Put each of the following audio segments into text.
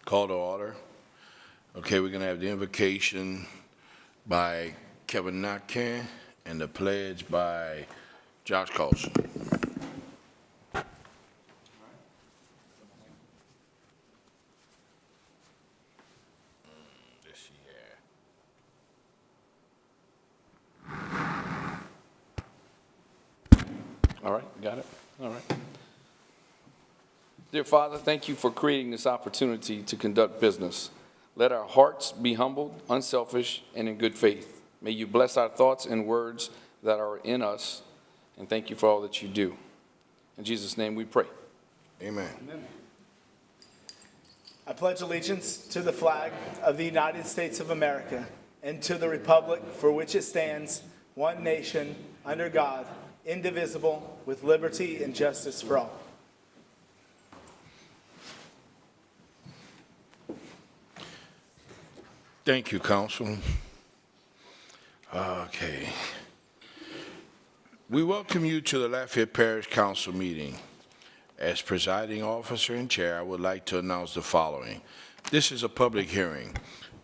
Call to order. Okay, we're going to have the invocation by Kevin Natkin and the pledge by Josh Carlson. All right, got it? All right. Dear Father, thank you for creating this opportunity to conduct business. Let our hearts be humbled, unselfish, and in good faith. May you bless our thoughts and words that are in us, and thank you for all that you do. In Jesus' name we pray. Amen. Amen. I pledge allegiance to the flag of the United States of America and to the republic for which it stands, one nation, under God, indivisible, with liberty and justice for all. Thank you, Council. Okay. We welcome you to the Lafayette Parish Council meeting. As presiding officer and chair, I would like to announce the following. This is a public hearing.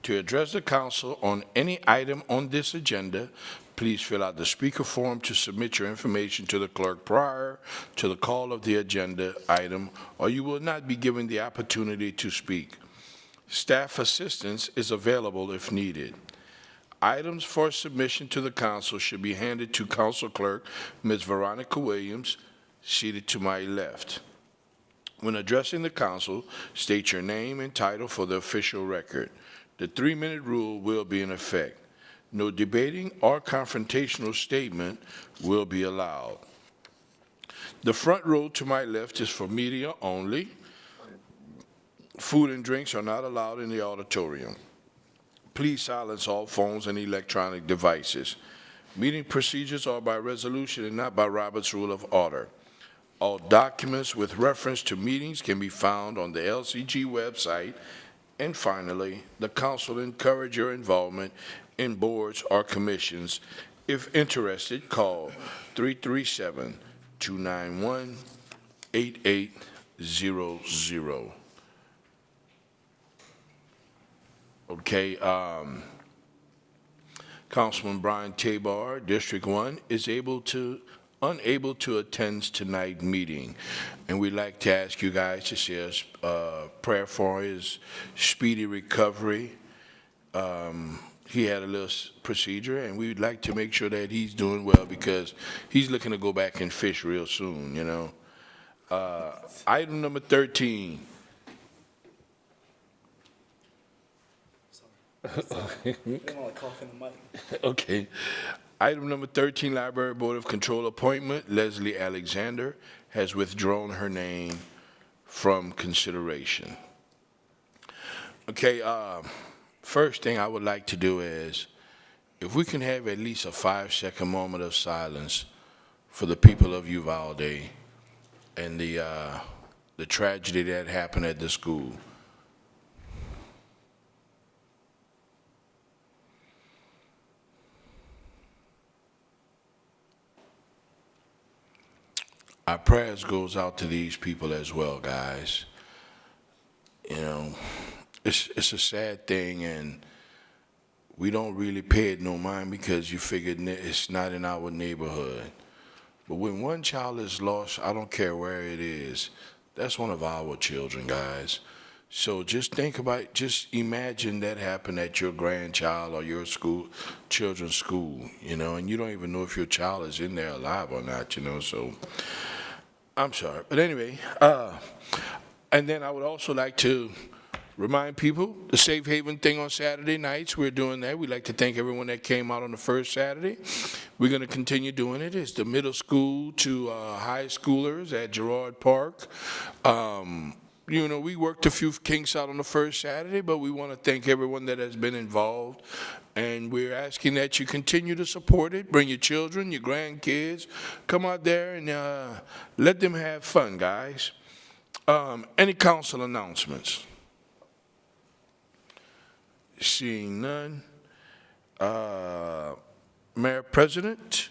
To address the council on any item on this agenda, please fill out the speaker form to submit your information to the clerk prior to the call of the agenda item, or you will not be given the opportunity to speak. Staff assistance is available if needed. Items for submission to the council should be handed to Council Clerk Ms. Veronica Williams, seated to my left. When addressing the council, state your name and title for the official record. The 3-minute rule will be in effect. No debating or confrontational statement will be allowed. The front row to my left is for media only. Food and drinks are not allowed in the auditorium. Please silence all phones and electronic devices. Meeting procedures are by resolution and not by Robert's Rule of Order. All documents with reference to meetings can be found on the LCG website. And finally, the council encourages your involvement in boards or commissions. If interested, call 337-291-8800. Okay, Councilman Brian Tabor, District 1, is unable to attend tonight's meeting. And we'd like to ask you guys to say a prayer for his speedy recovery. He had a little procedure, and we'd like to make sure that he's doing well because he's looking to go back and fish real soon, you know. Item number 13. I don't want to cough in the mic. Okay. Item number 13, Library Board of Control appointment. Leslie Alexander has withdrawn her name from consideration. Okay, first thing I would like to do is, if we can have at least a 5-second moment of silence for the people of Uvalde and the tragedy that happened at the school. Our prayers goes out to these people as well, guys. You know, it's a sad thing, and we don't really pay it no mind because you figure it's not in our neighborhood. But when one child is lost, I don't care where it is, that's one of our children, guys. So just think about, just imagine that happened at your grandchild or your children's school, you know, and you don't even know if your child is in there alive or not, you know, so I'm sorry. But anyway, and then I would also like to remind people the Safe Haven thing on Saturday nights. We're doing that. We'd like to thank everyone that came out on the first Saturday. We're going to continue doing it. It's the middle school to high schoolers at Girard Park. You know, we worked a few kinks out on the first Saturday, but we want to thank everyone that has been involved. And we're asking that you continue to support it. Bring your children, your grandkids. Come out there and let them have fun, guys. Any council announcements? Seeing none. Mayor President,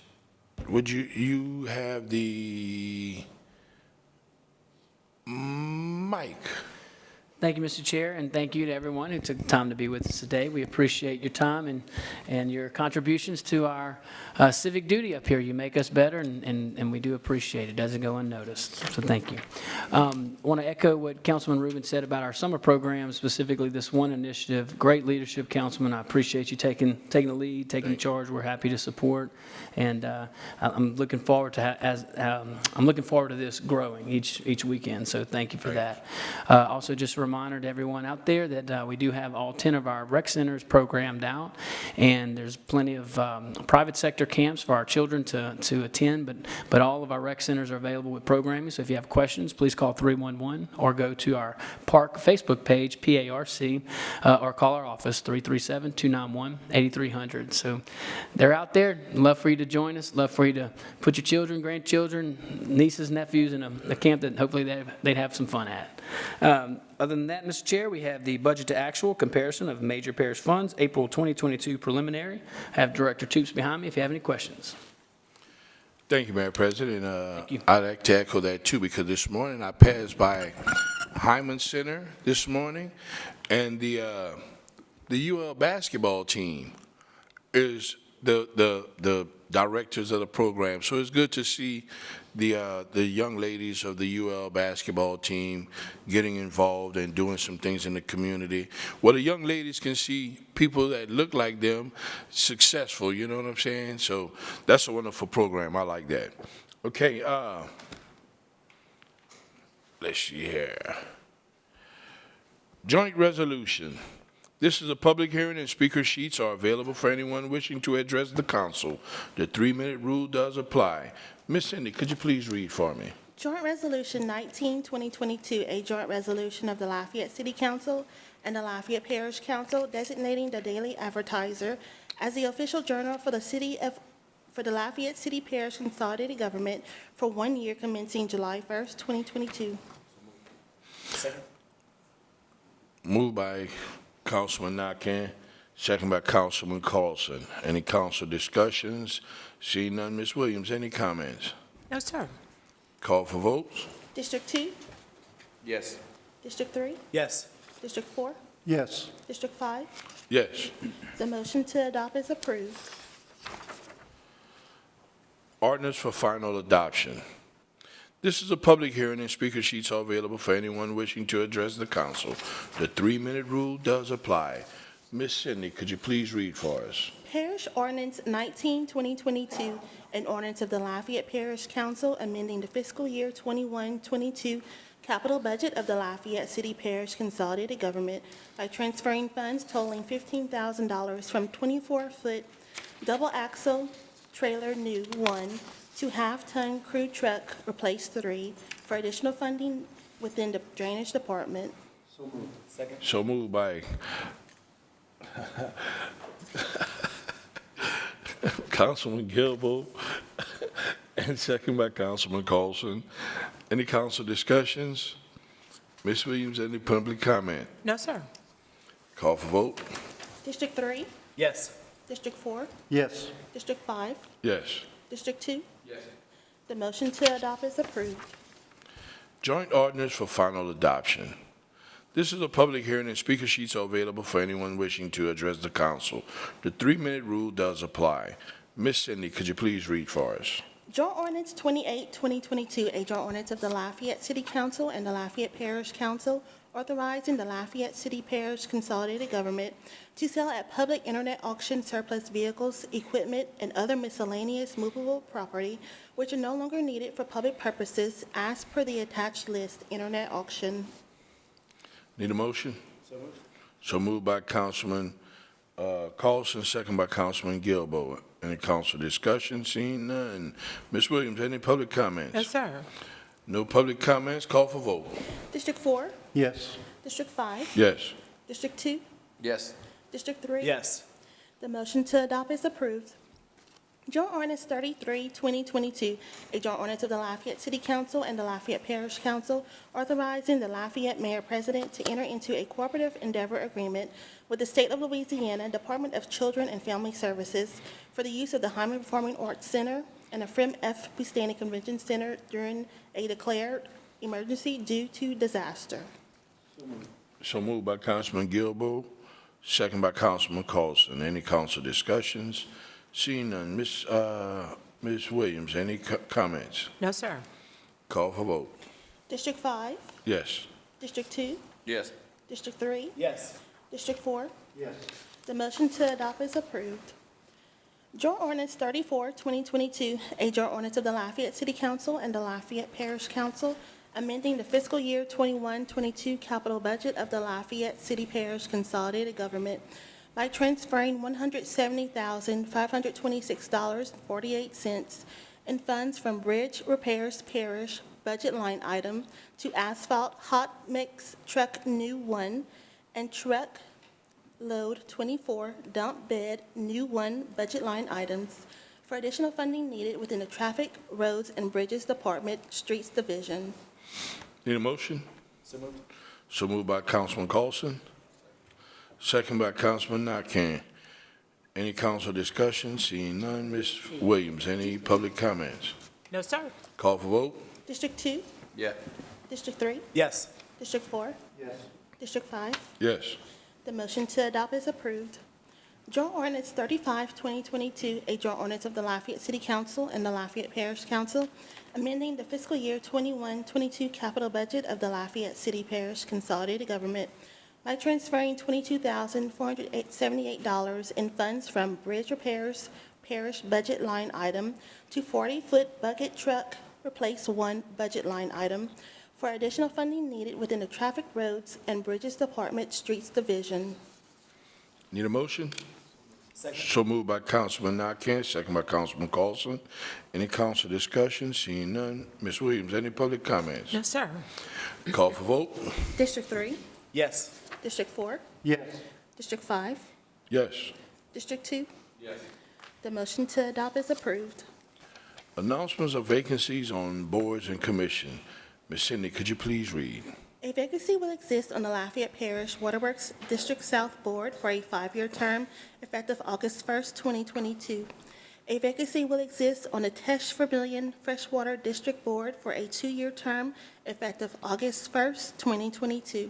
would you have the mic? Thank you, Mr. Chair, and thank you to everyone who took the time to be with us today. We appreciate your time and your contributions to our civic duty up here. You make us better, and we do appreciate it. It doesn't go unnoticed, so thank you. I want to echo what Councilman Rubin said about our summer program, specifically this one initiative. Great leadership, Councilman. I appreciate you taking the lead, taking charge. We're happy to support, and I'm looking forward to this growing each weekend. So thank you for that. Also, just a reminder to everyone out there that we do have all 10 of our rec centers programmed out, and there's plenty of private sector camps for our children to attend, but all of our rec centers are available with programming. So if you have questions, please call 311 or go to our park Facebook page, PARC, or call our office, 337-291-8300. So they're out there. Love for you to join us. Love for you to put your children, grandchildren, nieces, nephews in a camp that hopefully they'd have some fun at. Other than that, Mr. Chair, we have the budget to actual comparison of major parish funds, April 2022 preliminary. I have Director Toops behind me if you have any questions. Thank you, Mayor President. Thank you. I'd like to echo that too, because this morning I passed by Hyman Center this morning, and the UL basketball team is the directors of the program. So it's good to see the young ladies of the UL basketball team getting involved and doing some things in the community. Well, the young ladies can see people that look like them successful, you know what I'm saying? So that's a wonderful program. I like that. Okay, let's see here. Joint resolution. This is a public hearing, and speaker sheets are available for anyone wishing to address the council. The 3-minute rule does apply. Ms. Cindy, could you please read for me? Joint Resolution 19-2022, a joint resolution of the Lafayette City Council and the Lafayette Parish Council designating the Daily Advertiser as the official journal for the Lafayette City Parish Consolidated Government for 1 year commencing July 1st, 2022. Moved by Councilman Nakane, second by Councilman Carlson. Any council discussions? Seeing none, Ms. Williams, any comments? No, sir. Call for votes? District 2, Yes. District 3, Yes. District 4, Yes. District 5. Yes. The motion to adopt is approved. Ordinance for final adoption. This is a public hearing, and speaker sheets are available for anyone wishing to address the council. The 3-minute rule does apply. Ms. Cindy, could you please read for us? Parish Ordinance 19-2022, an ordinance of the Lafayette Parish Council amending the fiscal year 21-22 capital budget of the Lafayette City Parish Consolidated Government by transferring funds totaling $15,000 from 24-foot double-axle trailer new 1 to half-ton crew truck replace 3 for additional funding within the Drainage Department. So moved by Councilman Gilbo and second by Councilman Carlson. Any council discussions? Ms. Williams, any public comment? No, sir. Call for vote? District 3, Yes. District 4, Yes. District 5, Yes. District 2. Yes. The motion to adopt is approved. Joint ordinance for final adoption. This is a public hearing, and speaker sheets are available for anyone wishing to address the council. The 3-minute rule does apply. Ms. Cindy, could you please read for us? Joint Ordinance 28-2022, a joint ordinance of the Lafayette City Council and the Lafayette Parish Council authorizing the Lafayette City Parish Consolidated Government to sell at public internet auction surplus vehicles, equipment, and other miscellaneous movable property which are no longer needed for public purposes as per the attached list internet auction. Need a motion? So moved by Councilman Carlson, second by Councilman Gilbo. Any council discussion? Seeing none. Ms. Williams, any public comments? No, sir. No public comments. Call for vote. District 4, Yes. District 5, Yes. District 2, Yes. District 3. Yes. The motion to adopt is approved. Joint Ordinance 33-2022, a joint ordinance of the Lafayette City Council and the Lafayette Parish Council authorizing the Lafayette Mayor President to enter into a cooperative endeavor agreement with the State of Louisiana Department of Children and Family Services for the use of the Hyman Performing Arts Center and the Frem F. Bustani Convention Center during a declared emergency due to disaster. So moved by Councilman Gilbo, second by Councilman Colson. Any council discussions? Seeing none. Ms. Williams, any comments? No, sir. Call for vote. District 5, Yes. District 2, Yes. District 3, Yes. District 4. Yes. The motion to adopt is approved. Joint Ordinance 34, 2022, a joint ordinance of the Lafayette City Council and the Lafayette Parish Council, amending the fiscal year 21-22 capital budget of the Lafayette City Parish Consolidated Government by transferring $170,526.48 in funds from Bridge Repairs Parish budget line item to asphalt hot mix truck new 1 and truck load 24 dump bed new 1 budget line items for additional funding needed within the Traffic, Roads, and Bridges Department, Streets Division. Need a motion? So moved. So moved by Councilman Colson, second by Councilman Nakane. Any council discussion? Seeing none. Ms. Williams, any public comments? No, sir. Call for vote. District 2, Yeah. District 3, Yes. District 4, Yes. District 5. Yes. The motion to adopt is approved. Joint Ordinance 35, 2022, a joint ordinance of the Lafayette City Council and the Lafayette Parish Council, amending the fiscal year 21-22 capital budget of the Lafayette City Parish Consolidated Government by transferring $22,478 in funds from Bridge Repairs Parish budget line item to 40-foot bucket truck replace 1 budget line item for additional funding needed within the Traffic, Roads, and Bridges Department, Streets Division. Need a motion? Second. So moved by Councilman Nakane, second by Councilman Colson. Any council discussion? Seeing none. Ms. Williams, any public comments? No, sir. Call for vote. District 3, Yes. District 4, Yes. District 5, Yes. District 2. Yes. The motion to adopt is approved. Announcements of vacancies on boards and commission. Ms. Cindy, could you please read? A vacancy will exist on the Lafayette Parish Waterworks District South Board for a 5-year term effective August 1st, 2022. A vacancy will exist on the Tesh Vermillion Freshwater District Board for a 2-year term effective August 1st, 2022.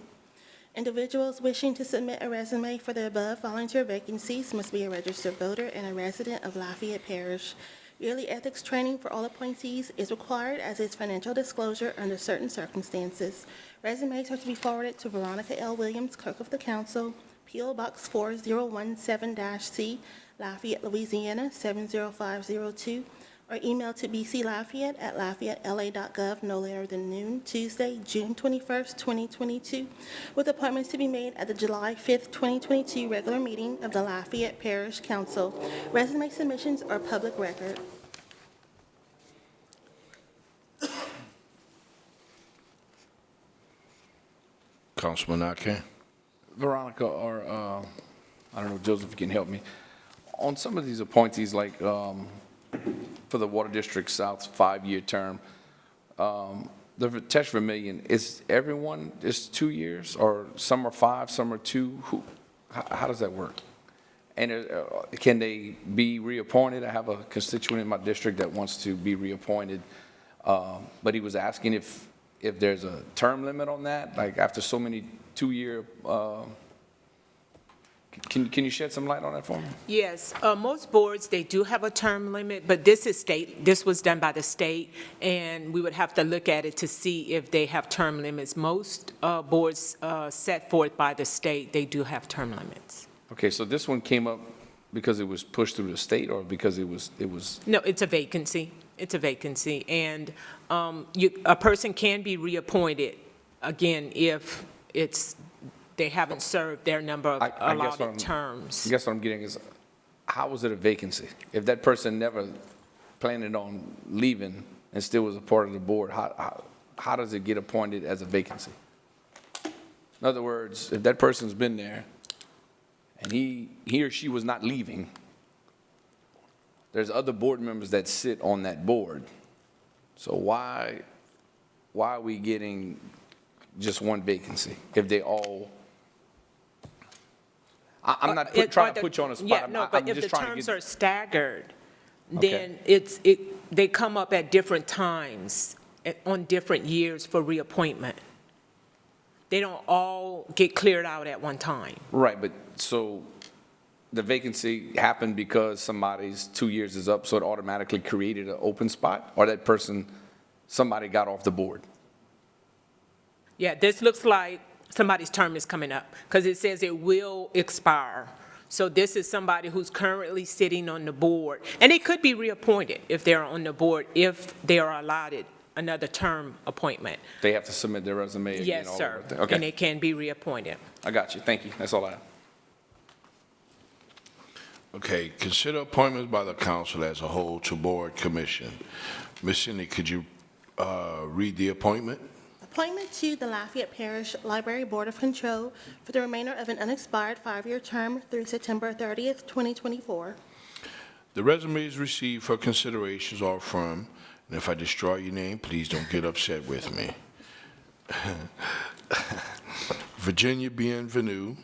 Individuals wishing to submit a resume for the above volunteer vacancies must be a registered voter and a resident of Lafayette Parish. Yearly ethics training for all appointees is required as is financial disclosure under certain circumstances. Resumes are to be forwarded to Veronica L. Williams, Clerk of the Council, P.O. Box 4017-C, Lafayette, Louisiana 70502, or email to bclafayette@lafayettela.gov no later than noon, Tuesday, June 21st, 2022, with appointments to be made at the July 5th, 2022 regular meeting of the Lafayette Parish Council. Resume submissions are public record. Councilman Nakane. Veronica, or, I don't know, Joseph, you can help me. On some of these appointees, like, for the Water District South's 5-year term, the Tesh Vermillion, is everyone is 2 years, or some are 5, some are 2? How does that work? And can they be reappointed? I have a constituent in my district that wants to be reappointed, but he was asking if there's a term limit on that, like after so many 2-year, can you shed some light on that for me? Yes, most boards, they do have a term limit, but this is state, this was done by the state, and we would have to look at it to see if they have term limits. Most boards set forth by the state, they do have term limits. Okay, so this one came up because it was pushed through the state, or because it was? No, it's a vacancy. It's a vacancy, and a person can be reappointed, again, if they haven't served their number of allotted terms. I guess what I'm getting is, how was it a vacancy? If that person never planned on leaving and still was a part of the board, how does it get appointed as a vacancy? In other words, if that person's been there and he or she was not leaving, there's other board members that sit on that board. So why are we getting just one vacancy if they all? I'm not trying to put you on the spot. Yeah, no, but if the terms are staggered, then they come up at different times, on different years for reappointment. they don't all get cleared out at one time. Right, but so the vacancy happened because somebody's 2 years is up, so it automatically created an open spot? Or that person, somebody got off the board? Yeah, this looks like somebody's term is coming up, because it says it will expire. So this is somebody who's currently sitting on the board, and they could be reappointed if they're on the board, if they are allotted another term appointment. They have to submit their resume again? Yes, all sir. over. Okay. And it can be reappointed. I got you. Thank you. That's all I have. Okay, consider appointments by the council as a whole to board commission. Ms. Cindy, could you read the appointment? Appointment to the Lafayette Parish Library Board of Control for the remainder of an unexpired 5-year term through September 30th, 2024. The resumes received for considerations are from, and if I destroy your name, please don't get upset with me. Virginia Bienvenue,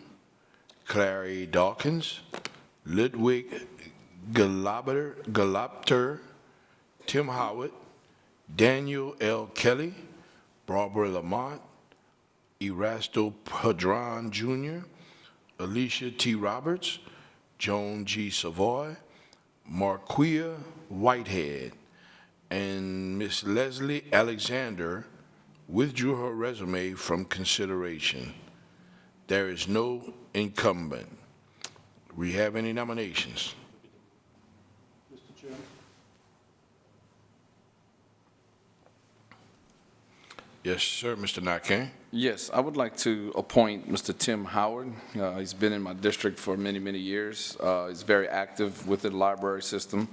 Clary Dawkins, Ludwig Galopter, Tim Howard, Daniel L. Kelly, Barbara Lamont, Erasto Padron Jr., Alicia T. Roberts, Joan G. Savoy, Marquia Whitehead, and Miss Leslie Alexander withdrew her resume from consideration. There is no incumbent. We have any nominations? Mr. Chairman. Yes, sir, Mr. Nakane. Yes, I would like to appoint Mr. Tim Howard. He's been in my district for many, many years. He's very active with the library system,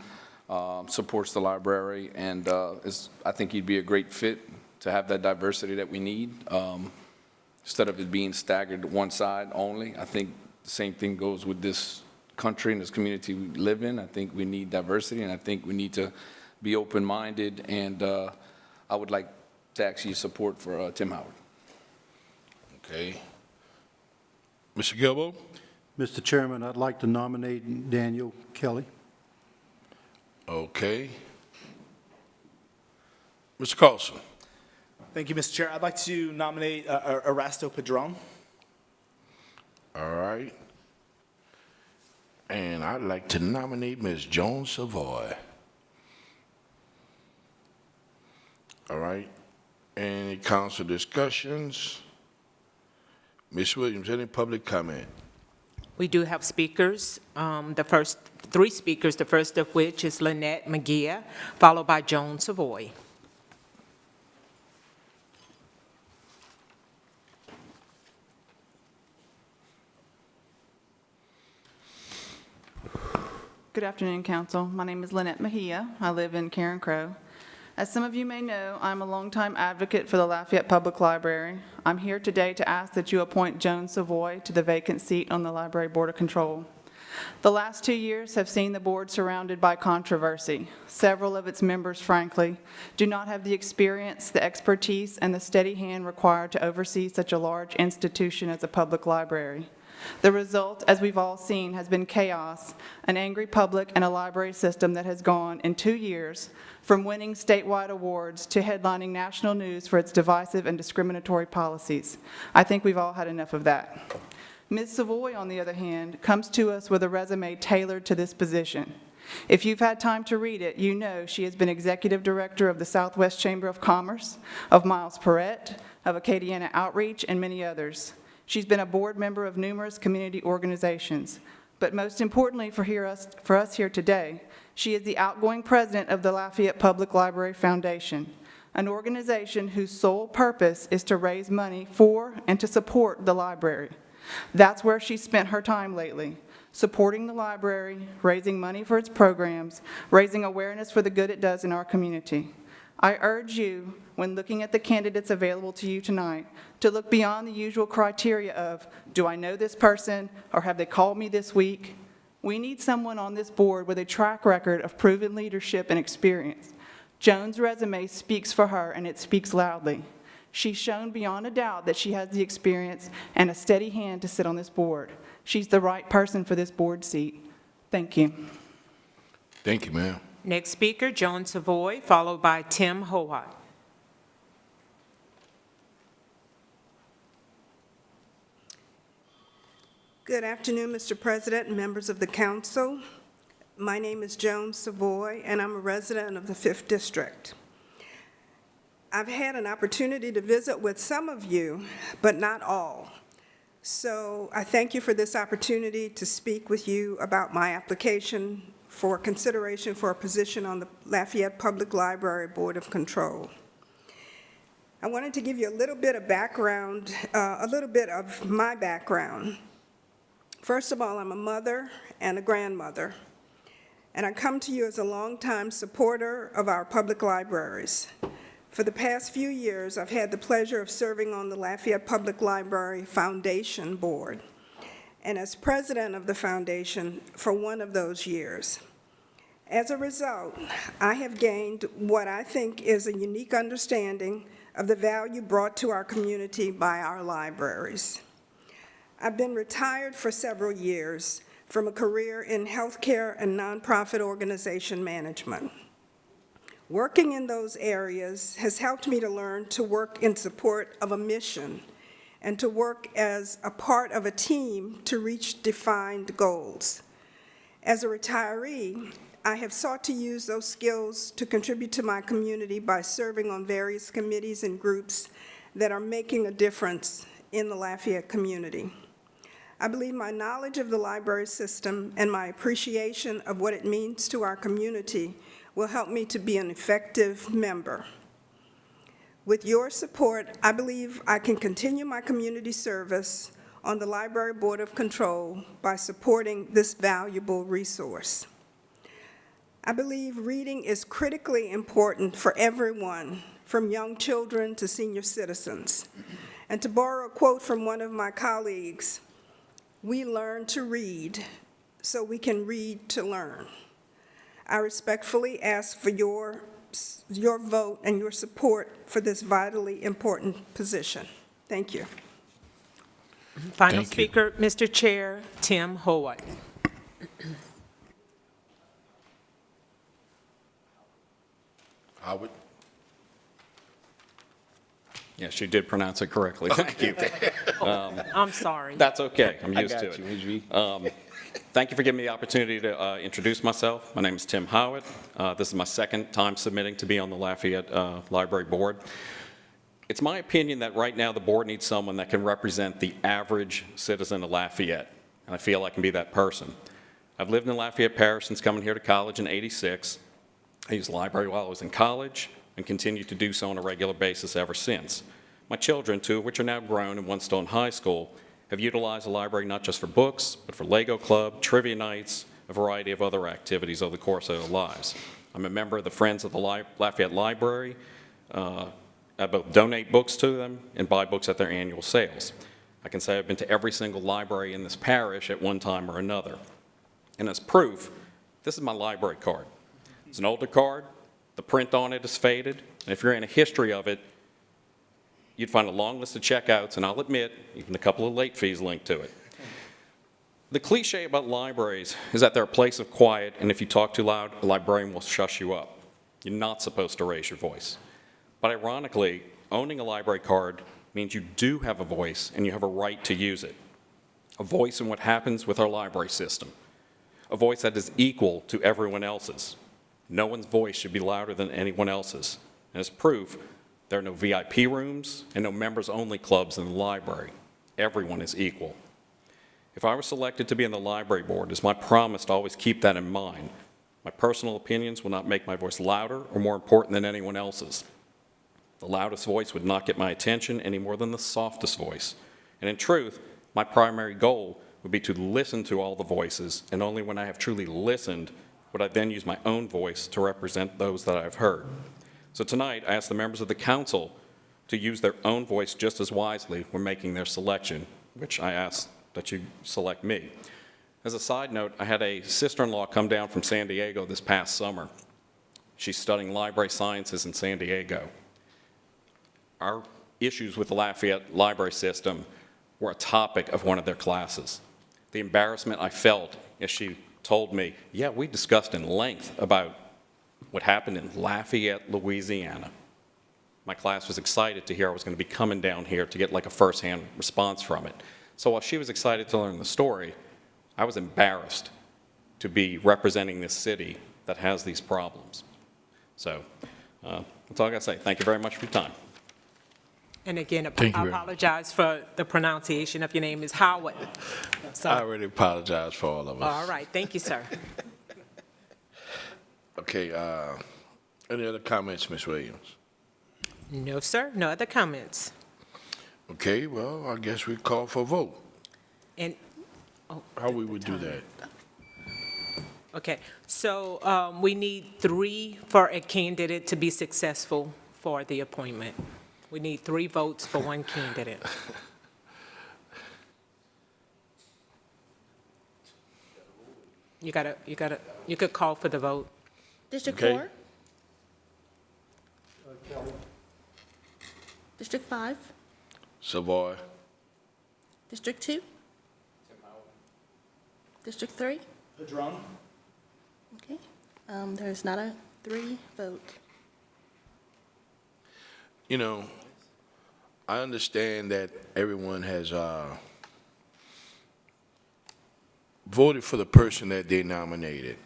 supports the library, and I think he'd be a great fit to have that diversity that we need. Instead of it being staggered to one side only, I think the same thing goes with this country and this community we live in. I think we need diversity, and I think we need to be open-minded, and I would like to ask your support for Tim Howard. Okay. Mr. Gilbo? Mr. Chairman, I'd like to nominate Daniel Kelly. Okay. Mr. Carlson? Thank you, Mr. Chair. I'd like to nominate Erasto Padron. All right. And I'd like to nominate Ms. Joan Savoy. All right. Any council discussions? Ms. Williams, any public comment? We do have speakers. The first 3 speakers, the first of which is Lynette McGee, followed by Joan Savoy. Good afternoon, Council. My name is Lynette Mejia. I live in Karen Crow. As some of you may know, I'm a longtime advocate for the Lafayette Public Library. I'm here today to ask that you appoint Joan Savoy to the vacant seat on the Library Board of Control. The last 2 years have seen the board surrounded by controversy. Several of its members, frankly, do not have the experience, the expertise, and the steady hand required to oversee such a large institution as a public library. The result, as we've all seen, has been chaos, an angry public, and a library system that has gone, in 2 years, from winning statewide awards to headlining national news for its divisive and discriminatory policies. I think we've all had enough of that. Ms. Savoy, on the other hand, comes to us with a resume tailored to this position. If you've had time to read it, you know she has been executive director of the Southwest Chamber of Commerce, of Miles Perrette, of Acadiana Outreach, and many others. She's been a board member of numerous community organizations. But most importantly for us here today, she is the outgoing president of the Lafayette Public Library Foundation, an organization whose sole purpose is to raise money for and to support the library. That's where she's spent her time lately, supporting the library, raising money for its programs, raising awareness for the good it does in our community. I urge you, when looking at the candidates available to you tonight, to look beyond the usual criteria of, do I know this person, or have they called me this week? We need someone on this board with a track record of proven leadership and experience. Joan's resume speaks for her, and it speaks loudly. She's shown beyond a doubt that she has the experience and a steady hand to sit on this board. She's the right person for this board seat. Thank you. Thank you, ma'am. Next speaker, Joan Savoy, followed by Tim Howard. Good afternoon, Mr. President and members of the council. My name is Joan Savoy, and I'm a resident of the 5th District. I've had an opportunity to visit with some of you, but not all. So I thank you for this opportunity to speak with you about my application for consideration for a position on the Lafayette Public Library Board of Control. I wanted to give you a little bit of background, a little bit of my background. First of all, I'm a mother and a grandmother, and I come to you as a longtime supporter of our public libraries. For the past few years, I've had the pleasure of serving on the Lafayette Public Library Foundation Board, and as president of the foundation for one of those years. As a result, I have gained what I think is a unique understanding of the value brought to our community by our libraries. I've been retired for several years from a career in healthcare and nonprofit organization management. Working in those areas has helped me to learn to work in support of a mission and to work as a part of a team to reach defined goals. As a retiree, I have sought to use those skills to contribute to my community by serving on various committees and groups that are making a difference in the Lafayette community. I believe my knowledge of the library system and my appreciation of what it means to our community will help me to be an effective member. With your support, I believe I can continue my community service on the Library Board of Control by supporting this valuable resource. I believe reading is critically important for everyone, from young children to senior citizens. And to borrow a quote from one of my colleagues, we learn to read so we can read to learn. I respectfully ask for your vote and your support for this vitally important position. Thank you. Final Thank you. speaker, Mr. Chair, Tim Howard. Howard? Yes, you did pronounce it correctly. Thank you. I'm sorry. That's okay. I'm used to it. Thank you for giving me the opportunity to introduce myself. My name is Tim Howitt. This is my second time submitting to be on the Lafayette Library Board. It's my opinion that right now the board needs someone that can represent the average citizen of Lafayette, and I feel I can be that person. I've lived in Lafayette Parish since coming here to college in '86. I used the library while I was in college and continue to do so on a regular basis ever since. My children, two of which are now grown and one still in high school, have utilized the library not just for books, but for Lego Club, trivia nights, a variety of other activities over the course of their lives. I'm a member of the Friends of the Lafayette Library. I both donate books to them and buy books at their annual sales. I can say I've been to every single library in this parish at one time or another. And as proof, this is my library card. It's an older card. The print on it is faded, and if you're in a history of it, you'd find a long list of checkouts, and I'll admit, even a couple of late fees linked to it. The cliche about libraries is that they're a place of quiet, and if you talk too loud, a librarian will shush you up. You're not supposed to raise your voice. But ironically, owning a library card means you do have a voice, and you have a right to use it. A voice in what happens with our library system. A voice that is equal to everyone else's. No one's voice should be louder than anyone else's. And as proof, there are no VIP rooms and no members-only clubs in the library. Everyone is equal. If I were selected to be on the library board, it's my promise to always keep that in mind. My personal opinions will not make my voice louder or more important than anyone else's. The loudest voice would not get my attention any more than the softest voice. And in truth, my primary goal would be to listen to all the voices, and only when I have truly listened would I then use my own voice to represent those that I've heard. So tonight, I ask the members of the council to use their own voice just as wisely when making their selection, which I ask that you select me. As a side note, I had a sister-in-law come down from San Diego this past summer. She's studying library sciences in San Diego. Our issues with the Lafayette library system were a topic of one of their classes. The embarrassment I felt as she told me, yeah, we discussed in length about what happened in Lafayette, Louisiana. My class was excited to hear I was going to be coming down here to get like a first-hand response from it. So while she was excited to learn the story, I was embarrassed to be representing this city that has these problems. So that's all I got to say. Thank you very much for your time. And again, Thank you I very much. apologize for the pronunciation of your name is Howard. So, I already apologize for all of us. all right, thank you, sir. Okay, any other comments, Ms. Williams? No, sir, no other comments. Okay, well, I guess we call for a vote. And, How we would do that? okay, so we need 3 for a candidate to be successful for the appointment. We need 3 votes for 1 candidate. You could call for the vote. District Okay. 4? District 5? Savoy? District 2? District 3? Padron? Okay. There's not a 3 vote. You know, I understand that everyone has voted for the person that they nominated.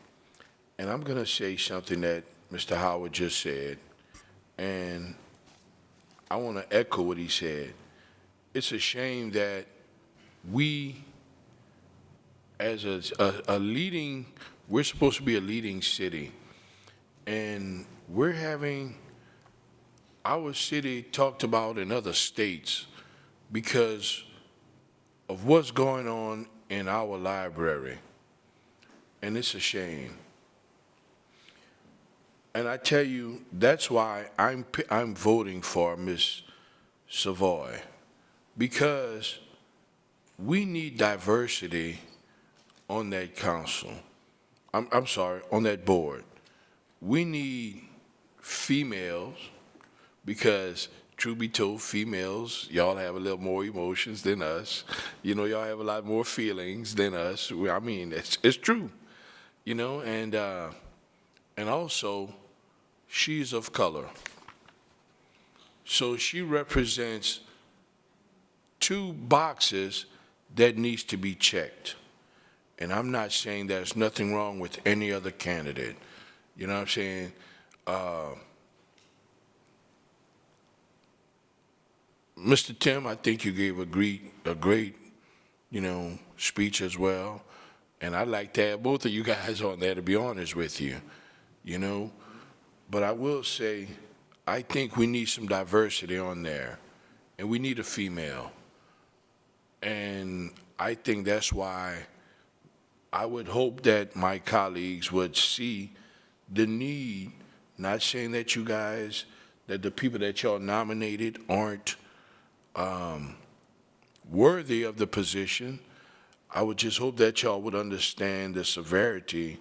And I'm going to say something that Mr. Howard just said, and I want to echo what he said. It's a shame that we, as a leading, we're supposed to be a leading city, and we're having our city talked about in other states because of what's going on in our library, and it's a shame. And I tell you, that's why I'm voting for Ms. Savoy, because we need diversity on that council. I'm sorry, on that board. We need females, because truth be told, females, y'all have a little more emotions than us. You know, y'all have a lot more feelings than us. I mean, it's true, you know, and also, she's of color. So she represents 2 boxes that needs to be checked. And I'm not saying there's nothing wrong with any other candidate. You know what I'm saying? Mr. Tim, I think you gave a great, you know, speech as well. And I'd like to have both of you guys on there, to be honest with you, you know. But I will say, I think we need some diversity on there, and we need a female. And I think that's why I would hope that my colleagues would see the need, not saying that you guys, that the people that y'all nominated aren't worthy of the position. I would just hope that y'all would understand the severity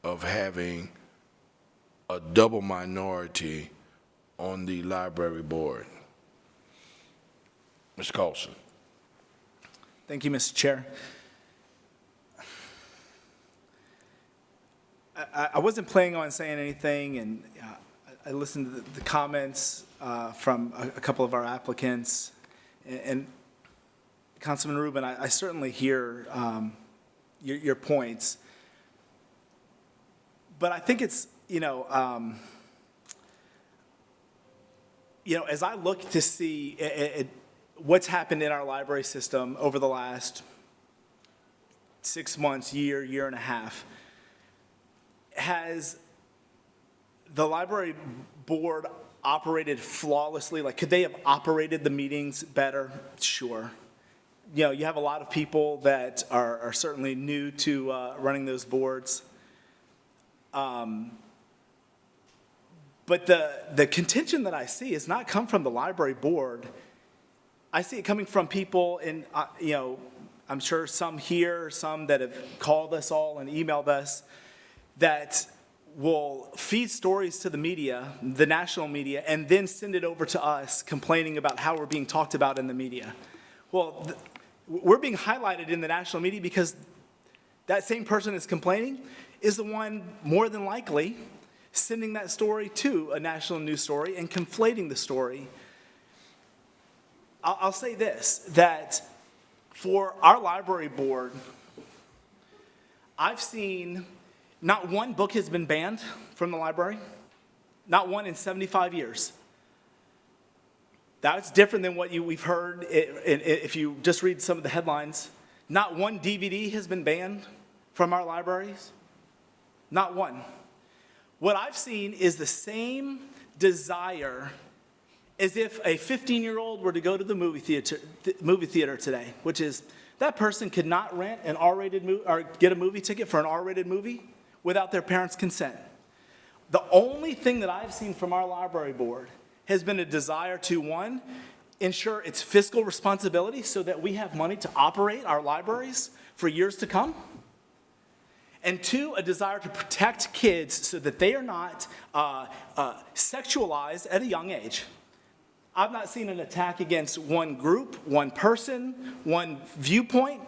of having a double minority on the library board. Ms. Carlson. Thank you, Mr. Chair. I wasn't planning on saying anything, and I listened to the comments from a couple of our applicants. And Councilman Rubin, I certainly hear your points. But I think it's, as I look to see what's happened in our library system over the last 6 months, year and a half, has the library board operated flawlessly? Like, could they have operated the meetings better? Sure. You have a lot of people that are certainly new to running those boards. But the contention that I see has not come from the library board. I see it coming from people in, I'm sure some here, some that have called us all and emailed us, that will feed stories to the media, the national media, and then send it over to us complaining about how we're being talked about in the media. Well, we're being highlighted in the national media because that same person that's complaining is the one, more than likely, sending that story to a national news story and conflating the story. I'll say this, that For our library board, I've seen not one book has been banned from the library, not one in 75 years. That's different than what we've heard if you just read some of the headlines. Not one DVD has been banned from our libraries. Not one. What I've seen is the same desire as if a 15-year-old were to go to the movie theater today, which is that person could not rent an R-rated movie or get a movie ticket for an R-rated movie without their parents' consent. The only thing that I've seen from our library board has been a desire to, one, ensure its fiscal responsibility so that we have money to operate our libraries for years to come. And two, a desire to protect kids so that they are not sexualized at a young age. I've not seen an attack against one group, one person, one viewpoint.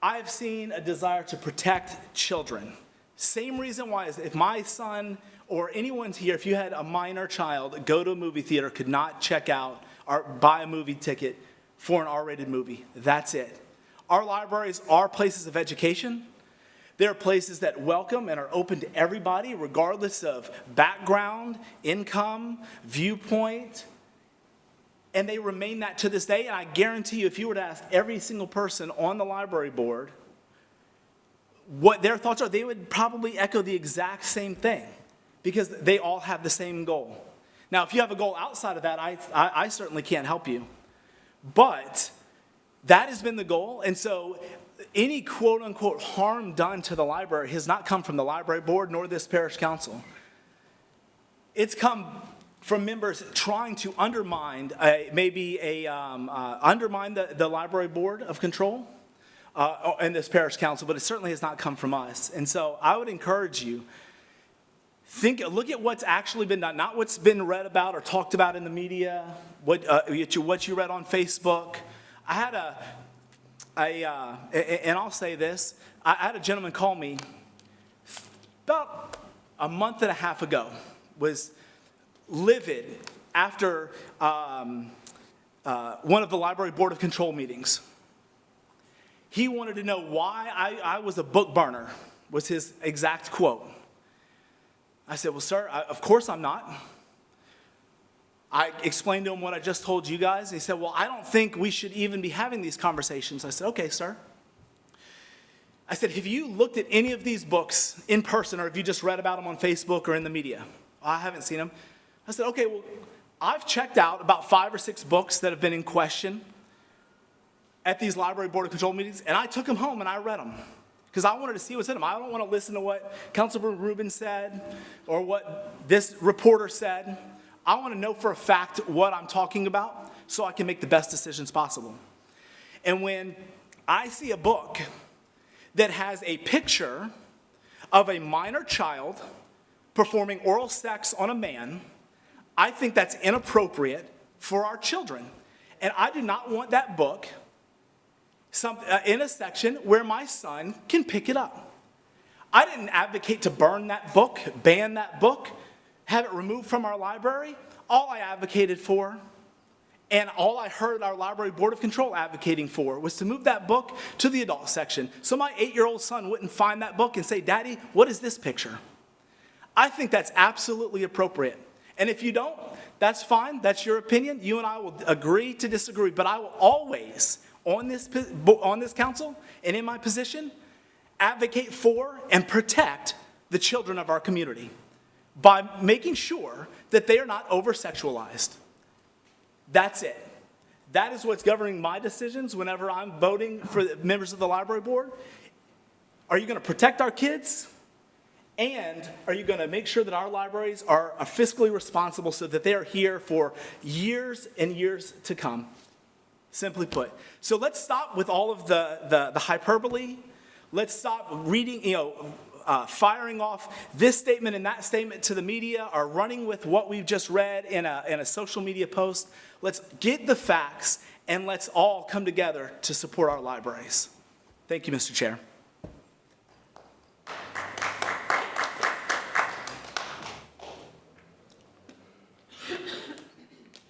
I've seen a desire to protect children. Same reason why is if my son or anyone's here, if you had a minor child go to a movie theater, could not check out or buy a movie ticket for an R-rated movie. That's it. Our libraries are places of education. They're places that welcome and are open to everybody, regardless of background, income, viewpoint. And they remain that to this day. And I guarantee you, if you were to ask every single person on the library board what their thoughts are, they would probably echo the exact same thing because they all have the same goal. Now, if you have a goal outside of that, I certainly can't help you. But that has been the goal. And so any quote-unquote harm done to the library has not come from the library board nor this parish council. It's come from members trying to undermine, undermine the library board of control and this parish council, but it certainly has not come from us. And so I would encourage you, look at what's actually been done, not what's been read about or talked about in the media, what you read on Facebook. And I'll say this, I had a gentleman call me about a month and a half ago, was livid after one of the library board of control meetings. He wanted to know why I was a book burner, was his exact quote. I said, well, sir, of course I'm not. I explained to him what I just told you guys. And he said, well, I don't think we should even be having these conversations. I said, okay, sir. I said, have you looked at any of these books in person, or have you just read about them on Facebook or in the media? I haven't seen them. I said, okay, well, I've checked out about 5 or 6 books that have been in question at these library board of control meetings, and I took them home and I read them because I wanted to see what's in them. I don't want to listen to what Councilman Rubin said or what this reporter said. I want to know for a fact what I'm talking about so I can make the best decisions possible. And when I see a book that has a picture of a minor child performing oral sex on a man, I think that's inappropriate for our children. And I do not want that book in a section where my son can pick it up. I didn't advocate to burn that book, ban that book, have it removed from our library. All I advocated for, and all I heard our library board of control advocating for, was to move that book to the adult section so my 8-year-old son wouldn't find that book and say, Daddy, what is this picture? I think that's absolutely appropriate. And if you don't, that's fine. That's your opinion. You and I will agree to disagree. But I will always, on this council and in my position, advocate for and protect the children of our community by making sure that they are not over-sexualized. That's it. That is what's governing my decisions whenever I'm voting for the members of the library board. Are you going to protect our kids? And are you going to make sure that our libraries are fiscally responsible so that they are here for years and years to come? Simply put. So let's stop with all of the hyperbole. Let's stop reading, firing off this statement and that statement to the media, or running with what we've just read in a social media post. Let's get the facts, and let's all come together to support our libraries. Thank you, Mr. Chair.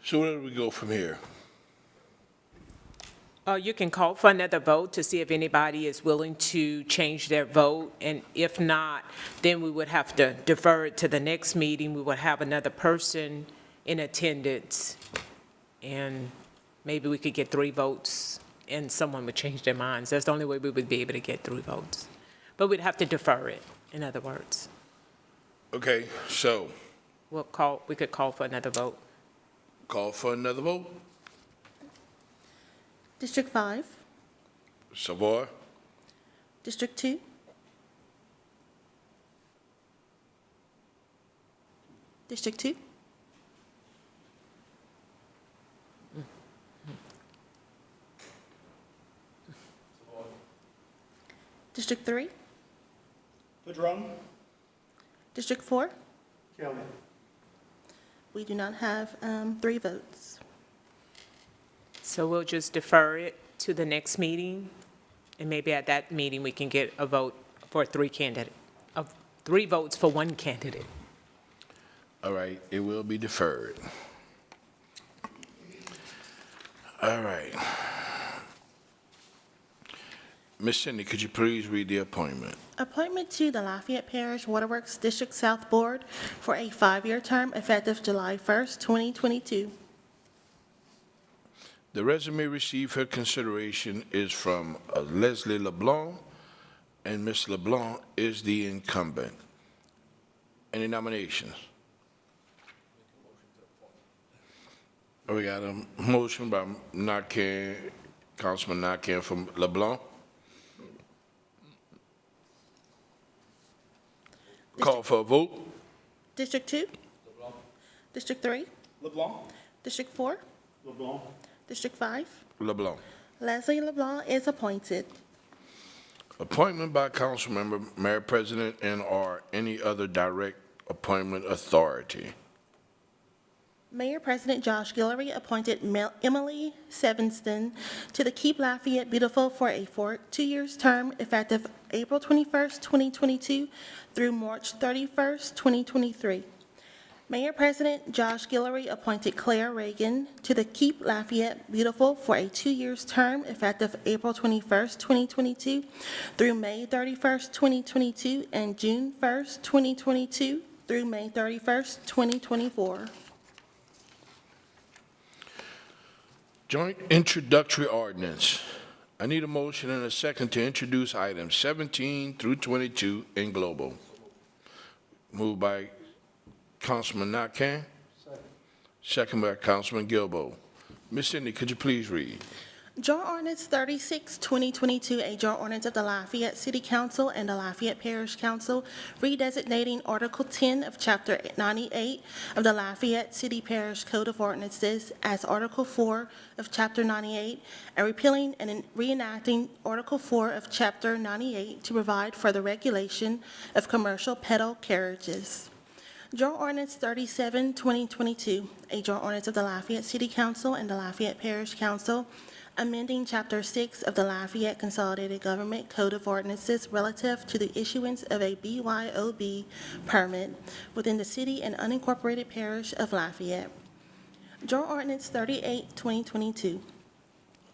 So where do we go from here? You can call for another vote to see if anybody is willing to change their vote, and if not, then we would have to defer it to the next meeting. We would have another person in attendance, and maybe we could get 3 votes, and someone would change their minds. That's the only way we would be able to get 3 votes. But we'd have to defer it, in other words. Okay, so We could call for another vote. call for another vote. District 5, Savoy, District 2, District 2, District 3, Padron? District 4. Kelly. We do not have 3 votes. So we'll just defer it to the next meeting, and maybe at that meeting, we can get a vote for 3 candidates, of 3 votes for 1 candidate. all right, it will be deferred. All right. Ms. Cindy, could you please read the appointment? Appointment to the Lafayette Parish Waterworks District South Board for a 5-year term effective July 1st, 2022. The resume received for consideration is from Leslie LeBlanc, and Ms. LeBlanc is the incumbent. Any nominations? We got a motion by Councilman Nakane from LeBlanc. Call for a vote. District 2? District 3? LeBlanc? District 4? LeBlanc. District 5? LeBlanc. Leslie LeBlanc is appointed. Appointment by council member, mayor, president, and/or any other direct appointment authority. Mayor President Josh Guillory appointed Emily Sevenston to the Keep Lafayette Beautiful for a 2-year term effective April 21st, 2022 through March 31st, 2023. Mayor President Josh Guillory appointed Claire Reagan to the Keep Lafayette Beautiful for a 2-year term effective April 21st, 2022 through May 31st, 2022 and June 1st, 2022 through May 31st, 2024. Joint introductory ordinance. I need a motion and a second to introduce items 17 through 22 in global. Moved by Councilman Nakane. Second by Councilman Gilbo. Ms. Cindy, could you please read? Joint Ordinance 36, 2022, a joint ordinance of the Lafayette City Council and the Lafayette Parish Council redesignating Article 10 of Chapter 98 of the Lafayette City Parish Code of Ordinances as Article 4 of Chapter 98 and repealing and reenacting Article 4 of Chapter 98 to provide for the regulation of commercial pedal carriages. Joint Ordinance 37, 2022, a joint ordinance of the Lafayette City Council and the Lafayette Parish Council amending Chapter 6 of the Lafayette Consolidated Government Code of Ordinances relative to the issuance of a BYOB permit within the city and unincorporated parish of Lafayette. Joint Ordinance 38, 2022,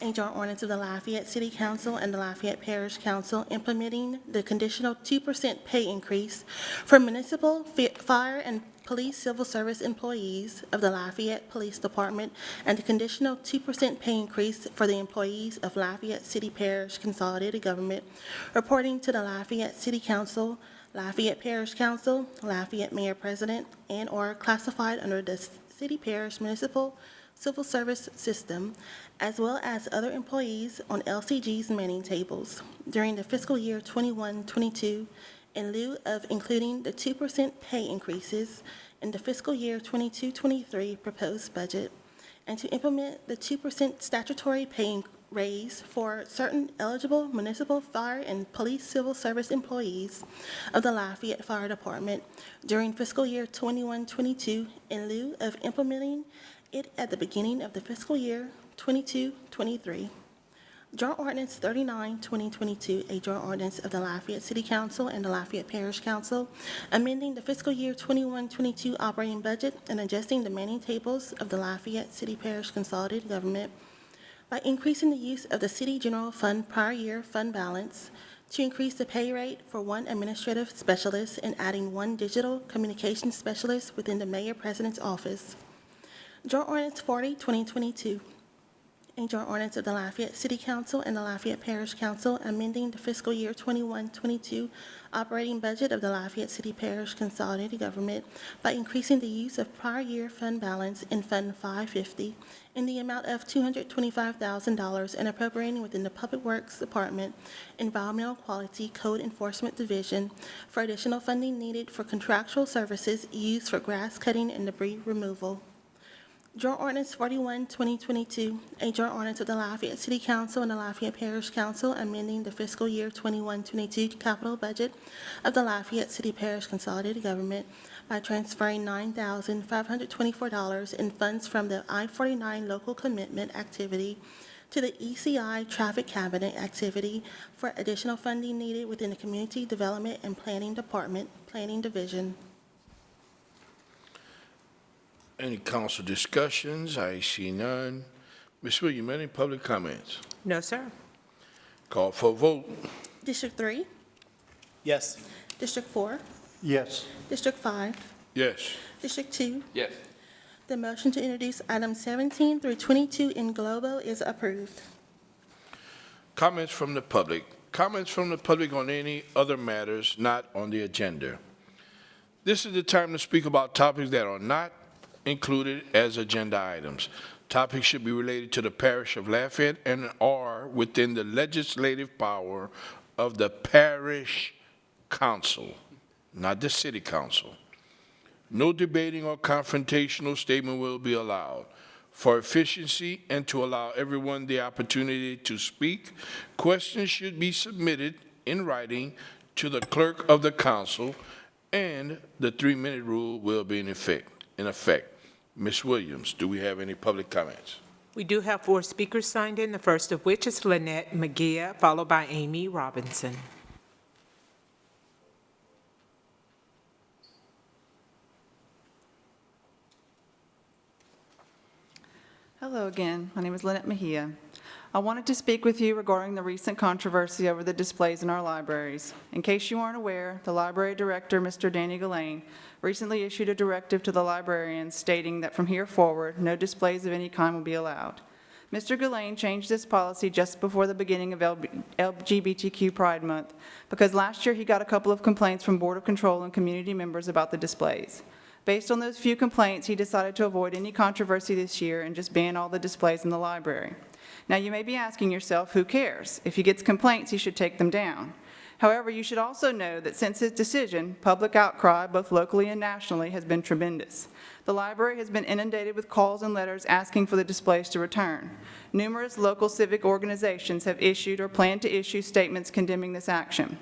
a joint ordinance of the Lafayette City Council and the Lafayette Parish Council implementing the conditional 2% pay increase for municipal, fire, and police civil service employees of the Lafayette Police Department and the conditional 2% pay increase for the employees of Lafayette City Parish Consolidated Government, reporting to the Lafayette City Council, Lafayette Parish Council, Lafayette Mayor President, and/or classified under the City Parish Municipal Civil Service System, as well as other employees on LCG's manning tables during the fiscal year 21-22 in lieu of including the 2% pay increases in the fiscal year 22-23 proposed budget, and to implement the 2% statutory pay raise for certain eligible municipal fire and police civil service employees of the Lafayette Fire Department during fiscal year 21-22 in lieu of implementing it at the beginning of the fiscal year 22-23. Joint Ordinance 39, 2022, a joint ordinance of the Lafayette City Council and the Lafayette Parish Council, amending the fiscal year 21-22 operating budget and adjusting the manning tables of the Lafayette City Parish Consolidated Government. by increasing the use of the city general fund prior year fund balance, to increase the pay rate for one administrative specialist and adding one digital communications specialist within the Mayor President's office. Joint Ordinance 40, 2022. A joint ordinance of the Lafayette City Council and the Lafayette Parish Council amending the fiscal year 21-22 operating budget of the Lafayette City Parish Consolidated Government by increasing the use of prior year fund balance in Fund 550 in the amount of $225,000 and appropriating within the Public Works Department Environmental Quality Code Enforcement Division for additional funding needed for contractual services used for grass cutting and debris removal. Joint Ordinance 41, 2022, a joint ordinance of the Lafayette City Council and the Lafayette Parish Council amending the fiscal year 21-22 capital budget of the Lafayette City Parish Consolidated Government by transferring $9,524 in funds from the I-49 Local Commitment Activity to the ECI Traffic Cabinet Activity for additional funding needed within the Community Development and Planning Department, Planning Division. Any council discussions? I see none. Ms. Williams, any public comments? No, sir. Call for a vote. District 3, Yes. District 4, Yes. District 5, Yes. District 2. Yes. The motion to introduce items 17 through 22 in globo is approved. Comments from the public. Comments from the public on any other matters not on the agenda. This is the time to speak about topics that are not included as agenda items. Topics should be related to the parish of Lafayette and are within the legislative power of the parish council, not the city council. No debating or confrontational statement will be allowed. For efficiency and to allow everyone the opportunity to speak, questions should be submitted in writing to the clerk of the council, and the 3-minute rule will be in effect. Ms. Williams, do we have any public comments? We do have 4 speakers signed in, the first of which is Lynette Mejia, followed by Amy Robinson. Hello again. My name is Lynette Mejia. I wanted to speak with you regarding the recent controversy over the displays in our libraries. In case you aren't aware, the library director, Mr. Danny Gillane, recently issued a directive to the librarians stating that from here forward, no displays of any kind will be allowed. Mr. Gillane changed this policy just before the beginning of LGBTQ Pride Month because last year he got a couple of complaints from Board of Control and community members about the displays. Based on those few complaints, he decided to avoid any controversy this year and just ban all the displays in the library. Now, you may be asking yourself, who cares? If he gets complaints, he should take them down. However, you should also know that since his decision, public outcry, both locally and nationally, has been tremendous. The library has been inundated with calls and letters asking for the displays to return. Numerous local civic organizations have issued or plan to issue statements condemning this action.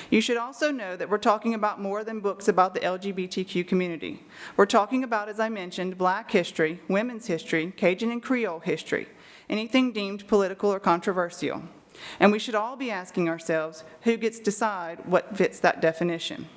You should also know that we're talking about more than books about the LGBTQ community. We're talking about, as I mentioned, Black history, women's history, Cajun and Creole history, anything deemed political or controversial. And we should all be asking ourselves, who gets to decide what fits that definition?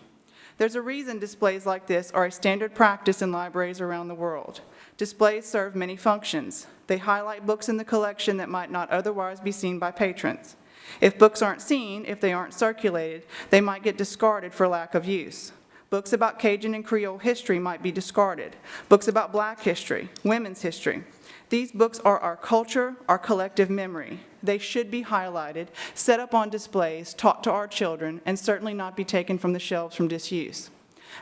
There's a reason displays like this are a standard practice in libraries around the world. Displays serve many functions. They highlight books in the collection that might not otherwise be seen by patrons. If books aren't seen, if they aren't circulated, they might get discarded for lack of use. Books about Cajun and Creole history might be discarded. Books about Black history, women's history. These books are our culture, our collective memory. They should be highlighted, set up on displays, taught to our children, and certainly not be taken from the shelves from disuse.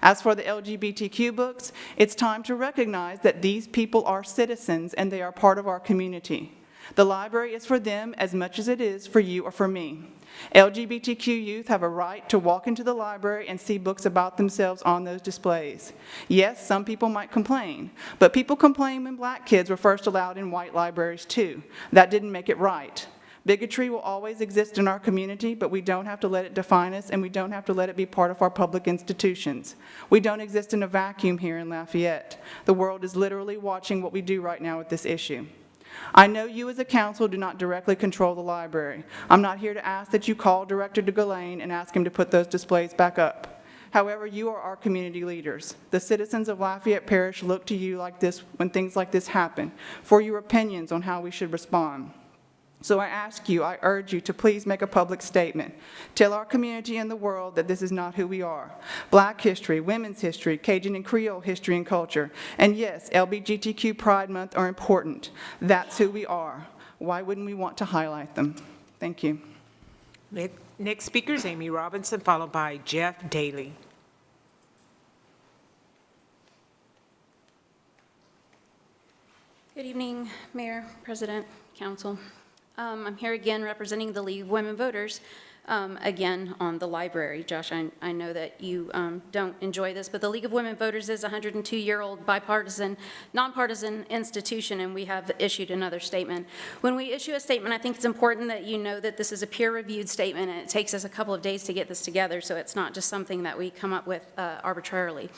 As for the LGBTQ books, it's time to recognize that these people are citizens and they are part of our community. The library is for them as much as it is for you or for me. LGBTQ youth have a right to walk into the library and see books about themselves on those displays. Yes, some people might complain, but people complain when Black kids were first allowed in white libraries too. That didn't make it right. Bigotry will always exist in our community, but we don't have to let it define us, and we don't have to let it be part of our public institutions. We don't exist in a vacuum here in Lafayette. The world is literally watching what we do right now with this issue. I know you as a council do not directly control the library. I'm not here to ask that you call Director Gillane and ask him to put those displays back up. However, you are our community leaders. The citizens of Lafayette Parish look to you like this when things like this happen, for your opinions on how we should respond. So I ask you, I urge you to please make a public statement. Tell our community and the world that this is not who we are. Black history, women's history, Cajun and Creole history and culture, and yes, LGBTQ Pride Month are important. That's who we are. Why wouldn't we want to highlight them? Thank you. Next speaker is Amy Robinson, followed by Jeff Daly. Good evening, Mayor, President, Council. I'm here again representing the League of Women Voters, again on the library. Josh, I know that you don't enjoy this, but the League of Women Voters is a 102-year-old bipartisan, nonpartisan institution, and we have issued another statement. When we issue a statement, I think it's important that you know that this is a peer-reviewed statement, and it takes us a couple of days to get this together, so it's not just something that we come up with arbitrarily.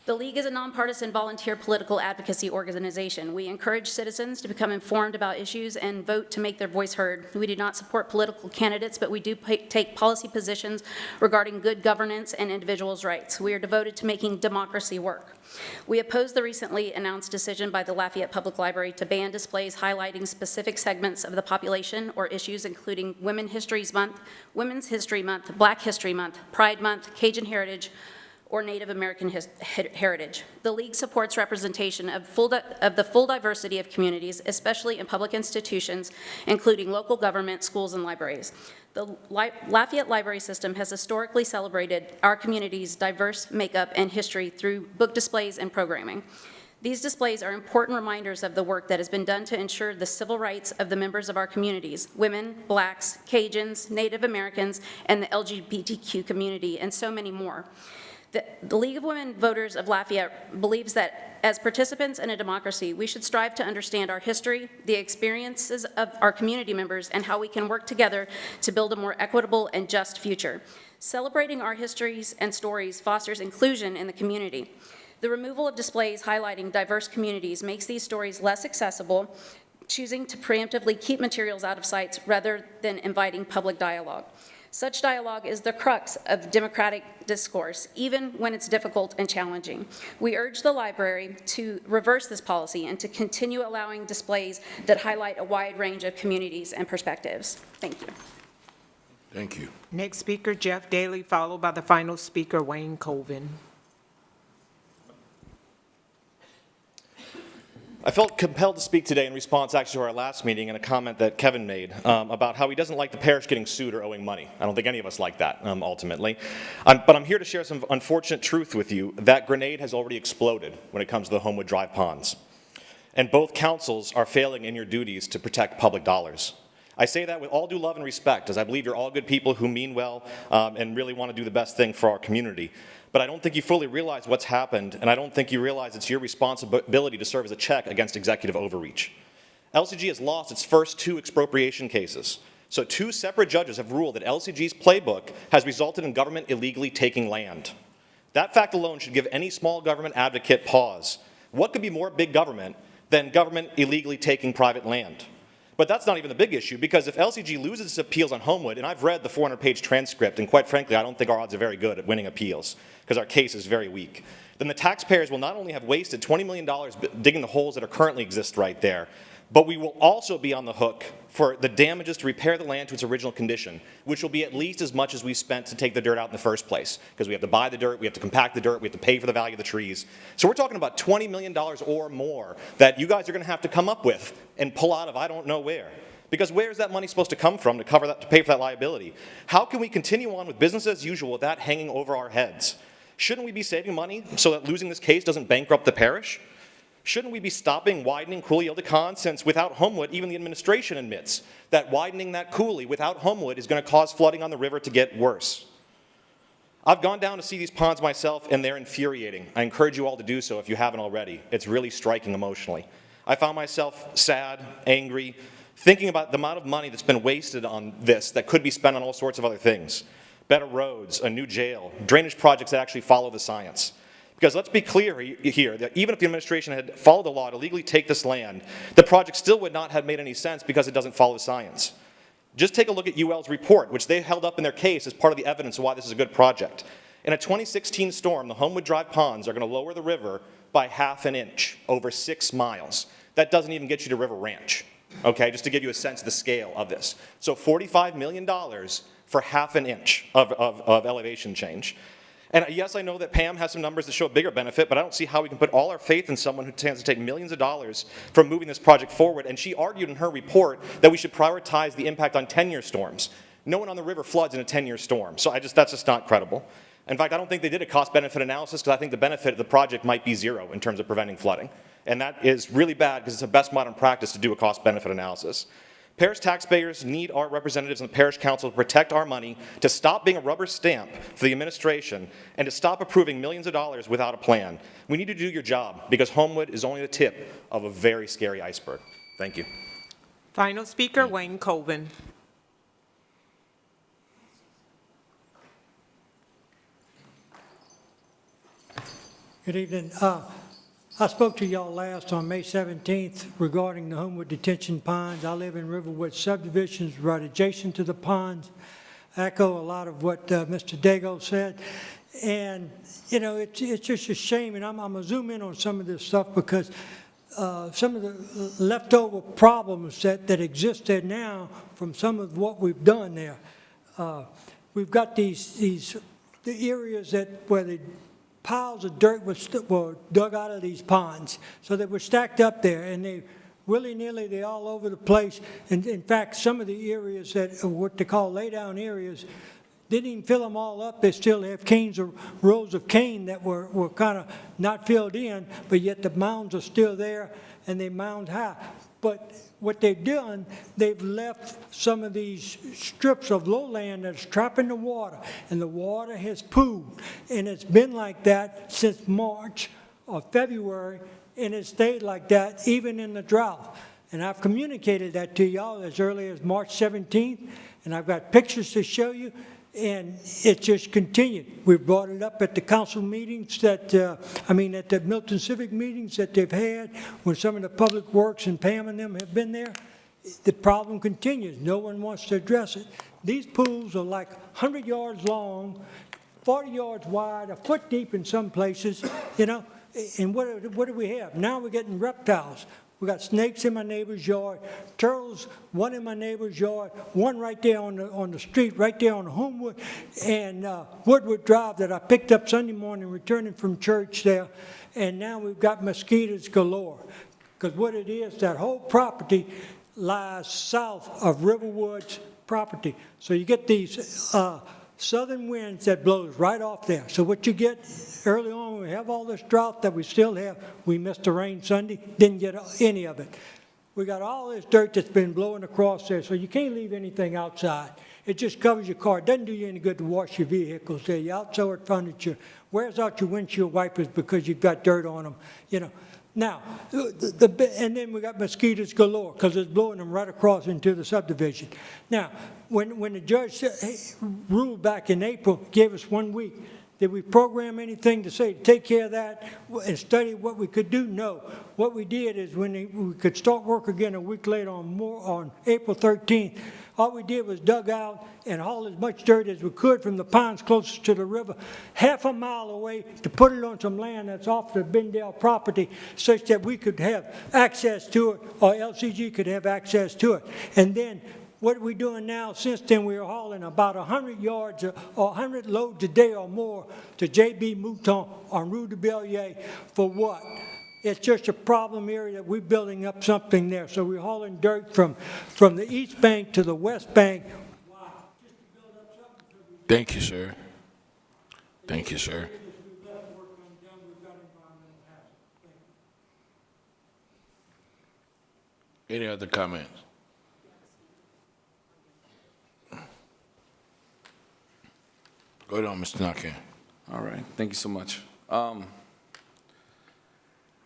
The League is a nonpartisan volunteer political advocacy organization. We encourage citizens to become informed about issues and vote to make their voice heard. We do not support political candidates, but we do take policy positions regarding good governance and individuals' rights. We are devoted to making democracy work. We oppose the recently announced decision by the Lafayette Public Library to ban displays highlighting specific segments of the population or issues including Women's History Month, Black History Month, Pride Month, Cajun Heritage, or Native American heritage. The League supports representation of the full diversity of communities, especially in public institutions, including local government, schools, and libraries. The Lafayette Library System has historically celebrated our community's diverse makeup and history through book displays and programming. These displays are important reminders of the work that has been done to ensure the civil rights of the members of our communities, women, blacks, Cajuns, Native Americans, and the LGBTQ community, and so many more. The League of Women Voters of Lafayette believes that as participants in a democracy, we should strive to understand our history, the experiences of our community members, and how we can work together to build a more equitable and just future. Celebrating our histories and stories fosters inclusion in the community. The removal of displays highlighting diverse communities makes these stories less accessible, choosing to preemptively keep materials out of sites rather than inviting public dialogue. Such dialogue is the crux of democratic discourse, even when it's difficult and challenging. We urge the library to reverse this policy and to continue allowing displays that highlight a wide range of communities and perspectives. Thank you. Thank you. Next speaker, Jeff Daly, followed by the final speaker, Wayne Colvin. I felt compelled to speak today in response actually to our last meeting and a comment that Kevin made about how he doesn't like the parish getting sued or owing money. I don't think any of us like that, ultimately. But I'm here to share some unfortunate truth with you. That grenade has already exploded when it comes to the Homewood Drive ponds. And both councils are failing in your duties to protect public dollars. I say that with all due love and respect, as I believe you're all good people who mean well and really want to do the best thing for our community. But I don't think you fully realize what's happened, and I don't think you realize it's your responsibility to serve as a check against executive overreach. LCG has lost its first 2 expropriation cases. So 2 separate judges have ruled that LCG's playbook has resulted in government illegally taking land. That fact alone should give any small government advocate pause. What could be more big government than government illegally taking private land? But that's not even the big issue, because if LCG loses its appeals on Homewood, and I've read the 400-page transcript, and quite frankly, I don't think our odds are very good at winning appeals, because our case is very weak, then the taxpayers will not only have wasted $20 million digging the holes that currently exist right there, but we will also be on the hook for the damages to repair the land to its original condition, which will be at least as much as we spent to take the dirt out in the first place, because we have to buy the dirt, we have to compact the dirt, we have to pay for the value of the trees. So we're talking about $20 million or more that you guys are going to have to come up with and pull out of I don't know where. Because where is that money supposed to come from to cover that, to pay for that liability? How can we continue on with business as usual with that hanging over our heads? Shouldn't we be saving money so that losing this case doesn't bankrupt the parish? Shouldn't we be stopping widening Cooley-Ildacon, since without Homewood, even the administration admits that widening that Cooley without Homewood is going to cause flooding on the river to get worse? I've gone down to see these ponds myself, and they're infuriating. I encourage you all to do so if you haven't already. It's really striking emotionally. I found myself sad, angry, thinking about the amount of money that's been wasted on this that could be spent on all sorts of other things. Better roads, a new jail, drainage projects that actually follow the science. Because let's be clear here, that even if the administration had followed the law to legally take this land, the project still would not have made any sense because it doesn't follow the science. Just take a look at UL's report, which they held up in their case as part of the evidence of why this is a good project. In a 2016 storm, the Homewood Drive ponds are going to lower the river by ½ an inch over 6 miles. That doesn't even get you to River Ranch. okay, just to give you a sense of the scale of this. So $45 million for half an inch of elevation change. And yes, I know that Pam has some numbers that show a bigger benefit, but I don't see how we can put all our faith in someone who tends to take millions of dollars from moving this project forward. And she argued in her report that we should prioritize the impact on 10-year storms. No one on the river floods in a 10-year storm, so that's just not credible. In fact, I don't think they did a cost-benefit analysis because I think the benefit of the project might be zero in terms of preventing flooding. And that is really bad because it's a best modern practice to do a cost-benefit analysis. Parish taxpayers need our representatives in the parish council to protect our money, to stop being a rubber stamp for the administration, and to stop approving millions of dollars without a plan. We need to do your job because Homewood is only the tip of a very scary iceberg. Thank you. Final speaker, Wayne Colvin. Good evening. I spoke to y'all last on May 17th regarding the Homewood Detention Ponds. I live in Riverwood subdivisions right adjacent to the ponds. Echo a lot of what Mr. Dago said. And, you know, it's just a shame, and I'm going to zoom in on some of this stuff because some of the leftover problems that exist there now from some of what we've done there. We've got the areas where the piles of dirt were dug out of these ponds. So they were stacked up there, and they willy-nilly, they're all over the place. And in fact, some of the areas that are what they call lay-down areas, didn't even fill them all up. They still have canes or rows of cane that were kind of not filled in, but yet the mounds are still there, and they mound high. But what they've done, they've left some of these strips of lowland that's trapping the water, and the water has pooled. And it's been like that since March or February, and it stayed like that even in the drought. And I've communicated that to y'all as early as March 17th, and I've got pictures to show you. And it just continued. We brought it up at the council meetings at the Milton Civic meetings that they've had when some of the public works and Pam and them have been there. The problem continues. No one wants to address it. These pools are like 100 yards long, 40 yards wide, a foot deep in some places, you know. And what do we have? Now we're getting reptiles. We got snakes in my neighbor's yard, turtles, one in my neighbor's yard, one right there on the street, right there on Homewood, and Woodward Drive that I picked up Sunday morning returning from church there. And now we've got mosquitoes galore. Because what it is, that whole property lies south of Riverwood's property. So you get these southern winds that blows right off there. So what you get early on, when we have all this drought that we still have, we missed the rain Sunday, didn't get any of it. We got all this dirt that's been blowing across there, so you can't leave anything outside. It just covers your car. It doesn't do you any good to wash your vehicles there. You outside furniture, wears out your windshield wipers because you've got dirt on them, you know. Now, and then we got mosquitoes galore because it's blowing them right across into the subdivision. Now, when the judge ruled back in April, gave us 1 week, did we program anything to say, take care of that and study what we could do? No. What we did is when we could start work again a week later on April 13th, all we did was dug out and haul as much dirt as we could from the ponds closest to the river, half a mile away, to put it on some land that's off the Bendale property such that we could have access to it, or LCG could have access to it. And then what we're doing now, since then, we're hauling about 100 yards or 100 loads a day or more to J.B. Mouton on Rue de Bellier for what? It's just a problem area that we're building up something there. So we're hauling dirt from the east bank to the west bank. Thank you, sir. Thank you, sir. Any other comments? Go ahead on, Mr. Knockin. All right, thank you so much.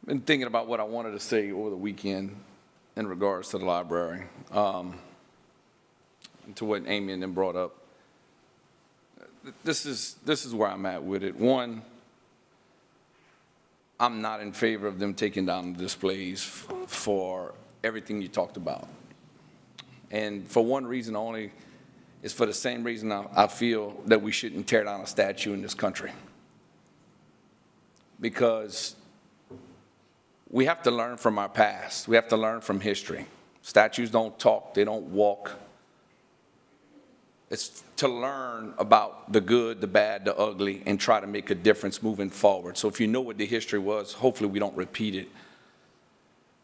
Been thinking about what I wanted to say over the weekend in regards to the library, and to what Amy and them brought up. This is where I'm at with it. One, I'm not in favor of them taking down the displays for everything you talked about. And for one reason only, is for the same reason I feel that we shouldn't tear down a statue in this country. Because we have to learn from our past. We have to learn from history. Statues don't talk, they don't walk. It's to learn about the good, the bad, the ugly, and try to make a difference moving forward. So if you know what the history was, hopefully we don't repeat it.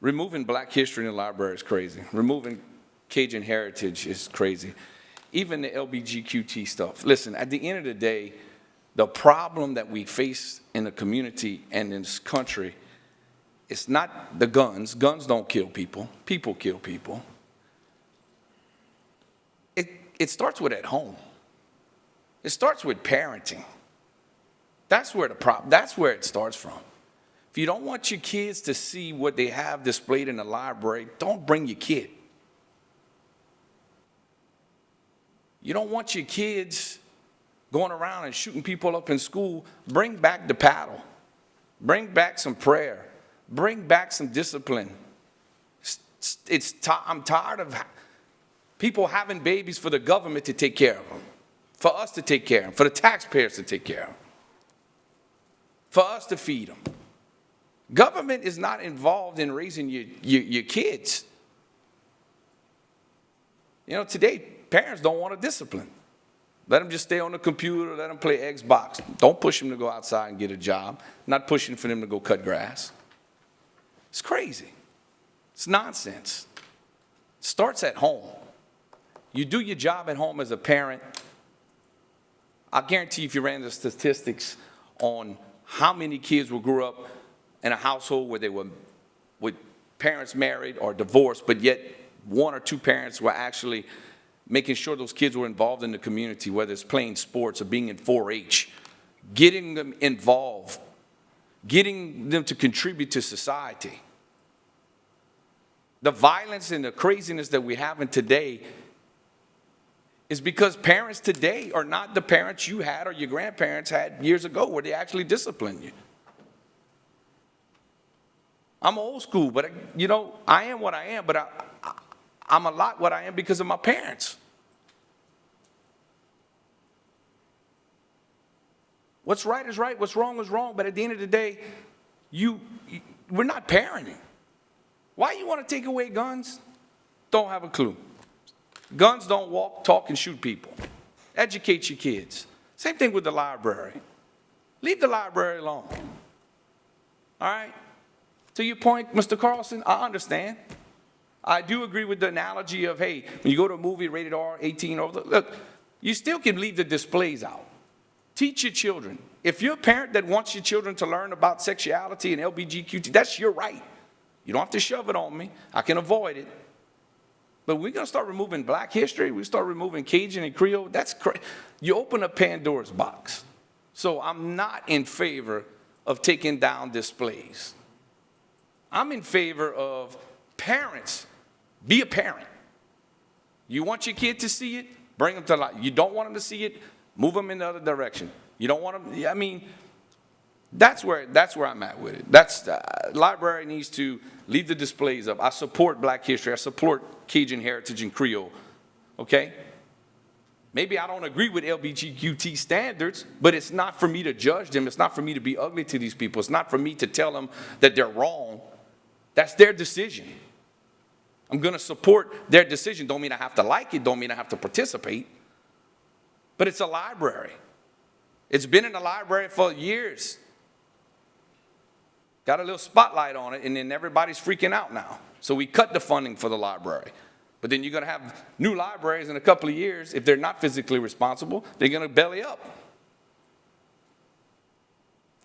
Removing black history in the library is crazy. Removing Cajun heritage is crazy. Even the LGBTQ stuff. Listen, at the end of the day, the problem that we face in the community and in this country, it's not the guns. Guns don't kill people. People kill people. It starts with at home. It starts with parenting. That's where it starts from. If you don't want your kids to see what they have displayed in the library, don't bring your kid. You don't want your kids going around and shooting people up in school, bring back the paddle. Bring back some prayer. Bring back some discipline. I'm tired of people having babies for the government to take care of them, for us to take care of them, for the taxpayers to take care of them, for us to feed them. Government is not involved in raising your kids. You know, today, parents don't want to discipline. Let them just stay on the computer, let them play Xbox. Don't push them to go outside and get a job. Not pushing for them to go cut grass. It's crazy. It's nonsense. It starts at home. You do your job at home as a parent. I guarantee if you ran the statistics on how many kids will grow up in a household where they were with parents married or divorced, but yet one or two parents were actually making sure those kids were involved in the community, whether it's playing sports or being in 4-H, getting them involved, getting them to contribute to society. The violence and the craziness that we have in today is because parents today are not the parents you had or your grandparents had years ago where they actually disciplined you. I'm old school, but you know, I am what I am, but I'm a lot what I am because of my parents. What's right is right, what's wrong is wrong, but at the end of the day, we're not parenting. Why you want to take away guns? Don't have a clue. Guns don't walk, talk, and shoot people. Educate your kids. Same thing with the library. Leave the library alone. All right? To your point, Mr. Carlson, I understand. I do agree with the analogy of, hey, when you go to a movie rated R, 18, look, you still can leave the displays out. Teach your children. If you're a parent that wants your children to learn about sexuality and LGBTQ, that's your right. You don't have to shove it on me. I can avoid it. But we're going to start removing black history. We start removing Cajun and Creole. That's crazy. You open up Pandora's box. So I'm not in favor of taking down displays. I'm in favor of parents. Be a parent. You want your kid to see it? Bring them to life. You don't want them to see it? Move them in the other direction. You don't want them, I mean, that's where I'm at with it. Library needs to leave the displays up. I support black history. I support Cajun heritage and Creole, okay? Maybe I don't agree with LGBTQ standards, but it's not for me to judge them. It's not for me to be ugly to these people. It's not for me to tell them that they're wrong. That's their decision. I'm going to support their decision. Don't mean I have to like it. Don't mean I have to participate. But it's a library. It's been in the library for years. Got a little spotlight on it, and then everybody's freaking out now. So we cut the funding for the library. But then you're going to have new libraries in a couple of years. If they're not physically responsible, they're going to belly up.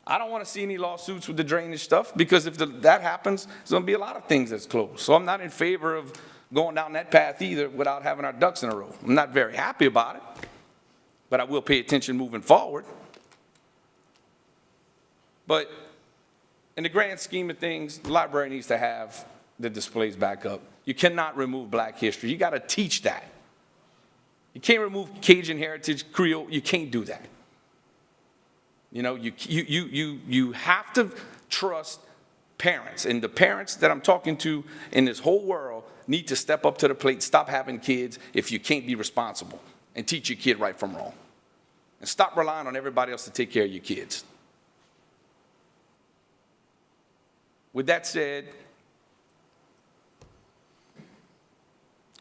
I don't want to see any lawsuits with the drainage stuff, because if that happens, there's going to be a lot of things that's closed. So I'm not in favor of going down that path either without having our ducks in a row. I'm not very happy about it, but I will pay attention moving forward. But in the grand scheme of things, the library needs to have the displays back up. You cannot remove black history. You got to teach that. You can't remove Cajun heritage, Creole. You can't do that. You know, you have to trust parents. And the parents that I'm talking to in this whole world need to step up to the plate, stop having kids if you can't be responsible, and teach your kid right from wrong. And stop relying on everybody else to take care of your kids. With that said,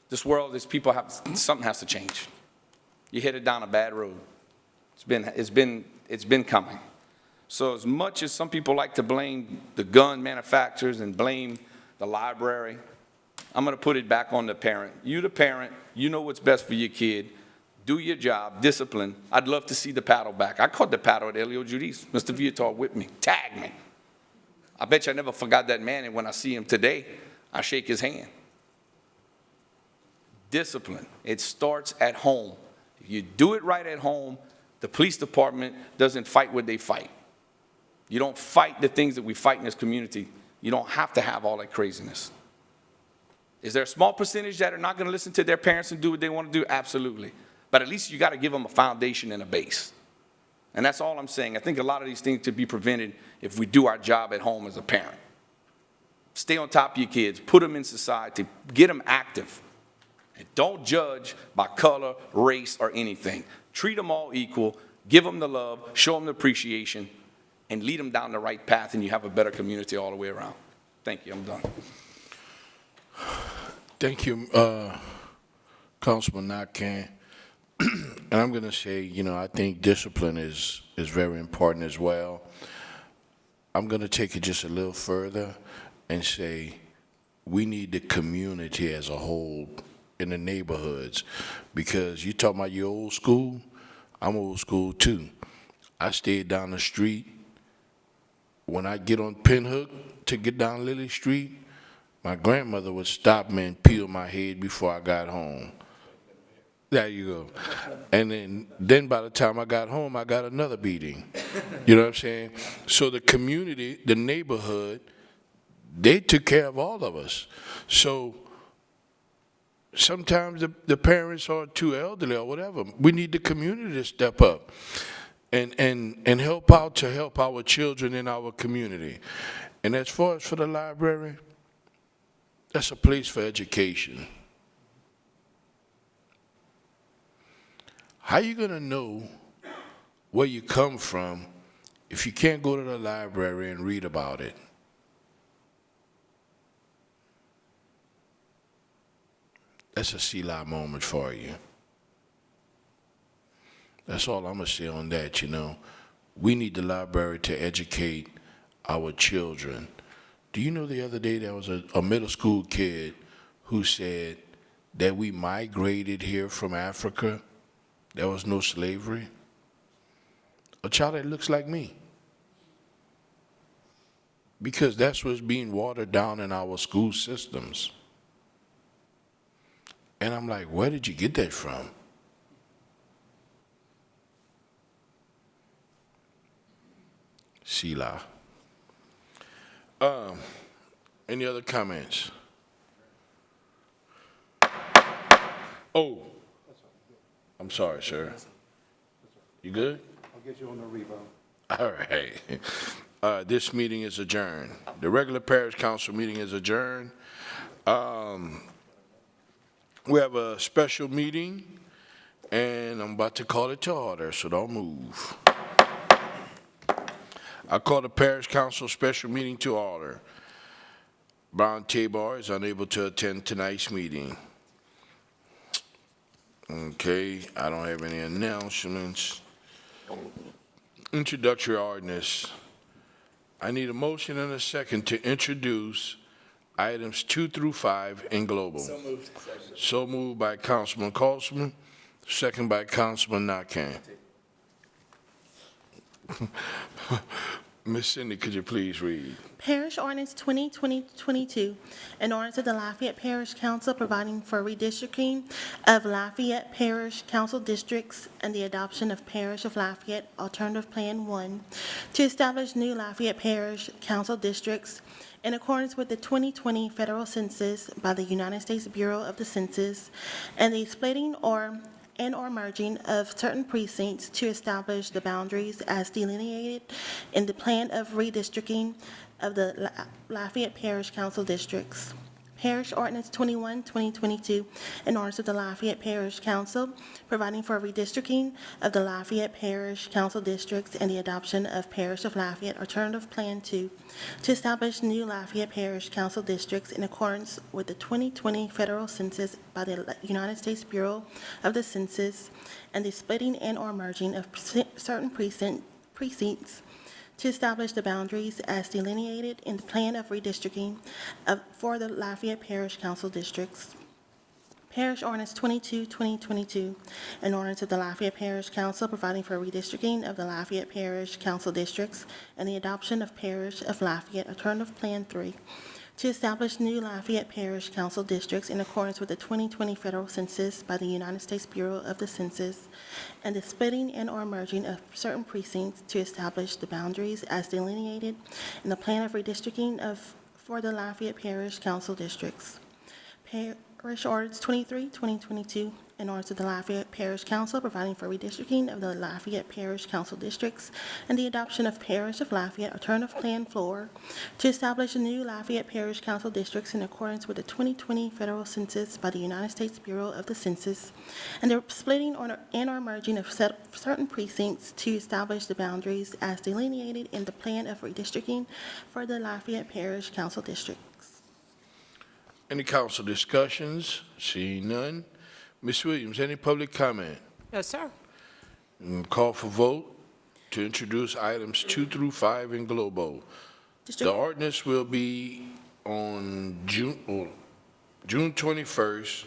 This world, something has to change. You're headed down a bad road. It's been coming. So as much as some people like to blame the gun manufacturers and blame the library, I'm going to put it back on the parent. You, the parent, you know what's best for your kid. Do your job, discipline. I'd love to see the paddle back. I caught the paddle at Elio Judy's. Mr. Viator with me, tagged me. I bet you I never forgot that man, and when I see him today, I shake his hand. Discipline, it starts at home. If you do it right at home, the police department doesn't fight what they fight. You don't fight the things that we fight in this community. You don't have to have all that craziness. Is there a small percentage that are not going to listen to their parents and do what they want to do? Absolutely. But at least you got to give them a foundation and a base. And that's all I'm saying. I think a lot of these things could be prevented if we do our job at home as a parent. Stay on top of your kids. Put them in society. Get them active. And don't judge by color, race, or anything. Treat them all equal. Give them the love. Show them the appreciation. And lead them down the right path, and you have a better community all the way around. Thank you. I'm done. Thank you, Councilman Nakkan. And I'm going to say, I think discipline is very important as well. I'm going to take it just a little further and say we need the community as a whole in the neighborhoods, because you talking about your old school, I'm old school too. I stayed down the street. When I get on Pinhook to get down Lily Street, my grandmother would stop me and peel my head before I got home. There you go. And then by the time I got home, I got another beating. You know what I'm saying? So the community, the neighborhood, they took care of all of us. So sometimes the parents are too elderly or whatever. We need the community to step up and help out to help our children in our community. And as far as for the library, that's a place for education. How you going to know where you come from if you can't go to the library and read about it? That's a Selah moment for you. That's all I'm going to say on that, We need the library to educate our children. Do you know the other day there was a middle school kid who said that we migrated here from Africa? There was no slavery. A child that looks like me. Because that's what's being watered down in our school systems. And I'm like, where did you get that from? Selah. Any other comments? Oh, I'm sorry, sir. You good? I'll get you on the rebound. All right. This meeting is adjourned. The regular parish council meeting is adjourned. We have a special meeting, and I'm about to call it to order, so don't move. I call the parish council special meeting to order. Brown Tabor is unable to attend tonight's meeting. Okay, I don't have any announcements. Introductory ordinance. I need a motion and a second to introduce items 2 through 5 in global. So moved. So moved by Councilman Colsman, second by Councilman Nakkan. Ms. Cindy, could you please read? Parish Ordinance 2020-22, an ordinance of the Lafayette Parish Council providing for redistricting of Lafayette Parish Council districts and the adoption of Parish of Lafayette Alternative Plan 1 to establish new Lafayette Parish Council districts in accordance with the 2020 federal census by the United States Bureau of the Census and the splitting or merging of certain precincts to establish the boundaries as delineated in the plan of redistricting of the Lafayette Parish Council districts. Parish Ordinance 21, 2022, an ordinance of the Lafayette Parish Council providing for redistricting of the Lafayette Parish Council districts and the adoption of Parish of Lafayette Alternative Plan 2 to establish new Lafayette Parish Council districts in accordance with the 2020 federal census by the United States Bureau of the Census and the splitting and/or merging of certain precincts to establish the boundaries as delineated in the plan of redistricting for the Lafayette Parish Council districts. Parish Ordinance 22, 2022, an ordinance of the Lafayette Parish Council providing for redistricting of the Lafayette Parish Council districts and the adoption of Parish of Lafayette Alternative Plan 3 to establish new Lafayette Parish Council districts in accordance with the 2020 federal census by the United States Bureau of the Census, and the splitting and/or merging of certain precincts to establish the boundaries as delineated in the plan of redistricting for the Lafayette Parish Council districts. Parish Ordinance 23, 2022, an ordinance of the Lafayette Parish Council providing for redistricting of the Lafayette Parish Council districts and the adoption of Parish of Lafayette Alternative Plan 4 to establish a new Lafayette Parish Council districts in accordance with the 2020 federal census by the United States Bureau of the Census, and the splitting and/or merging of certain precincts to establish the boundaries as delineated in the plan of redistricting for the Lafayette Parish Council districts. Any council discussions? Seeing none. Ms. Williams, any public comment? Yes, sir. Call for vote to introduce items 2 through 5 in Globo. The ordinance will be on June 21st,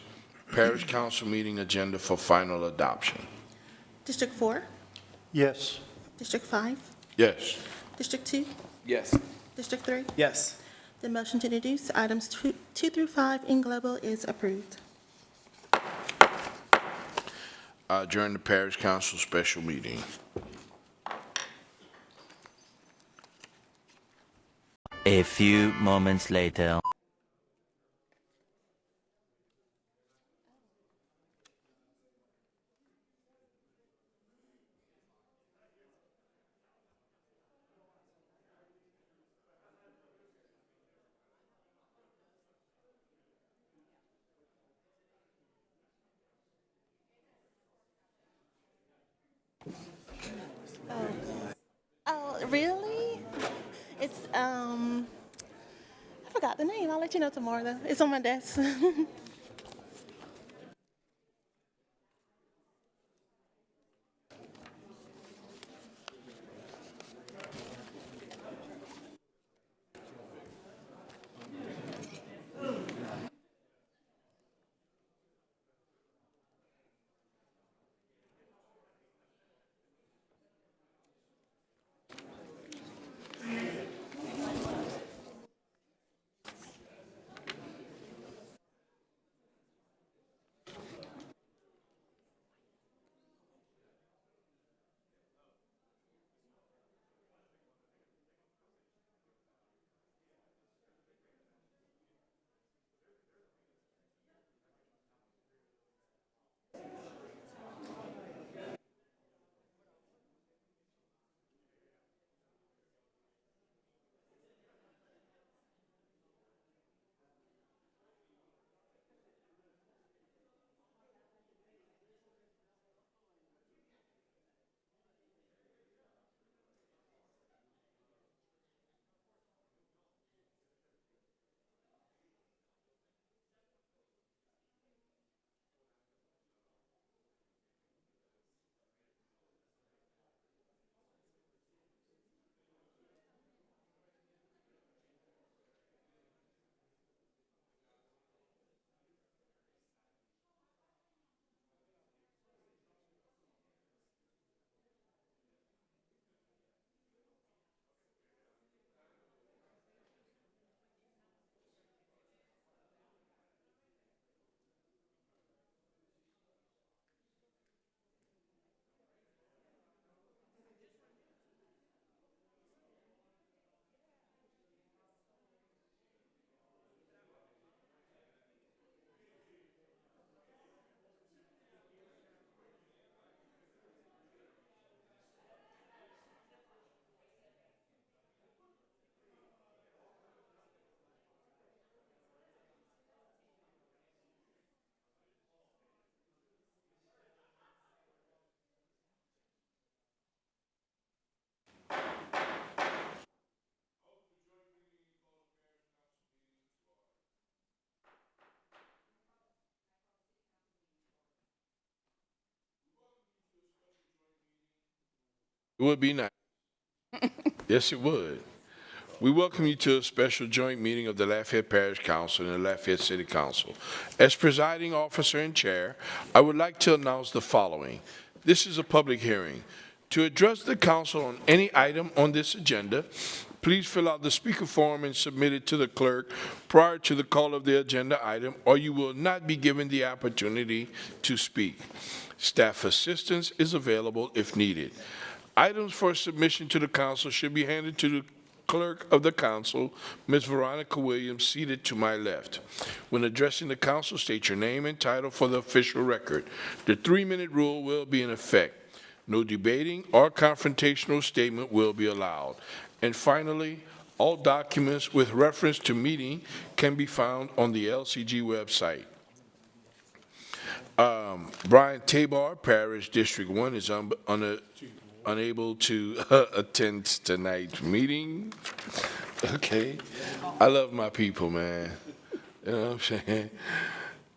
Parish Council meeting agenda for final adoption. District 4, Yes. District 5, Yes. District 2, Yes. District 3. Yes. The motion to introduce items 2 through 5 in global is approved. I adjourn the Parish Council special meeting. A few moments later. Oh, really? It's, I forgot the name. I'll let you know tomorrow, though. It's on my desk. It would be nice. Yes, it would. We welcome you to a special joint meeting of the Lafayette Parish Council and the Lafayette City Council. As presiding officer and chair, I would like to announce the following. This is a public hearing. To address the council on any item on this agenda, please fill out the speaker form and submit it to the clerk prior to the call of the agenda item, or you will not be given the opportunity to speak. Staff assistance is available if needed. Items for submission to the council should be handed to the clerk of the council, Ms. Veronica Williams, seated to my left. When addressing the council, state your name and title for the official record. The 3-minute rule will be in effect. No debating or confrontational statement will be allowed. And finally, all documents with reference to meeting can be found on the LCG website. Brian Tabor, Parish District 1, is unable to attend tonight's meeting. Okay. I love my people, man. You know what I'm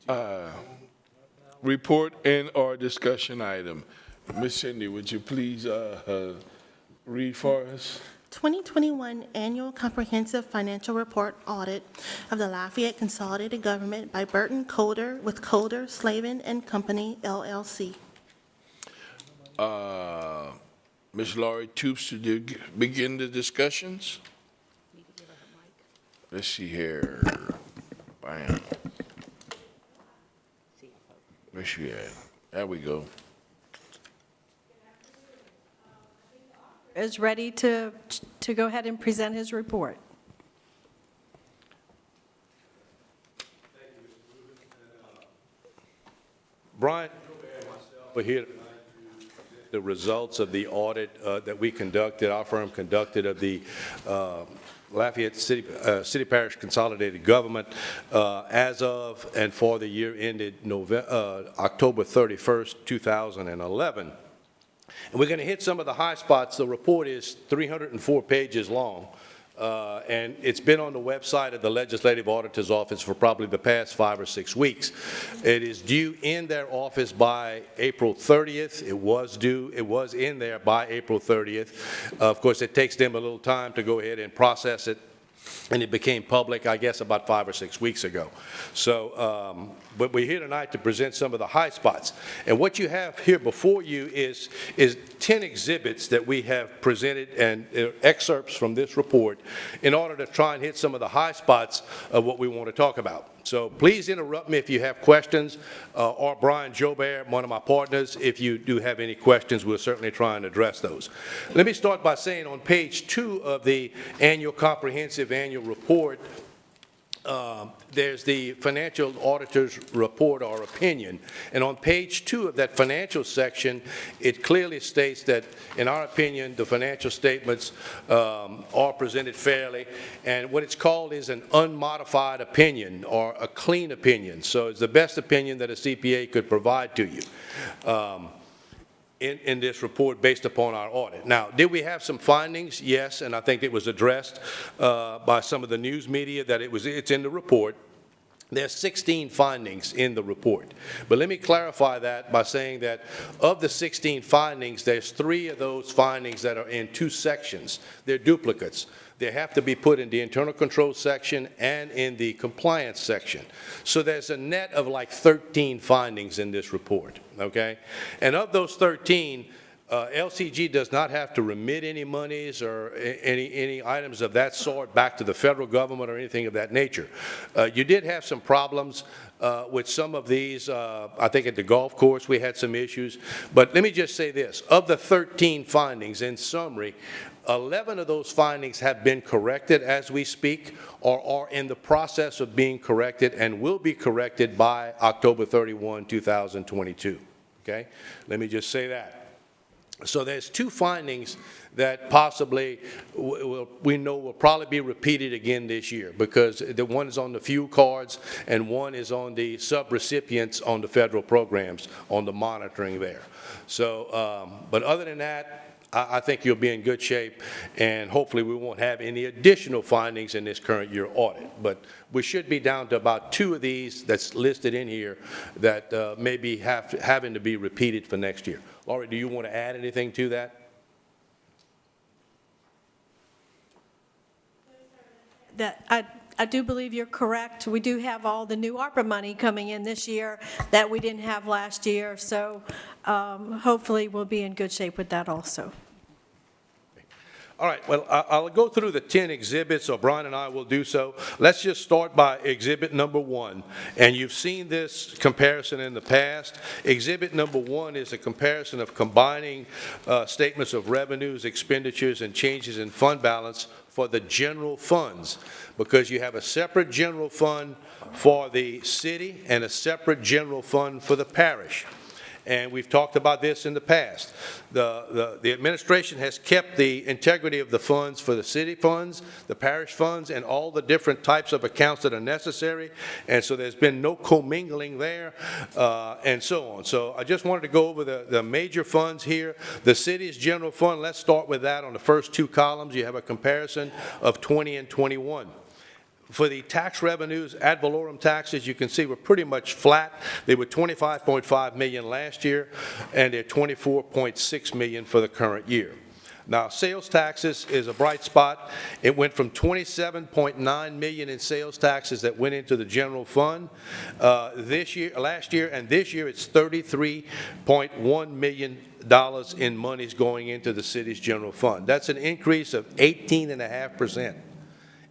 saying? Report and/or discussion item. Ms. Cindy, would you please read for us? 2021 Annual Comprehensive Financial Report Audit of the Lafayette Consolidated Government by Burton Coulter with Coulter, Slavin and Company, LLC. Ms. Laurie Toops to begin the discussions. Let's see here. Bam. Where's she at? There we go. Is ready to go ahead and present his report. Brian, we're here the results of the audit that we conducted, our firm conducted of the Lafayette City Parish Consolidated Government as of and for the year ended October 31st, 2011. And we're going to hit some of the high spots. The report is 304 pages long, and it's been on the website of the Legislative Auditor's Office for probably the past 5 or 6 weeks. It is due in their office by April 30th. It was in there by April 30th. Of course, it takes them a little time to go ahead and process it, and it became public, I guess, about 5 or 6 weeks ago. So, but we're here tonight to present some of the high spots. And what you have here before you is 10 exhibits that we have presented and excerpts from this report in order to try and hit some of the high spots of what we want to talk about. So please interrupt me if you have questions, or Brian Jobert, one of my partners, if you do have any questions, we'll certainly try and address those. Let me start by saying on page 2 of the comprehensive annual report, there's the financial auditor's report or opinion. And on page 2 of that financial section, it clearly states that, in our opinion, the financial statements are presented fairly. And what it's called is an unmodified opinion or a clean opinion. So it's the best opinion that a CPA could provide to you. In this report based upon our audit. Now, did we have some findings? Yes, and I think it was addressed by some of the news media that it's in the report. There's 16 findings in the report. But let me clarify that by saying that of the 16 findings, there's 3 of those findings that are in 2 sections. They're duplicates. They have to be put in the internal control section and in the compliance section. So there's a net of like 13 findings in this report, okay? And of those 13, LCG does not have to remit any monies or any items of that sort back to the federal government or anything of that nature. You did have some problems with some of these. I think at the golf course we had some issues. But let me just say this. Of the 13 findings, in summary, 11 of those findings have been corrected as we speak or are in the process of being corrected and will be corrected by October 31, 2022. Okay? Let me just say that. So there's 2 findings that possibly we know will probably be repeated again this year, because the one is on the fuel cards and one is on the sub-recipients on the federal programs, on the monitoring there. So, but other than that, I think you'll be in good shape, and hopefully we won't have any additional findings in this current year audit. But we should be down to about 2 of these that's listed in here that may be having to be repeated for next year. Laurie, do you want to add anything to that? I do believe you're correct. We do have all the new ARPA money coming in this year that we didn't have last year, so hopefully we'll be in good shape with that also. All right, well, I'll go through the 10 exhibits, or Brian and I will do so. Let's just start by exhibit number 1. And you've seen this comparison in the past. Exhibit number 1 is a comparison of combining statements of revenues, expenditures, and changes in fund balance for the general funds, because you have a separate general fund for the city and a separate general fund for the parish. And we've talked about this in the past. The administration has kept the integrity of the funds for the city funds, the parish funds, and all the different types of accounts that are necessary. And so there's been no commingling there, and so on. So I just wanted to go over the major funds here. The city's general fund, let's start with that. On the first 2 columns, you have a comparison of 20 and 21. For the tax revenues, ad valorem taxes, you can see we're pretty much flat. They were $25.5 million last year, and they're $24.6 million for the current year. Now, sales taxes is a bright spot. It went from $27.9 million in sales taxes that went into the general fund last year, and this year it's $33.1 million in monies going into the city's general fund. That's an increase of 18.5%.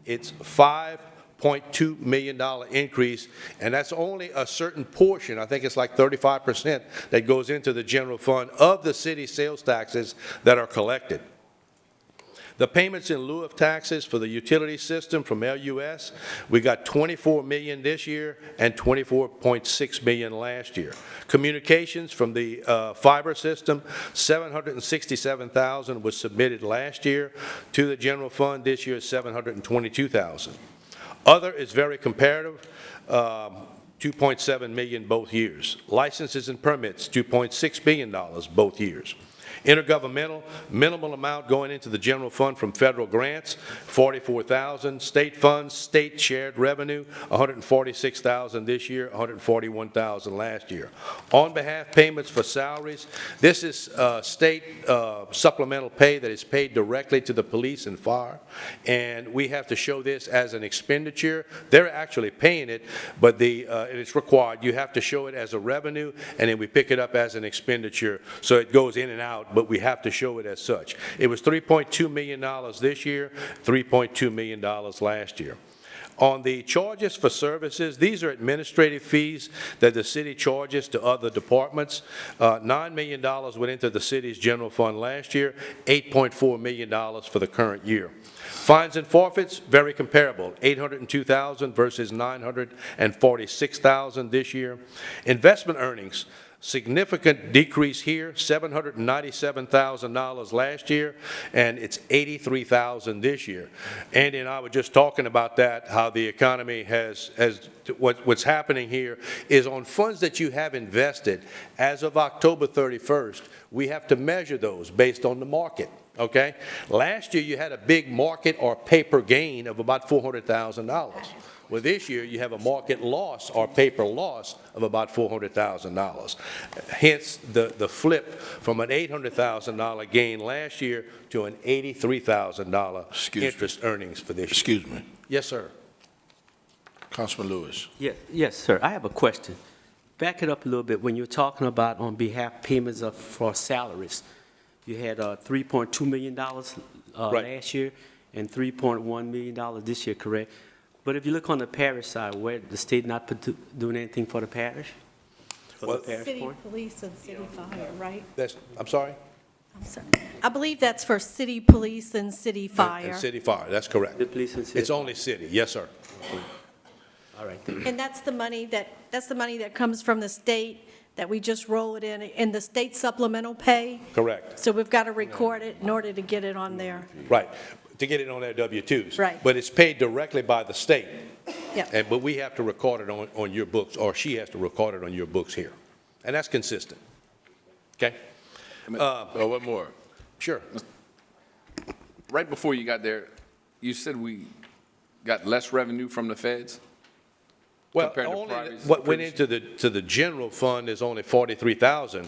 It's $5.2 million increase, and that's only a certain portion, I think it's like 35%, that goes into the general fund of the city sales taxes that are collected. The payments in lieu of taxes for the utility system from LUS, we got $24 million this year and $24.6 million last year. Communications from the fiber system, $767,000 was submitted last year to the general fund. This year, $722,000. Other is very comparative. $2.7 million both years. Licenses and permits, $2.6 billion both years. Intergovernmental, minimal amount going into the general fund from federal grants, $44,000. State funds, state shared revenue, $146,000 this year, $141,000 last year. On behalf payments for salaries, this is state supplemental pay that is paid directly to the police and fire, and we have to show this as an expenditure. They're actually paying it, but it's required. You have to show it as a revenue, and then we pick it up as an expenditure, so it goes in and out, but we have to show it as such. It was $3.2 million this year, $3.2 million last year. On the charges for services, these are administrative fees that the city charges to other departments. $9 million went into the city's general fund last year, $8.4 million for the current year. Fines and forfeits, very comparable, $802,000 versus $946,000 this year. Investment earnings, significant decrease here, $797,000 last year, and it's $83,000 this year. Andy and I were just talking about that, how the economy what's happening here is on funds that you have invested as of October 31st, we have to measure those based on the market. Okay? Last year you had a big market or paper gain of about $400,000. Well, this year you have a market loss or paper loss of about $400,000. Hence the flip from an $800,000 gain last year to an $83,000 interest earnings for this year. Excuse me. Yes, sir. Councilman Lewis. Yes, sir. I have a question. Back it up a little bit. When you're talking about on behalf payments for salaries, you had $3.2 million last year and $3.1 million this year, correct? But if you look on the parish side, where the state not doing anything for the parish? City police and city fire, right? I'm sorry? I'm sorry. I believe that's for city police and city fire. And city fire, that's correct. The police and city. It's only city, yes, sir. All right. And that's the money that comes from the state, that we just roll it in the state supplemental pay? Correct. So we've got to record it in order to get it on there. Right, to get it on their W-2s. Right. But it's paid directly by the state. Yeah. But we have to record it on your books, or she has to record it on your books here. And that's consistent. Okay? What more? Sure. Right before you got there, you said we got less revenue from the feds? Well, compared to only previous- what went into the general fund is only $43,000.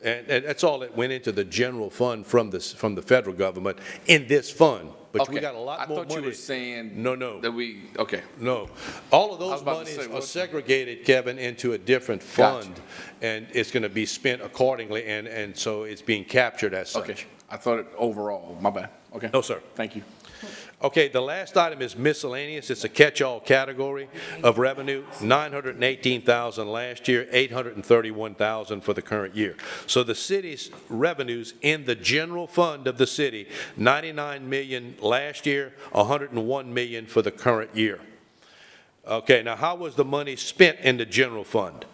And that's all that went into the general fund from the federal government in this fund. But we Okay. got a lot more money. I thought you were saying. No. That we, okay. No. All of I was those about to monies say, are what- segregated, Kevin, into a different Gotcha. fund, and it's going to be spent accordingly, and so it's being captured as such. Okay. I thought it overall, my bad. Okay. No, sir. Thank you. Okay, the last item is miscellaneous. It's a catch-all category of revenue, $918,000 last year, $831,000 for the current year. So the city's revenues in the general fund of the city, $99 million last year, $101 million for the current year. Okay, now how was the money spent in the general fund?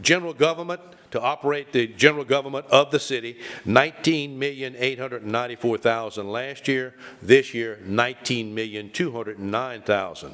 General government, to operate the general government of the city, $19,894,000 last year. This year, $19,209,000.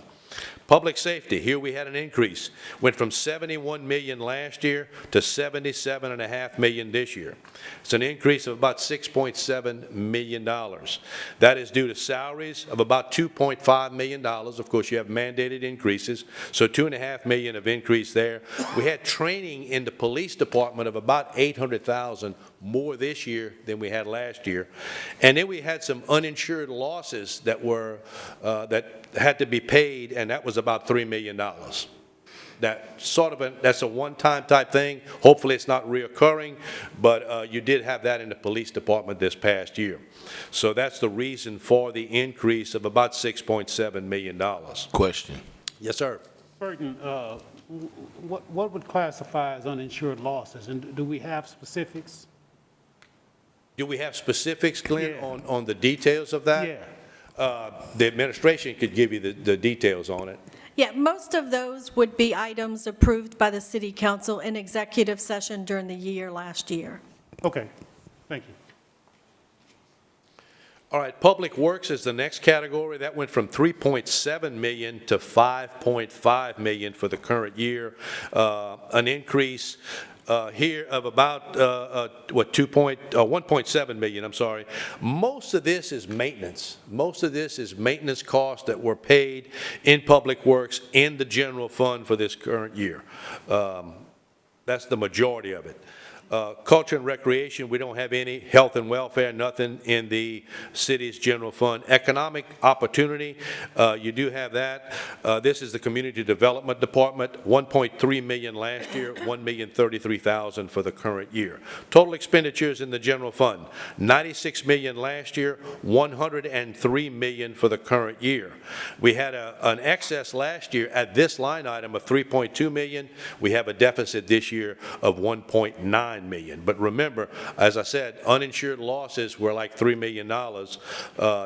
Public safety, here we had an increase. Went from $71 million last year to $77.5 million this year. It's an increase of about $6.7 million. That is due to salaries of about $2.5 million. Of course, you have mandated increases, so $2.5 million of increase there. We had training in the police department of about $800,000 more this year than we had last year. And then we had some uninsured losses that were, that had to be paid, and that was about $3 million. That's a one-time type thing. Hopefully it's not reoccurring, but you did have that in the police department this past year. So that's the reason for the increase of about $6.7 million. Question. Yes, sir. Burton, what would classify as uninsured losses, and do we have specifics? Do we have specifics, Glenn, Yeah. on the details of that? Yeah. The administration could give you the details on it. Yeah, most of those would be items approved by the city council in executive session during the year last year. Okay, thank you. All right, Public Works is the next category. That went from $3.7 million to $5.5 million for the current year. An increase here of about, 1.7 million, I'm sorry. Most of this is maintenance. Most of this is maintenance costs that were paid in Public Works in the general fund for this current year. That's the majority of it. Culture and recreation, we don't have any. Health and welfare, nothing in the city's general fund. Economic opportunity, you do have that. This is the community development department, $1.3 million last year, $1,033,000 for the current year. Total expenditures in the general fund, $96 million last year, $103 million for the current year. We had an excess last year at this line item of $3.2 million. We have a deficit this year of $1.9 million. But remember, as I said, uninsured losses were like $3 million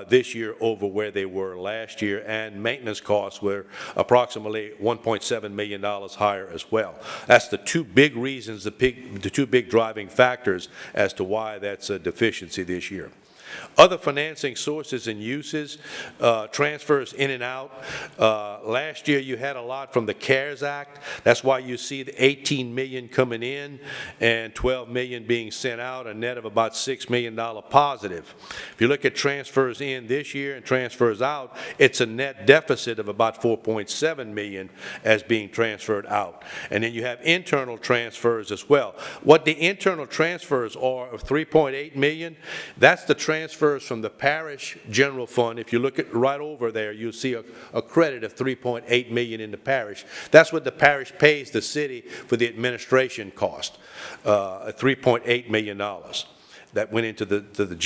this year over where they were last year, and maintenance costs were approximately $1.7 million higher as well. That's the two big reasons, the two big driving factors as to why that's a deficiency this year. Other financing sources and uses, transfers in and out. Last year you had a lot from the CARES Act. That's why you see the $18 million coming in and $12 million being sent out, a net of about $6 million positive. If you look at transfers in this year and transfers out, it's a net deficit of about $4.7 million as being transferred out. And then you have internal transfers as well. What the internal transfers are of $3.8 million, that's the transfers from the parish general fund. If you look at right over there, you'll see a credit of $3.8 million in the parish. That's what the parish pays the city for the administration cost, $3.8 million. That went into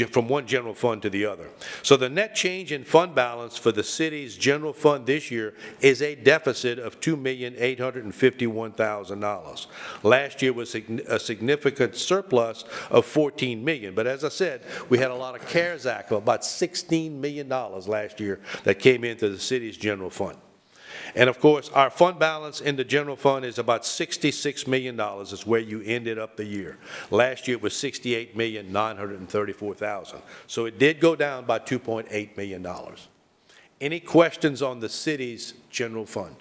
from one general fund to the other. So the net change in fund balance for the city's general fund this year is a deficit of $2,851,000. Last year was a significant surplus of $14 million. But as I said, we had a lot of CARES Act of about $16 million last year that came into the city's general fund. And of course, our fund balance in the general fund is about $66 million is where you ended up the year. Last year it was $68,934,000. So it did go down by $2.8 million. Any questions on the city's general fund?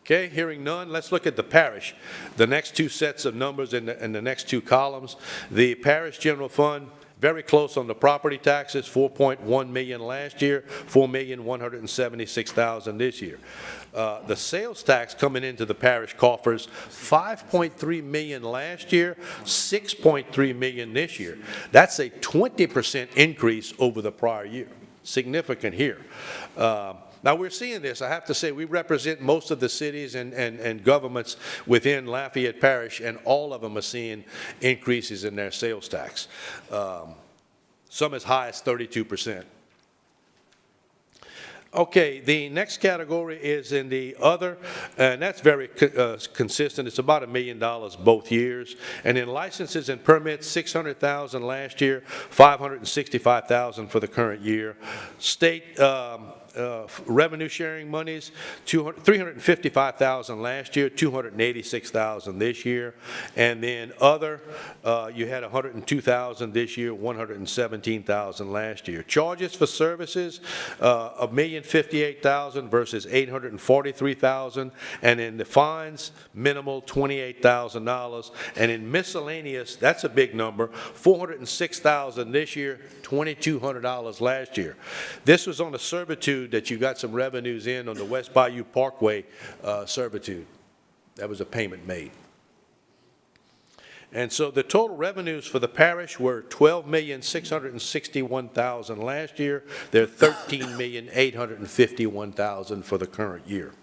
Okay, hearing none, let's look at the parish. The next two sets of numbers in the next two columns. The parish general fund Very close on the property taxes, $4.1 million last year, $4,176,000 this year. The sales tax coming into the parish coffers, $5.3 million last year, $6.3 million this year. That's a 20% increase over the prior year. Significant here. Now, we're seeing this. I have to say, we represent most of the cities and governments within Lafayette Parish, and all of them are seeing increases in their sales tax. Some as high as 32%. Okay, the next category is in the other, and that's very consistent. It's about $1 million both years. And in licenses and permits, $600,000 last year, $565,000 for the current year. State revenue sharing monies, $355,000 last year, $286,000 this year. And then other, you had $102,000 this year, $117,000 last year. Charges for services, $1,058,000 versus $843,000. And in the fines, minimal, $28,000. And in miscellaneous, that's a big number, $406,000 this year, $2,200 last year. This was on a servitude that you got some revenues in on the West Bayou Parkway servitude. That was a payment made. And so the total revenues for the parish were $12,661,000 last year. They're $13,851,000 for the current year.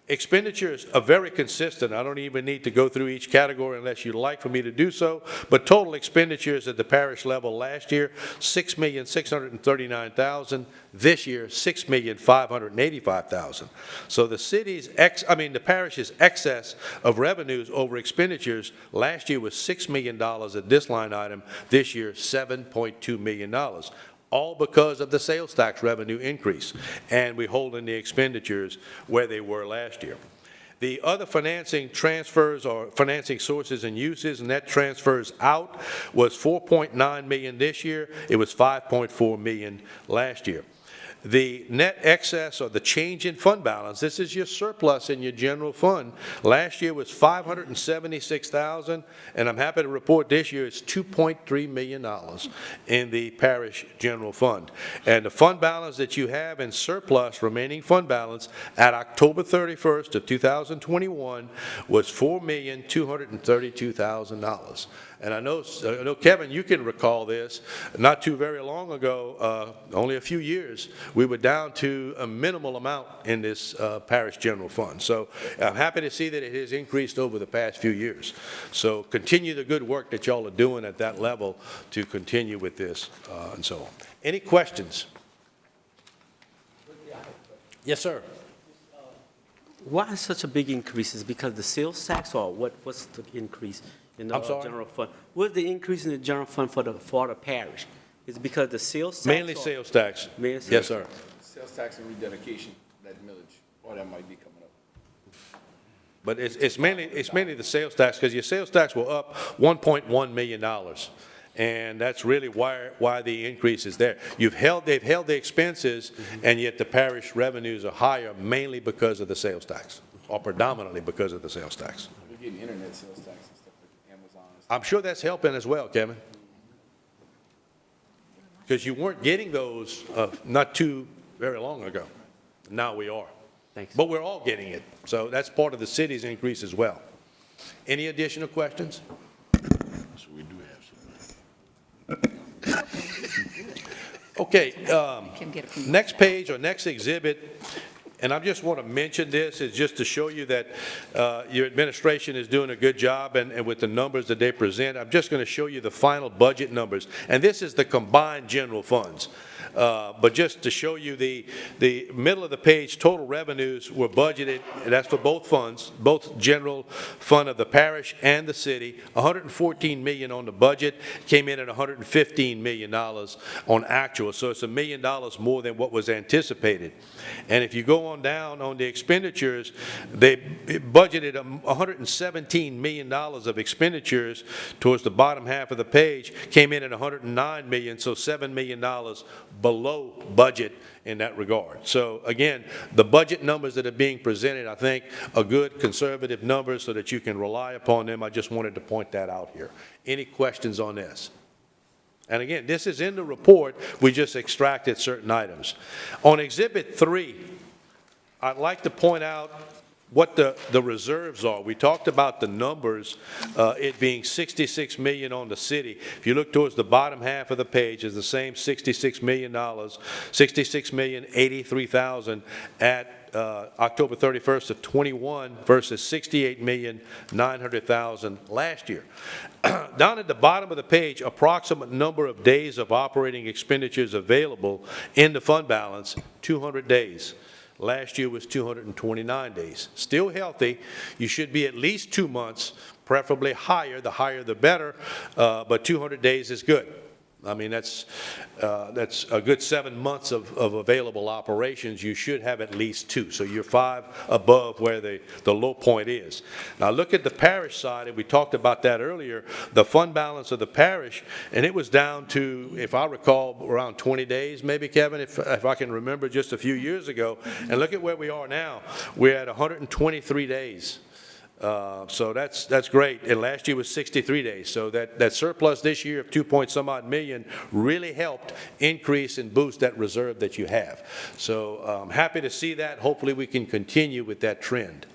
Expenditures are very consistent. I don't even need to go through each category unless you'd like for me to do so. But total expenditures at the parish level last year, $6,639,000. This year, $6,585,000. So the the parish's excess of revenues over expenditures last year was $6 million at this line item. This year, $7.2 million. All because of the sales tax revenue increase, and we're holding the expenditures where they were last year. The other financing transfers or financing sources and uses, net transfers out, was $4.9 million this year. It was $5.4 million last year. The net excess or the change in fund balance, this is your surplus in your general fund. Last year was $576,000, and I'm happy to report this year it's $2.3 million in the parish general fund. And the fund balance that you have in surplus, remaining fund balance, at October 31st of 2021 was $4,232,000. And I know, Kevin, you can recall this. Not too very long ago, only a few years, we were down to a minimal amount in this parish general fund. So I'm happy to see that it has increased over the past few years. So continue the good work that y'all are doing at that level to continue with this and so on. Any questions? Yes, sir. Why is such a big increase? Is it because the sales tax, or what's the increase in the general fund? What's the increase in the general fund for the parish? Is it because the sales tax? Mainly sales tax. Yes, sir. Sales tax and rededication, that millage, or that might be coming up. But it's mainly the sales tax, because your sales tax will up $1.1 million. And that's really why the increase is there. They've held the expenses, and yet the parish revenues are higher mainly because of the sales tax, or predominantly because of the sales tax. We're getting internet sales tax and stuff like Amazon. I'm sure that's helping as well, Kevin. Because you weren't getting those not too very long ago. Now we are. Thanks. But we're all getting it. So that's part of the city's increase as well. Any additional questions? So we do have Okay, next page or next exhibit, and I just want to mention this, is just to show you that your administration is doing a good job, and with the numbers that they present. I'm just going to show you the final budget numbers, and this is the combined general funds. But just to show you the middle of the page, total revenues were budgeted, and that's for both funds, both general fund of the parish and the city. $114 million on the budget, came in at $115 million on actual, so it's $1 million more than what was anticipated. And if you go on down on the expenditures, they budgeted $117 million of expenditures towards the bottom half of the page, came in at $109 million, so $7 million below budget in that regard. So again, the budget numbers that are being presented, I think, are good conservative numbers so that you can rely upon them. I just wanted to point that out here. Any questions on this? And again, this is in the report, we just extracted certain items. On Exhibit 3, I'd like to point out what the reserves are. We talked about the numbers, it being $66 million on the city. If you look towards the bottom half of the page, it's the same $66 million, $66,083,000 at October 31st of 21 versus $68,900,000 last year. Down at the bottom of the page, approximate number of days of operating expenditures available in the fund balance, 200 days. Last year was 229 days. Still healthy. You should be at least 2 months, preferably higher. The higher the better, but 200 days is good. I mean, that's a good 7 months of available operations. You should have at least 2. So you're 5 above where the low point is. Now look at the parish side, and we talked about that earlier, the fund balance of the parish, and it was down to, if I recall, around 20 days, maybe, Kevin, if I can remember just a few years ago. And look at where we are now. We're at 123 days. So that's great. And last year was 63 days. So that surplus this year of 2-point-some odd million really helped increase and boost that reserve that you have. So I'm happy to see that. Hopefully we can continue with that trend.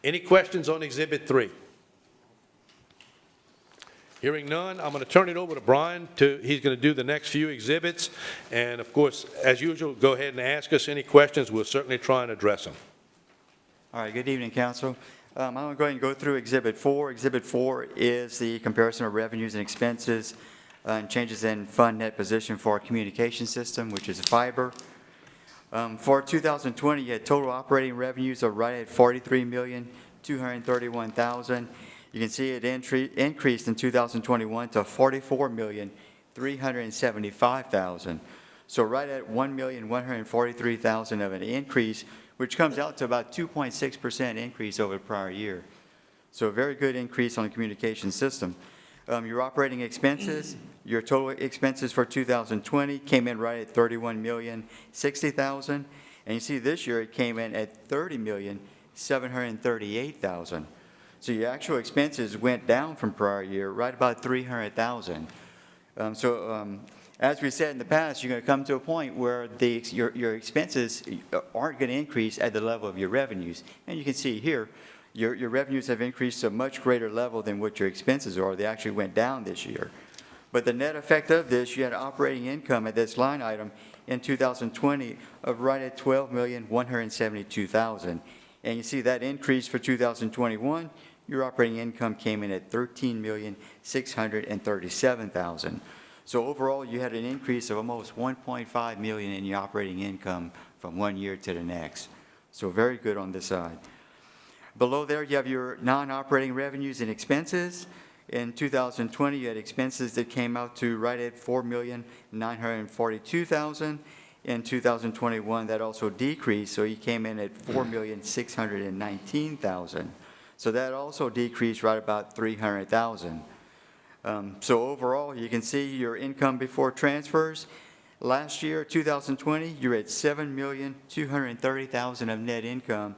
Any questions on Exhibit 3? Hearing none, I'm going to turn it over to Brian. He's going to do the next few exhibits. And of course, as usual, go ahead and ask us any questions. We'll certainly try and address them. All right, good evening, Council. I'm going to go ahead and go through Exhibit 4. Exhibit 4 is the comparison of revenues and expenses and changes in fund net position for our communication system, which is fiber. For 2020, you had total operating revenues of right at $43,231,000. You can see it increased in 2021 to $44,375,000. So right at $1,143,000 of an increase, which comes out to about 2.6% increase over the prior year. So a very good increase on the communication system. Your operating expenses, your total expenses for 2020 came in right at $31,060,000. And you see this year it came in at $30,738,000. So your actual expenses went down from prior year right about $300,000. As we said in the past, you're going to come to a point where your expenses aren't going to increase at the level of your revenues. And you can see here, your revenues have increased to a much greater level than what your expenses are. They actually went down this year. But the net effect of this, you had operating income at this line item in 2020 of right at $12,172,000. And you see that increase for 2021, your operating income came in at $13,637,000. So overall, you had an increase of almost $1.5 million in your operating income from one year to the next. So very good on this side. Below there, you have your non-operating revenues and expenses. In 2020, you had expenses that came out to right at $4,942,000. In 2021, that also decreased, so you came in at $4,619,000. So that also decreased right about $300,000. So overall, you can see your income before transfers. Last year, 2020, you're at $7,230,000 of net income.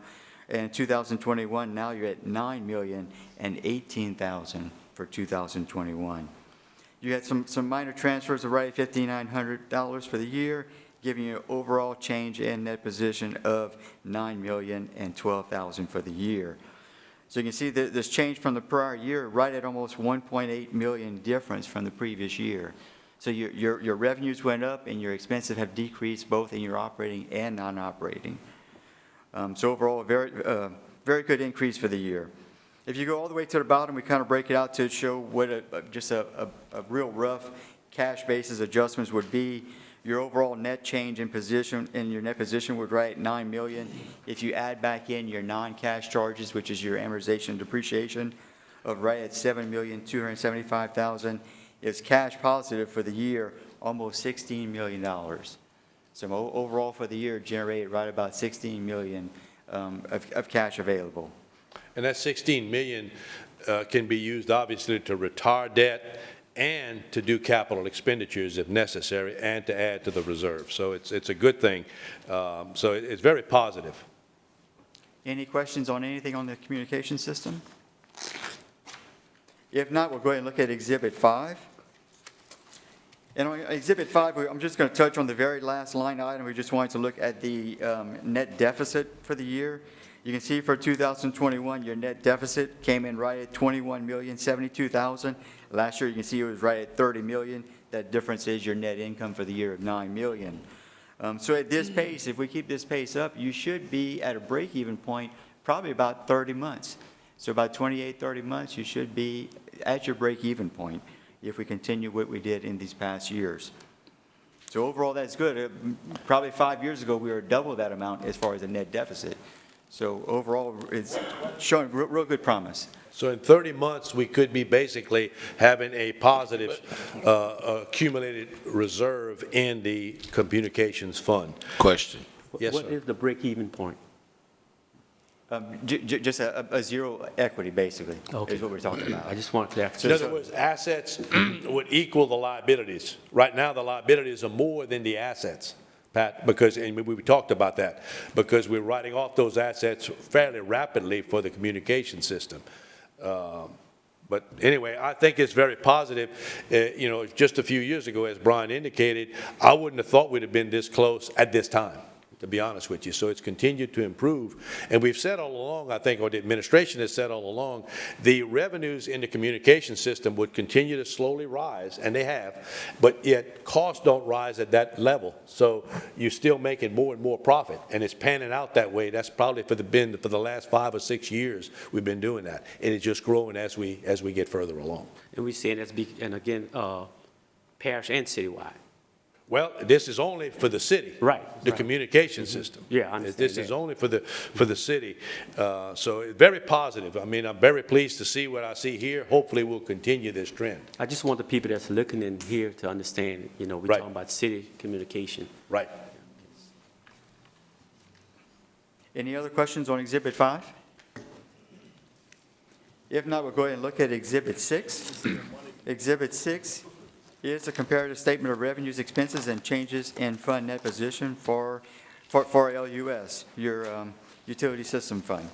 And 2021, now you're at $9,018,000 for 2021. You had some minor transfers of right at $5,900 for the year, giving you an overall change in net position of $9,012,000 for the year. So you can see that this change from the prior year right at almost $1.8 million difference from the previous year. So your revenues went up and your expenses have decreased both in your operating and non-operating. So overall, a very good increase for the year. If you go all the way to the bottom, we kind of break it out to show what just a real rough cash basis adjustments would be. Your overall net change in position, in your net position would right at $9 million. If you add back in your non-cash charges, which is your amortization and depreciation, of right at $7,275,000, it's cash positive for the year, almost $16 million. So overall for the year, generated right about $16 million of cash available. And that $16 million can be used obviously to retire debt and to do capital expenditures if necessary, and to add to the reserve. So it's a good thing. So it's very positive. Any questions on anything on the communication system? If not, we'll go ahead and look at Exhibit 5. And on Exhibit 5, I'm just going to touch on the very last line item. We just wanted to look at the net deficit for the year. You can see for 2021, your net deficit came in right at $21,072,000. Last year, you can see it was right at $30 million. That difference is your net income for the year of $9 million. So at this pace, if we keep this pace up, you should be at a break-even point probably about 30 months. So about 28, 30 months, you should be at your break-even point if we continue what we did in these past years. So overall, that's good. Probably 5 years ago, we were double that amount as far as the net deficit. So overall, it's showing real good promise. So in 30 months, we could be basically having a positive accumulated reserve in the communications fund. Question. Yes, What sir. is the break-even point? Just a zero equity, basically, is what we're talking about. I just want to In other words, assets would equal the liabilities. Right now, the liabilities are more than the assets, Pat, because, and we talked about that, because we're writing off those assets fairly rapidly for the communication system. But anyway, I think it's very positive. You know, just a few years ago, as Brian indicated, I wouldn't have thought we'd have been this close at this time, to be honest with you. So it's continued to improve. And we've said all along, I think, or the administration has said all along, the revenues in the communication system would continue to slowly rise, and they have, but yet costs don't rise at that level. So you're still making more and more profit, and it's panning out that way. That's probably for the last 5 or 6 years we've been doing that, and it's just growing as we get further along. And we're saying that's, and again, parish and citywide. Well, this is only for the city. Right. The communication system. Yeah, I understand This that. is only for the city. So it's very positive. I mean, I'm very pleased to see what I see here. Hopefully, we'll continue this trend. I just want the people that's looking in here to understand, you know, we're talking about city communication. Right. Any other questions on Exhibit 5? If not, we'll go ahead and look at Exhibit 6. Exhibit 6 is a comparative statement of revenues, expenses, and changes in fund net position for LUS, your utility system fund.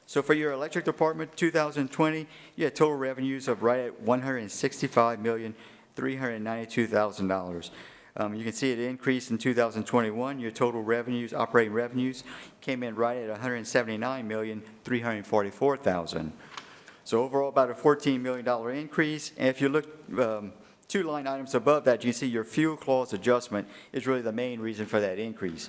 So for your electric department, 2020, you had total revenues of right at $165,392,000. You can see it increased in 2021. Your total revenues, operating revenues, came in right at $179,344,000. So overall, about a $14 million increase. And if you look 2 line items above that, you see your fuel clause adjustment is really the main reason for that increase.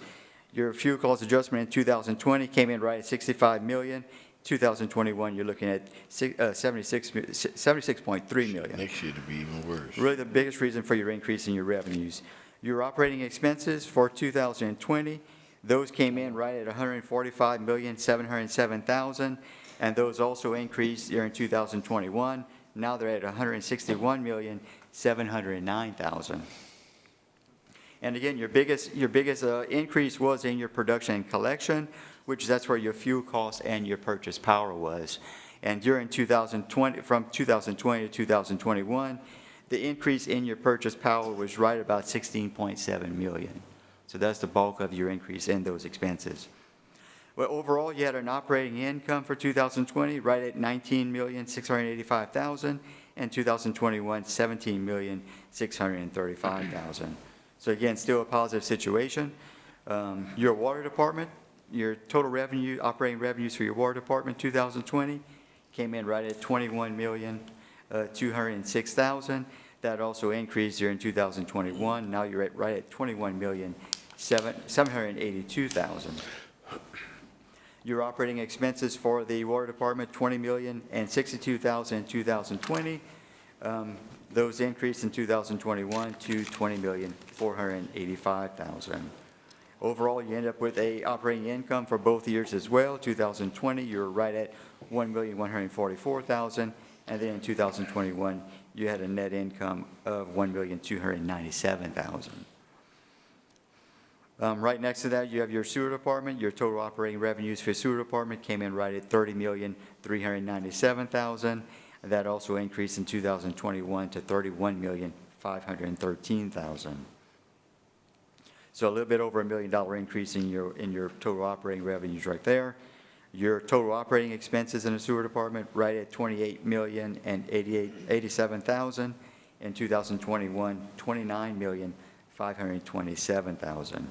Your fuel clause adjustment in 2020 came in right at $65 million. 2021, you're looking at $76.3 million. Next year to be even worse. Really the biggest reason for your increase in your revenues. Your operating expenses for 2020, those came in right at $145,707,000. And those also increased during 2021. Now they're at $161,709,000. And again, your biggest increase was in your production and collection, which that's where your fuel cost and your purchase power was. And during 2020, from 2020 to 2021, the increase in your purchase power was right about $16.7 million. So that's the bulk of your increase in those expenses. Well, overall, you had an operating income for 2020 right at $19,685,000, and 2021, $17,635,000. So again, still a positive situation. Your water department, your total revenue, operating revenues for your water department 2020 came in right at $21,206,000. That also increased during 2021. Now you're right at $21,782,000. Your operating expenses for the water department, $20,062,000 in 2020. Those increased in 2021 to $20,485,000. Overall, you end up with a operating income for both years as well. 2020, you're right at $1,144,000, and then in 2021, you had a net income of $1,297,000. Right next to that, you have your sewer department. Your total operating revenues for your sewer department came in right at $30,397,000. That also increased in 2021 to $31,513,000. So a little bit over $1 million increase in your total operating revenues right there. Your total operating expenses in the sewer department right at $28,087,000. In 2021, $29,527,000.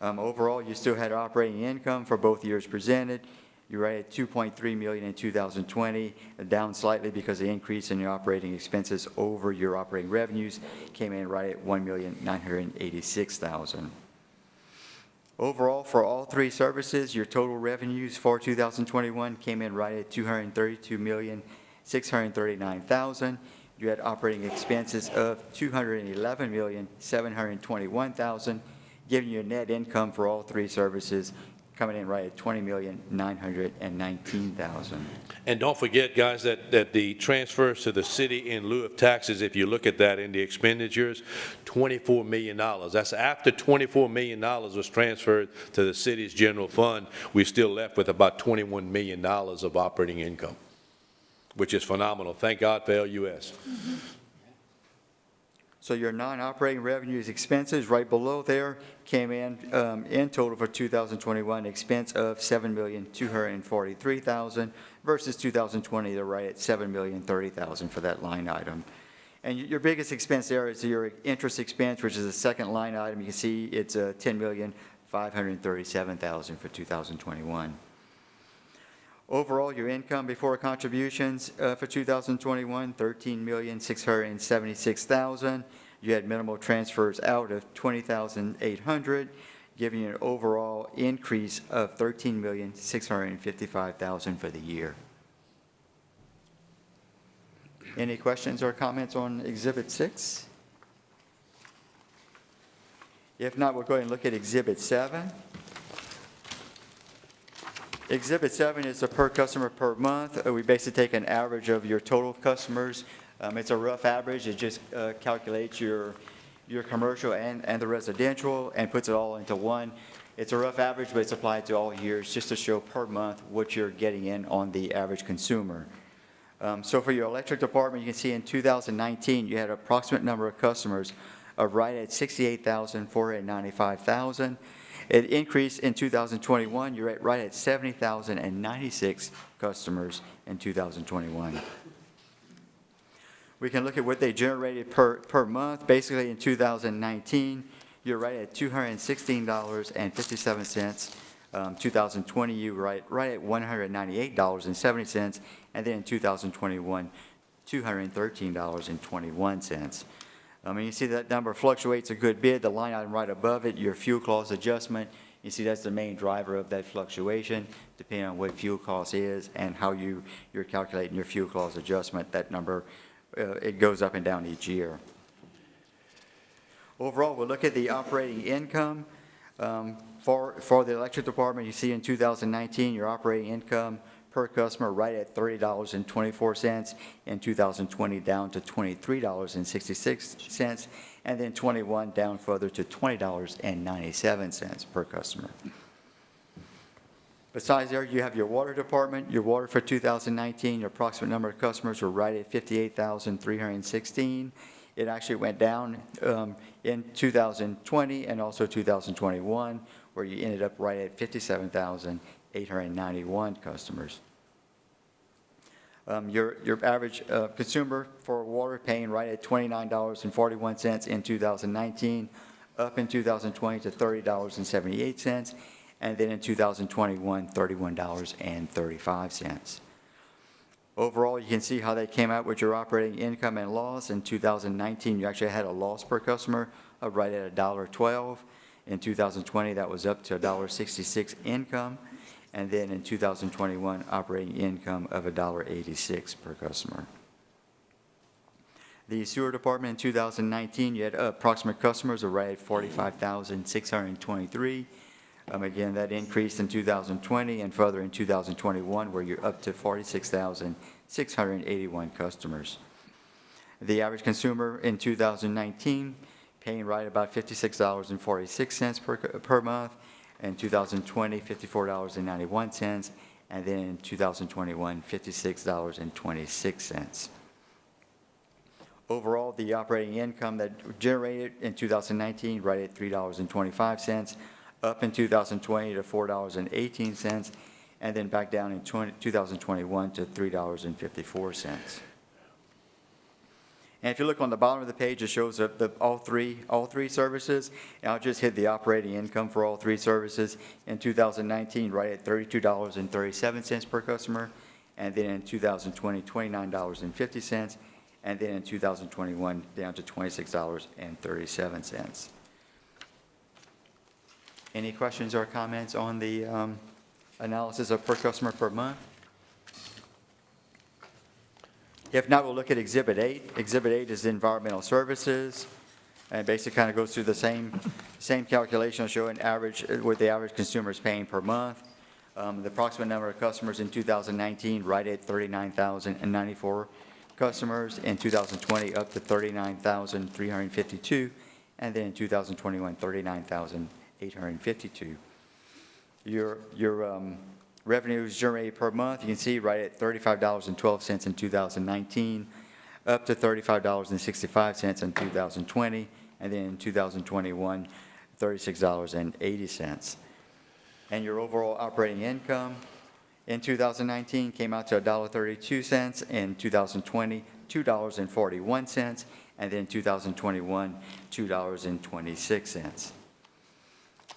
Overall, you still had operating income for both years presented. You're right at $2.3 million in 2020, down slightly because the increase in your operating expenses over your operating revenues came in right at $1,986,000. Overall, for all three services, your total revenues for 2021 came in right at $232,639,000. You had operating expenses of $211,721,000, giving you a net income for all three services coming in right at $20,919,000. And don't forget, guys, that the transfers to the city in lieu of taxes, if you look at that in the expenditures, $24 million. That's after $24 million was transferred to the city's general fund, we're still left with about $21 million of operating income, which is phenomenal. Thank God for LUS. Mm-hmm. So your non-operating revenues expenses right below there came in total for 2021 expense of $7,243,000 versus 2020 they're right at $7,030,000 for that line item. And your biggest expense there is your interest expense, which is the second line item. You can see it's $10,537,000 for 2021. Overall, your income before contributions for 2021, $13,676,000. You had minimal transfers out of $20,800, giving you an overall increase of $13,655,000 for the year. Any questions or comments on Exhibit 6? If not, we'll go ahead and look at Exhibit 7. Exhibit 7 is a per customer per month. We basically take an average of your total customers. It's a rough average. It just calculates your commercial and the residential and puts it all into one. It's a rough average, but it's applied to all years just to show per month what you're getting in on the average consumer. So for your electric department, you can see in 2019, you had an approximate number of customers of right at 68,495,000. It increased in 2021. You're right at 70,096 customers in 2021. We can look at what they generated per month. Basically, in 2019, you're right at $216.57. 2020, you were right at $198.70. And then in 2021, $213.21. You see that number fluctuates a good bit. The line item right above it, your fuel clause adjustment, you see that's the main driver of that fluctuation, depending on what fuel cost is and how you're calculating your fuel clause adjustment. That number, it goes up and down each year. Overall, we'll look at the operating income. For the electric department, you see in 2019, your operating income per customer right at $30.24, in 2020 down to $23.66, and then 21 down further to $20.97 per customer. Besides there, you have your water department. Your water for 2019, your approximate number of customers were right at 58,316. It actually went down in 2020 and also 2021, where you ended up right at 57,891 customers. Your average consumer for water paying right at $29.41 in 2019, up in 2020 to $30.78, and then in 2021, $31.35. Overall, you can see how they came out with your operating income and loss. In 2019, you actually had a loss per customer of right at $1.12. In 2020, that was up to $1.66 income. And then in 2021, operating income of $1.86 per customer. The sewer department in 2019, you had approximate customers of right at 45,623. Again, that increased in 2020 and further in 2021, where you're up to 46,681 customers. The average consumer in 2019 paying right about $56.46 per month. In 2020, $54.91, and then in 2021, $56.26. Overall, the operating income that generated in 2019, right at $3.25, up in 2020 to $4.18, and then back down in 2021 to $3.54. And if you look on the bottom of the page, it shows all three services. And I'll just hit the operating income for all three services. In 2019, right at $32.37 per customer. And then in 2020, $29.50. And then in 2021, down to $26.37. Any questions or comments on the analysis of per customer per month? If not, we'll look at Exhibit 8. Exhibit 8 is environmental services, and basically kind of goes through the same calculation showing average, what the average consumer is paying per month. The approximate number of customers in 2019, right at 39,094 customers. In 2020, up to 39,352, and then in 2021, 39,852. Your revenues generated per month, you can see right at $35.12 in 2019, up to $35.65 in 2020, and then in 2021, $36.80. And your overall operating income in 2019 came out to $1.32, in 2020, $2.41, and then in 2021, $2.26.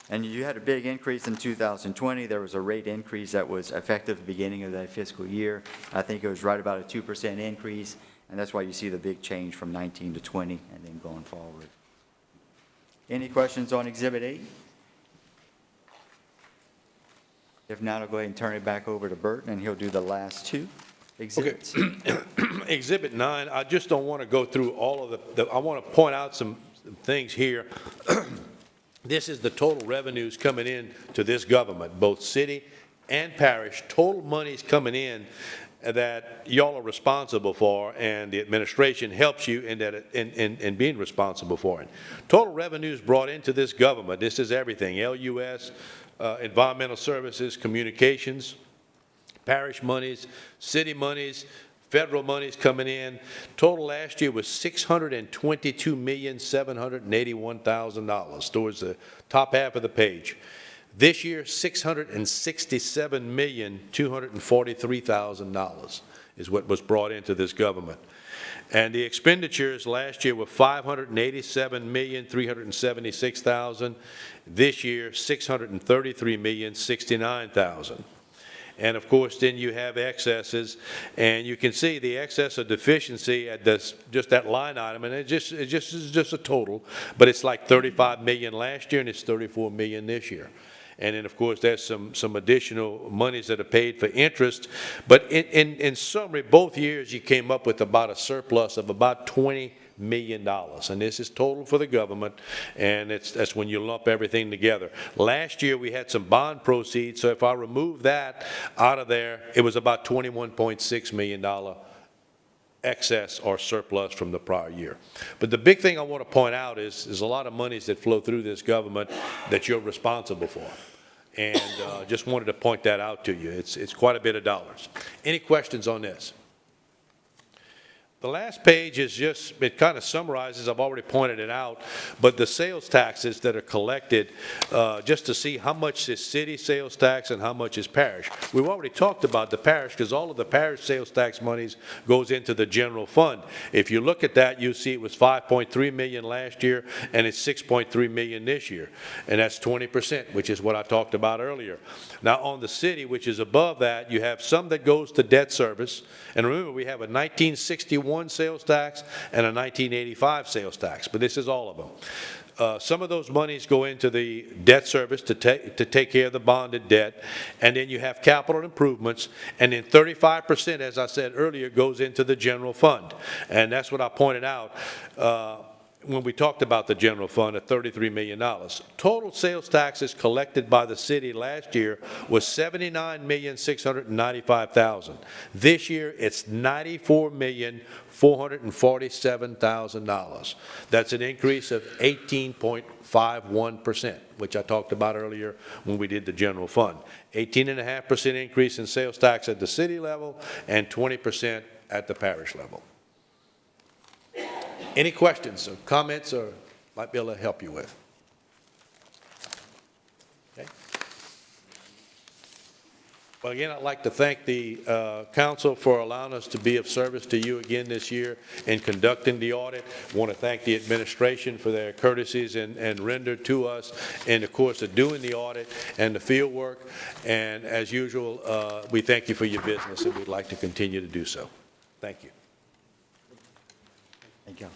And you had a big increase in 2020. There was a rate increase that was effective at the beginning of that fiscal year. I think it was right about a 2% increase, and that's why you see the big change from 19 to 20 and then going forward. Any questions on Exhibit 8? If not, I'll go ahead and turn it back over to Burton, and he'll do the last two exhibits. Okay. Exhibit 9, I just don't want to go through all of I want to point out some things here. This is the total revenues coming in to this government, both city and parish, total monies coming in that y'all are responsible for, and the administration helps you in that in being responsible for it. Total revenues brought into this government, this is everything, LUS, environmental services, communications, parish monies, city monies, federal monies coming in. Total last year was $622,781,000 towards the top half of the page. This year, $667,243,000 is what was brought into this government. And the expenditures last year were $587,376,000. This year, $633,069,000. And of course, then you have excesses, and you can see the excess of deficiency at this, just that line item, and it's just a total, but it's like $35 million last year, and it's $34 million this year. And then, of course, there's some additional monies that are paid for interest. But in summary, both years you came up with about a surplus of about $20 million. And this is total for the government, and that's when you lump everything together. Last year we had some bond proceeds, so if I remove that out of there, it was about $21.6 million excess or surplus from the prior year. But the big thing I want to point out is there's a lot of monies that flow through this government that you're responsible for. And just wanted to point that out to you. It's quite a bit of dollars. Any questions on this? The last page is just, it kind of summarizes, I've already pointed it out, but the sales taxes that are collected, just to see how much is city sales tax and how much is parish. We've already talked about the parish because all of the parish sales tax monies goes into the general fund. If you look at that, you see it was $5.3 million last year and it's $6.3 million this year. And that's 20%, which is what I talked about earlier. Now on the city, which is above that, you have some that goes to debt service. And remember, we have a 1961 sales tax and a 1985 sales tax, but this is all of them. Some of those monies go into the debt service to take care of the bonded debt, and then you have capital improvements, and then 35%, as I said earlier, goes into the general fund. And that's what I pointed out when we talked about the general fund at $33 million. Total sales taxes collected by the city last year was $79,695,000. This year, it's $94,447,000. That's an increase of 18.51%, which I talked about earlier when we did the general fund. 18.5% increase in sales tax at the city level and 20% at the parish level. Any questions or comments or might be able to help you with? Okay. Well, again, I'd like to thank the council for allowing us to be of service to you again this year in conducting the audit. I want to thank the administration for their courtesies and rendered to us in the course of doing the audit and the field work. And as usual, we thank you for your business, and we'd like to continue to do so. Thank you. Thank you.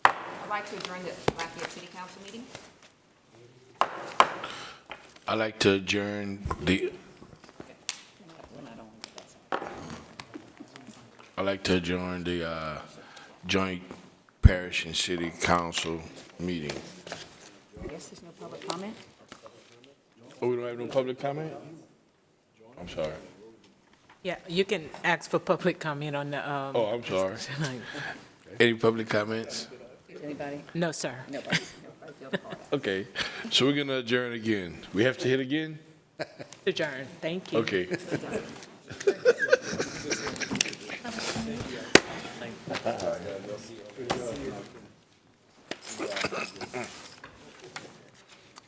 I'd like to adjourn the Lafayette City Council meeting. I'd like to adjourn the, joint parish and city council meeting. I guess there's no public comment. Oh, we don't have no public comment? I'm sorry. Yeah, you can ask for public comment on the, Oh, I'm sorry. Any public comments? Anybody? No, sir. Nobody. Okay, so we're gonna adjourn again. We have to hit again? Adjourn, thank you. Okay.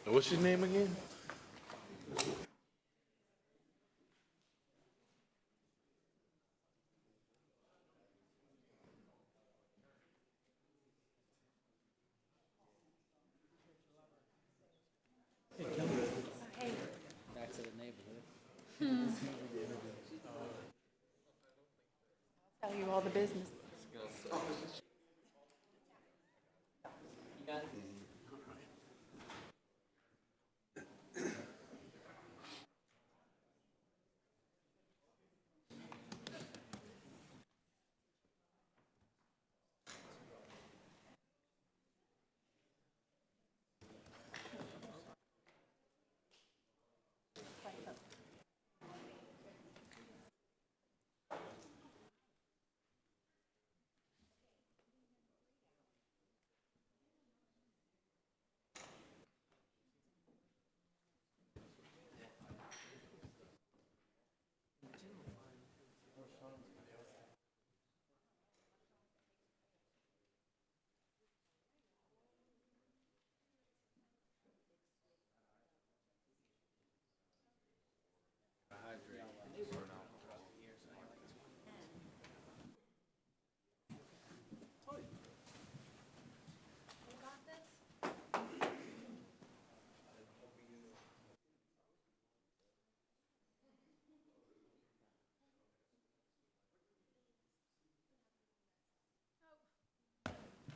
What's his name again? Back to the neighborhood. Tell you all the business.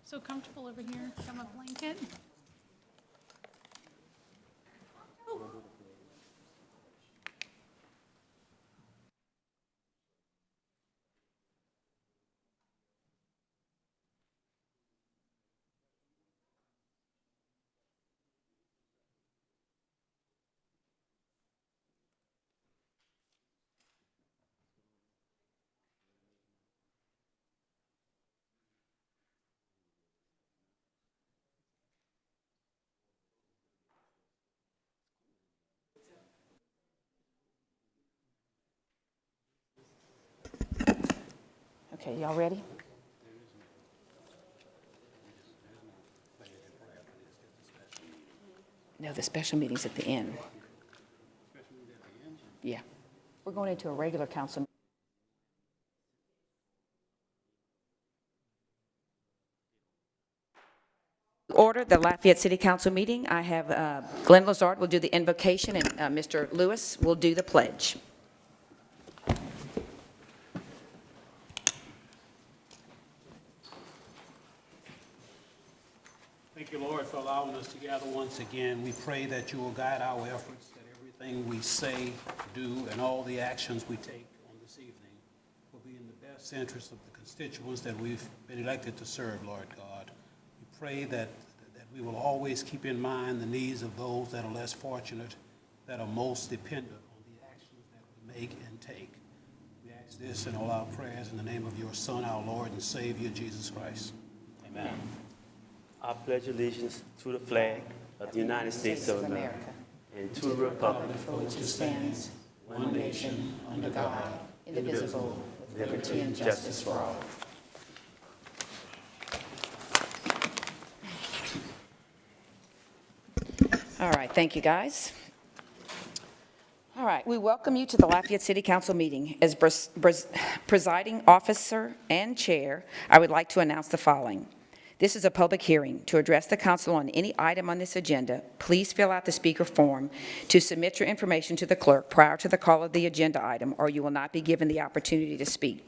So comfortable over here. Got my blanket. Okay, y'all ready? No, the special meeting's at the end. Yeah. We're going into a regular council. Order the Lafayette City Council meeting. I have Glenn Lazard will do the invocation, and Mr. Lewis will do the pledge. Thank you, Lord, for allowing us to gather once again. We pray that you will guide our efforts, that everything we say, do, and all the actions we take on this evening will be in the best interest of the constituents that we've been elected to serve, Lord God. We pray that we will always keep in mind the needs of those that are less fortunate, that are most dependent on the actions that we make and take. We ask this in all our prayers in the name of your Son, our Lord and Savior, Jesus Christ. Amen. I pledge allegiance to the flag of the United States of America and to the republic for which it stands, one nation, under God, indivisible, with liberty and justice for all. All right, thank you, guys. All right, we welcome you to the Lafayette City Council meeting. As presiding officer and chair, I would like to announce the following. This is a public hearing. To address the council on any item on this agenda, please fill out the speaker form to submit your information to the clerk prior to the call of the agenda item, or you will not be given the opportunity to speak.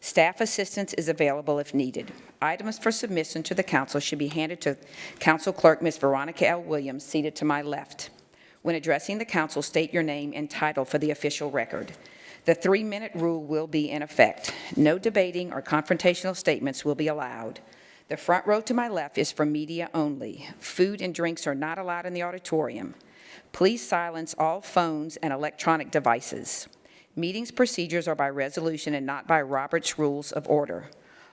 Staff assistance is available if needed. Items for submission to the council should be handed to Council Clerk Ms. Veronica L. Williams, seated to my left. When addressing the council, state your name and title for the official record. The 3-minute rule will be in effect. No debating or confrontational statements will be allowed. The front row to my left is for media only. Food and drinks are not allowed in the auditorium. Please silence all phones and electronic devices. Meetings procedures are by resolution and not by Robert's Rules of Order.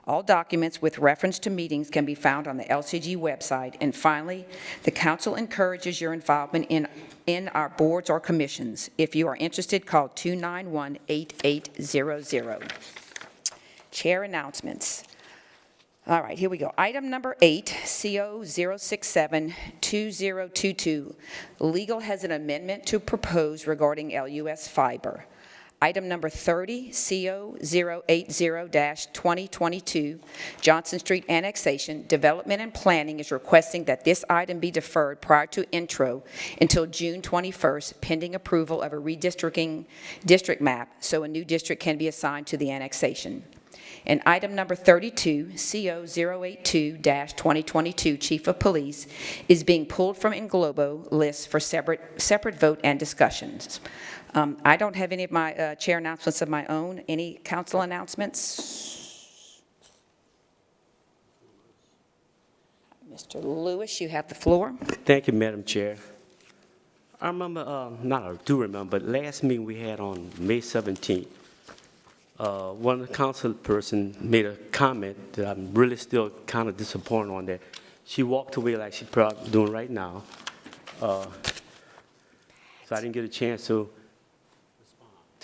All documents with reference to meetings can be found on the LCG website. And finally, the council encourages your involvement in our boards or commissions. If you are interested, call 291-8800. Chair announcements. All right, here we go. Item number 8, CO 067-2022. Legal has an amendment to propose regarding LUS Fiber. Item number 30, CO 080-2022, Johnson Street Annexation, Development and Planning is requesting that this item be deferred prior to intro until June 21st, pending approval of a redistricting district map, so a new district can be assigned to the annexation. And item number 32, CO 082-2022, Chief of Police, is being pulled from Englobo list for separate vote and discussions. I don't have any of my chair announcements of my own. Any council announcements? Mr. Lewis, you have the floor. Thank you, Madam Chair. I remember, I do remember, but last meeting we had on May 17th, one of the council person made a comment that I'm really still kind of disappointed on that. She walked away like she's probably doing right now. So I didn't get a chance to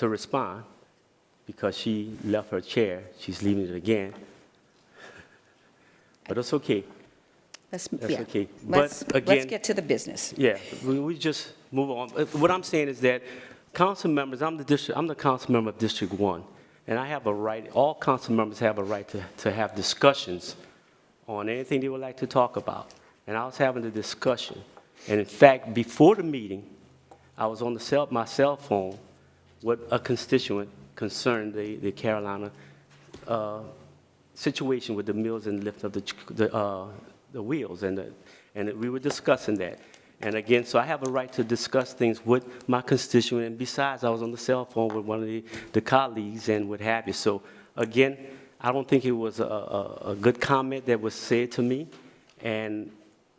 respond because she left her chair. She's leaving it again. But it's okay. That's okay. Let's get to the business. Yeah, we just move on. What I'm saying is that council members, I'm the council member of District 1, and I have a right, all council members have a right to have discussions on anything they would like to talk about. And I was having the discussion. And in fact, before the meeting, I was on my cell phone with a constituent concerning the Carolina situation with the mills and lift of the wheels, and we were discussing that. And again, so I have a right to discuss things with my constituent, and besides, I was on the cell phone with one of the colleagues and what have you. So again, I don't think it was a good comment that was said to me, and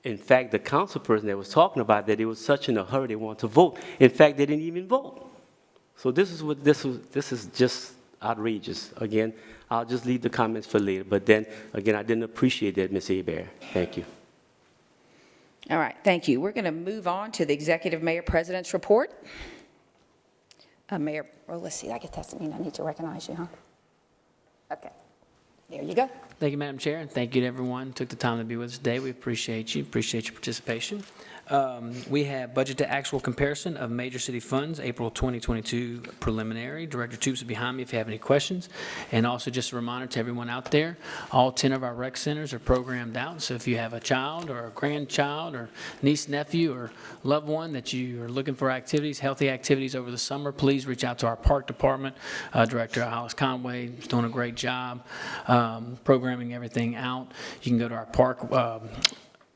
in fact, the council person that was talking about that, they were such in a hurry they wanted to vote. In fact, they didn't even vote. So this is just outrageous. Again, I'll just leave the comments for later. But then, again, I didn't appreciate that, Ms. Hebert. Thank you. All right, thank you. We're going to move on to the Executive Mayor President's report. Mayor, well, let's see, I guess that means I need to recognize you, huh? Okay, there you go. Thank you, Madam Chair, and thank you to everyone who took the time to be with us today. We appreciate you, appreciate your participation. We have budget to actual comparison of major city funds, April 2022 preliminary. Director Toops is behind me if you have any questions. And also just a reminder to everyone out there, all 10 of our rec centers are programmed out. So if you have a child or a grandchild or niece, nephew, or loved one that you are looking for activities, healthy activities over the summer, please reach out to our park department. Director Hollis Conway is doing a great job programming everything out. You can go to our park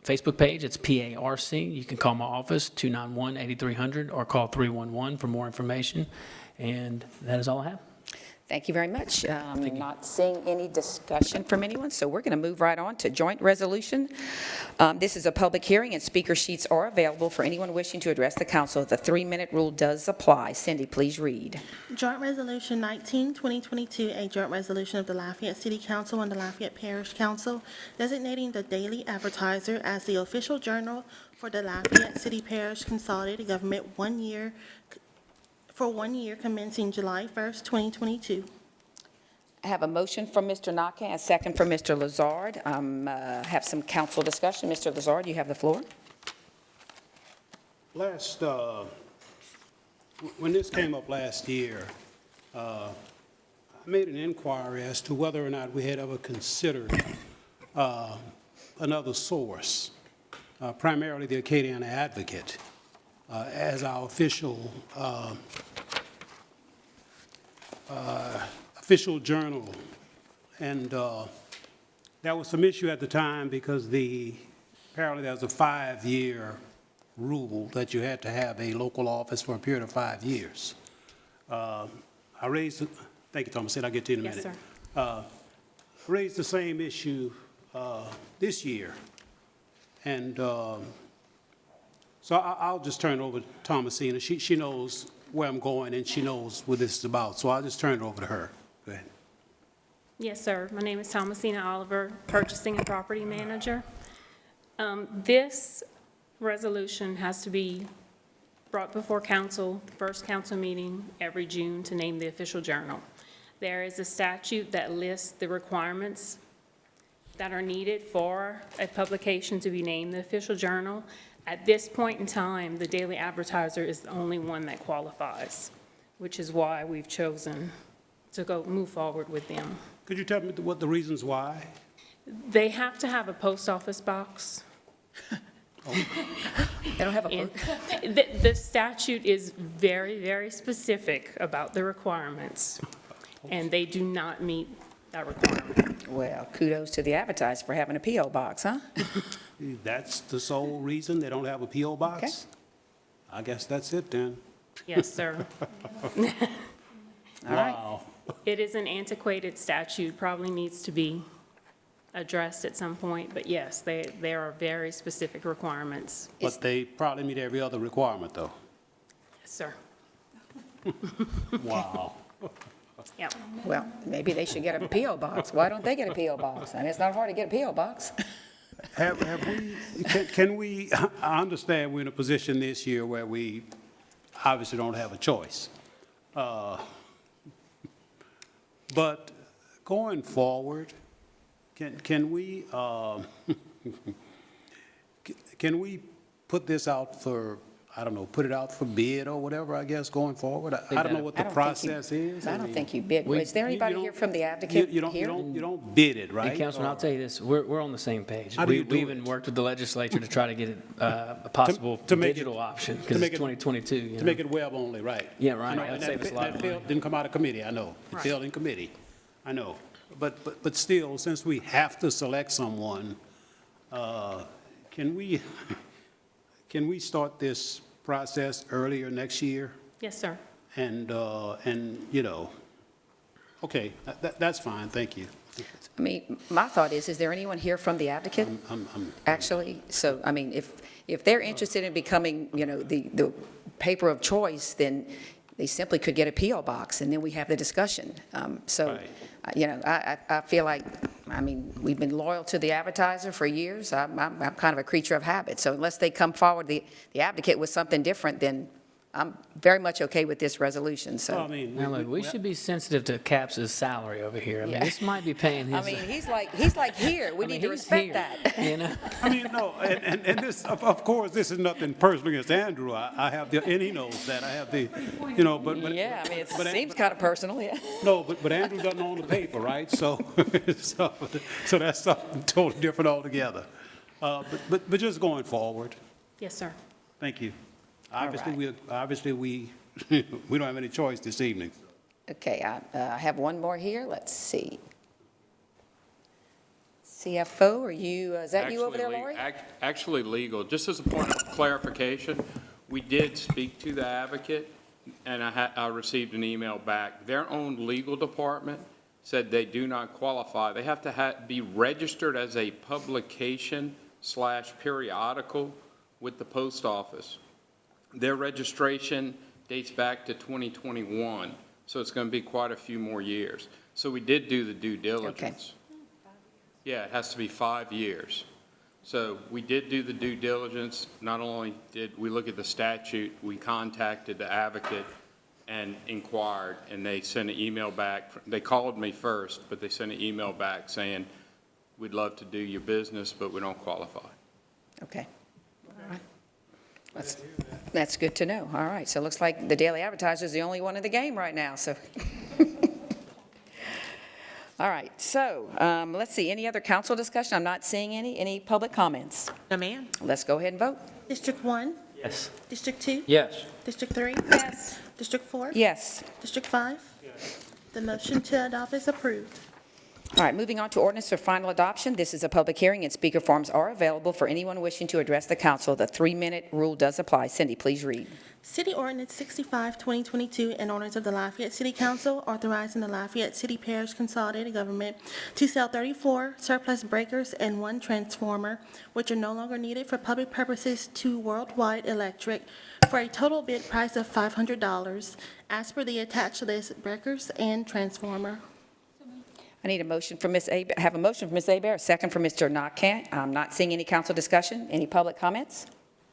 Facebook page, it's PARC. You can call my office, 291-8300, or call 311 for more information. And that is all I have. Thank you very much. I'm not seeing any discussion from anyone, so we're going to move right on to joint resolution. This is a public hearing, and speaker sheets are available for anyone wishing to address the council. The 3-minute rule does apply. Cindy, please read. Joint Resolution 19-2022, a joint resolution of the Lafayette City Council and the Lafayette Parish Council, designating the Daily Advertiser as the official journal for the Lafayette City Parish Consolidated Government for 1 year commencing July 1st, 2022. I have a motion from Mr. Naka and a second from Mr. Lazard. Have some council discussion. Mr. Lazard, you have the floor. When this came up last year, I made an inquiry as to whether or not we had ever considered another source, primarily the Acadiana Advocate, as our official journal. And there was some issue at the time because apparently there was a 5-year rule that you had to have a local office for a period of 5 years. Thank you, Thomas, I'll get to you in a minute. Yes, sir. Raised the same issue this year. And so I'll just turn it over to Thomasina. She knows where I'm going and she knows what this is about. So I'll just turn it over to her. Go ahead. Yes, sir. My name is Thomasina Oliver, Purchasing and Property Manager. This resolution has to be brought before council, the first council meeting every June to name the official journal. There is a statute that lists the requirements that are needed for a publication to be named the official journal. At this point in time, the Daily Advertiser is the only one that qualifies, which is why we've chosen to move forward with them. Could you tell me what the reasons why? They have to have a post office box. They don't have a The statute is very, very specific about the requirements, and they do not meet that requirement. Well, kudos to the advertiser for having a P.O. box, huh? That's the sole reason they don't have a P.O. box? Okay. I guess that's it then. Yes, sir. All right. Wow. It is an antiquated statute, probably needs to be addressed at some point, but yes, there are very specific requirements. But they probably meet every other requirement, though. Yes, sir. Wow. Yep. Well, maybe they should get a P.O. box. Why don't they get a P.O. box? And it's not hard to get a P.O. box. Can we, I understand we're in a position this year where we obviously don't have a choice. But going forward, can we put this out for, I don't know, put it out for bid or whatever, I guess, going forward? I don't know what the process is. I don't think you bid. Is there anybody here from the advocate You here? don't bid it, right? Hey, Councilman, I'll tell you this, we're on the same page. How do you do We even worked with the legislature to try to get it a possible To make it- digital option, because it's 2022, you know. To make it web only, right? Yeah, right. I know, That'd and save us a lot of that money. didn't come out of committee, I know. It failed in committee, I know. But still, since we have to select someone, can we start this process earlier next year? Yes, sir. And you know, okay, that's fine, thank you. I mean, my thought is there anyone here from the advocate? Actually, so, I mean, if they're interested in becoming, you know, the paper of choice, then they simply could get a P.O. box, and then we have the discussion. You know, I feel like, I mean, we've been loyal to the advertiser for years. I'm kind of a creature of habit, so unless they come forward, the advocate with something different, then I'm very much okay with this resolution, so. Well, I mean, Now, look, we should be sensitive to Caps's salary over here. I mean, Yeah. this might be paying his. I mean, he's like here. We need to he's respect here, that. You know? I mean, no, and this, of course, this is nothing personal against Andrew. I have the, and he knows that. I have the, you know, but. Yeah, I mean, it but- seems kind of personal, yeah. No, but Andrew doesn't own the paper, right? So that's something totally different altogether. But just going forward, Yes, sir. thank you. All Obviously, we don't have any choice this evening. Okay, I have one more here. Let's see. CFO, are you, is that you over there, Lori? Actually legal. Just as a point of clarification, we did speak to the advocate, and I received an email back. Their own legal department said they do not qualify. They have to be registered as a publication/periodical with the post office. Their registration dates back to 2021, so it's going to be quite a few more years. So we did do the due diligence. Yeah, it has to be 5 years. So we did do the due diligence. Not only did we look at the statute, we contacted the advocate and inquired, and they sent an email back. They called me first, but they sent an email back saying, we'd love to do your business, but we don't qualify. Okay. All right. That's good to know. All right, so it looks like the Daily Advertiser is the only one in the game right now, so. All right, so let's see, any other council discussion? I'm not seeing any public comments. No, ma'am. Let's go ahead and vote. District 1? Yes. District 2? Yes. District 3? Yes. District 4? Yes. District 5? Yes. The motion to adopt is approved. All right, moving on to ordinance for final adoption. This is a public hearing, and speaker forms are available for anyone wishing to address the council. The 3-minute rule does apply. Cindy, please read. City Ordinance 65, 2022, an ordinance of the Lafayette City Council authorizing the Lafayette City Parish Consolidated Government to sell 34 surplus breakers and 1 transformer, which are no longer needed for public purposes, to Worldwide Electric for a total bid price of $500, as per the attached list, breakers and transformer. I need a motion from Ms. I have a motion from Ms. Abear, a second from Mr. Nakant. I'm not seeing any council discussion. Any public comments?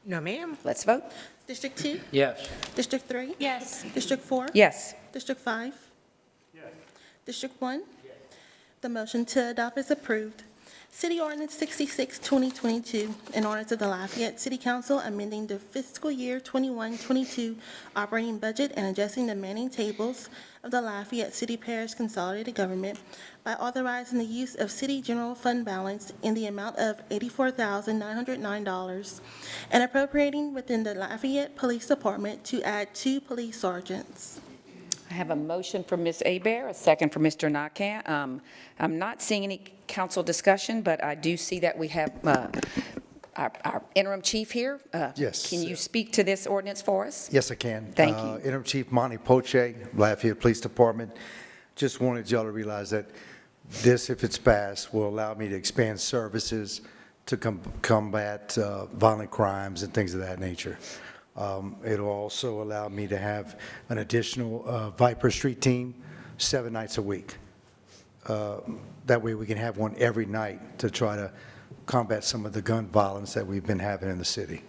No, ma'am. Let's vote. District 2? Yes. District 3? Yes. District 4? Yes. District 5? Yes. District 1? Yes. The motion to adopt is approved. City Ordinance 66, 2022, an ordinance of the Lafayette City Council amending the fiscal year 21-22 operating budget and adjusting the manning tables of the Lafayette City Parish Consolidated Government by authorizing the use of city general fund balance in the amount of $84,909 and appropriating within the Lafayette Police Department to add 2 police sergeants. I have a motion from Ms. Abear, a second from Mr. Nakant. I'm not seeing any council discussion, but I do see that we have our interim chief here. Yes. Can you speak to this ordinance for us? Yes, I can. Thank you. Interim Chief Monty Poche, Lafayette Police Department. Just wanted y'all to realize that this, if it's passed, will allow me to expand services to combat violent crimes and things of that nature. It'll also allow me to have an additional Viper Street team 7 nights a week. That way we can have one every night to try to combat some of the gun violence that we've been having in the city.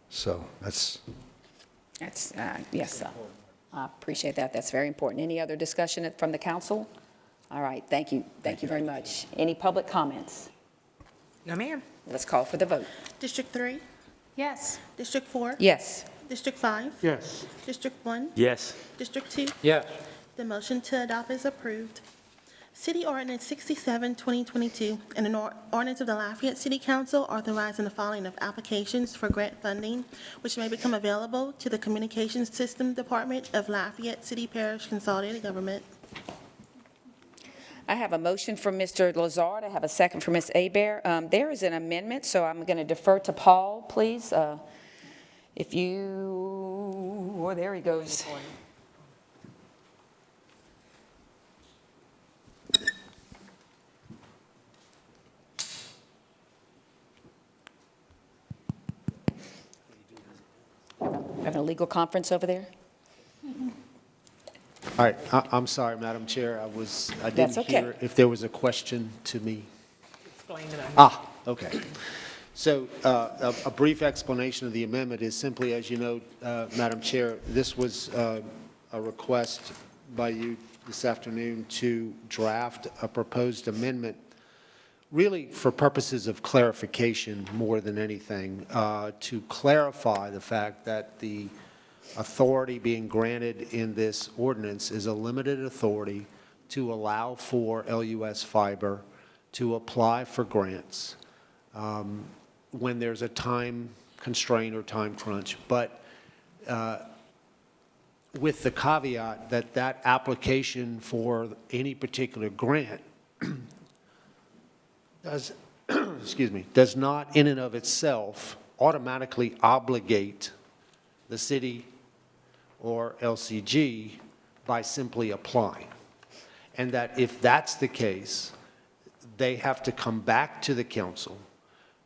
So that's Yes, sir. I appreciate that. That's very important. Any other discussion from the council? All right, thank you. Thank you very much. Any public comments? No, ma'am. Let's call for the vote. District 3? Yes. District 4? Yes. District 5? Yes. District 1? Yes. District 2? Yes. The motion to adopt is approved. City Ordinance 67, 2022, and an ordinance of the Lafayette City Council authorizing the filing of applications for grant funding, which may become available to the Communications System Department of Lafayette City Parish Consolidated Government. I have a motion from Mr. Lazard. I have a second from Ms. Abear. There is an amendment, so I'm going to defer to Paul, please. If you, oh, there he goes. Having a legal conference over there? All right, I'm sorry, Madam Chair, I That's didn't okay. hear if there was a question to me. Explain it. Okay. So a brief explanation of the amendment is simply, as you know, Madam Chair, this was a request by you this afternoon to draft a proposed amendment, really for purposes of clarification more than anything, to clarify the fact that the authority being granted in this ordinance is a limited authority to allow for LUS Fiber to apply for grants when there's a time constraint or time crunch, but with the caveat that that application for any particular grant does, does not in and of itself automatically obligate the city or LCG by simply applying. And that if that's the case, they have to come back to the council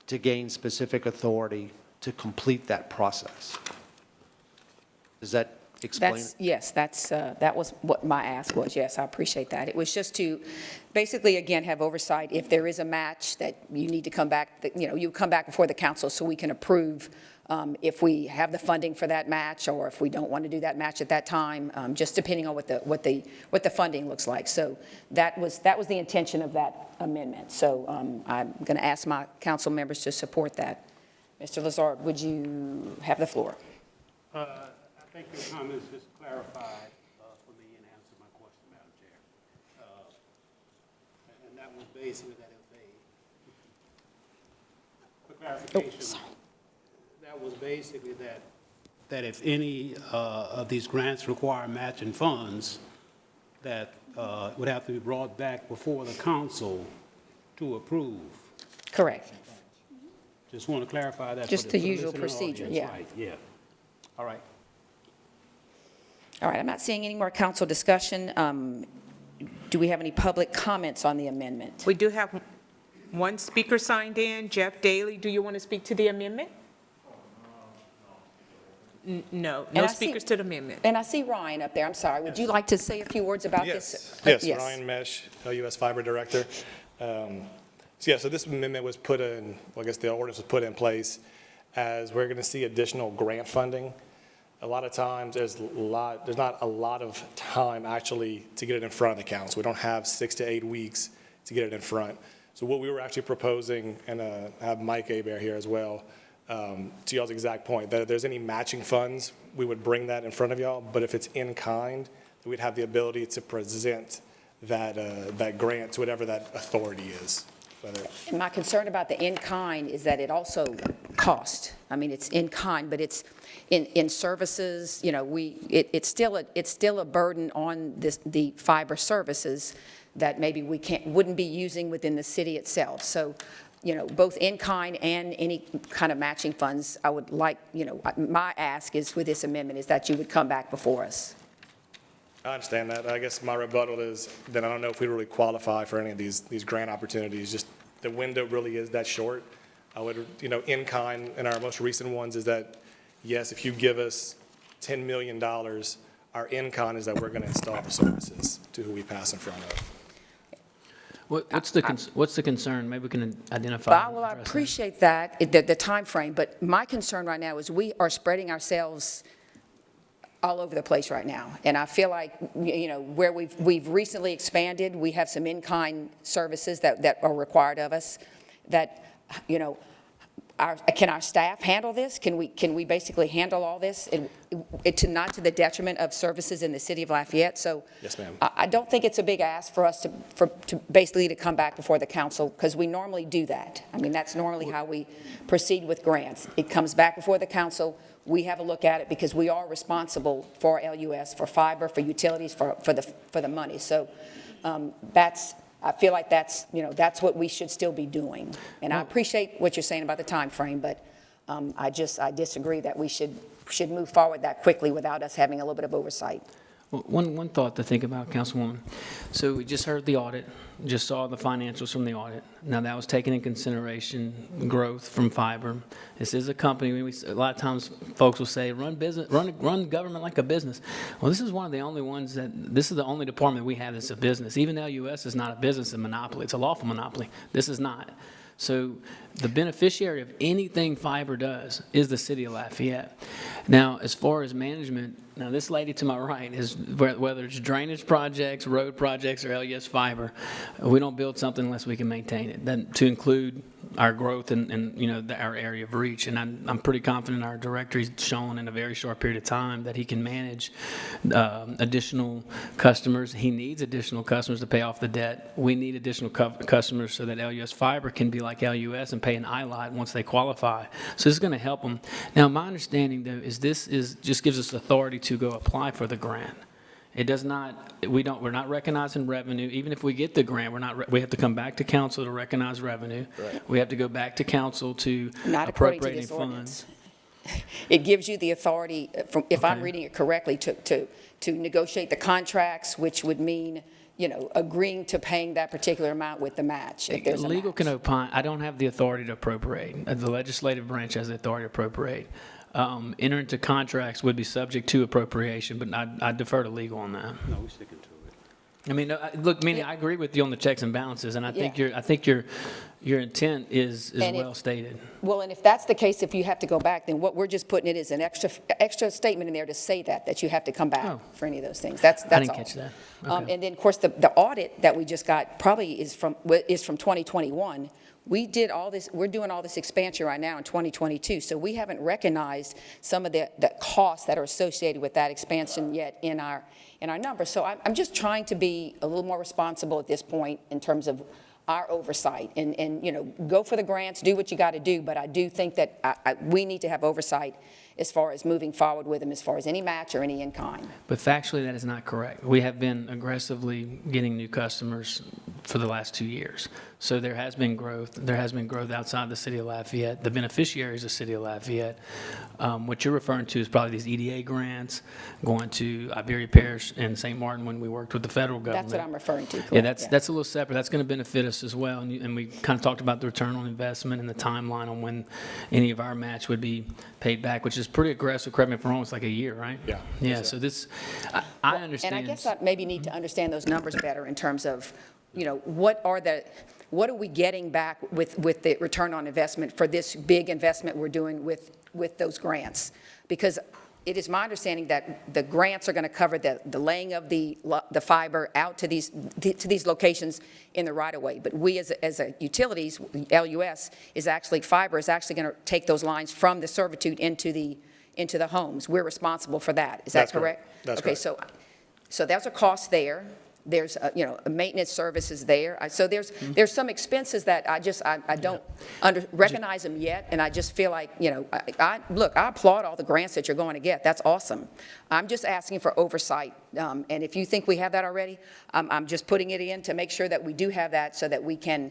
to gain specific authority to complete that process. Does that explain it? Yes, that was what my ask was. Yes, I appreciate that. It was just to basically, again, have oversight. If there is a match that you need to come back, you come back before the council so we can approve if we have the funding for that match or if we don't want to do that match at that time, just depending on what the funding looks like. So that was the intention of that amendment. So I'm going to ask my council members to support that Mr. Lazard, would you have the floor? I think your comments just clarified for me and answered my question, Madam Chair. And that was basically that for clarification, that was basically that if any of these grants require matching funds, that would have to be brought back before the council to approve. Correct. Just want to clarify that. Just for the for usual listening procedure, audience. yeah. Right, yeah. All right. All right, I'm not seeing any more council discussion. Do we have any public comments on the amendment? We do have one speaker signed in, Jeff Daly. Do you want to speak to the amendment? No, And no I see- speakers to the amendment. And I see Ryan up there. I'm sorry. Would you like to say a few words about this? Yes, Ryan Mesh, LUS Fiber Director. So this amendment was put in, well, I guess the ordinance was put in place as we're going to see additional grant funding. A lot of times there's not a lot of time actually to get it in front of the council. We don't have 6 to 8 weeks to get it in front. So what we were actually proposing, and I have Mike Abear here as well, to y'all's exact point, that if there's any matching funds, we would bring that in front of y'all, but if it's in kind, we'd have the ability to present that grant to whatever that authority is. And my concern about the in-kind is that it also costs. I mean, it's in-kind, but it's in services, you know, it's still a burden on the fiber services that maybe we wouldn't be using within the city itself. So, you know, both in-kind and any kind of matching funds, I would like, you know, my ask is with this amendment is that you would come back before us. I understand that. I guess my rebuttal is that I don't know if we really qualify for any of these grant opportunities. Just the window really is that short. I would, you know, in kind in our most recent ones is that, yes, if you give us $10 million, our in kind is that we're going to install the services to who we pass in front of. What's the concern? Maybe we can identify. Well, I appreciate that, the time frame, but my concern right now is we are spreading ourselves all over the place right now. And I feel like, you know, where we've recently expanded, we have some in-kind services that are required of us that, you know, can our staff handle this? Can we basically handle all this? Not to the detriment of services in the city of Lafayette. So yes, ma'am. I don't think it's a big ask for us to basically to come back before the council, because we normally do that. I mean, that's normally how we proceed with grants. It comes back before the council. We have a look at it because we are responsible for LUS, for fiber, for utilities, for the money. So I feel like that's what we should still be doing. And I appreciate what you're saying about the time frame, but I disagree that we should move forward that quickly without us having a little bit of oversight. Well, one thought to think about, Councilwoman. So we just heard the audit, just saw the financials from the audit. Now that was taking in consideration growth from fiber. This is a company. A lot of times folks will say, run government like a business. Well, this is one of the only ones this is the only department we have that's a business. Even LUS is not a business, a monopoly. It's a lawful monopoly. This is not. So the beneficiary of anything fiber does is the city of Lafayette. Now, as far as management, now this lady to my right is, whether it's drainage projects, road projects, or LUS fiber, we don't build something unless we can maintain it. Then to include our growth and you know, our area of reach. And I'm pretty confident our director has shown in a very short period of time that he can manage additional customers. He needs additional customers to pay off the debt. We need additional customers so that LUS fiber can be like LUS and pay an ILOT once they qualify. So this is going to help them. Now, my understanding, though, is this just gives us authority to go apply for the grant. It does not, we're not recognizing revenue. Even if we get the grant, we have to come back to council to recognize revenue. Right. We have to go back to council to Not according to appropriate this funds. ordinance. It gives you the authority, if I'm reading it correctly, to negotiate the contracts, which would mean, you know, agreeing to paying that particular amount with the match. If there's a Legal match. can opine. I don't have the authority to appropriate. The legislative branch has the authority to appropriate. Enter into contracts would be subject to appropriation, but I defer to legal on that. No, we're sticking to it. I mean, look, Minnie, I agree with you on the checks and balances, and I think you're Your intent is And well stated. Well, and if that's the case, if you have to go back, then what we're just putting it is an extra statement in there to say that you have to come back for any of those things. That's all. I didn't catch that. Okay. And then, of course, the audit that we just got probably is from 2021. We did all this, we're doing all this expansion right now in 2022, so we haven't recognized some of the costs that are associated with that expansion yet in our numbers. So I'm just trying to be a little more responsible at this point in terms of our oversight and go for the grants, do what you got to do, but I do think that we need to have oversight as far as moving forward with them, as far as any match or any in-kind. But factually, that is not correct. We have been aggressively getting new customers for the last 2 years. So there has been growth. There has been growth outside the city of Lafayette. The beneficiaries of the city of Lafayette. What you're referring to is probably these EDA grants going to Iberia Parish and St. Martin when we worked with the federal government. That's what I'm referring to, correct? Yeah, that's a little separate. That's going to benefit us as well. And we kind of talked about the return on investment and the timeline on when any of our match would be paid back, which is pretty aggressive. Correct me if I'm wrong, it's like a year, right? Yeah. Yeah, so this, I understand. And I guess I maybe need to understand those numbers better in terms of, what are we getting back with the return on investment for this big investment we're doing with those grants? Because it is my understanding that the grants are going to cover the laying of the fiber out to these locations in the right-of-way. But we as a utilities, LUS, fiber is actually going to take those lines from the servitude into the homes. We're responsible for that. Is that correct? That's okay, correct. So there's a cost there. There's, maintenance services there. So there's some expenses that I don't recognize them yet, and I just feel like, I applaud all the grants that you're going to get. That's awesome. I'm just asking for oversight, and if you think we have that already, I'm just putting it in to make sure that we do have that so that we can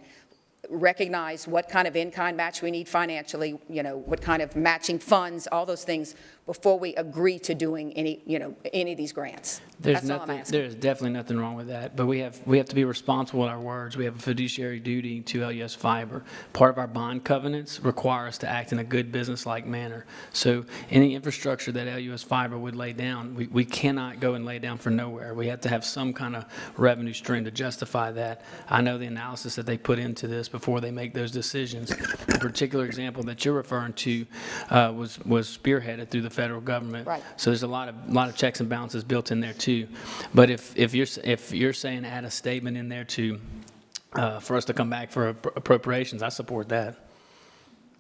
recognize what kind of in-kind match we need financially, what kind of matching funds, all those things before we agree to doing any of these grants. That's all I'm asking. There's definitely nothing wrong with that, but we have to be responsible with our words. We have a fiduciary duty to LUS Fiber. Part of our bond covenants require us to act in a good business-like manner. So any infrastructure that LUS Fiber would lay down, we cannot go and lay down for nowhere. We have to have some kind of revenue stream to justify that. I know the analysis that they put into this before they make those decisions. The particular example that you're referring to was spearheaded through the federal government. Right. So there's a lot of checks and balances built in there too. But if you're saying add a statement in there to for us to come back for appropriations, I support that.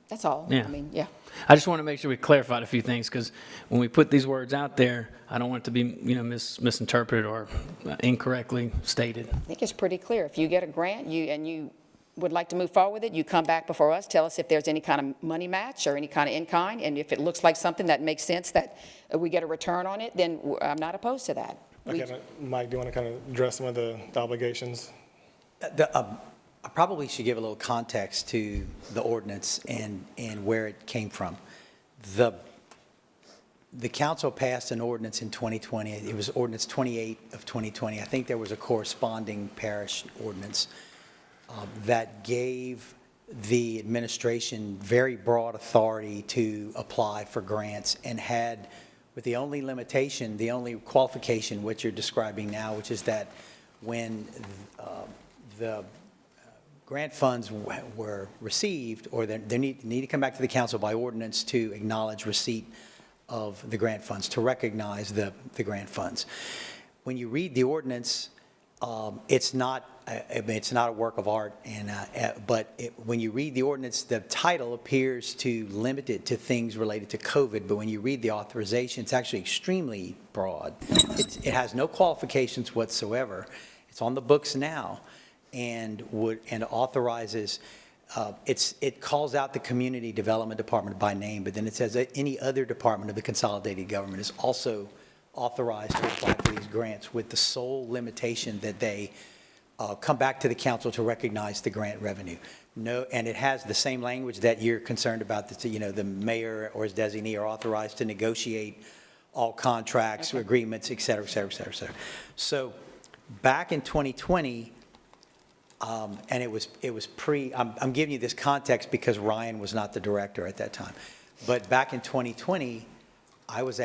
That's all. Yeah. I mean, yeah. I just want to make sure we clarified a few things, because when we put these words out there, I don't want it to be misinterpreted or incorrectly stated. I think it's pretty clear. If you get a grant and you would like to move forward with it, you come back before us, tell us if there's any kind of money match or any kind of in-kind, and if it looks like something that makes sense that we get a return on it, then I'm not opposed to that. Okay, Mike, do you want to kind of address some of the obligations? I probably should give a little context to the ordinance and where it came from. The council passed an ordinance in 2020. It was Ordinance 28 of 2020. I think there was a corresponding parish ordinance that gave the administration very broad authority to apply for grants, and had, with the only limitation, the only qualification, what you're describing now, which is that when the grant funds were received, or they need to come back to the council by ordinance to acknowledge receipt of the grant funds, to recognize the grant funds. When you read the ordinance, it's not a work of art, but when you read the ordinance, the title appears to limit it to things related to COVID, but when you read the authorization, it's actually extremely broad. It has no qualifications whatsoever. It's on the books now, and authorizes. It calls out the Community Development Department by name, but then it says that any other department of the Consolidated Government is also authorized to apply for these grants, with the sole limitation that they come back to the council to recognize the grant revenue. No, and it has the same language that you're concerned about, that the mayor or his designee are authorized to negotiate all contracts, agreements, et cetera, et cetera, et cetera, et cetera. So back in 2020, and it was I'm giving you this context because Ryan was not the director at that time. But back in 2020, I was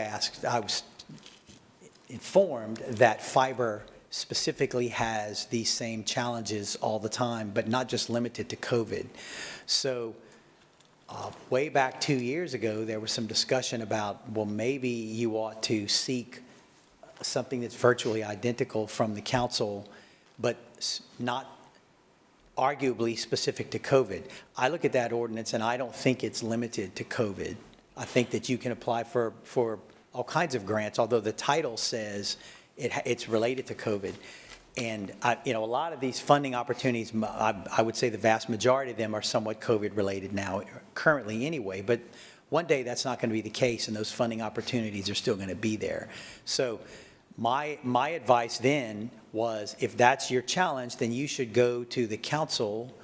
informed that fiber specifically has these same challenges all the time, but not just limited to COVID. So way back 2 years ago, there was some discussion about, well, maybe you ought to seek something that's virtually identical from the council, but not arguably specific to COVID. I look at that ordinance and I don't think it's limited to COVID. I think that you can apply for all kinds of grants, although the title says it's related to COVID. And a lot of these funding opportunities, I would say the vast majority of them are somewhat COVID related now, currently anyway, but one day that's not going to be the case, and those funding opportunities are still going to be there. So my advice then was, if that's your challenge, then you should go to the council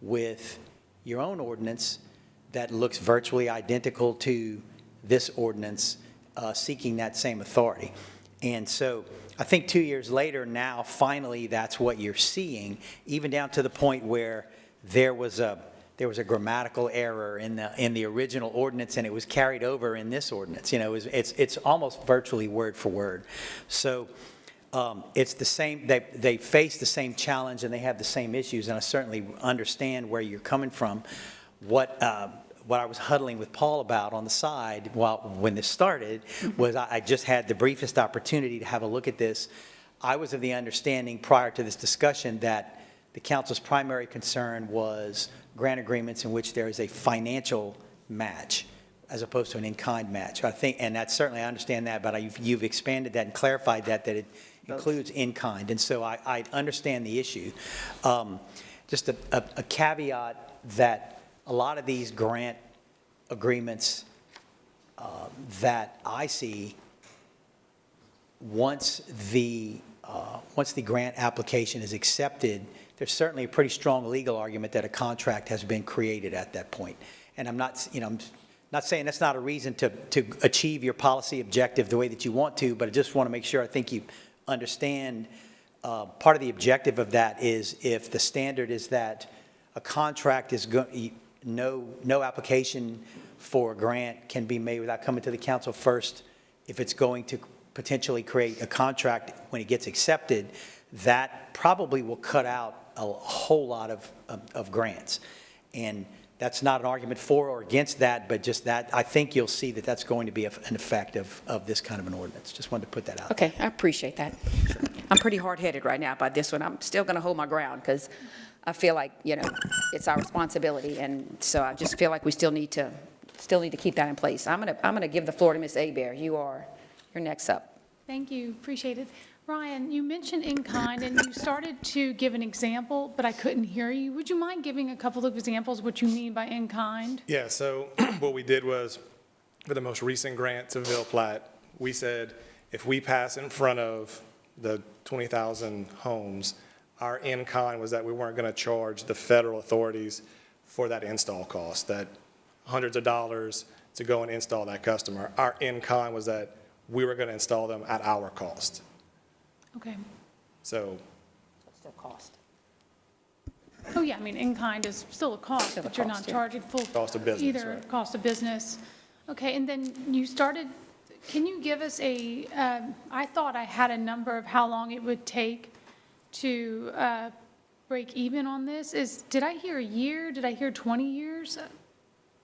with your own ordinance that looks virtually identical to this ordinance, seeking that same authority. And so I think 2 years later now, finally, that's what you're seeing, even down to the point where there was a grammatical error in the original ordinance, and it was carried over in this ordinance. It's almost virtually word for word. So it's the same. They face the same challenge and they have the same issues. And I certainly understand where you're coming from. What I was huddling with Paul about on the side when this started was I just had the briefest opportunity to have a look at this. I was of the understanding prior to this discussion that the council's primary concern was grant agreements in which there is a financial match as opposed to an in-kind match. I think, and that's certainly, I understand that, but you've expanded that and clarified that it includes in-kind. And so I understand the issue. Just a caveat that a lot of these grant agreements that I see, once the grant application is accepted, there's certainly a pretty strong legal argument that a contract has been created at that point. And I'm not saying that's not a reason to achieve your policy objective the way that you want to, but I just want to make sure I think you understand part of the objective of that is if the standard is that a contract is no application for a grant can be made without coming to the council first. If it's going to potentially create a contract when it gets accepted, that probably will cut out a whole lot of grants. And that's not an argument for or against that, but just that I think you'll see that that's going to be an effect of this kind of an ordinance. Just wanted to put that out. Okay, I appreciate that. Sure. I'm pretty hard-headed right now about this one. I'm still going to hold my ground because I feel like, it's our responsibility, and so I just feel like we still need to keep that in place. I'm gonna give the floor to Ms. Hebert. You're next up. Thank you, appreciate it. Ryan, you mentioned in-kind, and you started to give an example, but I couldn't hear you. Would you mind giving a couple of examples what you mean by in-kind? Yeah, so what we did was, for the most recent grant to Ville Platte, we said, if we pass in front of the 20,000 homes, our in-kind was that we weren't going to charge the federal authorities for that install cost, that hundreds of dollars to go and install that customer. Our in-kind was that we were going to install them at our cost. Okay. So. Still cost. Oh, yeah, I mean, in-kind is still a cost, Still a but you're cost, not yeah. charging full. Cost of business, Either right. cost of business. Okay, and then you started, can you give us I thought I had a number of how long it would take to break even on this. Did I hear a year? Did I hear 20 years?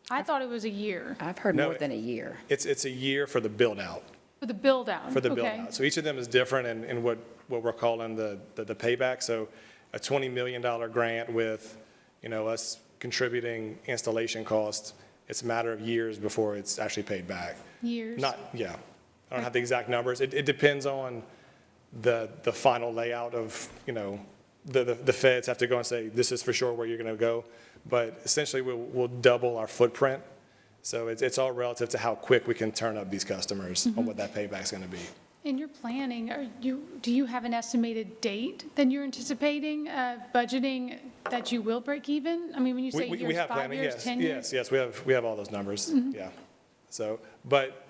I thought it was a year. I've heard more than a year. It's a year for the build-out. For the build-out? For the okay. build-out. So each of them is different in what we're calling the payback. So a $20 million grant with, us contributing installation costs, it's a matter of years before it's actually paid back. Years? Yeah. I don't have the exact numbers. It depends on the final layout of, the feds have to go and say, this is for sure where you're going to go. But essentially, we'll double our footprint. So it's all relative to how quick we can turn up these customers on what that payback's going to be. In your planning, do you have an estimated date that you're anticipating, budgeting that you will break even? I mean, when you say years, we have 5 planning, years, yes, 10 years? yes, we have all those numbers, yeah. So, but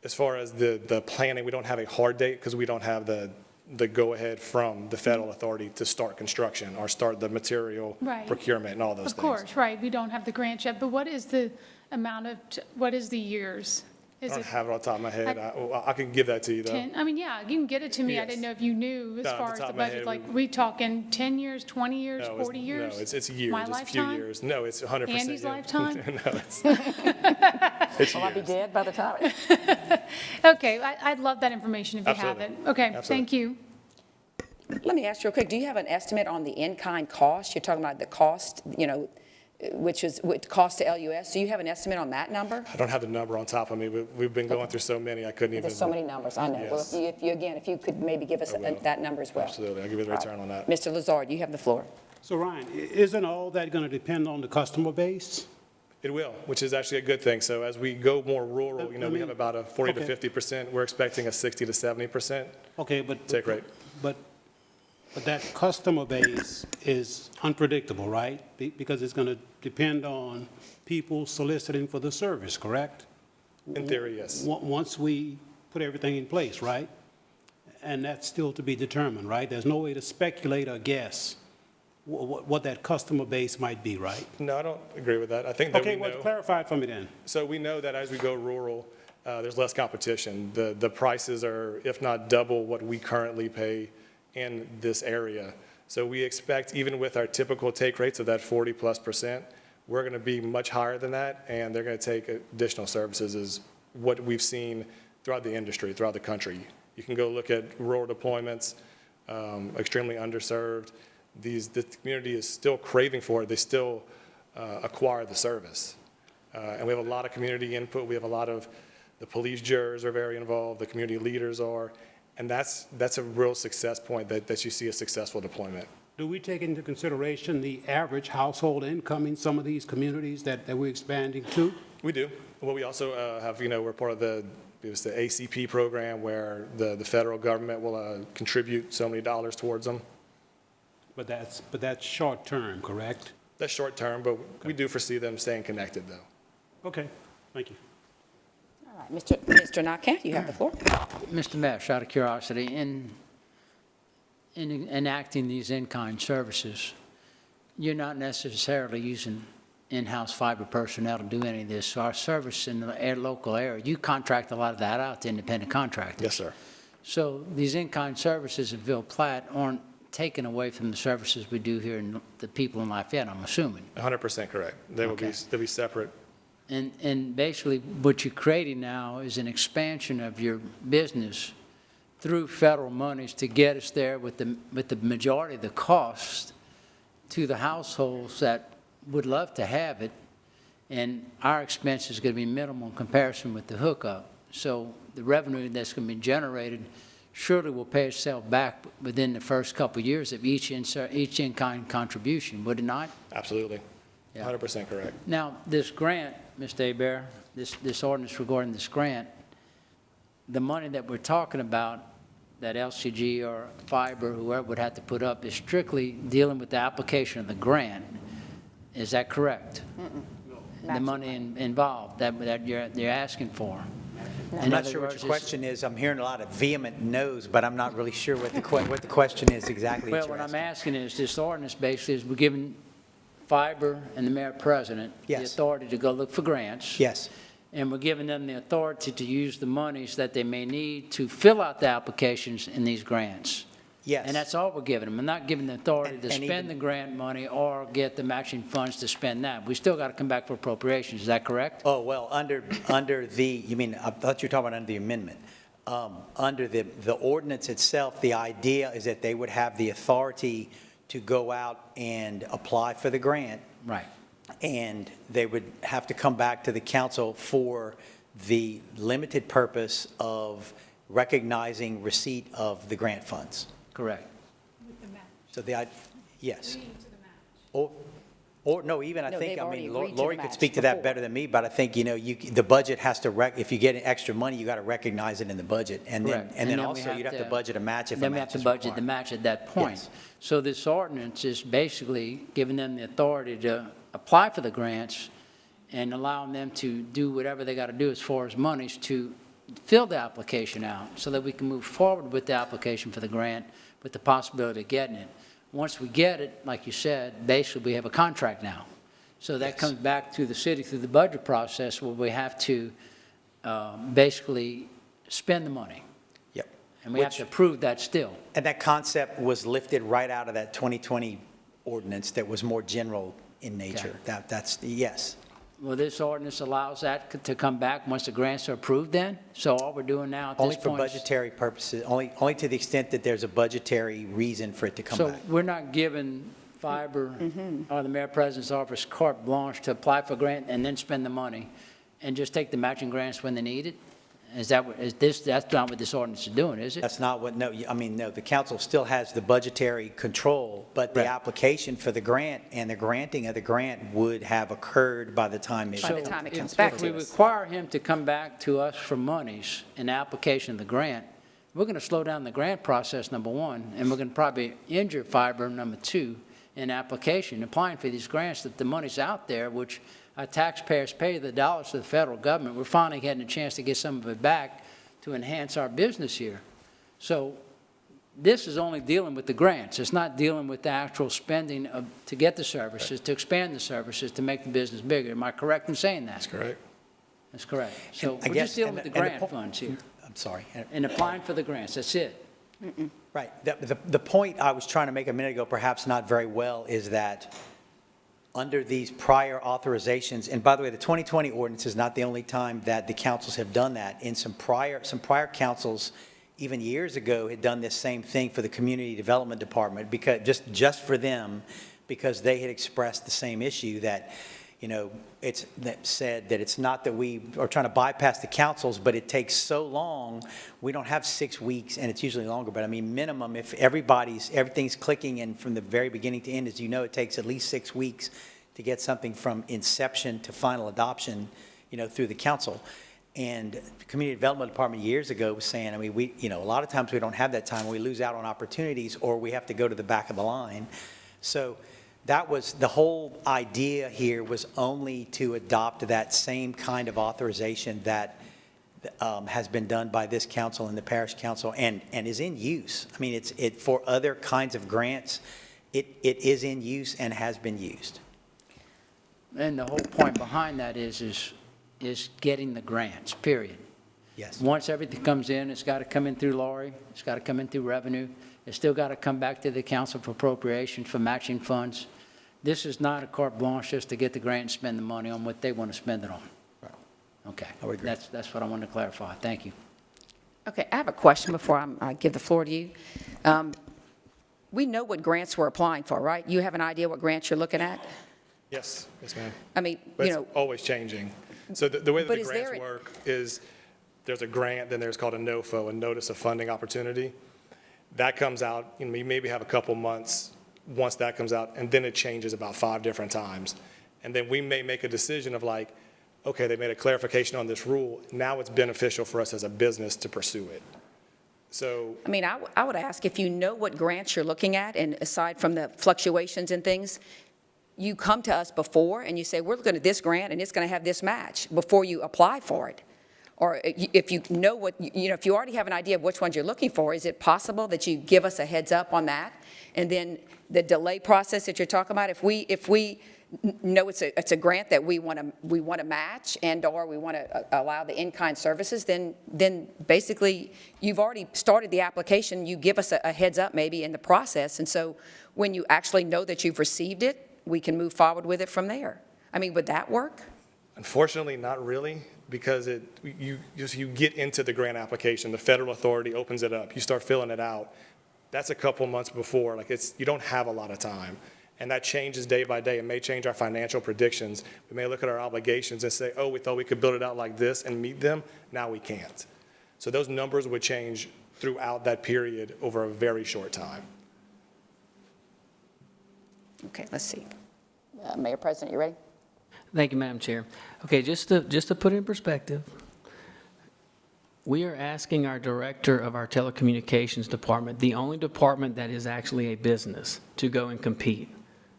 as far as the planning, we don't have a hard date because we don't have the go-ahead from the federal authority to start construction or start the material procurement and all those things. Of course, right. We don't have the grant yet, but what is the amount of, what is the years? I Is don't it have it on top of my head. I can give that to you, though. 10? I mean, yeah, you can get it to me. I Yes. didn't know if you knew as No, off far the as top the of my budget. head, Like, we talking 10 years, 20 years, No, 40 years? No, it's a year, My just a few lifetime? years. No, it's 100%. Andy's yeah. lifetime? No, it's Will I be dead by the time? Okay, I'd love that information if you have it. Absolutely. Okay, Absolutely. thank you. Let me ask you real quick, do you have an estimate on the in-kind cost? You're talking about the cost, which is what cost to LUS. Do you have an estimate on that number? I don't have the number on top of me, but we've been going through so many, I couldn't even. There's so many numbers, I know. Well, Yes. if you could maybe give us I will. that number as well. Absolutely, I'll give you the return on that. Mr. Lazard, you have the floor. So Ryan, isn't all that going to depend on the customer base? It will, which is actually a good thing. So as we go more rural, we have about a 40 to okay. 50%. We're expecting a 60 to 70% Okay, but. take rate. But that customer base is unpredictable, right? Because it's going to depend on people soliciting for the service, correct? In theory, yes. Once we put everything in place, right? And that's still to be determined, right? There's no way to speculate or guess what that customer base might be, right? No, I don't agree with that. I think that Okay, we well, know. clarify it for me then. So we know that as we go rural, there's less competition. The prices are, if not double what we currently pay in this area. So we expect, even with our typical take rates of that 40+%, we're going to be much higher than that, and they're going to take additional services is what we've seen throughout the industry, throughout the country. You can go look at rural deployments, extremely underserved. The community is still craving for it. They still acquire the service. And we have a lot of community input. We have a lot of, the police jurors are very involved, the community leaders are, and that's a real success point that you see a successful deployment. Do we take into consideration the average household income in some of these communities that we're expanding to? We do. Well, we also have, we're part of the ACP program where the federal government will contribute so many dollars towards them. But that's short term, correct? That's short term, but we do foresee them staying connected, though. Okay, thank you. All right, Mr. Nakant, you have the floor. Mr. Mesh, out of curiosity, in enacting these in-kind services, you're not necessarily using in-house fiber personnel to do any of this. So our service in the local area, you contract a lot of that out to independent contractors. Yes, sir. So these in-kind services in Ville Platte aren't taken away from the services we do here in the people in Lafayette, I'm assuming. 100% correct. They'll be separate. And basically, what you're creating now is an expansion of your business through federal monies to get us there with the majority of the cost to the households that would love to have it, and our expense is going to be minimal in comparison with the hookup. So the revenue that's going to be generated surely will pay itself back within the first couple of years of each in-kind contribution, would it not? Absolutely. 100% correct. Now, this grant, Mr. Hebert, this ordinance regarding this grant, the money that we're talking about, that LCG or Fiber, whoever would have to put up, is strictly dealing with the application of the grant. Is that correct? The money involved that you're asking for? I'm not sure what your question is. I'm hearing a lot of vehement no's, but I'm not really sure what the question is exactly. Well, what I'm asking is, this ordinance basically is we're giving Fiber and the mayor president the authority to go look for grants. Yes. And we're giving them the authority to use the monies that they may need to fill out the applications in these grants. Yes. And that's all we're giving them. We're not giving the authority to spend the grant money or get the matching funds to spend that. We still got to come back for appropriations. Is that correct? Oh, well, under the, you mean, I thought you were talking about under the amendment. Under the ordinance itself, the idea is that they would have the authority to go out and apply for the grant. Right. And they would have to come back to the council for the limited purpose of recognizing receipt of the grant funds. Correct. So yes. Or no, even I think, I mean, Lori could speak to that better than me, but I think, the budget has to, if you get extra money, you got to recognize it in the budget. And then also you'd have to budget a match if a match is required. Then we have to budget the match at that point. Yes. So this ordinance is basically giving them the authority to apply for the grants and allowing them to do whatever they got to do as far as monies to fill the application out so that we can move forward with the application for the grant with the possibility of getting it. Once we get it, like you said, basically we have a contract now. So that comes back to the city through the budget process where we have to basically spend the money. Yep. And we have to approve that still. And that concept was lifted right out of that 2020 ordinance that was more general in nature. Okay. That's, yes. Well, this ordinance allows that to come back once the grants are approved then? So all we're doing now at this point? Only for budgetary purposes, only to the extent that there's a budgetary reason for it to come back. So we're not giving Fiber or the Mayor President's office carte blanche to apply for grant and then spend the money and just take the matching grants when they need it? That's not what this ordinance is doing, is it? That's not what, no, I mean, no, the council still has the budgetary control, but the application for the grant and the granting of the grant would have occurred by the time it comes back If to we us. require him to come back to us for monies in the application of the grant, we're going to slow down the grant process, number one, and we're going to probably injure Fiber, number two, in application, applying for these grants, that the money's out there, which our taxpayers pay the dollars to the federal government. We're finally getting a chance to get some of it back to enhance our business here. So this is only dealing with the grants. It's not dealing with the actual spending to get the services, to expand the services, to make the business bigger. Am I correct in saying that? That's correct. That's correct. So I we're guess- just dealing with the grant funds here I'm sorry. and applying for the grants. That's it. Right. The point I was trying to make a minute ago, perhaps not very well, is that under these prior authorizations, and by the way, the 2020 ordinance is not the only time that the councils have done that. In some prior councils, even years ago, had done this same thing for the Community Development Department, because just for them, because they had expressed the same issue that, you know, that said that it's not that we are trying to bypass the councils, but it takes so long. We don't have 6 weeks, and it's usually longer, but I mean, minimum, if everything's clicking and from the very beginning to end, as you know, it takes at least 6 weeks to get something from inception to final adoption, you know, through the council. And the Community Development Department years ago was saying, I mean, a lot of times we don't have that time. We lose out on opportunities, or we have to go to the back of the line. So that was, the whole idea here was only to adopt that same kind of authorization that has been done by this council and the parish council and is in use. I mean, for other kinds of grants, it is in use and has been used. And the whole point behind that is getting the grants, period. Yes. Once everything comes in, it's got to come in through Laurie, it's got to come in through revenue, it's still got to come back to the council for appropriations for matching funds. This is not a carte blanche just to get the grant and spend the money on what they want to spend it on. Right. Okay. I would agree. That's what I wanted to clarify. Thank you. Okay, I have a question before I give the floor to you. We know what grants we're applying for, right? You have an idea what grants you're looking at? Yes, ma'am. I mean, But you it's know, always changing. So the way that But the is grants there- work is there's a grant, then there's called a NOFO, a Notice of Funding Opportunity. That comes out, you maybe have a couple months once that comes out, and then it changes about 5 different times. And then we may make a decision of like, okay, they made a clarification on this rule. Now it's beneficial for us as a business to pursue it. So I mean, I would ask if you know what grants you're looking at, and aside from the fluctuations and things, you come to us before and you say, we're looking at this grant and it's going to have this match before you apply for it. Or if you know what, if you already have an idea of which ones you're looking for, is it possible that you give us a heads up on that? And then the delay process that you're talking about, if we know it's a grant that we want to match or we want to allow the in-kind services, then basically you've already started the application. You give us a heads up maybe in the process. And so when you actually know that you've received it, we can move forward with it from there. I mean, would that work? unfortunately, not really, because you get into the grant application, the federal authority opens it up, you start filling it out. That's a couple months before, you don't have a lot of time. And that changes day by day. It may change our financial predictions. We may look at our obligations and say, oh, we thought we could build it out like this and meet them. Now we can't. So those numbers would change throughout that period over a very short time. Okay, let's see. Mayor President, you ready? Thank you, Madam Chair. Okay, just to put it in perspective, we are asking our director of our telecommunications department, the only department that is actually a business, to go and compete.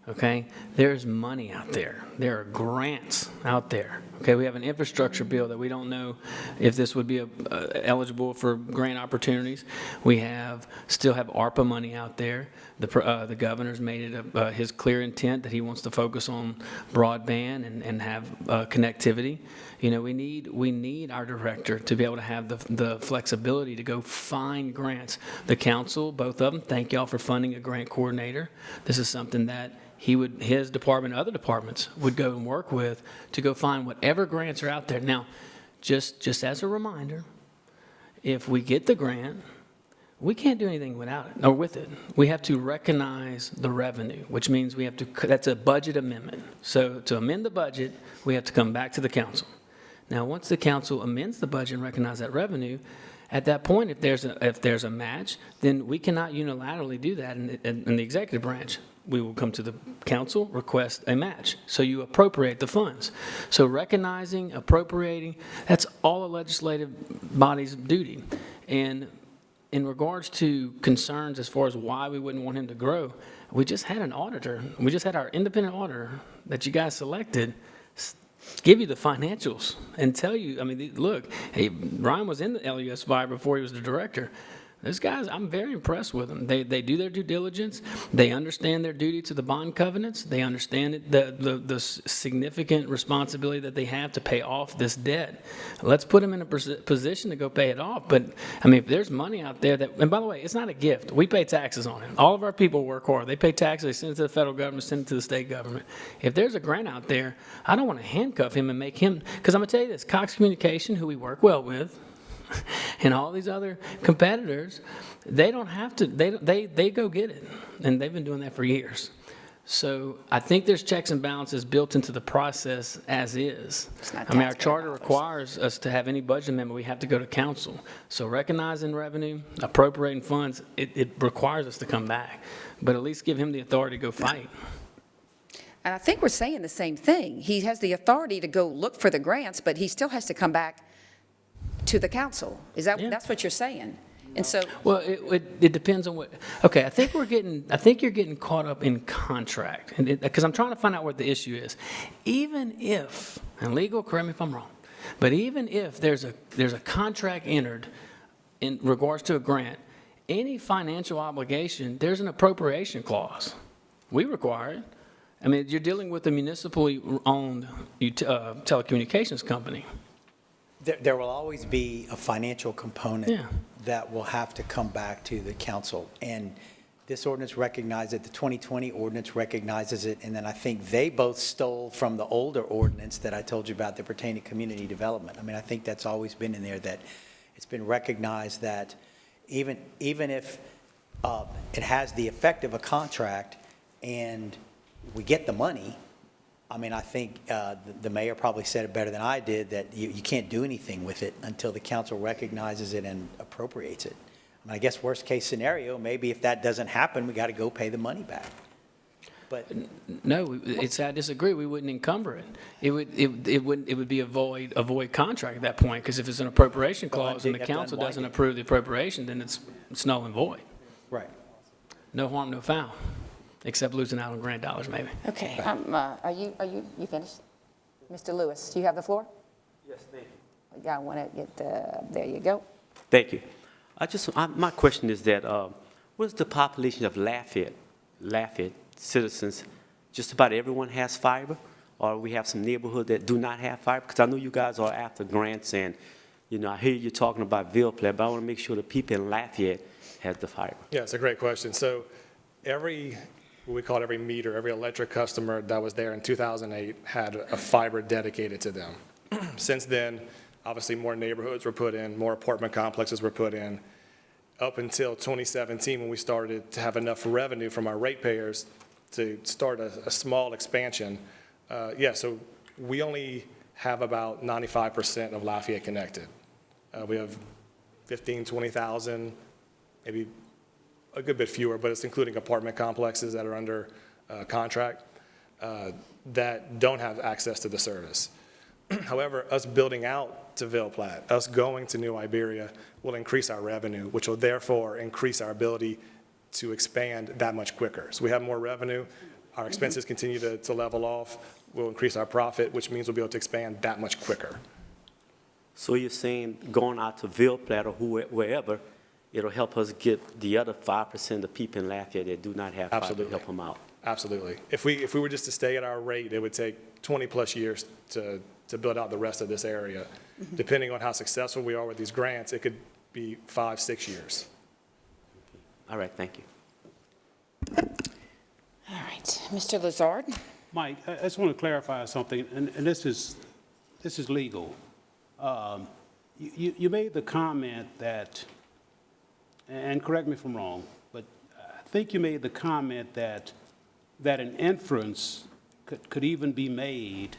Okay? There's money out there. There are grants out there. Okay, we have an infrastructure bill that we don't know if this would be eligible for grant opportunities. We still have ARPA money out there. The governor's made it his clear intent that he wants to focus on broadband and have connectivity. You know, we need our director to be able to have the flexibility to go find grants. The council, both of them, thank y'all for funding a grant coordinator. This is something that his department, other departments would go and work with to go find whatever grants are out there. Now, just as a reminder, if we get the grant, we can't do anything without it or with it. We have to recognize the revenue, which means we have to, that's a budget amendment. So to amend the budget, we have to come back to the council. Now, once the council amends the budget and recognize that revenue, at that point, if there's a match, then we cannot unilaterally do that in the executive branch. We will come to the council, request a match. So you appropriate the funds. So recognizing, appropriating, that's all a legislative body's duty. And in regards to concerns as far as why we wouldn't want him to grow, we just had an auditor. We just had our independent auditor that you guys selected give you the financials and tell you, I mean, look, hey, Ryan was in the LUS Fiber before he was the director. Those guys, I'm very impressed with them. They do their due diligence. They understand their duty to the bond covenants. They understand the significant responsibility that they have to pay off this debt. Let's put them in a position to go pay it off. But, I mean, if there's money out there that, and by the way, it's not a gift. We pay taxes on it. All of our people work hard. They pay taxes. They send it to the federal government, send it to the state government. If there's a grant out there, I don't want to handcuff him and make him, because I'm going to tell you this, Cox Communications, who we work well with, and all these other competitors, they don't have to, they go get it. And they've been doing that for years. So I think there's checks and balances built into the process as is. I mean, our charter requires us to have any budget amendment, we have to go to council. So recognizing revenue, appropriating funds, it requires us to come back. But at least give him the authority to go fight. And I think we're saying the same thing. He has the authority to go look for the grants, but he still has to come back to the council. Is that, that's what you're saying? And so, well, it depends on what. Okay, I think you're getting caught up in contract, and because I'm trying to find out what the issue is. Even if, and legal, correct me if I'm wrong, but even if there's a contract entered in regards to a grant, any financial obligation, there's an appropriation clause. We require it. I mean, you're dealing with a municipally owned telecommunications company. There will always be a financial component that will have to come back to the council. And this ordinance recognizes it, the 2020 ordinance recognizes it, and then I think they both stole from the older ordinance that I told you about that pertained to community development. I mean, I think that's always been in there, that it's been recognized that even if it has the effect of a contract and we get the money, I mean, I think the mayor probably said it better than I did, that you can't do anything with it until the council recognizes it and appropriates it. I mean, I guess worst case scenario, maybe if that doesn't happen, we got to go pay the money back. But no, I disagree. We wouldn't encumber it. It would be a void contract at that point, because if it's an appropriation clause and the council doesn't approve the appropriation, then it's null and void. Right. No harm, no foul. Except losing out on grant dollars, maybe. okay, are you finished? Mr. Lewis, do you have the floor? Yes, thank you. Yeah, I want to get there you go. Thank you. My question is that, what is the population of Lafayette citizens? Just about everyone has fiber, or we have some neighborhood that do not have fiber? Because I know you guys are after grants, and I hear you talking about Ville-Platte, but I want to make sure the people in Lafayette have the fiber. Yeah, it's a great question. So we call it every meter, every electric customer that was there in 2008 had a fiber dedicated to them. Since then, obviously more neighborhoods were put in, more apartment complexes were put in. Up until 2017, when we started to have enough revenue from our ratepayers to start a small expansion, so we only have about 95% of Lafayette connected. We have 15,000, 20,000, maybe a good bit fewer, but it's including apartment complexes that are under contract that don't have access to the service. However, us building out to Ville-Platte, us going to New Iberia will increase our revenue, which will therefore increase our ability to expand that much quicker. So we have more revenue, our expenses continue to level off, we'll increase our profit, which means we'll be able to expand that much quicker. So you're saying going out to Ville Platte or wherever, it'll help us get the other 5% of people in Lafayette that do not have fiber, help them out? Absolutely. If we were just to stay at our rate, it would take 20-plus years to build out the rest of this area. Depending on how successful we are with these grants, it could be 5-6 years. All right, thank you. All right, Mr. Lazard? Mike, I just want to clarify something, and this is legal. You made the comment that, and correct me if I'm wrong, but I think you made the comment that an inference could even be made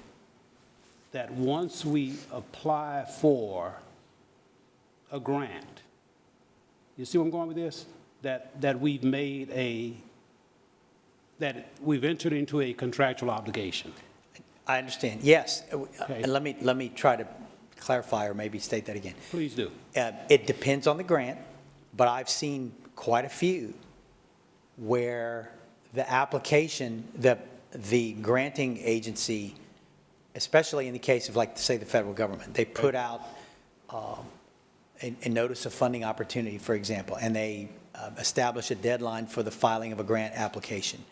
that once we apply for a grant, you see where I'm going with this? That we've entered into a contractual obligation. I understand, yes. Okay. And let me try to clarify or maybe state that again. Please do. It depends on the grant, but I've seen quite a few where the application, the granting agency, especially in the case of, like, say, the federal government, they put out a notice of funding opportunity, for example, and they establish a deadline for the filing of a grant application.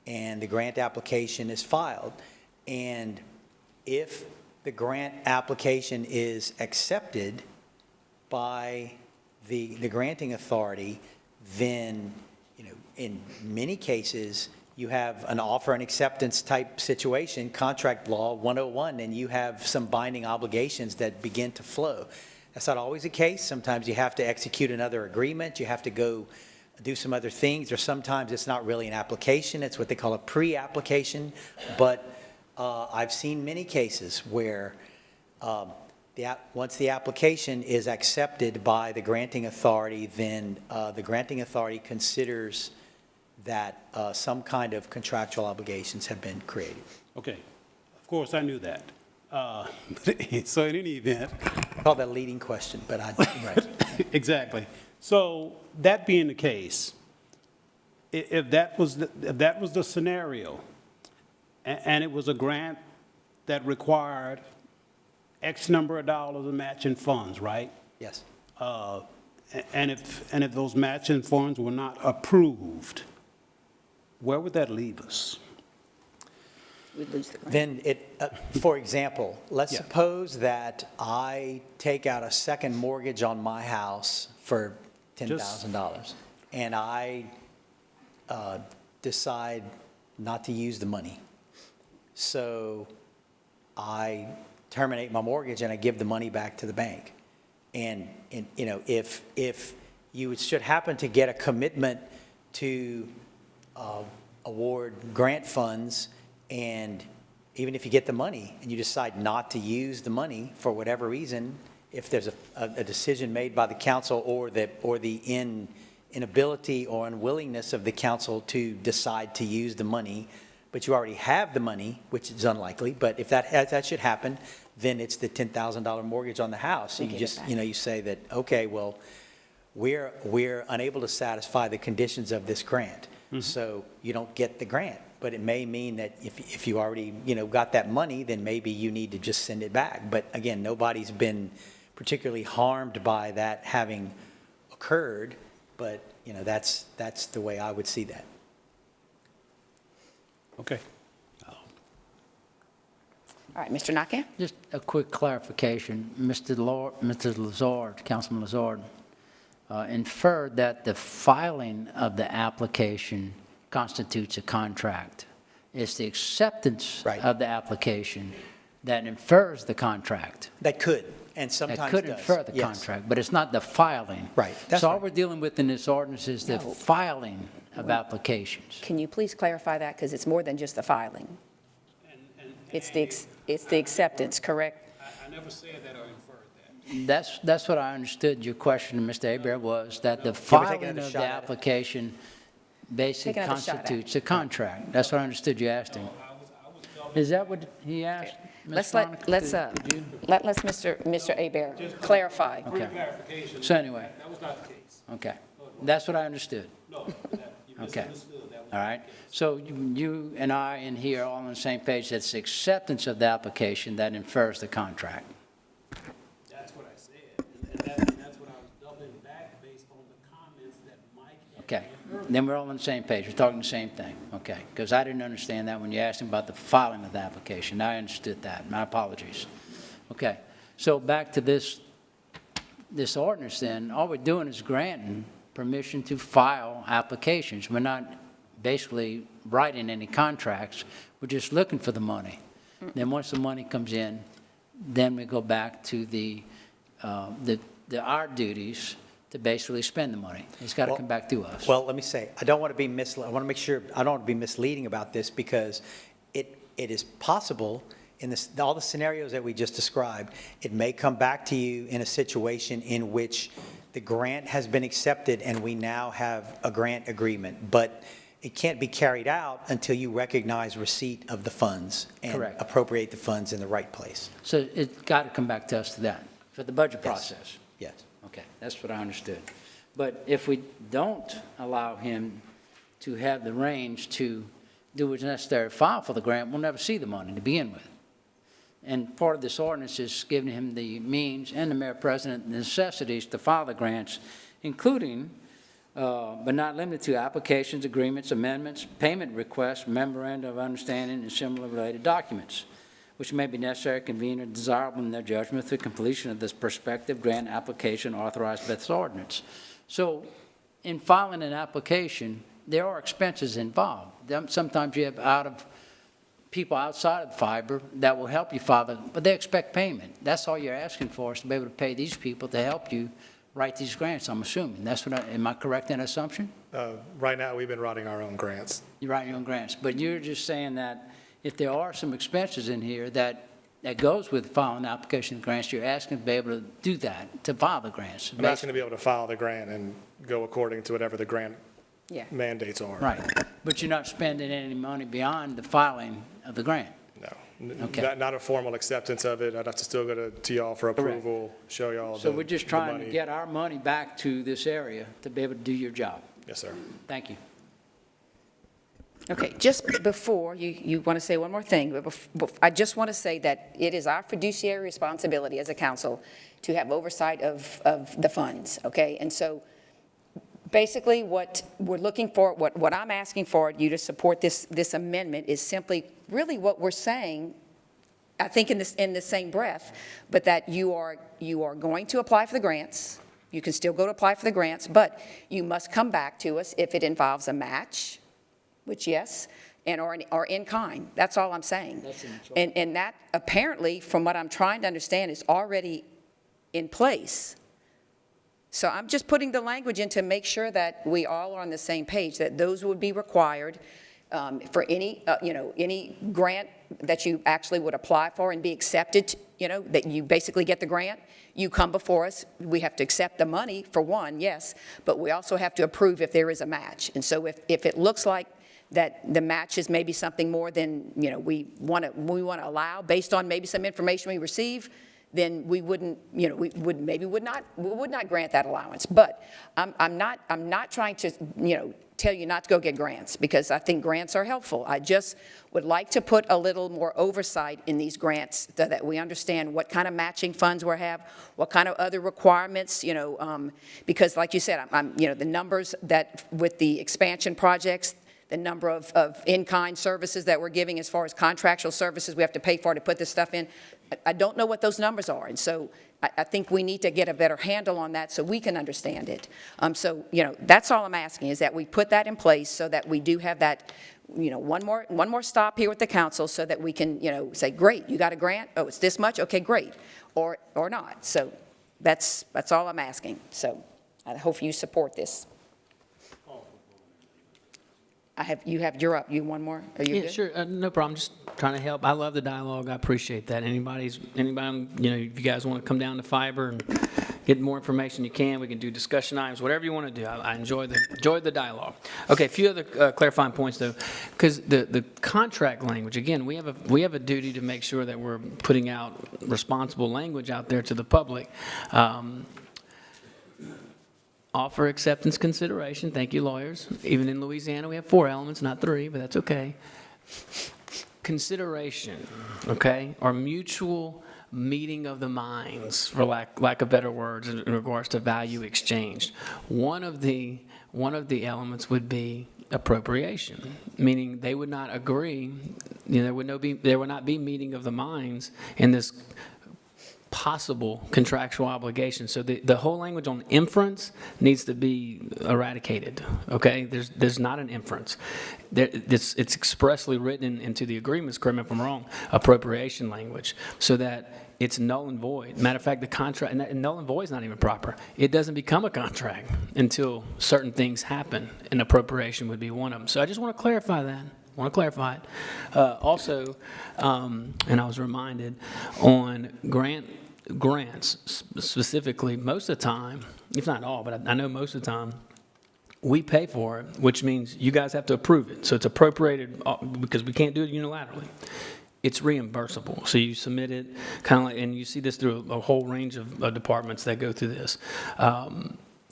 And the grant application is filed. And if the grant application is accepted by the granting authority, then, in many cases, you have an offer and acceptance type situation, contract law 101, and you have some binding obligations that begin to flow. That's not always the case. Sometimes you have to execute another agreement. You have to go do some other things, or sometimes it's not really an application. It's what they call a pre-application. But I've seen many cases where once the application is accepted by the granting authority, then the granting authority considers that some kind of contractual obligations have been created. Okay. Of course, I knew that. So in any event. I call that a leading question, but right. Exactly. So that being the case, if that was the scenario, and it was a grant that required X number of dollars of matching funds, right? Yes. And if those matching funds were not approved, where would that leave us? We'd lose the grant. Then for example, let's suppose that I take out a second mortgage on my house for $10,000, and I decide not to use the money. So I terminate my mortgage and I give the money back to the bank. And if you should happen to get a commitment to award grant funds, and even if you get the money and you decide not to use the money for whatever reason, if there's a decision made by the council or the inability or unwillingness of the council to decide to use the money, but you already have the money, which is unlikely, but if that should happen, then it's the $10,000 mortgage on the house. So you just, you say that, okay, well, we're unable to satisfy the conditions of this grant, so you don't get the grant. But it may mean that if you already, got that money, then maybe you need to just send it back. But again, nobody's been particularly harmed by that having occurred, but, that's the way I would see that. Okay. All right, Mr. Nakaya? Just a quick clarification. Mr. Lazard, Councilman Lazard, inferred that the filing of the application constitutes a contract. It's the acceptance of the application that infers the contract. That could, and sometimes that could does. infer the contract, but it's not the filing. Right. So all we're dealing with in this ordinance is the filing of applications. Can you please clarify that? Because it's more than just the filing. It's the acceptance, correct? I never said that or inferred that. That's what I understood your question, Mr. Hebert, was that the filing of the application basically constitutes a contract. That's what I understood you asked him. Is that what he asked? Let's let Mr. Hebert clarify. So anyway. That was not the case. Okay. That's what I understood. No, you Okay. misunderstood. That All right? So you and I in here are all on the same page. That's acceptance of the application that infers the contract. That's what I said, and that's what I was doubling back based on the comments that Mike had. Okay, then we're all on the same page, we're talking the same thing, okay? Because I didn't understand that when you asked him about the filing of the application. Now I understood that, my apologies. Okay, so back to this ordinance then, all we're doing is granting permission to file applications. We're not basically writing any contracts, we're just looking for the money. Then once the money comes in, then we go back to our duties to basically spend the money. It's got to come back to us. Well, let me say, I don't want to be I want to make sure, I don't want to be misleading about this because it is possible in all the scenarios that we just described, it may come back to you in a situation in which the grant has been accepted and we now have a grant agreement, but it can't be carried out until you recognize receipt of the funds and Correct. appropriate the funds in the right place. So it's got to come back to us to that, for the budget process. Yes. Okay, that's what I understood. But if we don't allow him to have the range to do what's necessary to file for the grant, we'll never see the money to begin with. And part of this ordinance is giving him the means and the mayor president the necessities to file the grants, including, but not limited to, applications, agreements, amendments, payment requests, memoranda of understanding, and similar related documents, which may be necessary, convenient, or desirable in their judgment for the completion of this prospective grant application authorized by this ordinance. So in filing an application, there are expenses involved. Sometimes you have people outside of fiber that will help you file, but they expect payment. That's all you're asking for, is to be able to pay these people to help you write these grants, I'm assuming. That's what am I correct in that assumption? Right now, we've been writing our own grants. You're writing your own grants, but you're just saying that if there are some expenses in here that goes with filing the application of grants, you're asking to be able to do that, to file the grants. I'm asking to be able to file the grant and go according to whatever the grant mandates are. Right, but you're not spending any money beyond the filing of the grant? No. Okay. Not a formal acceptance of it. I'd have to still go to y'all for approval, show y'all So the we're just the trying money. to get our money back to this area to be able to do your job. Yes, sir. Thank you. Okay, just before, you want to say one more thing, but I just want to say that it is our fiduciary responsibility as a council to have oversight of the funds, okay? And so basically what we're looking for, what I'm asking for you to support this amendment is simply really what we're saying, I think in the same breath, but that you are going to apply for the grants. You can still go to apply for the grants, but you must come back to us if it involves a match, which yes, or in kind. That's all I'm saying. And that apparently, from what I'm trying to understand, is already in place. So I'm just putting the language in to make sure that we all are on the same page, that those would be required for any grant that you actually would apply for and be accepted, that you basically get the grant. You come before us, we have to accept the money for one, yes, but we also have to approve if there is a match. And so if it looks like that the match is maybe something more than, we want to allow based on maybe some information we receive, then we wouldn't, we would not grant that allowance. But I'm not trying to, tell you not to go get grants, because I think grants are helpful. I just would like to put a little more oversight in these grants so that we understand what kind of matching funds we have, what kind of other requirements, because like you said, the numbers that with the expansion projects, the number of in-kind services that we're giving as far as contractual services we have to pay for to put this stuff in. I don't know what those numbers are, and so I think we need to get a better handle on that so we can understand it. So, that's all I'm asking, is that we put that in place so that we do have that, one more stop here with the council so that we can, say, great, you got a grant? Oh, it's this much? Okay, great. Or not. So that's all I'm asking. So I hope you support this. You're up. You one more? Are you good? Sure. No problem. Just trying to help. I love the dialogue. I appreciate that. Anybody, if you guys want to come down to Fiber and get more information, you can. We can do discussion items, whatever you want to do. I enjoy the dialogue. Okay, a few other clarifying points though, because the contract language, again, we have a duty to make sure that we're putting out responsible language out there to the public. offer acceptance consideration. Thank you, lawyers. Even in Louisiana, we have 4 elements, not 3, but that's okay. Consideration, okay, or mutual meeting of the minds, for lack of better words, in regards to value exchanged. One of the elements would be appropriation, meaning they would not agree, there would not be meeting of the minds in this possible contractual obligation. So the whole language on inference needs to be eradicated, okay? There's not an inference. It's expressly written into the agreements, correct me if I'm wrong, appropriation language, so that it's null and void. Matter of fact, the contract, and null and void is not even proper. It doesn't become a contract until certain things happen, and appropriation would be one of them. So I just want to clarify that. it. Also, and I was reminded, on grants, specifically, most of the time, if not all, but I know most of the time, we pay for it, which means you guys have to approve it. So it's appropriated because we can't do it unilaterally. It's reimbursable. So you submit it kind of like, and you see this through a whole range of departments that go through this.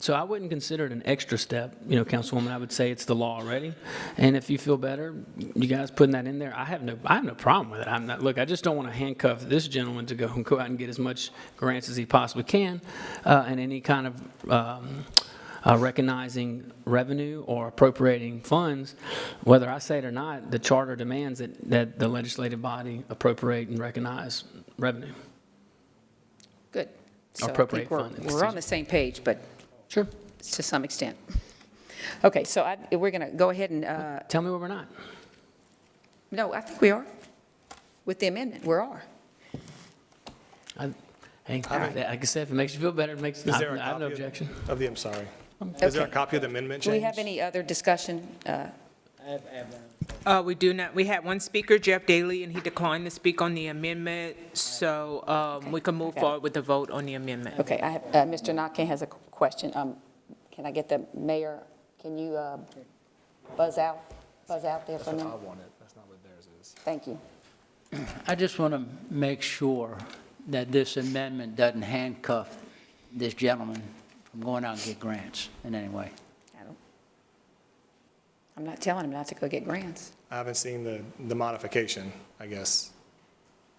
So I wouldn't consider it an extra step, Councilwoman. I would say it's the law already. And if you feel better, you guys putting that in there, I have no problem with it. Look, I just don't want to handcuff this gentleman to go out and get as much grants as he possibly can, and any kind of recognizing revenue or appropriating funds. Whether I say it or not, the charter demands that the legislative body appropriate and recognize revenue. Good. So Appropriate I fund. think we're on the same page, but sure, to some extent. Okay, so we're going to go ahead and... Tell me where we're not. No, I think we are. With the amendment, we are. Hey, like I said, if it makes you feel better, I have no objection. I'm sorry. Is there a copy of the amendment Do change? we have any other discussion? We do not. We had one speaker, Jeff Daly, and he declined to speak on the amendment, so we can move forward with the vote on the amendment. Okay, I have, Mr. Nakane has a question. Can I get the mayor, can you buzz out there for a minute? I want it. That's not what theirs is. Thank you. I just want to make sure that this amendment doesn't handcuff this gentleman from going out and get grants in any way. I'm not telling him not to go get grants. I haven't seen the modification, I guess.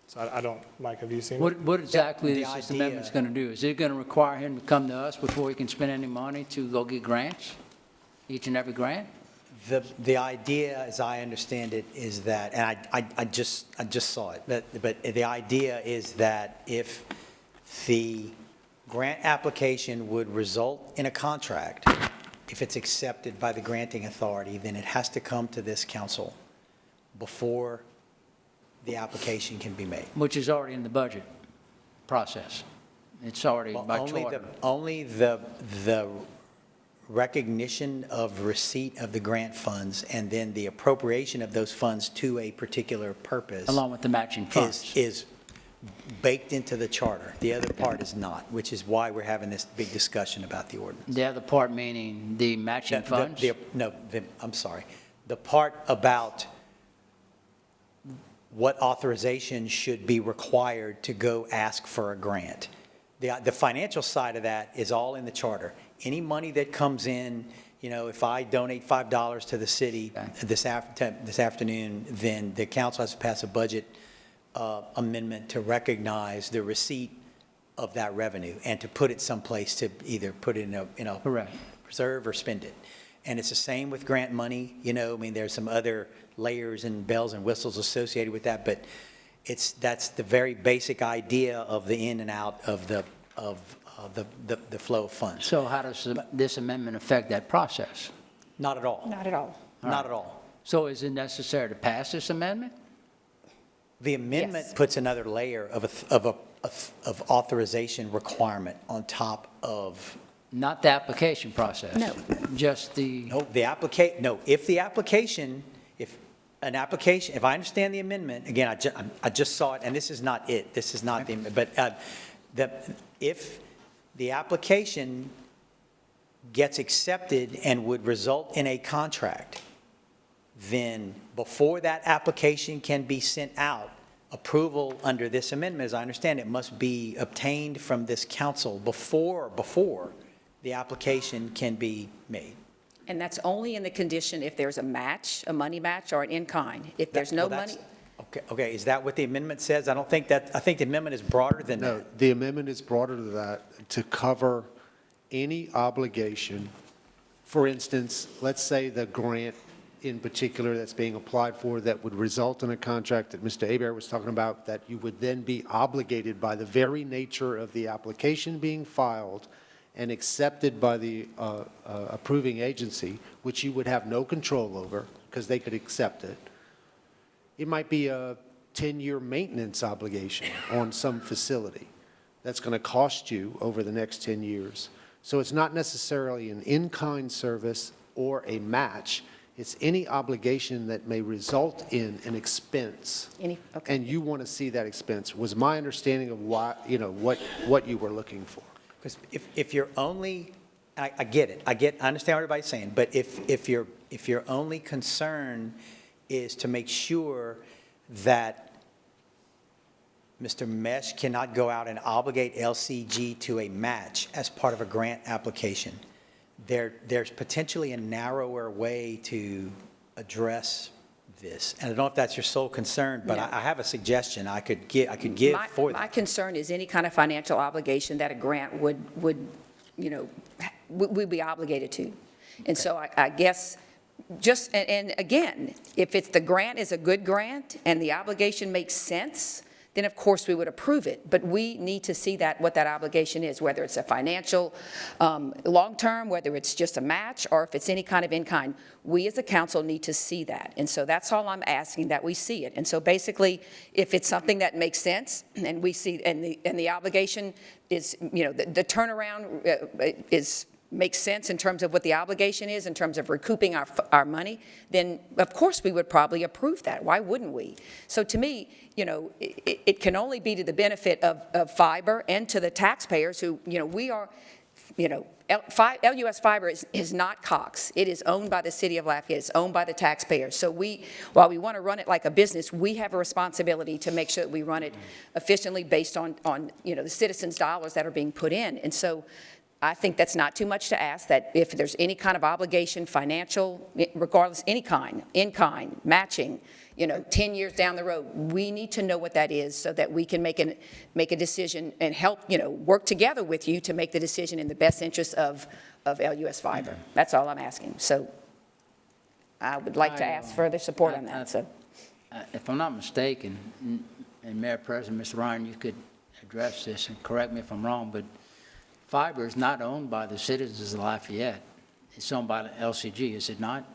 So I don't, Mike, have you seen it? What exactly is this amendment going to do? Is it going to require him to come to us before he can spend any money to go get grants? Each and every grant? The idea, as I understand it, is that, and I just saw it, but the idea is that if the grant application would result in a contract, if it's accepted by the granting authority, then it has to come to this council before the application can be made. Which is already in the budget process. It's already by charter. Only the recognition of receipt of the grant funds and then the appropriation of those funds to a particular purpose. Along with the matching funds. Is baked into the charter. The other part is not, which is why we're having this big discussion about the ordinance. The other part meaning the matching funds? I'm sorry. The part about what authorization should be required to go ask for a grant. The financial side of that is all in the charter. Any money that comes in, if I donate $5 to the city this afternoon, then the council has to pass a budget amendment to recognize the receipt of that revenue and to put it someplace to either put it in a reserve or spend it. And it's the same with grant money. There's some other layers and bells and whistles associated with that, but that's the very basic idea of the in and out of the flow of funds. So how does this amendment affect that process? Not at all. Not at all. Not at all. So is it necessary to pass this amendment? The amendment puts another layer of authorization requirement on top of. Not the application process? No. Just the. No, if I understand the amendment, again, I just saw it, and this is not it. This is not but if the application gets accepted and would result in a contract, then before that application can be sent out, approval under this amendment, as I understand it, must be obtained from this council before the application can be made. And that's only in the condition if there's a match, a money match, or an in-kind. If there's no Well, that's- money, Okay, is that what the amendment says? I don't think that, I think the amendment is broader than No, that. the amendment is broader than that, to cover any obligation. For instance, let's say the grant in particular that's being applied for that would result in a contract that Mr. Hebert was talking about, that you would then be obligated by the very nature of the application being filed and accepted by the approving agency, which you would have no control over because they could accept it. It might be a 10-year maintenance obligation on some facility that's going to cost you over the next 10 years. So it's not necessarily an in-kind service or a match. It's any obligation that may result in an expense. Okay. And you want to see that expense, was my understanding of why, what you were looking for. Because if you're only, I get it, I understand what everybody's saying, but if your only concern is to make sure that Mr. Mesh cannot go out and obligate LCG to a match as part of a grant application, there's potentially a narrower way to address this. And I don't know if that's your sole concern, but No. I have a suggestion I could give for that. My concern is any kind of financial obligation that a grant would be obligated to. And so I guess and again, if it's the grant is a good grant and the obligation makes sense, then of course we would approve it. But we need to see what that obligation is, whether it's a financial, long-term, whether it's just a match, or if it's any kind of in-kind. We as a council need to see that. And so that's all I'm asking, that we see it. And so basically, if it's something that makes sense and we see, and the obligation is, the turnaround makes sense in terms of what the obligation is, in terms of recouping our money, then of course we would probably approve that. Why wouldn't we? So to me, it can only be to the benefit of fiber and to the taxpayers who, we are, LUS Fiber is not Cox. It is owned by the city of Lafayette. It's owned by the taxpayers. So while we want to run it like a business, we have a responsibility to make sure that we run it efficiently based on the citizens' dollars that are being put in. And so I think that's not too much to ask, that if there's any kind of obligation, financial, regardless, any kind, in-kind, matching, 10 years down the road, we need to know what that is so that we can make a decision and help, work together with you to make the decision in the best interest of LUS Fiber. That's all I'm asking. So I would like to ask further support on that. So, if I'm not mistaken, and Mayor President, Mr. Ryan, you could address this and correct me if I'm wrong, but fiber is not owned by the citizens of Lafayette. It's owned by the LCG, is it not?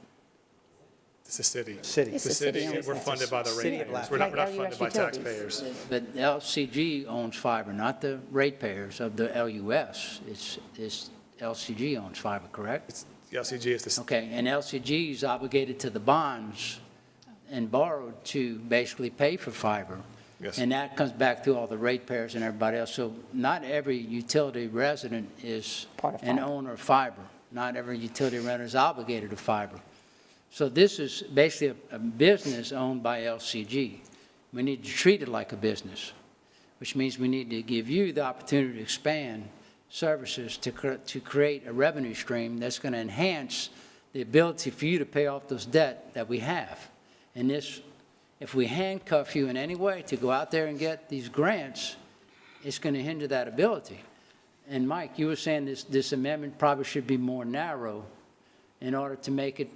It's the city. It's The city, we're funded by the ratepayers. We're not funded by taxpayers. But LCG owns fiber, not the ratepayers of the LUS. It's LCG owns fiber, correct? The LCG is the. Okay, and LCG is obligated to the bonds and borrowed to basically pay for fiber. Yes. And that comes back to all the ratepayers and everybody else. So not every utility resident is an owner of fiber. Not every utility resident is obligated to fiber. So this is basically a business owned by LCG. We need to treat it like a business, which means we need to give you the opportunity to expand services to create a revenue stream that's going to enhance the ability for you to pay off those debt that we have. And this, if we handcuff you in any way to go out there and get these grants, it's going to hinder that ability. And Mike, you were saying this amendment probably should be more narrow in order to make it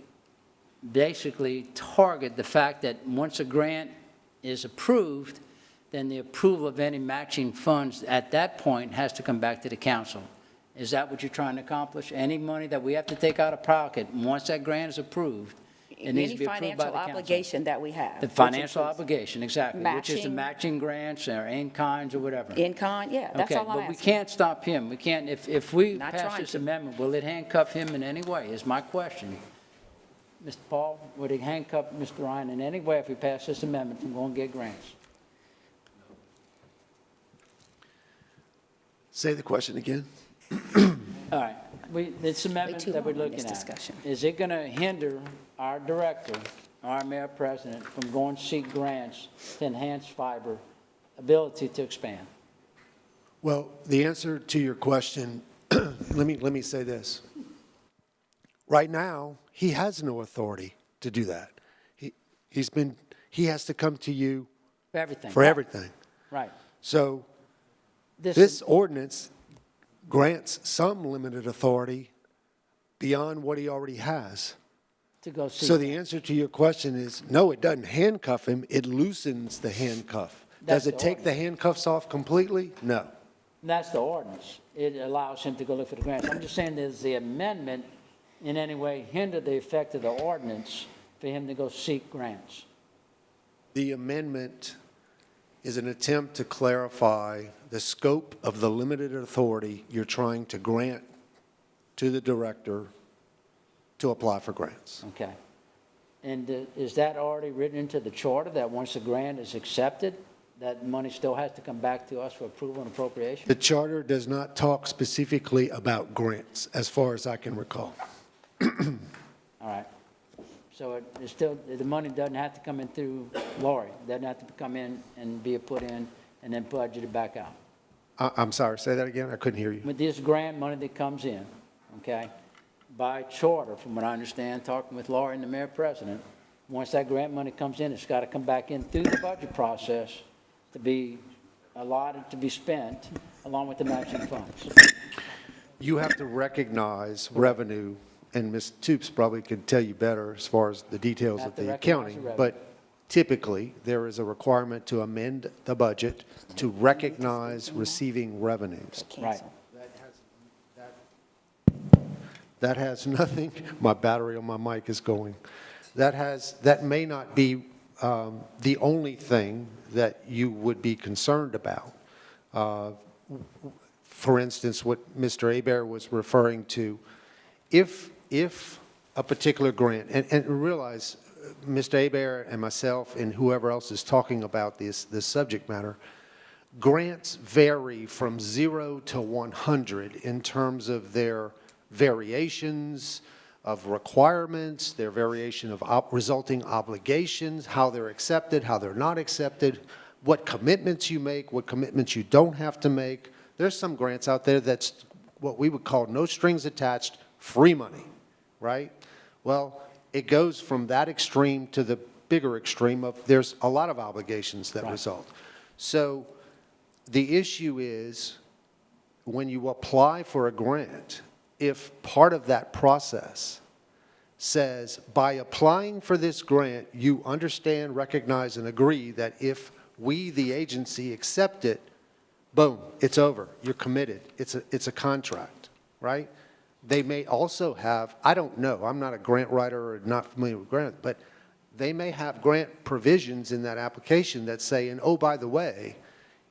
basically target the fact that once a grant is approved, then the approval of any matching funds at that point has to come back to the council. Is that what you're trying to accomplish? Any money that we have to take out of pocket, once that grant is approved, it needs to be approved by the council. Any financial obligation that we have. The financial obligation, exactly, which is the matching- matching grants or in-kinds or whatever. In-kind, yeah, that's all I'm Okay, but we asking. can't stop him. We can't, if we Not pass trying this to. amendment, will it handcuff him in any way, is my question. Mr. Paul, would it handcuff Mr. Ryan in any way if we pass this amendment from going to get grants? Say the question again. All right, this amendment too that we're long in looking this at, discussion. is it going to hinder our director, our mayor president, from going to seek grants to enhance fiber ability to expand? Well, the answer to your question let me say this. Right now, he has no authority to do that. He has to come to you For everything. for everything. Right. So This this ordinance grants some limited authority beyond what he already has. To go see. So the answer to your question is, no, it doesn't handcuff him, it loosens the handcuff. That's Does it the take the handcuffs off completely? No. That's the ordinance. It allows him to go look for the grants. I'm just saying, does the amendment in any way hinder the effect of the ordinance for him to go seek grants? The amendment is an attempt to clarify the scope of the limited authority you're trying to grant to the director to apply for grants. Okay. And is that already written into the charter, that once a grant is accepted, that money still has to come back to us for approval and appropriation? The charter does not talk specifically about grants, as far as I can recall. All right. So it's still, the money doesn't have to come in through Lori, doesn't have to come in and be put in and then budgeted back out. I'm sorry, say that again? I couldn't hear you. With this grant money that comes in, okay, by charter, from what I understand, talking with Lori and the mayor president, once that grant money comes in, it's got to come back in through the budget process to be allotted to be spent along with the matching funds. You have to recognize revenue, and Ms. Toops probably could tell you better as far as the details Have of to the recognize accounting, the revenue. but typically, there is a requirement to amend the budget to recognize receiving revenues. Right. That has nothing, my battery on my mic is going. That may not be the only thing that you would be concerned about. For instance, what Mr. Hebert was referring to, if a particular grant, and realize Mr. Hebert and myself and whoever else is talking about this subject matter, grants vary from 0 to 100 in terms of their variations of requirements, their variation of resulting obligations, how they're accepted, how they're not accepted, what commitments you make, what commitments you don't have to make. There's some grants out there that's what we would call no strings attached, free money, right? Well, it goes from that extreme to the bigger extreme of there's a lot of obligations that result. So the issue is when you apply for a grant, if part of that process says, by applying for this grant, you understand, recognize, and agree that if we, the agency, accept it, boom, it's over. You're committed. It's a contract, right? They may also have, I don't know, I'm not a grant writer or not familiar with grants, but they may have grant provisions in that application that say, and oh, by the way,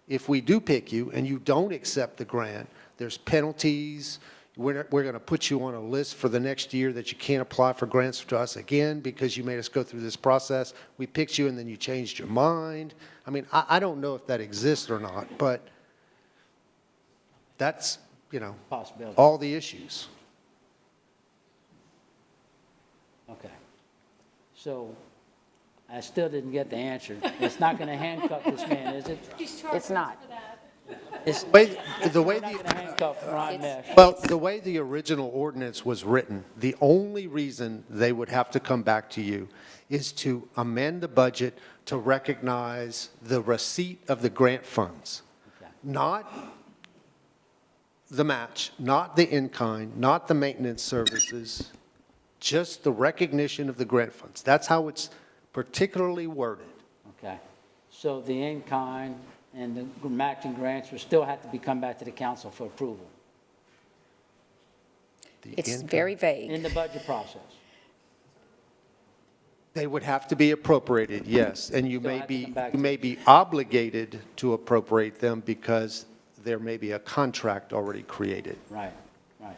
if we do pick you and you don't accept the grant, there's penalties. We're going to put you on a list for the next year that you can't apply for grants to us again because you made us go through this process. We picked you and then you changed your mind. I mean, I don't know if that exists or not, but that's, you know, Possibility. all the issues. Okay. So I still didn't get the answer. It's not going to handcuff this man, is it? It's not. It's The way not going to handcuff Ron Mesh. Well, the way the original ordinance was written, the only reason they would have to come back to you is to amend the budget to recognize the receipt of the grant funds. Okay. Not the match, not the in-kind, not the maintenance services, just the recognition of the grant funds. That's how it's particularly worded. Okay. So the in-kind and the matching grants will still have to come back to the council for approval It's very vague. in the budget process. They would have to be appropriated, yes, and you Still may have to be, come back you to may be obligated to appropriate them because there may be a contract already created. Right, right.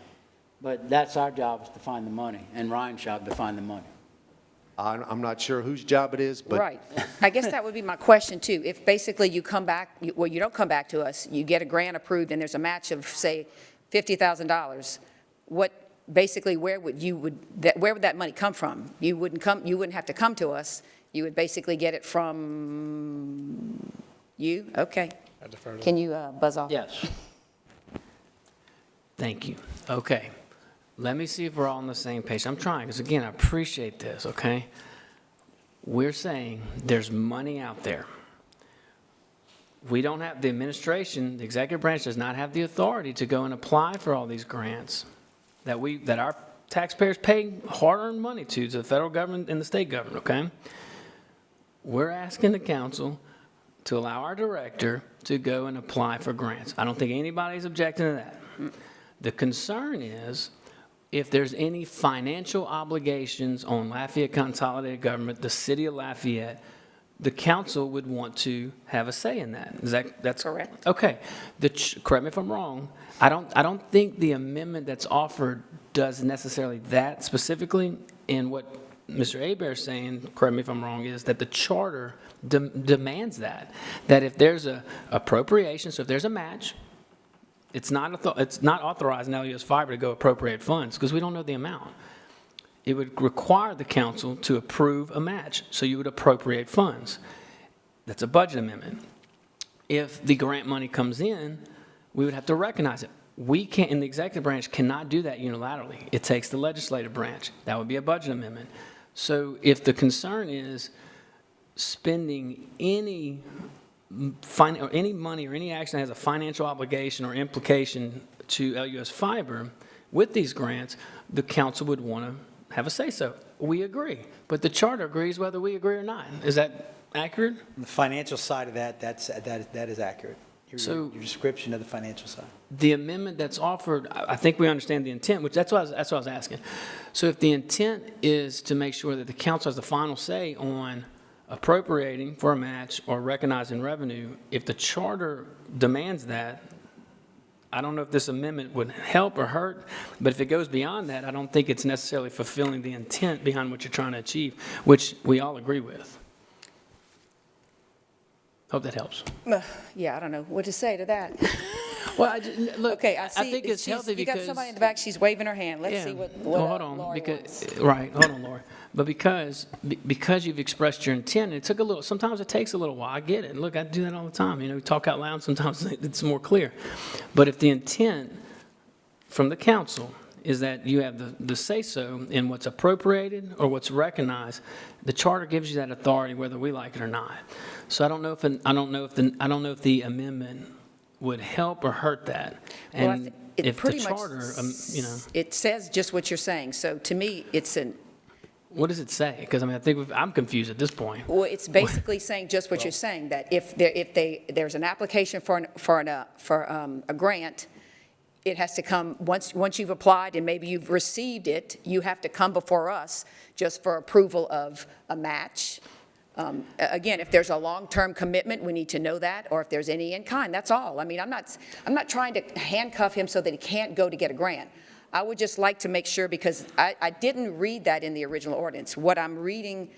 But that's our job, is to find the money, and Ryan's job to find the money. I'm not sure whose job it is, but Right. I guess that would be my question, too. If basically you come back, well, you don't come back to us, you get a grant approved, and there's a match of, say, $50,000, what, basically, where would that money come from? You wouldn't have to come to us. You would basically get it from you? Okay. I defer to Can you buzz off? Yes. Thank you. Okay. Let me see if we're all on the same page. I'm trying, because again, I appreciate this, okay? We're saying there's money out there. We don't have, the administration, the executive branch does not have the authority to go and apply for all these grants that our taxpayers pay hard-earned money to the federal government and the state government, okay? We're asking the council to allow our director to go and apply for grants. I don't think anybody's objecting to that. The concern is if there's any financial obligations on Lafayette Consolidated Government, the city of Lafayette, the council would want to have a say in that. That's correct? Okay. Correct me if I'm wrong. I don't think the amendment that's offered does necessarily that specifically. And what Mr. Hebert's saying, correct me if I'm wrong, is that the charter demands that if there's a appropriation, so if there's a match, it's not authorizing LUS Fiber to go appropriate funds because we don't know the amount. It would require the council to approve a match, so you would appropriate funds. That's a budget amendment. If the grant money comes in, we would have to recognize it. We can't, and the executive branch cannot do that unilaterally. It takes the legislative branch. That would be a budget amendment. So if the concern is spending any money or any action that has a financial obligation or implication to LUS Fiber with these grants, the council would want to have a say-so. We agree, but the charter agrees whether we agree or not. Is that accurate? On the financial side of that, that is accurate. Your description of the financial side. The amendment that's offered, I think we understand the intent, which that's what I was asking. So if the intent is to make sure that the council has the final say on appropriating for a match or recognizing revenue, if the charter demands that, I don't know if this amendment would help or hurt, but if it goes beyond that, I don't think it's necessarily fulfilling the intent behind what you're trying to achieve, which we all agree with. Hope that helps. Yeah, I don't know what to say to that. Well, look, okay, I see. think it's healthy You got because somebody in the back, she's waving her hand. Let's see what well, hold on, Lori wants. Right, hold on, Laura. But because you've expressed your intent, it took a little, sometimes it takes a little while, I get it. Look, I do that all the time, we talk out loud, sometimes it's more clear. But if the intent from the council is that you have the say-so in what's appropriated or what's recognized, the charter gives you that authority whether we like it or not. So I don't know if the amendment would help or hurt that. And Well, it if the pretty much charter, It says just what you're saying. So to me, it's what does it say? Because I think I'm confused at this point. well, it's basically saying just what you're saying, that if there's an application for a grant, it has to come, once you've applied and maybe you've received it, you have to come before us just for approval of a match. Again, if there's a long-term commitment, we need to know that, or if there's any in kind, that's all. I'm not trying to handcuff him so that he can't go to get a grant. I would just like to make sure, because I didn't read that in the original ordinance. What I'm reading,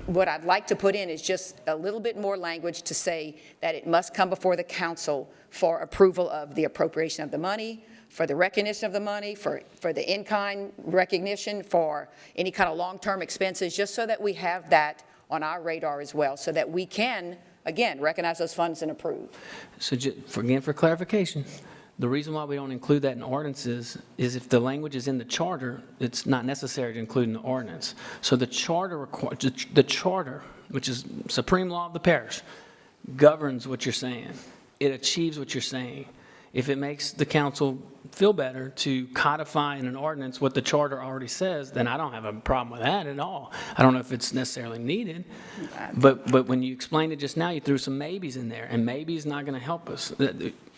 what I'd like to put in is just a little bit more language to say that it must come before the council for approval of the appropriation of the money, for the recognition of the money, for the in-kind recognition, for any kind of long-term expenses, just so that we have that on our radar as well, so that we can, again, recognize those funds and approve. So again, for clarification, the reason why we don't include that in ordinances is if the language is in the charter, it's not necessary to include in the ordinance. So the charter, which is supreme law of the parish, governs what you're saying. It achieves what you're saying. If it makes the council feel better to codify in an ordinance what the charter already says, then I don't have a problem with that at all. I don't know if it's necessarily needed, but when you explained it just now, you threw some maybes in there, and maybe it's not going to help us.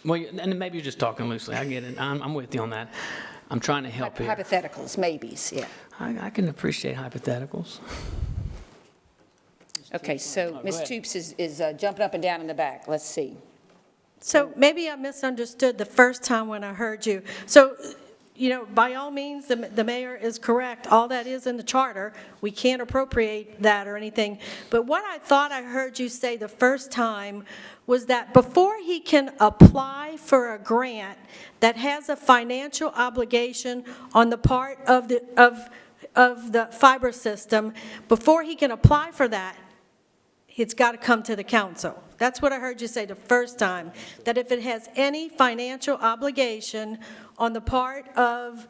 Well, and maybe you're just talking loosely. I get it. I'm with you on that. I'm trying to help here. Hypotheticals, maybes, yeah. I can appreciate hypotheticals. Okay, so Ms. Toops is jumping up and down in the back. Let's see. So maybe I misunderstood the first time when I heard you. So, by all means, the mayor is correct. All that is in the charter. We can't appropriate that or anything. But what I thought I heard you say the first time was that before he can apply for a grant that has a financial obligation on the part of the fiber system, before he can apply for that, it's got to come to the council. That's what I heard you say the first time, that if it has any financial obligation on the part of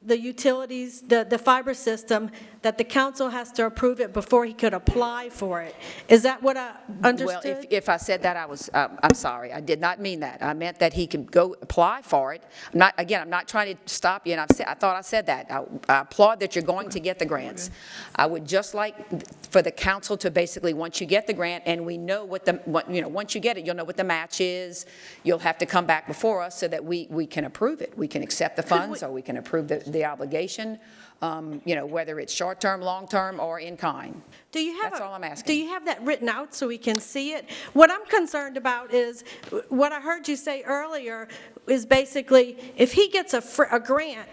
the utilities, the fiber system, that the council has to approve it before he could apply for it. Is that what I understood? Well, if I said that, I'm sorry. I did not mean that. I meant that he could go apply for it. I'm not trying to stop you, and I thought I said that. I applaud that you're going to get the grants. I would just like for the council to basically, once you get the grant, and we know once you get it, you'll know what the match is. You'll have to come back before us so that we can approve it. We can accept the funds, or we can approve the obligation, whether it's short-term, long-term, or in kind. That's all I'm asking. Do you have that written out so we can see it? What I'm concerned about is, what I heard you say earlier is basically, if he gets a grant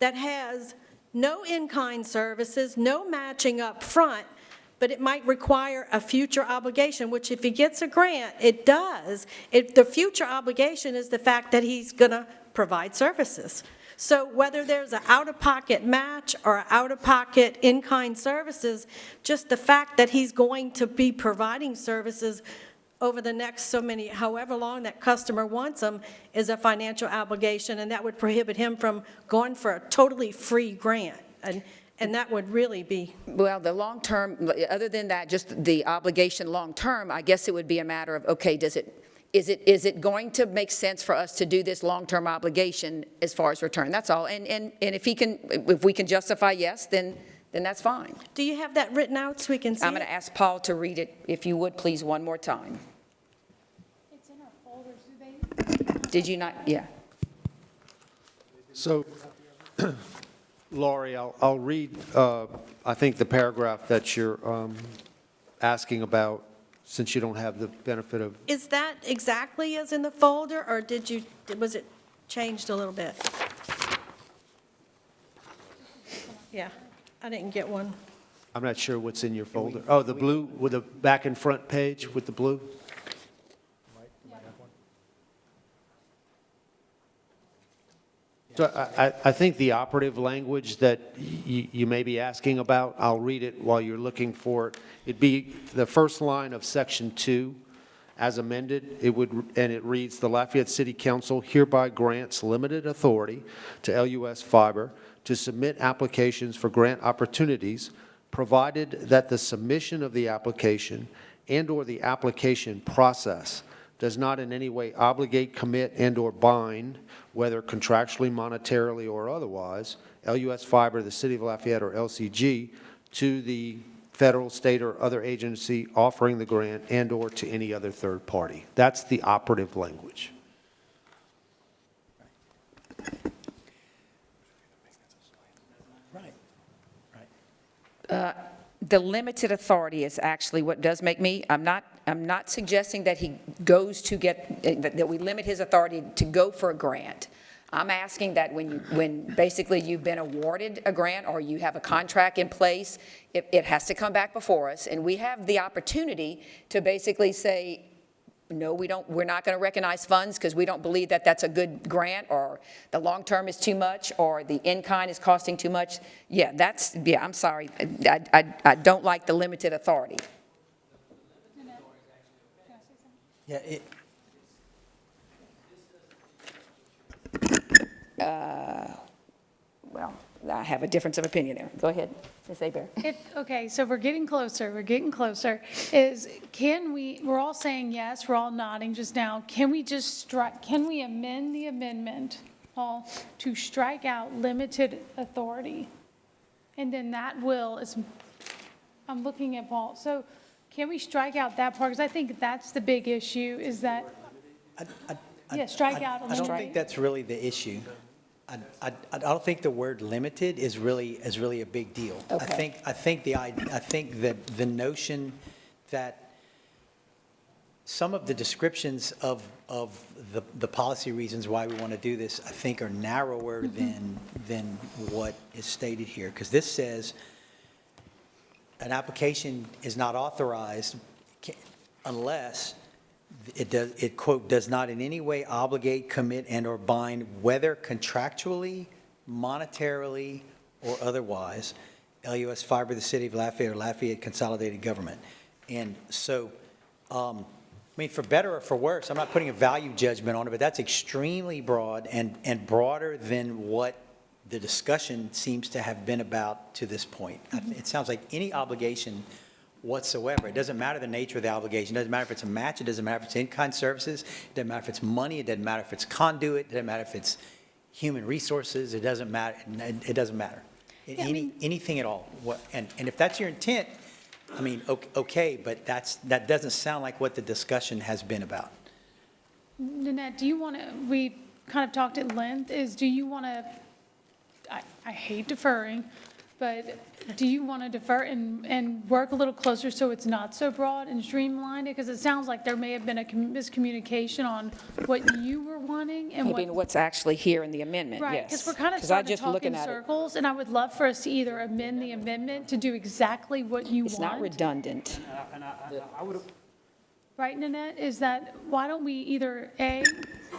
that has no in-kind services, no matching up front, but it might require a future obligation, which if he gets a grant, it does. The future obligation is the fact that he's going to provide services. So whether there's an out-of-pocket match or out-of-pocket in-kind services, just the fact that he's going to be providing services over the next however long that customer wants them is a financial obligation, and that would prohibit him from going for a totally free grant. And that would really be... Well, the long-term, other than that, just the obligation long-term, I guess it would be a matter of, okay, is it going to make sense for us to do this long-term obligation as far as return? That's all. And if we can justify yes, then that's fine. Do you have that written out so we can see I'm going to ask Paul to read it, if you would, please, one more time. It's in our folders. Do they? Did you not? Yeah. So, Laurie, I'll read, I think, the paragraph that you're asking about, since you don't have the benefit of... Is that exactly as in the folder, or was it changed a little bit? Yeah, I didn't get one. I'm not sure what's in your folder. Oh, the blue, with the back and front page with the blue? So I think the operative language that you may be asking about, I'll read it while you're looking for it. It'd be the first line of Section 2, as amended. It reads, "The Lafayette City Council hereby grants limited authority to LUS Fiber to submit applications for grant opportunities, provided that the submission of the application and/or the application process does not in any way obligate, commit, and/or bind, whether contractually, monetarily, or otherwise, LUS Fiber, the City of Lafayette, or LCG, to the federal, state, or other agency offering the grant and/or to any other third party." That's the operative language. The limited authority is actually what does make me, I'm not suggesting that he goes to get, that we limit his authority to go for a grant. I'm asking that when basically you've been awarded a grant or you have a contract in place, it has to come back before us, and we have the opportunity to basically say, no, we're not going to recognize funds because we don't believe that that's a good grant, or the long term is too much, or the in-kind is costing too much. Yeah, I'm sorry. I don't like the limited authority. Yeah, well, I have a difference of opinion there. Go ahead, Ms. Hebert. Okay, so we're getting closer, we're all saying yes, we're all nodding just now. Can we amend the amendment, Paul, to strike out limited authority? And then that I'm looking at Paul. So can we strike out that part? Because I think that's the big issue, is that, strike out I don't think that's really the issue. I don't think the word limited is really a big deal. Okay. I think that the notion that some of the descriptions of the policy reasons why we want to do this, I think, are narrower than what is stated here. Because this says an application is not authorized unless it, quote, does not in any way obligate, commit, and/or bind, whether contractually, monetarily, or otherwise, LUS Fiber, the City of Lafayette, or Lafayette Consolidated Government. And so, I mean, for better or for worse, I'm not putting a value judgment on it, but that's extremely broad and broader than what the discussion seems to have been about to this point. It sounds like any obligation whatsoever. It doesn't matter the nature of the obligation. It doesn't matter if it's a match. It doesn't matter if it's in-kind services. It doesn't matter if it's money. It doesn't matter if it's conduit. It doesn't matter if it's human resources. It doesn't matter. It doesn't matter. Anything at all. And if that's your intent, I mean, okay, but that doesn't sound like what the discussion has been about. Nanette, do you want to, we kind of talked at length, do you want to, I hate deferring, but do you want to defer and work a little closer so it's not so broad and streamlined? Because it sounds like there may have been a miscommunication on what you were wanting and Maybe what's actually here in the amendment, yes. Right, because we're kind of 'Cause I starting to just talk looking in at it. circles, and I would love for us to either amend the amendment to do exactly what you want. It's not redundant. And I would have, Right, Nanette, is that, why don't we either A,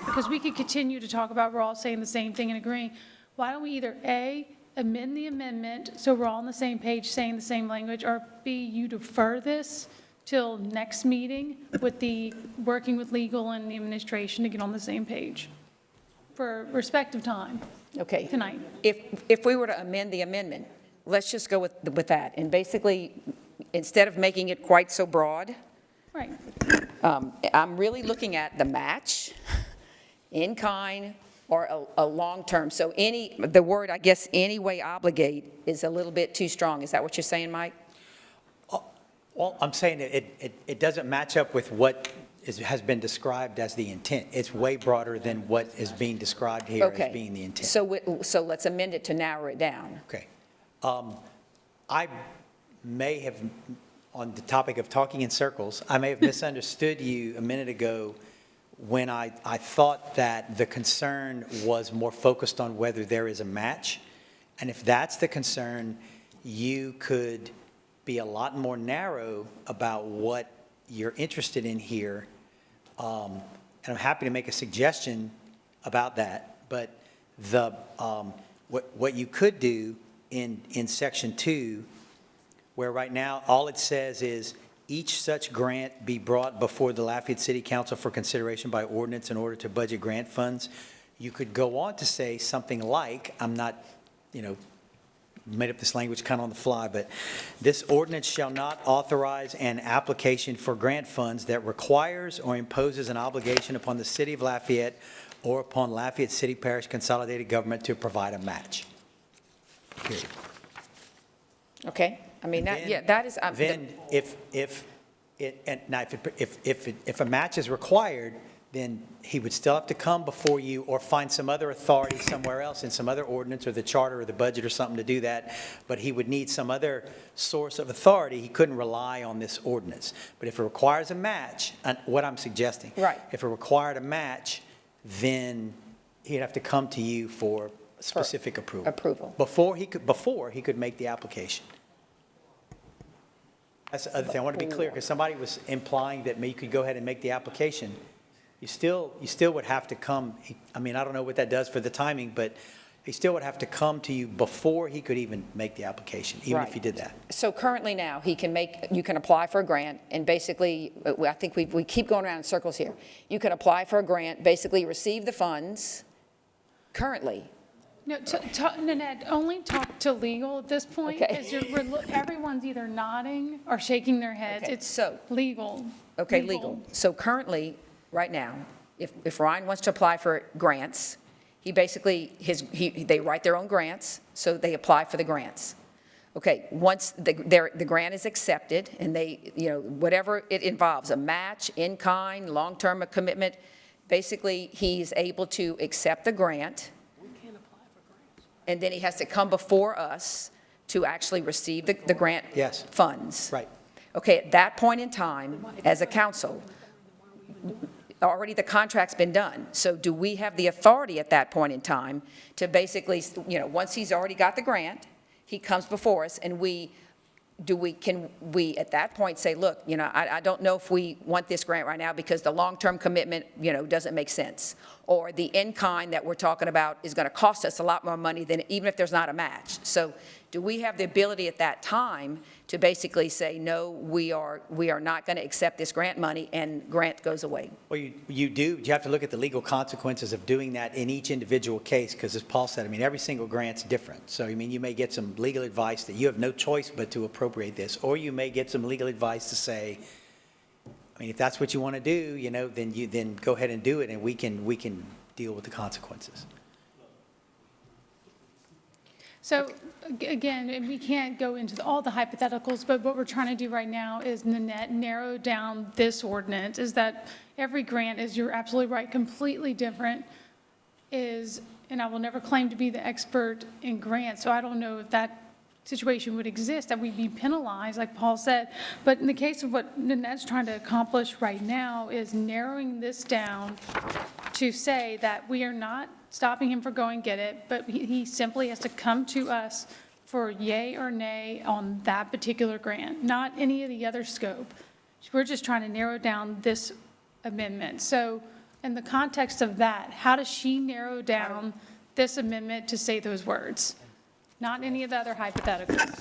because we could continue to talk about, we're all saying the same thing and agreeing, why don't we either A, amend the amendment so we're all on the same page saying the same language, or B, you defer this till next meeting with the, working with legal and the administration to get on the same page for respective time Okay. tonight. If we were to amend the amendment, let's just go with that. And basically, instead of making it quite so broad, Right. I'm really looking at the match, in kind, or a long term. So the word, I guess, any way obligate is a little bit too strong. Is that what you're saying, Mike? Well, I'm saying it doesn't match up with what has been described as the intent. It's way broader than what is being described here as being the intent. So let's amend it to narrow it down. Okay. I may have, on the topic of talking in circles, I may have misunderstood you a minute ago when I thought that the concern was more focused on whether there is a match. And if that's the concern, you could be a lot more narrow about what you're interested in here. And I'm happy to make a suggestion about that. But what you could do in Section 2, where right now all it says is each such grant be brought before the Lafayette City Council for consideration by ordinance in order to budget grant funds, you could go on to say something like, I'm not, made up this language kind of on the fly, but this ordinance shall not authorize an application for grant funds that requires or imposes an obligation upon the city of Lafayette or upon Lafayette City Parish Consolidated Government to provide a match. Period. Okay? I mean, that is. Then if a match is required, then he would still have to come before you or find some other authority somewhere else in some other ordinance or the charter or the budget or something to do that. But he would need some other source of authority. He couldn't rely on this ordinance. But if it requires a match, what I'm suggesting. Right. If it required a match, then he'd have to come to you for specific approval. Before he could make the application. That's the other thing. I want to be clear because somebody was implying that you could go ahead and make the application. You still would have to come. I mean, I don't know what that does for the timing, but he still would have to come to you before he could even make the application, even if he did that. So currently now, you can apply for a grant, and basically, I think we keep going around in circles here. You can apply for a grant, basically receive the funds currently. No, Nanette, only talk to legal at this point, Okay. because everyone's either nodding or shaking their heads. Okay, It's so- legal. Okay, legal. So currently, right now, if Ryan wants to apply for grants, he basically, they write their own grants, so they apply for the grants. Okay, once the grant is accepted, and they, whatever it involves, a match, in-kind, long-term commitment, basically, he's able to accept the grant, and then he has to come before us to actually receive the grant funds. Right. Okay, at that point in time, as a council, already the contract's been done. So do we have the authority at that point in time to basically, once he's already got the grant, he comes before us, and can we at that point say, look, I don't know if we want this grant right now because the long-term commitment, doesn't make sense? or the in-kind that we're talking about is going to cost us a lot more money than even if there's not a match. So do we have the ability at that time to basically say, no, we are not going to accept this grant money, and grant goes away? Well, you do. You have to look at the legal consequences of doing that in each individual case, because as Paul said, I mean, every single grant's different. So, I mean, you may get some legal advice that you have no choice but to appropriate this, or you may get some legal advice to say, I mean, if that's what you want to do, you know, then go ahead and do it, and we can deal with the consequences. So, again, and we can't go into all the hypotheticals, but what we're trying to do right now is narrow down this ordinance, is that every grant is, you're absolutely right, completely different, and I will never claim to be the expert in grants, so I don't know if that situation would exist, that we'd be penalized, like Paul said. But in the case of what Nanette's trying to accomplish right now is narrowing this down to say that we are not stopping him from going get it, but he simply has to come to us for yay or nay on that particular grant, not any of the other scope. We're just trying to narrow down this amendment. So in the context of that, how does she narrow down this amendment to say those words? Not any of the other hypotheticals.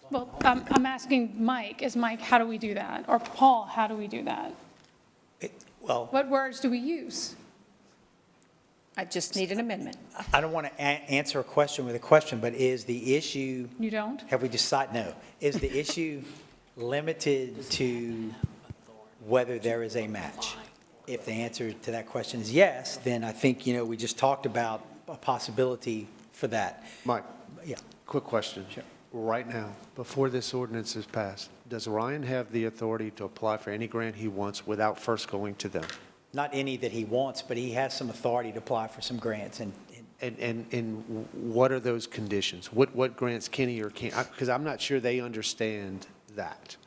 Well, I'm asking Mike, how do we do that? Or Paul, how do we do that? What words do we use? I just need an amendment. I don't want to answer a question with a question, but is the issue... You don't? Have we decided? No. Is the issue limited to whether there is a match? If the answer to that question is yes, then I think, you know, we just talked about a possibility for that. Mike, yeah. Quick question. Sure. Right now, before this ordinance is passed, does Ryan have the authority to apply for any grant he wants without first going to them? Not any that he wants, but he has some authority to apply for some grants. And what are those conditions? What grants can he or can't? Because I'm not sure they understand that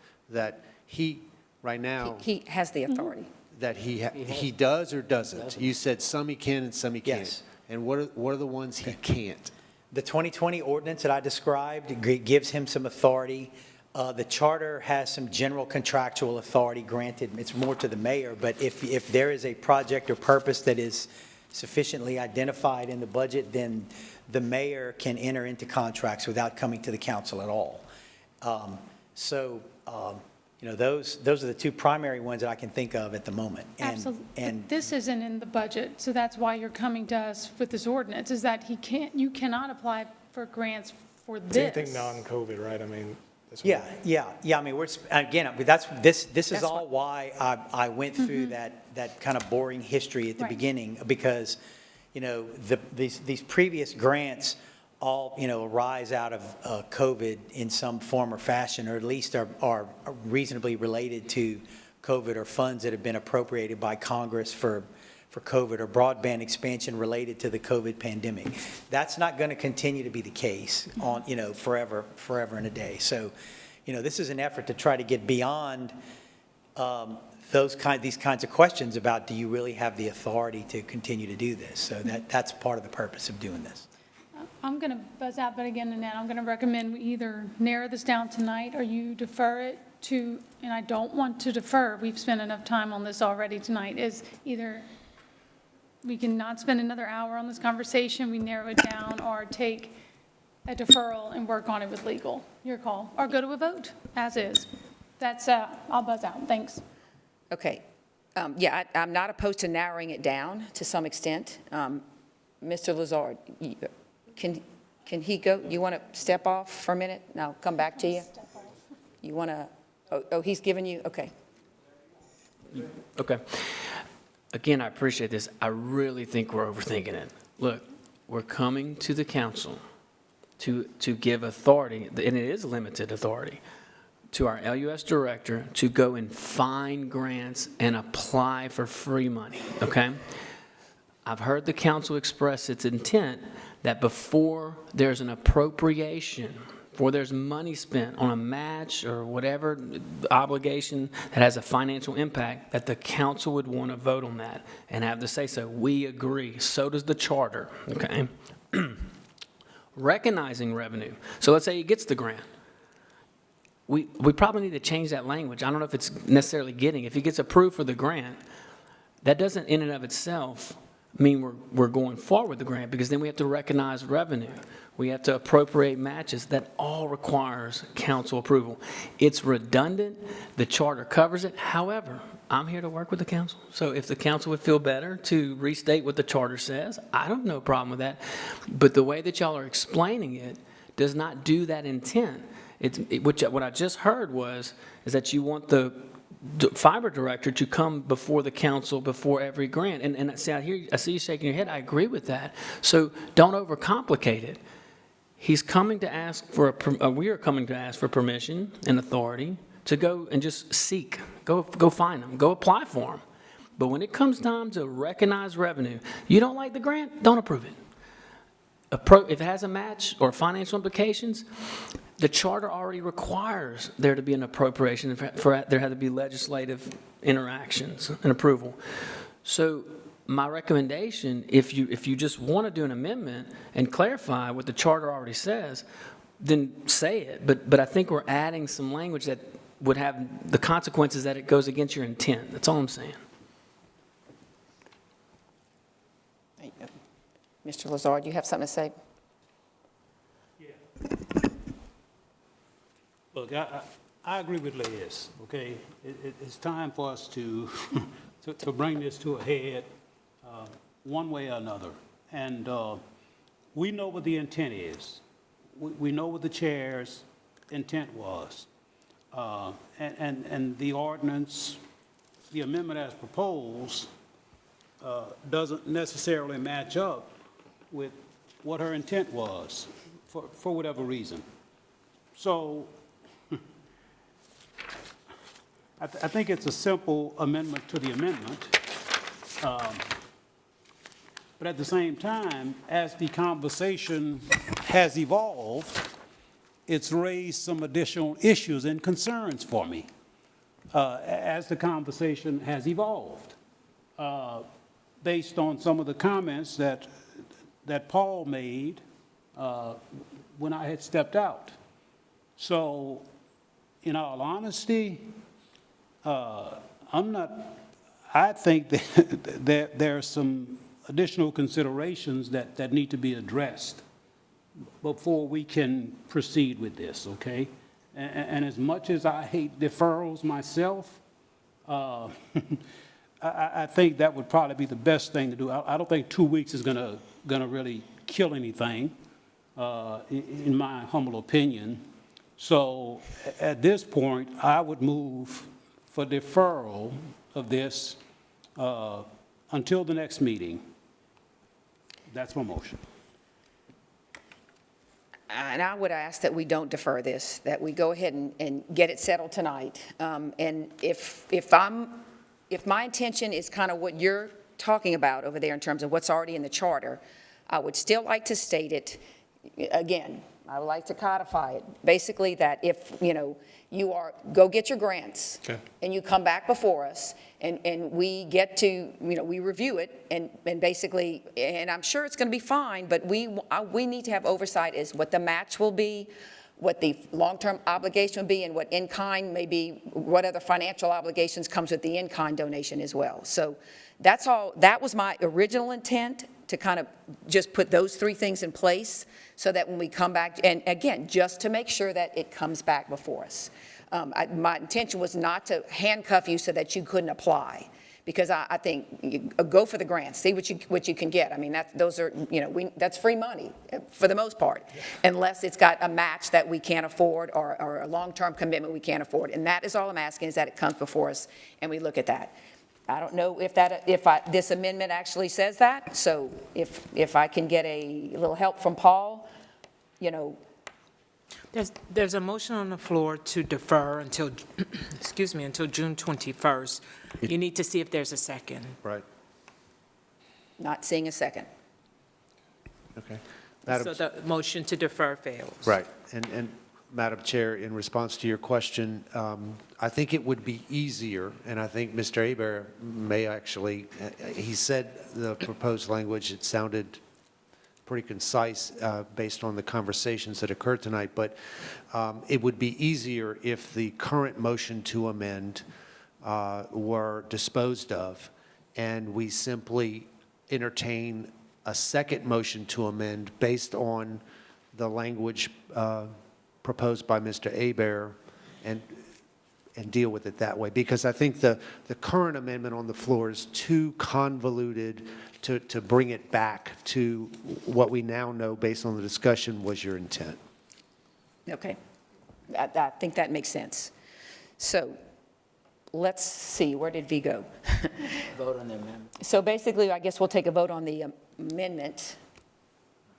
he, right now. He has the authority. That he does or doesn't? You said some he can and some he can't. Yes. And what are the ones he can't? The 2020 ordinance that I described gives him some authority. The charter has some general contractual authority granted. It's more to the mayor, but if there is a project or purpose that is sufficiently identified in the budget, then the mayor can enter into contracts without coming to the council at all. You know, those are the two primary ones that I can think of at the moment. Absolutely. And this isn't in the budget, so that's why you're coming to us with this ordinance, is that you cannot apply for grants for this. Anything non-COVID, right? I mean. Yeah. I mean, this is all why I went through that kind of boring history at the beginning, because, you know, these previous grants all, you know, arise out of COVID in some form or fashion, or at least are reasonably related to COVID, or funds that have been appropriated by Congress for COVID, or broadband expansion related to the COVID pandemic. That's not going to continue to be the case on, you know, forever and a day. So, you know, this is an effort to try to get beyond these kinds of questions about, do you really have the authority to continue to do this? So that's part of the purpose of doing this. I'm going to buzz out, but again, Nanette, I'm going to recommend we either narrow this down tonight or you defer it to, and I don't want to defer, we've spent enough time on this already tonight, is either we can not spend another hour on this conversation, we narrow it down, or take a deferral and work on it with legal. Your call. Or go to a vote, as is. That's, I'll buzz out. Thanks. Okay. Yeah, I'm not opposed to narrowing it down to some extent. Mr. Lazard, can he go? You want to step off for a minute, and I'll come back to you? You want to, oh, he's giving you, okay. Okay. Again, I appreciate this. I really think we're overthinking it. Look, we're coming to the council to give authority, and it is limited authority, to our LUS director to go and find grants and apply for free money, okay? I've heard the council express its intent that before there's an appropriation, before there's money spent on a match or whatever obligation that has a financial impact, that the council would want to vote on that and have to say so. We agree. So does the charter, okay? Recognizing revenue. So let's say he gets the grant. We probably need to change that language. I don't know if it's necessarily getting. If he gets approved for the grant, that doesn't in and of itself mean we're going forward with the grant, because then we have to recognize revenue. We have to appropriate matches. That all requires council approval. It's redundant. The charter covers it. However, I'm here to work with the council. So if the council would feel better to restate what the charter says, I don't have no problem with that. But the way that y'all are explaining it does not do that intent. What I just heard is that you want the fiber director to come before the council before every grant. And I see you shaking your head. I agree with that. So don't overcomplicate it. He's coming to ask for we are coming to ask for permission and authority to go and just seek, go find them, go apply for them. But when it comes time to recognize revenue, you don't like the grant, don't approve it. If it has a match or financial implications, the charter already requires there to be an appropriation, there had to be legislative interactions and approval. So my recommendation, if you just want to do an amendment and clarify what the charter already says, then say it. But I think we're adding some language that would have the consequences that it goes against your intent. That's all I'm saying. Mr. Lazard, you have something to say? Look, I agree with Liz, okay? It's time for us to bring this to a head one way or another. And we know what the intent is. We know what the chair's intent was. And the ordinance, the amendment as proposed, doesn't necessarily match up with what her intent was for whatever reason. So I think it's a simple amendment to the amendment. But at the same time, as the conversation has evolved, it's raised some additional issues and concerns for me as the conversation has evolved, based on some of the comments that Paul made when I had stepped out. So, in all honesty, I think that there are some additional considerations that need to be addressed before we can proceed with this, okay? And as much as I hate deferrals myself, I think that would probably be the best thing to do. I don't think 2 weeks is gonna really kill anything, in my humble opinion. So at this point, I would move for deferral of this until the next meeting. That's my motion. And I would ask that we don't defer this, that we go ahead and get it settled tonight. And if my intention is kind of what you're talking about over there in terms of what's already in the charter, I would still like to state it again. I would like to codify it. Basically that if, go get your grants, okay, and you come back before us and we get to, we review it and basically, and I'm sure it's going to be fine, but we need to have oversight as what the match will be, what the long-term obligation will be, and what in-kind may be, what other financial obligations comes with the in-kind donation as well. So that's all. That was my original intent, to kind of just put those three things in place so that when we come back, and again, just to make sure that it comes back before us. My intention was not to handcuff you so that you couldn't apply, because I think you go for the grants, see what you can get. I mean, those are, that's free money for the most part, unless it's got a match that we can't afford or a long-term commitment we can't afford. And that is all I'm asking, is that it comes before us and we look at that. I don't know if this amendment actually says that. So if I can get a little help from Paul, There's a motion on the floor to defer until, until June 21st. You need to see if there's a second. Right. Not seeing a second. Okay. So the motion to defer fails. Right. And Madam Chair, in response to your question, I think it would be easier, and I think Mr. Hebert may actually, he said the proposed language, it sounded pretty concise based on the conversations that occurred tonight, but it would be easier if the current motion to amend were disposed of, and we simply entertain a second motion to amend based on the language proposed by Mr. Hebert and deal with it that way. Because I think the current amendment on the floor is too convoluted to bring it back to what we now know based on the discussion was your intent. Okay. I think that makes sense. So let's see, where did V go? Vote on the amendment. So basically, I guess we'll take a vote on the amendment,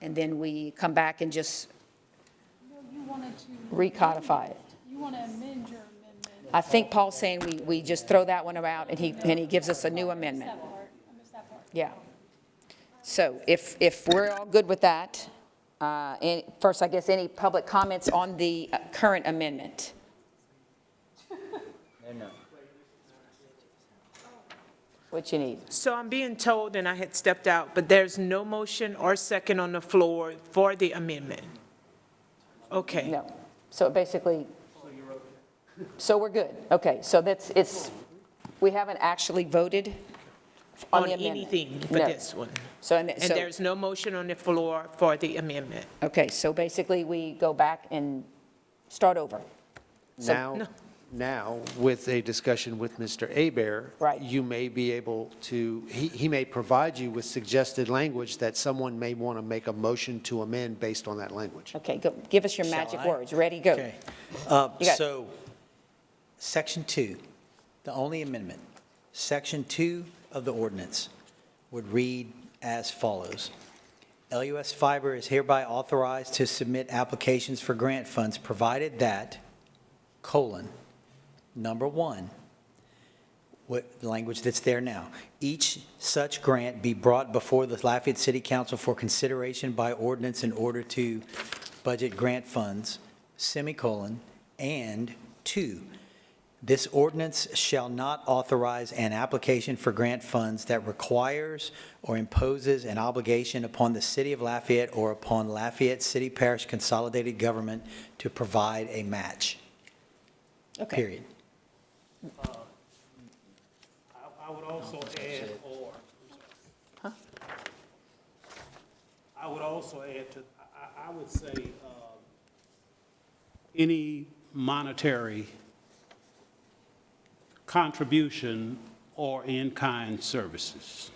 and then we come back and just No, you wanted to. recodify it. You want to amend your amendment. I think Paul's saying we just throw that one out, and he gives us a new amendment. I missed that part. Yeah. So if we're all good with that, first, I guess, any public comments on the current amendment? No. What you need? So I'm being told, and I had stepped out, but there's no motion or second on the floor for the amendment. Okay. No. So basically, so we're good. Okay, so we haven't actually voted on the amendment. anything but No. this one. And And there's no motion on the floor for the amendment. Okay, so basically, we go back and start over. So- Now, with a discussion with Mr. Hebert, Right. you may be able to, he may provide you with suggested language that someone may want to make a motion to amend based on that language. Okay, go, give us your Shall magic I? words. Ready, go. Okay. You got it. So, Section 2, the only amendment, Section 2 of the ordinance would read as follows. LUS Fiber is hereby authorized to submit applications for grant funds, provided that, number 1, what the language that's there now, each such grant be brought before the Lafayette City Council for consideration by ordinance in order to budget grant funds, and 2, this ordinance shall not authorize an application for grant funds that requires or imposes an obligation upon the City of Lafayette or upon Lafayette City Parish Consolidated Government to provide a match. Okay. Period. I would also add, I would also add to, I would say, any monetary contribution or in-kind services.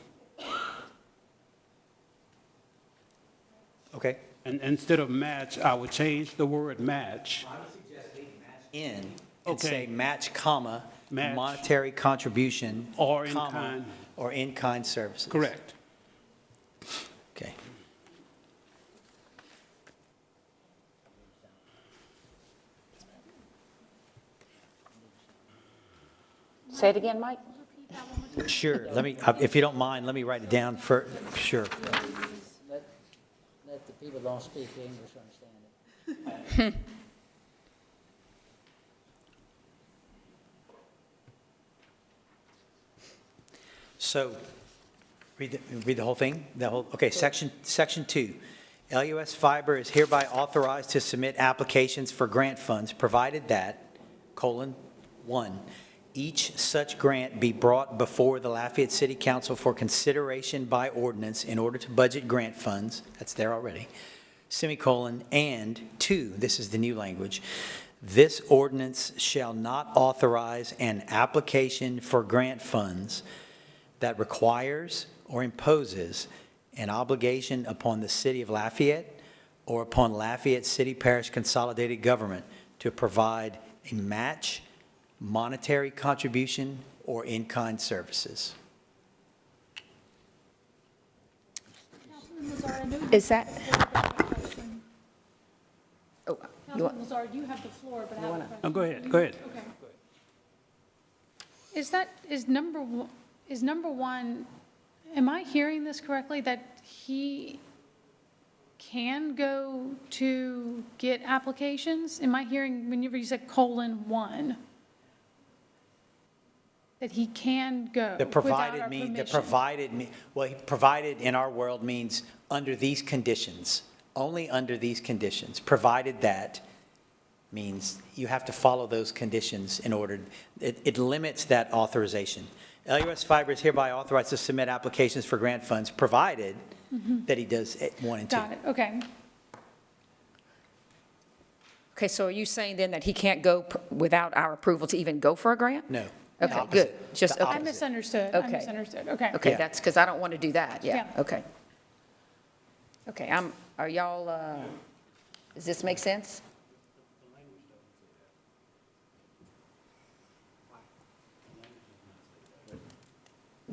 Okay. And instead of match, I would change the word match. I would suggest leaving match in and Okay. say match, comma, Match. monetary contribution. Or in comma, kind. Or in-kind services. Correct. Okay. Say it again, Mike. Sure, let me, if you don't mind, let me write it down for, sure. Let the people who don't speak English understand it. So, read the whole thing? Okay, section 2. LUS Fiber is hereby authorized to submit applications for grant funds, provided that, 1, each such grant be brought before the Lafayette City Council for consideration by ordinance in order to budget grant funds, that's there already, and 2, this is the new language, this ordinance shall not authorize an application for grant funds that requires or imposes an obligation upon the City of Lafayette or upon Lafayette City Parish Consolidated Government to provide a match, monetary contribution, or in-kind services. Is that? Oh, you Councilman Lazard, you have the floor, but I have a question. Oh, go ahead, go ahead. Okay. Is number one, am I hearing this correctly, that he can go to get applications? Am I hearing, whenever you said 1, that he can go The without provided our mean, the permission? provided in our world means under these conditions, only under these conditions, provided that means you have to follow those conditions in order, it limits that authorization. LUS Fiber is hereby authorized to submit applications for grant funds, provided that he does 1 and 2. Got it, okay. Okay, so are you saying then that he can't go without our approval to even go for a grant? No. Okay, Opposite. good. Just, The okay. I misunderstood, Okay. I misunderstood, okay. Okay, Yeah. that's, because I don't want to do that, yeah, Yeah. okay. Okay, are y'all, does this make sense?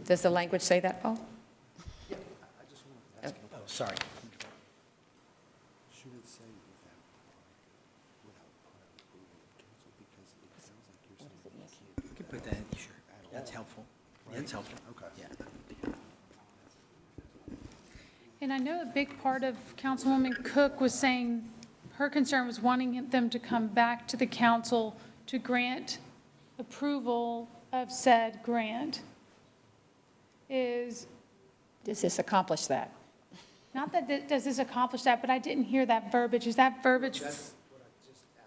Does the language say that, Paul? Oh, sorry. You can put that in, sure. That's helpful. That's helpful. Okay. Yeah. And I know a big part of Councilwoman Cook was saying, her concern was wanting them to come back to the council to grant approval of said grant. Does this accomplish that? Not that, does this accomplish that, but I didn't hear that verbiage. Is that verbiage?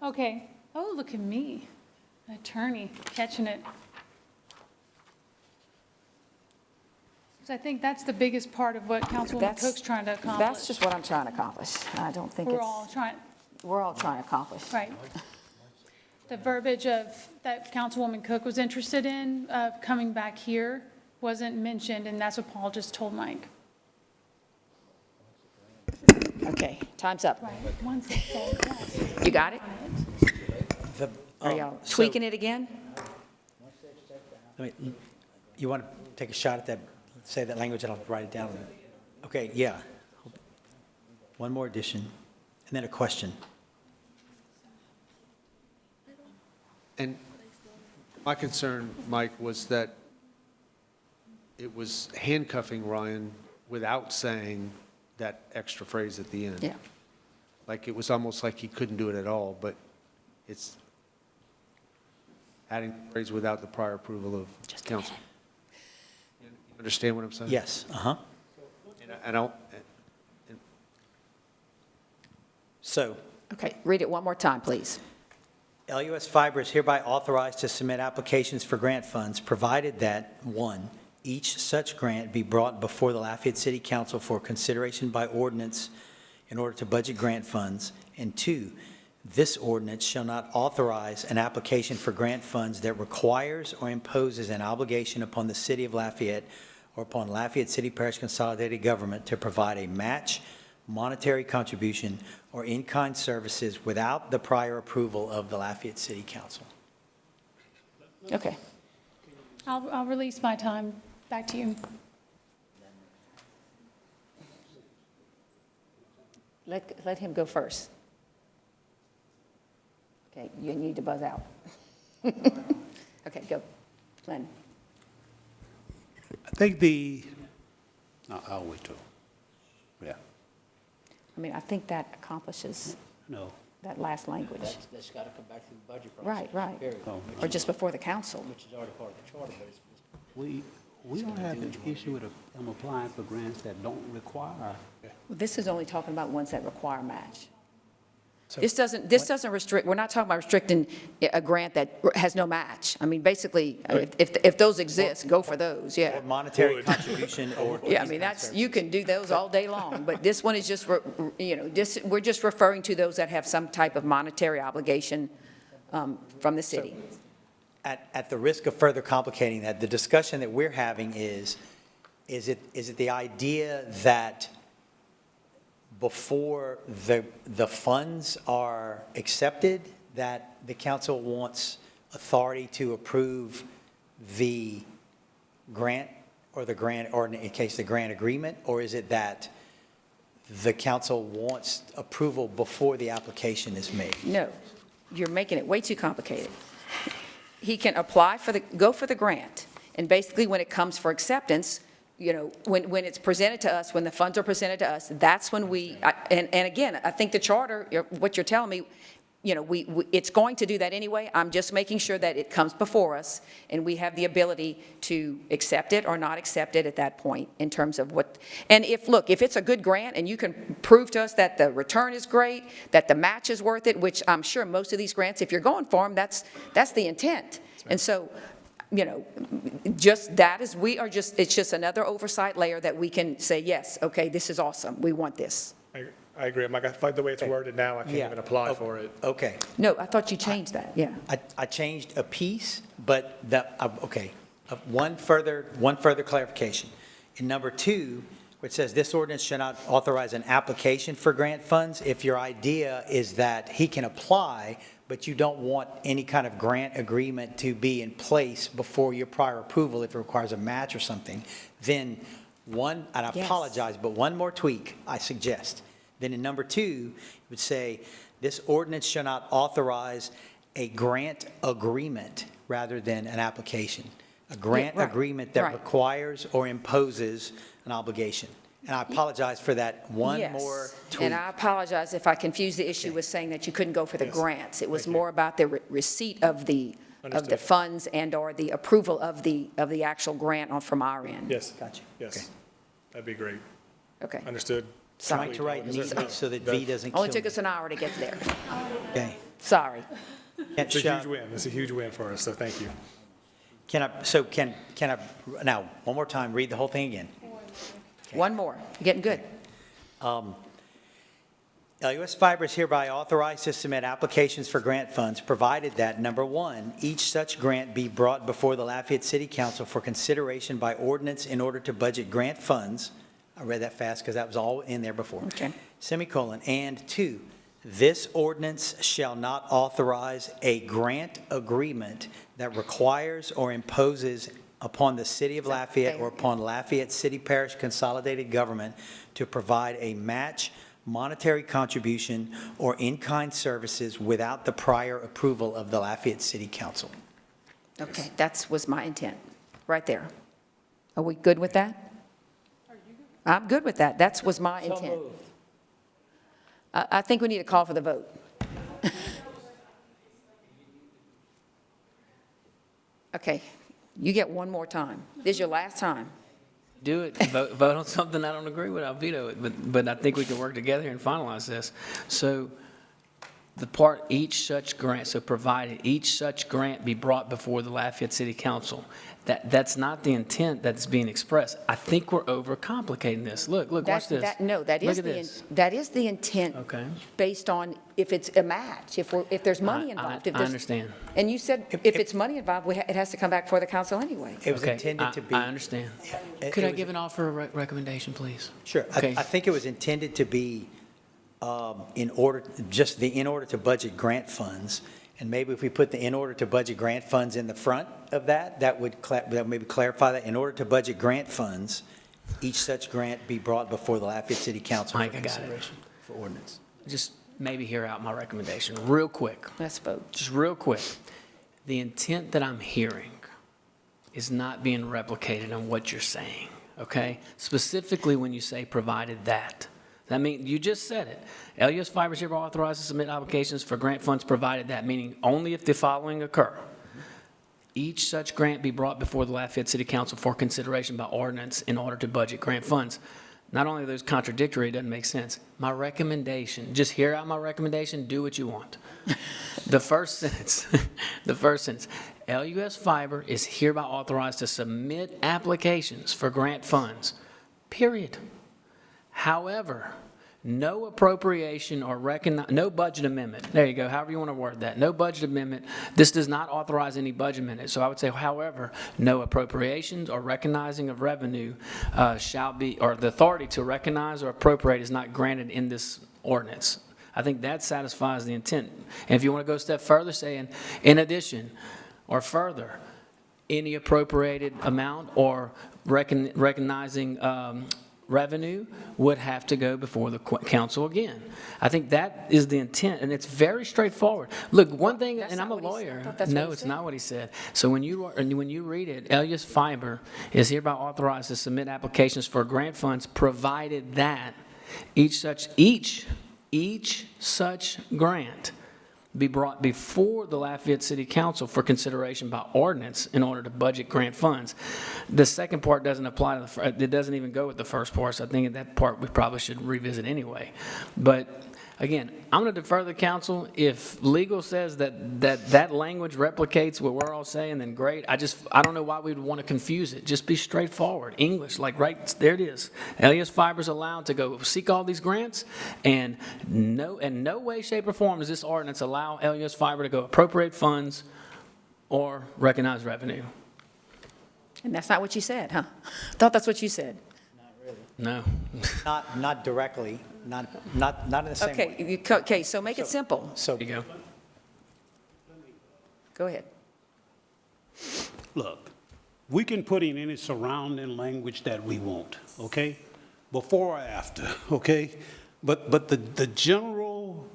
Okay. Oh, look at me, attorney, catching it. So I think that's the biggest part of what Councilwoman Cook's trying to accomplish. That's just what I'm trying to accomplish. I don't think it's. We're all trying to accomplish. Right. The verbiage that Councilwoman Cook was interested in, of coming back here, wasn't mentioned, and that's what Paul just told Mike. Okay, time's up. Right. Once it says yes. You got it? Are y'all tweaking it again? You want to take a shot at that, say that language, and I'll write it down. Okay, yeah. One more addition, and then a question. And my concern, Mike, was that it was handcuffing Ryan without saying that extra phrase at the end. Yeah. Like, it was almost like he couldn't do it at all, but it's adding the phrase without the prior approval of council. You understand what I'm saying? Yes, uh-huh. And I don't, So, Okay, read it one more time, please. LUS Fiber is hereby authorized to submit applications for grant funds, provided that, 1, each such grant be brought before the Lafayette City Council for consideration by ordinance in order to budget grant funds, and 2, this ordinance shall not authorize an application for grant funds that requires or imposes an obligation upon the City of Lafayette or upon Lafayette City Parish Consolidated Government to provide a match, monetary contribution, or in-kind services without the prior approval of the Lafayette City Council. Okay. I'll release my time. Back to you. Let him go first. Okay, you need to buzz out. Okay, go. Glenn. I think I'll wait till, yeah. I mean, I think that accomplishes No. that last language. That's got to come back through the budget process. Right. Period. Or just before the council. Which is already part of the charter, but it's. We don't have an issue with them applying for grants that don't require. Well, this is only talking about ones that require match. This doesn't restrict, we're not talking about restricting a grant that has no match. I mean, basically, if those exist, go for those, yeah. Or monetary contribution or. Yeah, I mean, you can do those all day long, but this one is just, we're just referring to those that have some type of monetary obligation from the city. At the risk of further complicating that, the discussion that we're having is it the idea that before the funds are accepted, that the council wants authority to approve the grant, or in case the grant agreement, or is it that the council wants approval before the application is made? No, you're making it way too complicated. He can apply go for the grant, and basically when it comes for acceptance, when it's presented to us, when the funds are presented to us, that's when and again, I think the charter, what you're telling me, it's going to do that anyway. I'm just making sure that it comes before us, and we have the ability to accept it or not accept it at that point in terms of what, and if it's a good grant and you can prove to us that the return is great, that the match is worth it, which I'm sure most of these grants, if you're going for them, that's the intent. And so, just that is, it's just another oversight layer that we can say, yes, okay, this is awesome, we want this. I agree. Mike, I find the way it's worded now, I can't even apply for it. Okay. No, I thought you changed that, yeah. I changed a piece, but one further clarification. In number 2, which says this ordinance shall not authorize an application for grant funds, if your idea is that he can apply, but you don't want any kind of grant agreement to be in place before your prior approval, if it requires a match or something, then and I apologize, but one more tweak I suggest. Then in number 2, it would say, this ordinance shall not authorize a grant agreement rather than an application. A grant agreement that requires or imposes an obligation. And I apologize for that one more tweak. And I apologize if I confused the issue with saying that you couldn't go for the grants. It was more about the receipt of the funds and/or the approval of the actual grant from our end. Yes. Gotcha. Yes. Okay. That'd be great. Okay. Understood. Trying to write neatly so that V doesn't kill Only took me. us an hour to get there. Okay. Sorry. It's a huge win. It's a huge win for us, so thank you. Can I, now, one more time, read the whole thing again? One more. You're getting good. LUS Fiber is hereby authorized to submit applications for grant funds, provided that, number 1, each such grant be brought before the Lafayette City Council for consideration by ordinance in order to budget grant funds. I read that fast because that was all in there before. Okay. Semicolon. And 2, this ordinance shall not authorize a grant agreement that requires or imposes upon the City of Lafayette or upon Lafayette City Parish Consolidated Government to provide a match, monetary contribution, or in-kind services without the prior approval of the Lafayette City Council. Okay, that was my intent, right there. Are we good with that? I'm good with that. That was my intent. I think we need to call for the vote. Okay, you get one more time. This is your last time. Do it, vote on something I don't agree with, I'll veto it, but I think we can work together and finalize this. So the part, each such grant, so provided each such grant be brought before the Lafayette City Council. That's not the intent that's being expressed. I think we're overcomplicating this. Look, watch this. That is the intent. Okay. Based on if it's a match, if there's money involved. I understand. And you said if it's money involved, it has to come back before the council anyway. It was intended to be. I understand. Could I give an offer of recommendation, please? Sure. Okay. I think it was intended to be in order to budget grant funds. And maybe if we put the in order to budget grant funds in the front of that would maybe clarify that. In order to budget grant funds, each such grant be brought before the Lafayette City Council for consideration for ordinance. Just maybe hear out my recommendation real quick. Let's vote. Just real quick. The intent that I'm hearing is not being replicated on what you're saying, okay? Specifically when you say provided that. That means, you just said it. LUS Fiber is hereby authorized to submit applications for grant funds provided that, meaning only if the following occur. Each such grant be brought before the Lafayette City Council for consideration by ordinance in order to budget grant funds. Not only are those contradictory, it doesn't make sense. My recommendation, just hear out my recommendation, do what you want. The first sentence, LUS Fiber is hereby authorized to submit applications for grant funds, period. However, no appropriation or no budget amendment. There you go, however you want to word that. No budget amendment. This does not authorize any budget amendment. So I would say, however, no appropriations or recognizing of revenue shall be, or the authority to recognize or appropriate is not granted in this ordinance. I think that satisfies the intent. And if you want to go a step further, saying, in addition or further, any appropriated amount or recognizing revenue would have to go before the council again. I think that is the intent, and it's very straightforward. Look, one thing, and I'm a lawyer. No, it's not what he said. So when you read it, LUS Fiber is hereby authorized to submit applications for grant funds, provided that each such grant be brought before the Lafayette City Council for consideration by ordinance in order to budget grant funds. The second part doesn't apply to it doesn't even go with the first part, so I think that part we probably should revisit anyway. But again, I'm going to defer to the council. If legal says that language replicates what we're all saying, then great. I don't know why we'd want to confuse it. Just be straightforward. English, like right there it is. LUS Fiber's allowed to go seek all these grants, and in no way, shape, or form does this ordinance allow LUS Fiber to go appropriate funds or recognize revenue. And that's not what you said, huh? I thought that's what you said. No. Not directly, not in the same way. Okay, so make it simple. So There you go. Go ahead. Look, we can put in any surrounding language that we want, okay? Before or after, okay? But the general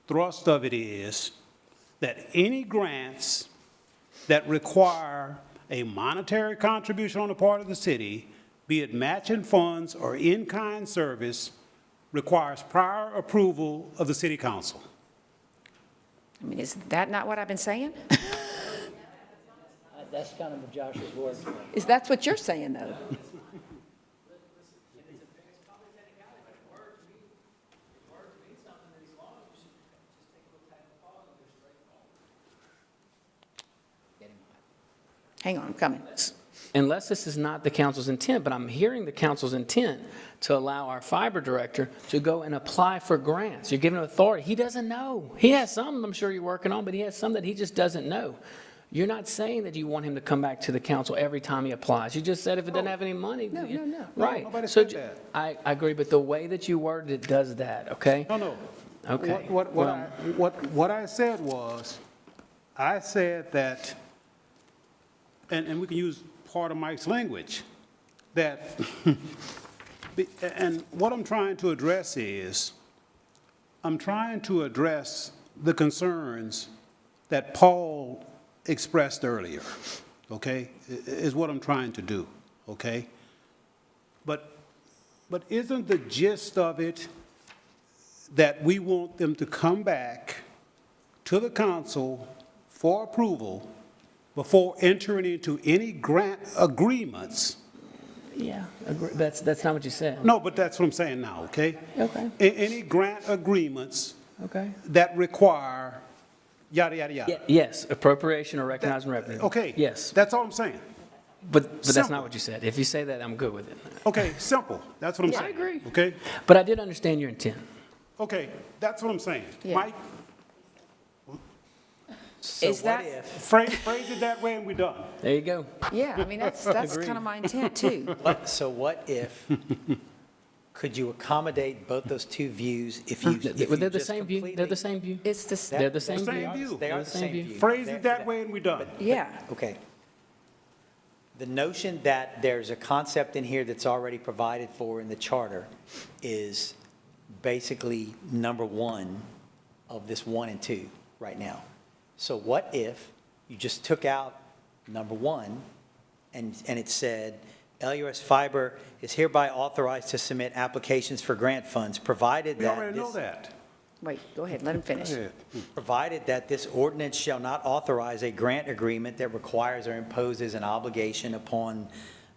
thrust of it is that any grants that require a monetary contribution on the part of the city, be it matching funds or in-kind service, requires prior approval of the city council. I mean, is that not what I've been saying? That's kind of Josh's word. Is that what you're saying, though? Hang on, I'm coming. Unless this is not the council's intent, but I'm hearing the council's intent to allow our fiber director to go and apply for grants. You're giving him authority. He doesn't know. He has some I'm sure you're working on, but he has some that he just doesn't know. You're not saying that you want him to come back to the council every time he applies. You just said if it doesn't have any money. No. Right. Nobody So said that. I agree, but the way that you worded it does that, okay? No. Okay. What I said was, I said that, and we can use part of Mike's language, that, and what I'm trying to address is, I'm trying to address the concerns that Paul expressed earlier, okay, is what I'm trying to do, okay? But isn't the gist of it that we want them to come back to the council for approval before entering into any grant agreements? Yeah, that's not what you said. No, but that's what I'm saying now, okay? Okay. Any grant agreements Okay. that require yada, yada, yada. Yes, appropriation or recognizing revenue. Okay. Yes, That's all I'm saying. but that's Simple. not what you said. If you say that, I'm good with it. Okay, simple. That's what I'm saying. I agree. Okay? But I did understand your intent. Okay, that's what I'm saying. Yeah. Mike, Is that, phrase it that way and we're done. There you go. yeah, I mean, that's kind of my intent, too. So what if, could you accommodate both those two views if you They're just the same view. They're the completely- same view. It's the, They're the same Same view. view. They are the same view. Phrase it that way and we're done. yeah. Okay. The notion that there's a concept in here that's already provided for in the charter is basically number one of this 1 and 2 right now. So what if you just took out number 1 and it said, LUS Fiber is hereby authorized to submit applications for grant funds, provided We that already know this- that. Wait, go ahead, let him finish. Go ahead. provided that this ordinance shall not authorize a grant agreement that requires or imposes an obligation upon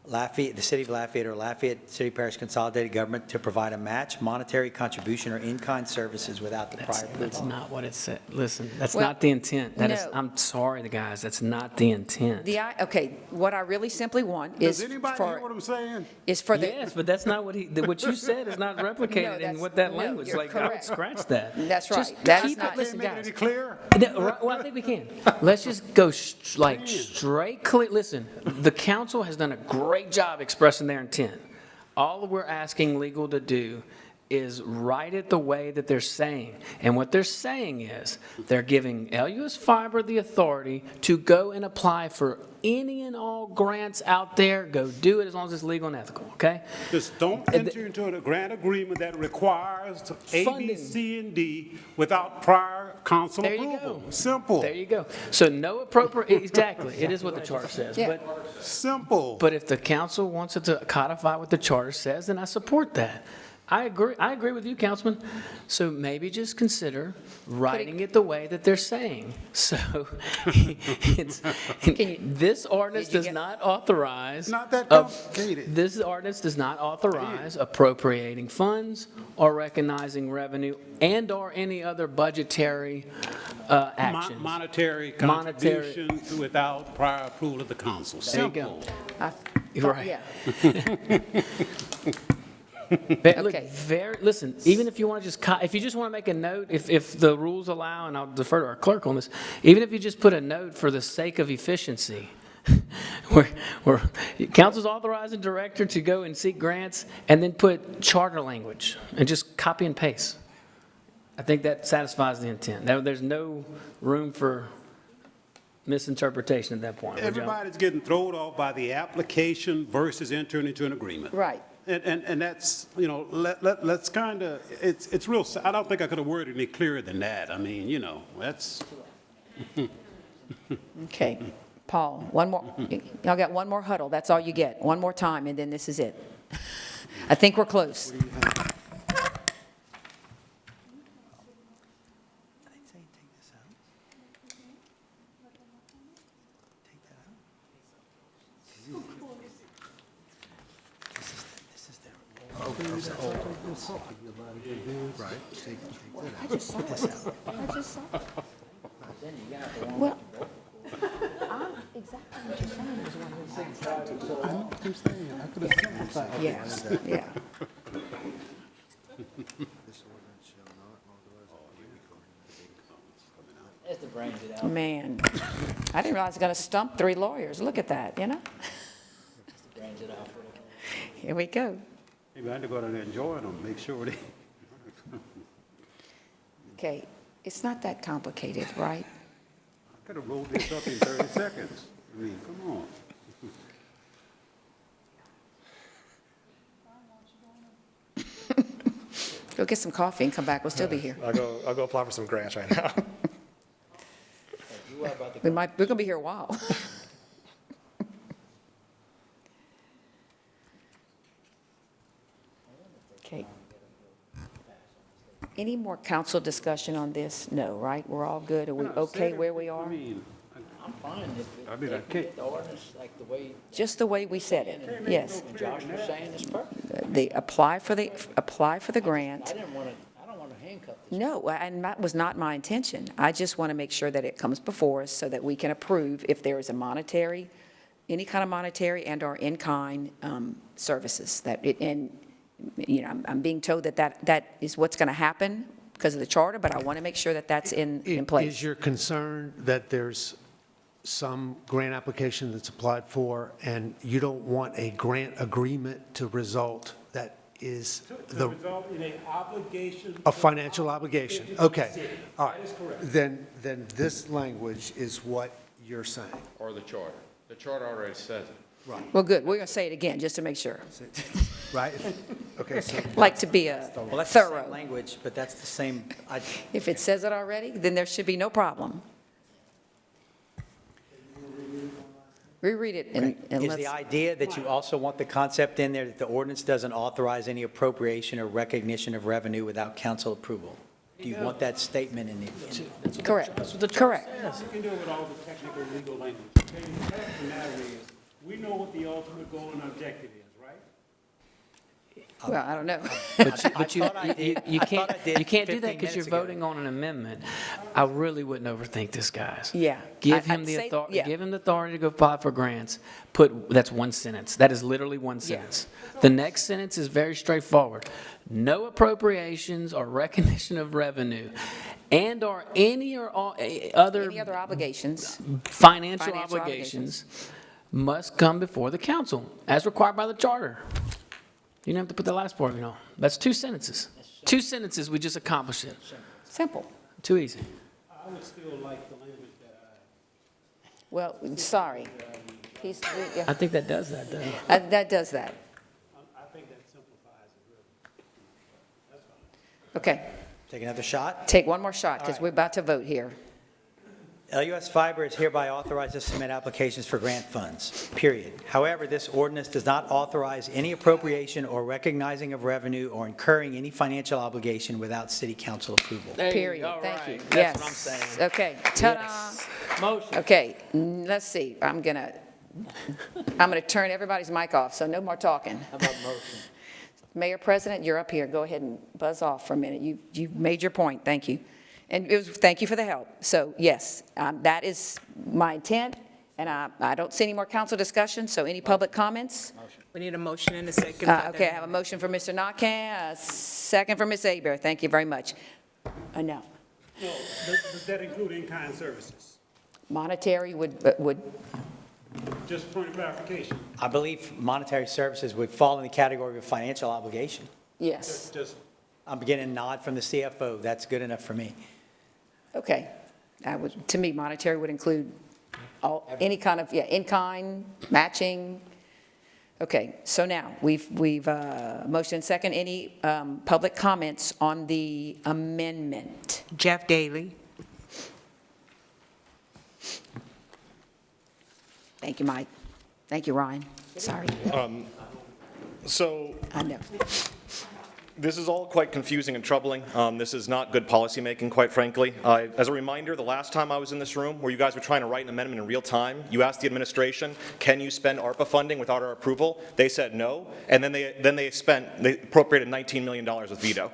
Lafayette, the city of Lafayette or Lafayette City Parish Consolidated Government to provide a match, monetary contribution, or in-kind services without the prior That's approval. not what it said. Listen, that's Well, not the intent. That is, no. I'm sorry, the guys, that's not the intent. Okay, what I really simply want Does is anybody hear what I'm saying? for the, Yes, but that's not what what you said is not replicated in that's- what that no, language, you're like, I would correct. scratch that. That's Just right. That is keep it- not- Listen, Make guys. it clear? Well, I think we can. Let's just go straight clear. Listen, the council has done a great job expressing their intent. All we're asking legal to do is write it the way that they're saying. And what they're saying is they're giving LUS Fiber the authority to go and apply for any and all grants out there. Go do it as long as it's legal and ethical, okay? Just don't enter into a grant agreement that requires A, B, Funding. C, and D without prior council There you approval. go. Simple. There you go. So no appropriate, exactly. It is what the charter says. Yeah. Simple. But if the council wants it to codify what the charter says, then I support that. I agree with you, Councilman. So maybe just consider writing it the way that they're saying. So this ordinance does not authorize. Not that complicated. This ordinance does not authorize appropriating funds or recognizing revenue and/or any other budgetary actions. Monetary contributions without prior approval of the council. There you go. Simple. Right. Yeah. Look, listen, even if you want to if you just want to make a note, if the rules allow, and I'll defer to our clerk on this, even if you just put a note for the sake of efficiency, where council's authorizing director to go and seek grants, and then put charter language, and just copy and paste. I think that satisfies the intent. There's no room for misinterpretation at that point. Everybody's getting thrown off by the application versus entering into an agreement. Right. And that's, you know, let's kind of, it's real, I don't think I could have worded any clearer than that. I mean, you know, that's. Okay, Paul, one more, y'all got one more huddle, that's all you get, one more time, and then this is it. I think we're close. I just saw this. I just saw it. Well, exactly what you're saying is what I'm saying. Yes, yeah. Man, I didn't realize I was going to stump 3 lawyers. Look at that, you know? Here we go. Maybe I had to go down there and join them, make sure they. Okay, it's not that complicated, right? I could have rolled this up in 30 seconds. I mean, come on. Go get some coffee and come back. We'll still be here. I'll go apply for some grants right now. We're going to be here a while. Okay. Any more council discussion on this? No, right? We're all good? Are we okay where we are? I'm fine I mean, I can't. the ordinance like the way Just the way we said it, yes. Josh was saying is perfect. The apply for the grant. I don't want to handcuff this. No, and that was not my intention. I just want to make sure that it comes before us so that we can approve if there is a monetary, any kind of monetary and/or in-kind services. And, you know, I'm being told that is what's going to happen because of the charter, but I want to make sure that that's in place. Is your concern that there's some grant application that's applied for, and you don't want a grant agreement to result that is To result in a obligation. a financial obligation? Okay, all right. That is correct. Then this language is what you're saying. Or the charter. The charter already says it. Right. Well, good. We're going to say it again just to make sure. Right? Okay, so. Like to be Well, that's the thorough. same language, but that's the same, If it says it already, then there should be no problem. Reread it and is let's. the idea that you also want the concept in there that the ordinance doesn't authorize any appropriation or recognition of revenue without council approval? Do you want that statement in the? Correct. You Correct. can do it with all the technical legal language. Okay, the fact of the matter is, we know what the ultimate goal and objective is, right? Well, I don't know. But you can't do 15 that because you're minutes ago. voting on an amendment. I really wouldn't overthink this, guys. Yeah. Give him I'd the say- authority, yeah. give him the authority to go apply for grants. That's one sentence. That is literally one sentence. The next sentence is very straightforward. No appropriations or recognition of revenue and/or any or all other Any other obligations? financial Financial obligations must come before the council as required by the charter. You don't have to put the last part, you know. That's 2 sentences. 2 sentences, we just accomplish it. Simple. Too easy. I would still like the language that Well, sorry. I think that does that, though. That does that. I think that simplifies it really. That's fine. Okay. Take another shot? Take one more shot because we're about to vote here. LUS Fiber is hereby authorized to submit applications for grant funds, period. However, this ordinance does not authorize any appropriation or recognizing of revenue or incurring any financial obligation without city council approval. Period. All Thank you. right. That's what I'm saying. Okay, ta-da. Yes. Motion. Okay, let's see, I'm gonna turn everybody's mic off, so no more talking. How about motion? Mayor President, you're up here, go ahead and buzz off for a minute. You've made your point, thank you. And thank you for the help. So, yes, that is my intent, and I don't see any more council discussion, so any public comments? We need a motion and a second. Okay, I have a motion for Mr. Nakhan, a second for Ms. Aber. Thank you very much. No. No, does that include in-kind services? Monetary would, Just a point of clarification. I believe monetary services would fall in the category of financial obligation. yes. Just I'm getting a nod from the CFO. That's good enough for me. Okay. To me, monetary would include any kind of, in-kind, matching. Okay, so now, we've motion and second. Any public comments on the amendment? Jeff Daly. Thank you, Mike. Thank you, Ryan. Sorry. So I know. this is all quite confusing and troubling. This is not good policymaking, quite frankly. As a reminder, the last time I was in this room where you guys were trying to write an amendment in real time, you asked the administration, can you spend ARPA funding without our approval? They said no, and then they appropriated $19 million with veto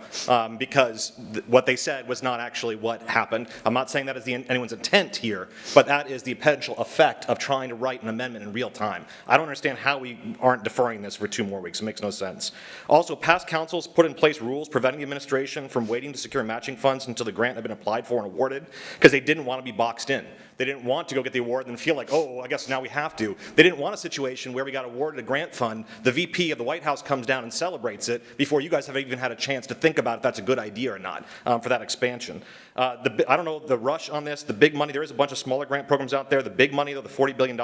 because what they said was not actually what happened. I'm not saying that is anyone's intent here, but that is the potential effect of trying to write an amendment in real time. I don't understand how we aren't deferring this for 2 more weeks. It makes no sense. Also, past councils put in place rules preventing the administration from waiting to secure matching funds until the grant had been applied for and awarded because they didn't want to be boxed in. They didn't want to go get the award and feel like, oh, I guess now we have to. They didn't want a situation where we got awarded a grant fund, the VP of the White House comes down and celebrates it before you guys have even had a chance to think about if that's a good idea or not for that expansion. I don't know the rush on this, the big money, there is a bunch of smaller grant programs out there. The big money, though, the $40 billion,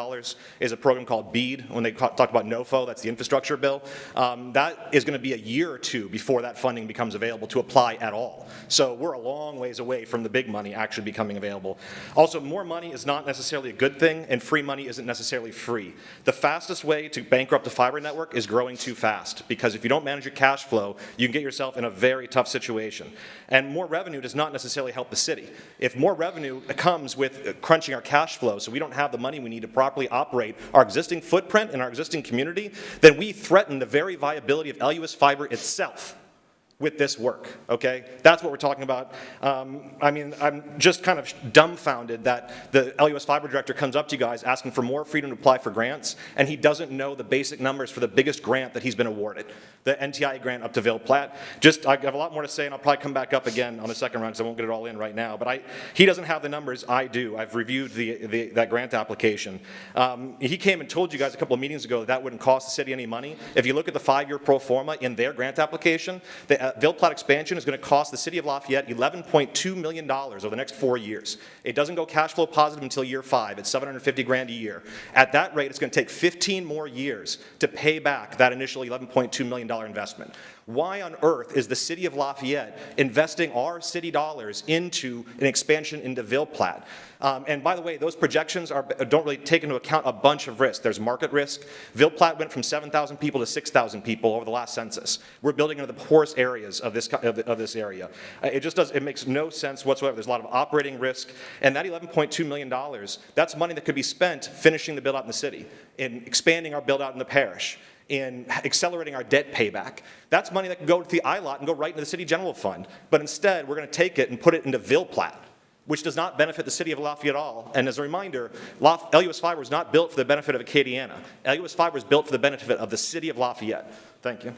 is a program called BEAD. When they talk about NOFO, that's the infrastructure bill. That is going to be a year or two before that funding becomes available to apply at all. So we're a long ways away from the big money actually becoming available. Also, more money is not necessarily a good thing, and free money isn't necessarily free. The fastest way to bankrupt the fiber network is growing too fast, because if you don't manage your cash flow, you can get yourself in a very tough situation. And more revenue does not necessarily help the city. If more revenue comes with crunching our cash flow so we don't have the money we need to properly operate our existing footprint and our existing community, then we threaten the very viability of LUS Fiber itself with this work, okay? That's what we're talking about. I mean, I'm just kind of dumbfounded that the LUS Fiber director comes up to you guys asking for more freedom to apply for grants, and he doesn't know the basic numbers for the biggest grant that he's been awarded, the NTIA grant up to Ville Platte. I have a lot more to say, and I'll probably come back up again on the second round because I won't get it all in right now, but he doesn't have the numbers, I do. I've reviewed that grant application. He came and told you guys a couple of meetings ago that wouldn't cost the city any money. If you look at the 5-year pro forma in their grant application, the Ville Platte expansion is going to cost the city of Lafayette $11.2 million over the next 4 years. It doesn't go cash flow positive until year 5. It's $750,000 a year. At that rate, it's going to take 15 more years to pay back that initial $11.2 million investment. Why on earth is the city of Lafayette investing our city dollars into an expansion into Ville Platte? And by the way, those projections don't really take into account a bunch of risks. There's market risk. Ville Platte went from 7,000 people to 6,000 people over the last census. We're building into the poorest areas of this area. It makes no sense whatsoever. There's a lot of operating risk. And that $11.2 million, that's money that could be spent finishing the build out in the city, in expanding our build out in the parish, in accelerating our debt payback. That's money that can go to the ILOT and go right into the city general fund. But instead, we're going to take it and put it into Ville Platte, which does not benefit the city of Lafayette at all. And as a reminder, LUS Fiber was not built for the benefit of Acadiana. LUS Fiber was built for the benefit of the city of Lafayette. Thank you.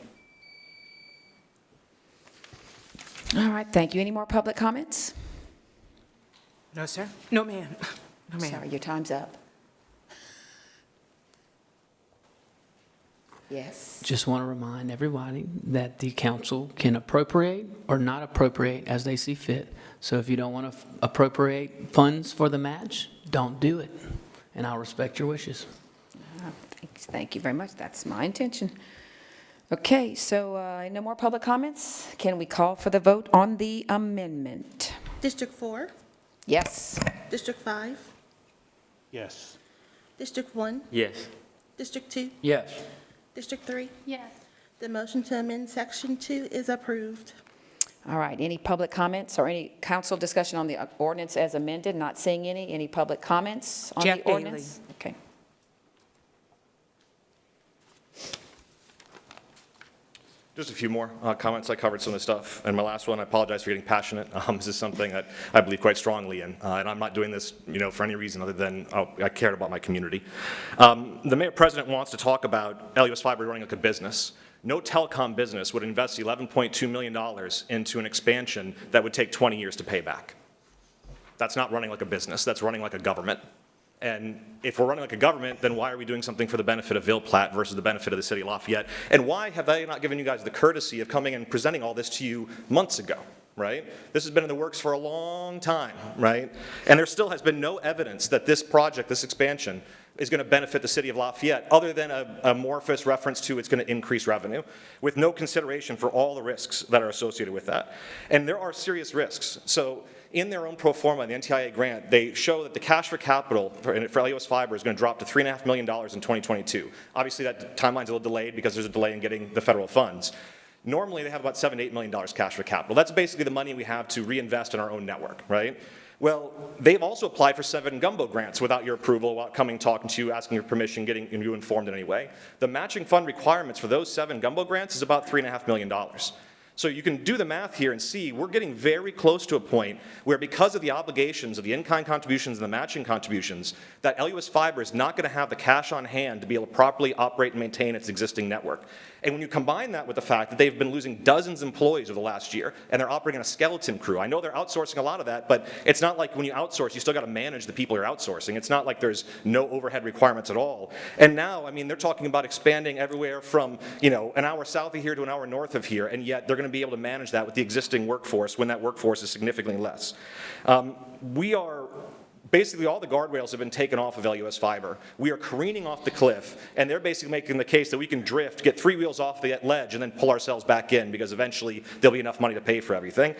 All right, thank you. Any more public comments? No, sir? No, ma'am. No, ma'am. Sorry, your time's up. Yes. Just want to remind everybody that the council can appropriate or not appropriate as they see fit. So if you don't want to appropriate funds for the match, don't do it. And I'll respect your wishes. Thank you very much. That's my intention. Okay, so no more public comments. Can we call for the vote on the amendment? District 4, Yes. District 5, Yes. District 1, Yes. District 2, Yes. District 3. Yes. The motion to amend Section 2 is approved. All right, any public comments or any council discussion on the ordinance as amended? Not seeing any. Any public comments on Jeff the Daly. ordinance? Okay. Just a few more comments. I covered some of the stuff. And my last one, I apologize for getting passionate. This is something that I believe quite strongly in. And I'm not doing this, for any reason other than I cared about my community. The mayor president wants to talk about LUS Fiber running like a business. No telecom business would invest $11.2 million into an expansion that would take 20 years to pay back. That's not running like a business. That's running like a government. And if we're running like a government, then why are we doing something for the benefit of Ville Platte versus the benefit of the city of Lafayette? And why have I not given you guys the courtesy of coming and presenting all this to you months ago, right? This has been in the works for a long time, right? And there still has been no evidence that this project, this expansion, is going to benefit the city of Lafayette, other than a amorphous reference to it's going to increase revenue, with no consideration for all the risks that are associated with that. And there are serious risks. So in their own pro forma, the NTIA grant, they show that the cash for capital for LUS Fiber is going to drop to $3.5 million in 2022. Obviously, that timeline's a little delayed because there's a delay in getting the federal funds. Normally, they have about $7 to $8 million cash for capital. That's basically the money we have to reinvest in our own network, right? Well, they've also applied for 7 gumbo grants without your approval, without coming, talking to you, asking your permission, getting you informed in any way. The matching fund requirements for those 7 gumbo grants is about $3.5 million. So you can do the math here and see we're getting very close to a point where, because of the obligations of the in-kind contributions and the matching contributions, that LUS Fiber is not going to have the cash on hand to be able to properly operate and maintain its existing network. And when you combine that with the fact that they've been losing dozens of employees over the last year, and they're operating on a skeleton crew. I know they're outsourcing a lot of that, but it's not like when you outsource, you still got to manage the people you're outsourcing. It's not like there's no overhead requirements at all. And now, I mean, they're talking about expanding everywhere from, an hour south of here to an hour north of here, and yet they're going to be able to manage that with the existing workforce when that workforce is significantly less. Basically, all the guardrails have been taken off of LUS Fiber. We are careening off the cliff, and they're basically making the case that we can drift, get 3 wheels off the ledge, and then pull ourselves back in, because eventually there'll be enough money to pay for everything.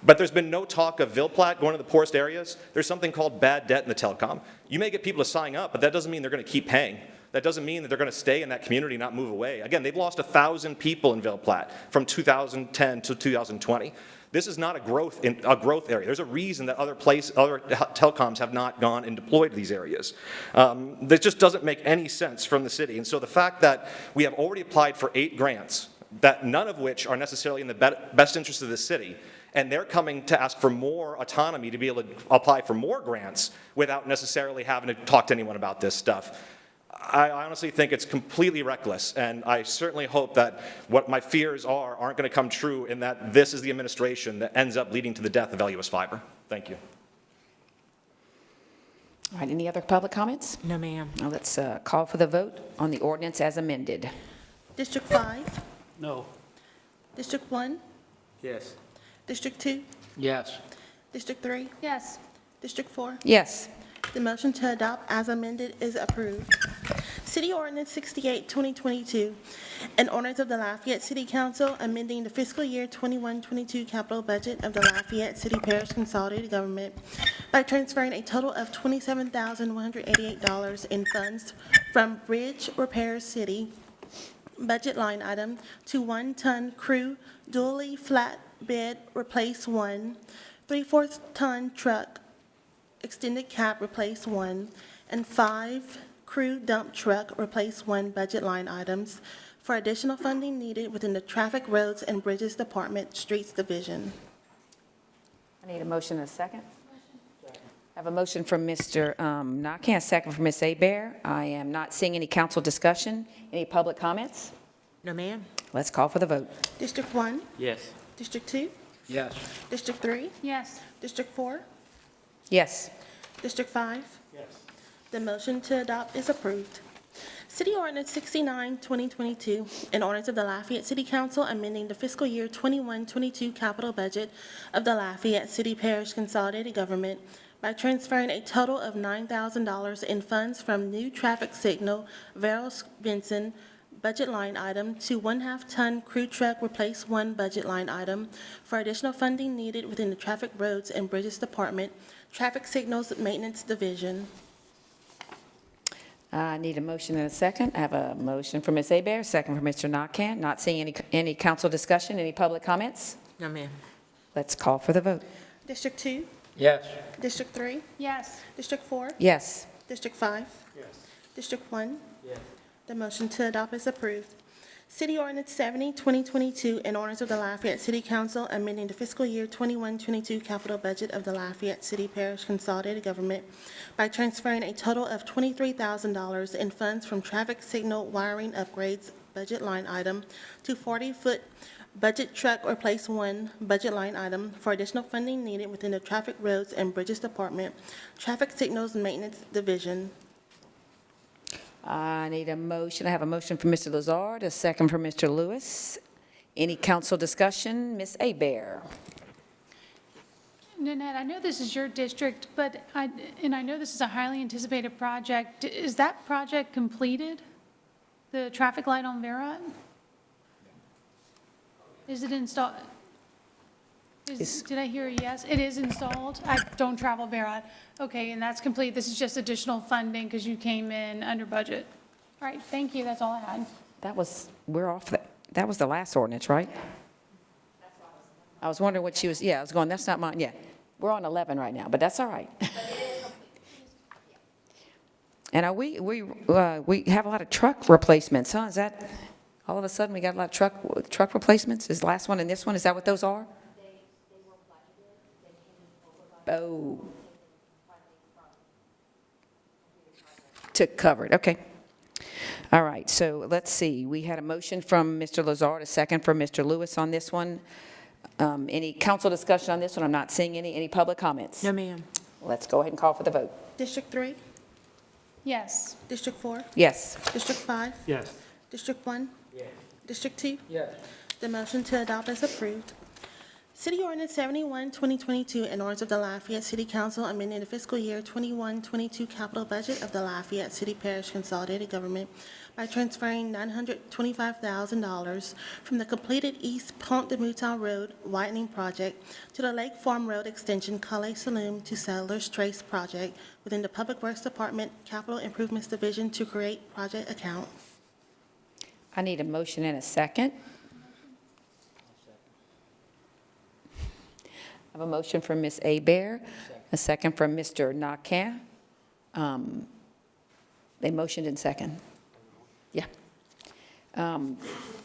But there's been no talk of Ville Platte going to the poorest areas. There's something called bad debt in the telecom. You may get people to sign up, but that doesn't mean they're going to keep paying. That doesn't mean that they're going to stay in that community, not move away. Again, they've lost 1,000 people in Ville Platte from 2010 to 2020. This is not a growth area. There's a reason that other telecoms have not gone and deployed these areas. This just doesn't make any sense from the city. And so the fact that we have already applied for 8 grants, that none of which are necessarily in the best interest of the city, and they're coming to ask for more autonomy to be able to apply for more grants without necessarily having to talk to anyone about this stuff, I honestly think it's completely reckless, and I certainly hope that what my fears aren't going to come true, in that this is the administration that ends up leading to the death of LUS Fiber. Thank you. All right, any other public comments? No, ma'am. Now let's call for the vote on the ordinance as amended. District 5, No. District 1, Yes. District 2, Yes. District 3, Yes. District 4. Yes. The motion to adopt as amended is approved. City Ordinance 68, 2022, an ordinance of the Lafayette City Council amending the fiscal year 21-22 capital budget of the Lafayette City Parish Consolidated Government by transferring a total of $27,188 in funds from Bridge Repairs City budget line item to 1-ton crew dually flatbed replace 1, 3/4 ton truck extended cab replace 1, and 5 crew dump truck replace 1 budget line items for additional funding needed within the Traffic, Roads, and Bridges Department, Streets Division. I need a motion and a second. I have a motion from Mr. Nakhan, a second from Ms. Hebert. I am not seeing any council discussion. Any public comments? No, ma'am. Let's call for the vote. District 1, Yes. District 2, Yes. District 3, Yes. District 4, Yes. District 5. Yes. The motion to adopt is approved. City Ordinance 69, 2022, an ordinance of the Lafayette City Council amending the fiscal year 21-22 capital budget of the Lafayette City Parish Consolidated Government by transferring a total of $9,000 in funds from new traffic signal Veros Vinson budget line item to 1/2 ton crew truck replace 1 budget line item for additional funding needed within the Traffic, Roads, and Bridges Department, Traffic Signals Maintenance Division. I need a motion and a second. I have a motion for Ms. Abear, second for Mr. Nakhan. Not seeing any council discussion, any public comments? No, ma'am. Let's call for the vote. District 2, Yes. District 3, Yes. District 4, Yes. District 5, District 1. The motion to adopt is approved. City Ordinance 70, 2022, an ordinance of the Lafayette City Council amending the fiscal year 21-22 capital budget of the Lafayette City Parish Consolidated Government by transferring a total of $23,000 in funds from traffic signal wiring upgrades budget line item to 40-foot budget truck or place 1 budget line item for additional funding needed within the Traffic Roads and Bridges Department, Traffic Signals Maintenance Division. I need a motion. I have a motion for Mr. Lazard, a second for Mr. Lewis. Any council discussion? Ms. Abear. Nanette, I know this is your district, but I know this is a highly anticipated project. Is that project completed? The traffic light on Verot? Is it installed? Did I hear a yes? It is installed? I don't travel Verot. Okay, and that's complete. This is just additional funding because you came in under budget. All right, thank you. That's all I had. We're off, that was the last ordinance, right? I was wondering what she was, I was going, that's not mine, We're on 11 right now, but that's all right. And we have a lot of truck replacements, huh? Is that, all of a sudden, we got a lot of truck replacements? Is the last one and this one, is that what those are? Oh. To cover it, okay. All right, so let's see. We had a motion from Mr. Lazard, a second from Mr. Lewis on this one. Any council discussion on this one? I'm not seeing any public comments. No, ma'am. Let's go ahead and call for the vote. District 3, Yes. District 4, Yes. District 5, Yes. District 1, District 2. Yes. The motion to adopt is approved. City Ordinance 71, 2022, an ordinance of the Lafayette City Council amending the fiscal year 21-22 capital budget of the Lafayette City Parish Consolidated Government by transferring $925,000 from the completed East Pont de Mouton Road widening project to the Lake Farm Road Extension Calais Saloon to Settlers Trace project within the Public Works Department Capital Improvements Division to create project account. I need a motion and a second. I have a motion from Ms. Abear, a second from Mr. Nakhan. They motioned in second. Yeah.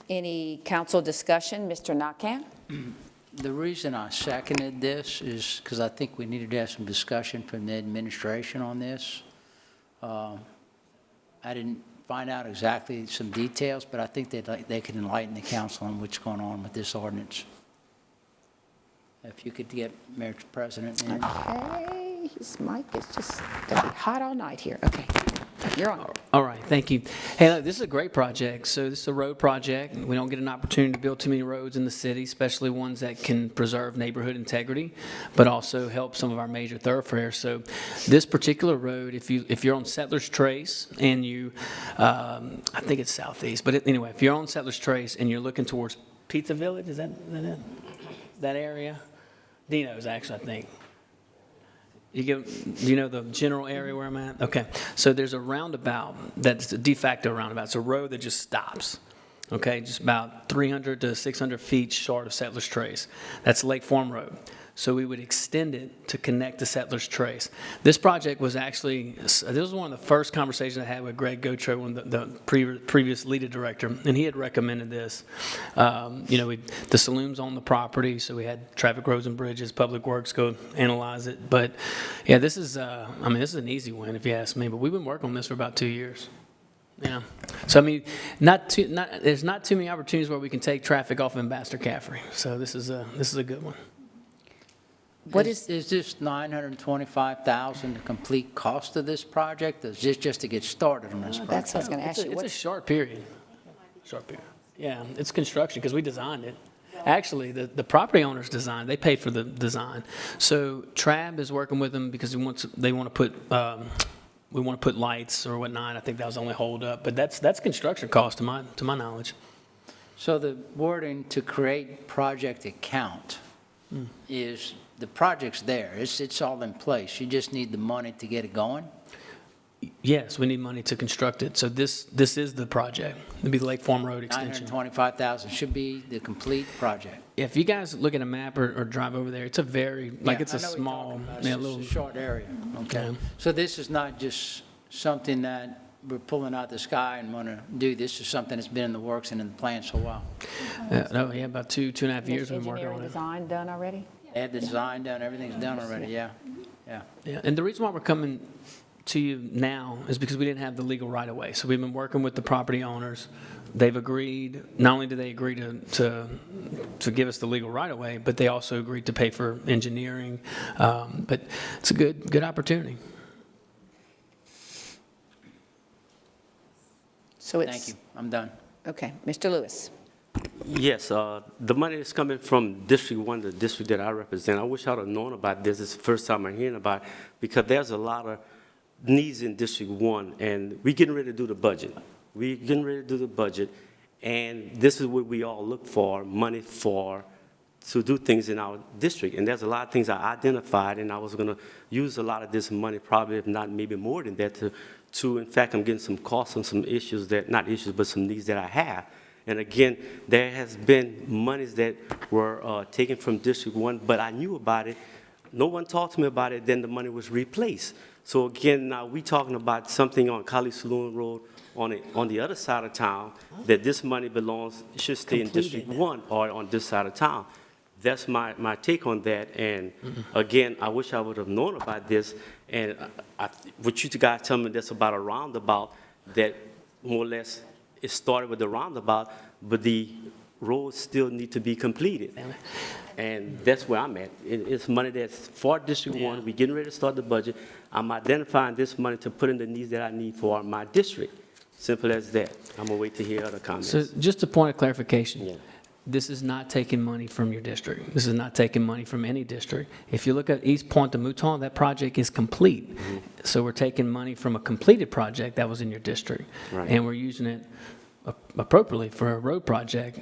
Any council discussion? Mr. Nakhan? The reason I seconded this is because I think we needed to have some discussion from the administration on this. I didn't find out exactly some details, but I think they could enlighten the council on what's going on with this ordinance. If you could get Mayor President in. Okay, his mic is just going to be hot all night here. Okay, you're on. All right, thank you. Hey, look, this is a great project. So this is a road project. We don't get an opportunity to build too many roads in the city, especially ones that can preserve neighborhood integrity, but also help some of our major thoroughfares. So this particular road, if you're on Settlers Trace and you, I think it's southeast, but anyway, if you're on Settlers Trace and you're looking towards Pizza Village, is that it? That area? Dino's, actually, I think. Do you know the general area where I'm at? Okay. So there's a roundabout that's a de facto roundabout. It's a road that just stops. Okay, just about 300 to 600 feet short of Settlers Trace. That's Lake Farm Road. So we would extend it to connect to Settlers Trace. This project was actually, this was one of the first conversations I had with Greg Gautreaux, one of the previous LEDA director, and he had recommended this. The saloon's on the property, so we had Traffic Roads and Bridges, Public Works go analyze it. But yeah, this is this is an easy win if you ask me, but we've been working on this for about 2 years. Yeah. So, there's not too many opportunities where we can take traffic off of Ambassador Caffrey. So this is a good one. Is this $925,000 the complete cost of this project? Or is this just to get started on this project? That's what I was going to ask you. It's a short period. Yeah, it's construction because we designed it. Actually, the property owners designed. They paid for the design. So TRAB is working with them because we want to put lights or whatnot. I think that was the only holdup. But that's construction cost to my knowledge. So the wording to create project account is the project's there. It's all in place. You just need the money to get it going? Yes, we need money to construct it. So this is the project. It'd be the Lake Farm Road extension. $925,000 should be the complete project. If you guys look at a map or drive over there, it's a very, like, it's a small, It's little. a short area, okay? Yeah. So this is not just something that we're pulling out the sky and want to do. This is something that's been in the works and in the plans for a while. No, yeah, about 2.5 years we've been working on it. Design done already? They had the design done, everything's done already, yeah. Yeah, and the reason why we're coming to you now is because we didn't have the legal right-of-way. So we've been working with the property owners. They've agreed, not only do they agree to give us the legal right-of-way, but they also agreed to pay for engineering. But it's a good opportunity. So it's. Thank you, I'm done. Okay, Mr. Lewis. Yes, the money that's coming from District 1, the district that I represent, I wish I'd have known about this. It's the first time I'm hearing about it, because there's a lot of needs in District 1, and we're getting ready to do the budget. We're getting ready to do the budget, and this is what we all look for, money for, to do things in our district. And there's a lot of things I identified, and I was going to use a lot of this money, probably if not maybe more than that, to in fact, I'm getting some costs on some issues that, not issues, but some needs that I have. And again, there has been monies that were taken from District 1, but I knew about it. No one talked to me about it, then the money was replaced. So again, now we talking about something on College Saloon Road on the other side of town, that this money belongs, should stay in District 1 or on this side of town. That's my take on that. And again, I wish I would have known about this. And what you guys tell me, that's about a roundabout that more or less, it started with the roundabout, but the roads still need to be completed. And that's where I'm at. It's money that's for District 1. We're getting ready to start the budget. I'm identifying this money to put in the needs that I need for my district. Simple as that. I'm going to wait to hear other comments. So just a point of clarification. This is not taking money from your district. This is not taking money from any district. If you look at East Point to Mouton, that project is complete. So we're taking money from a completed project that was in your district. Right. And we're using it appropriately for a road project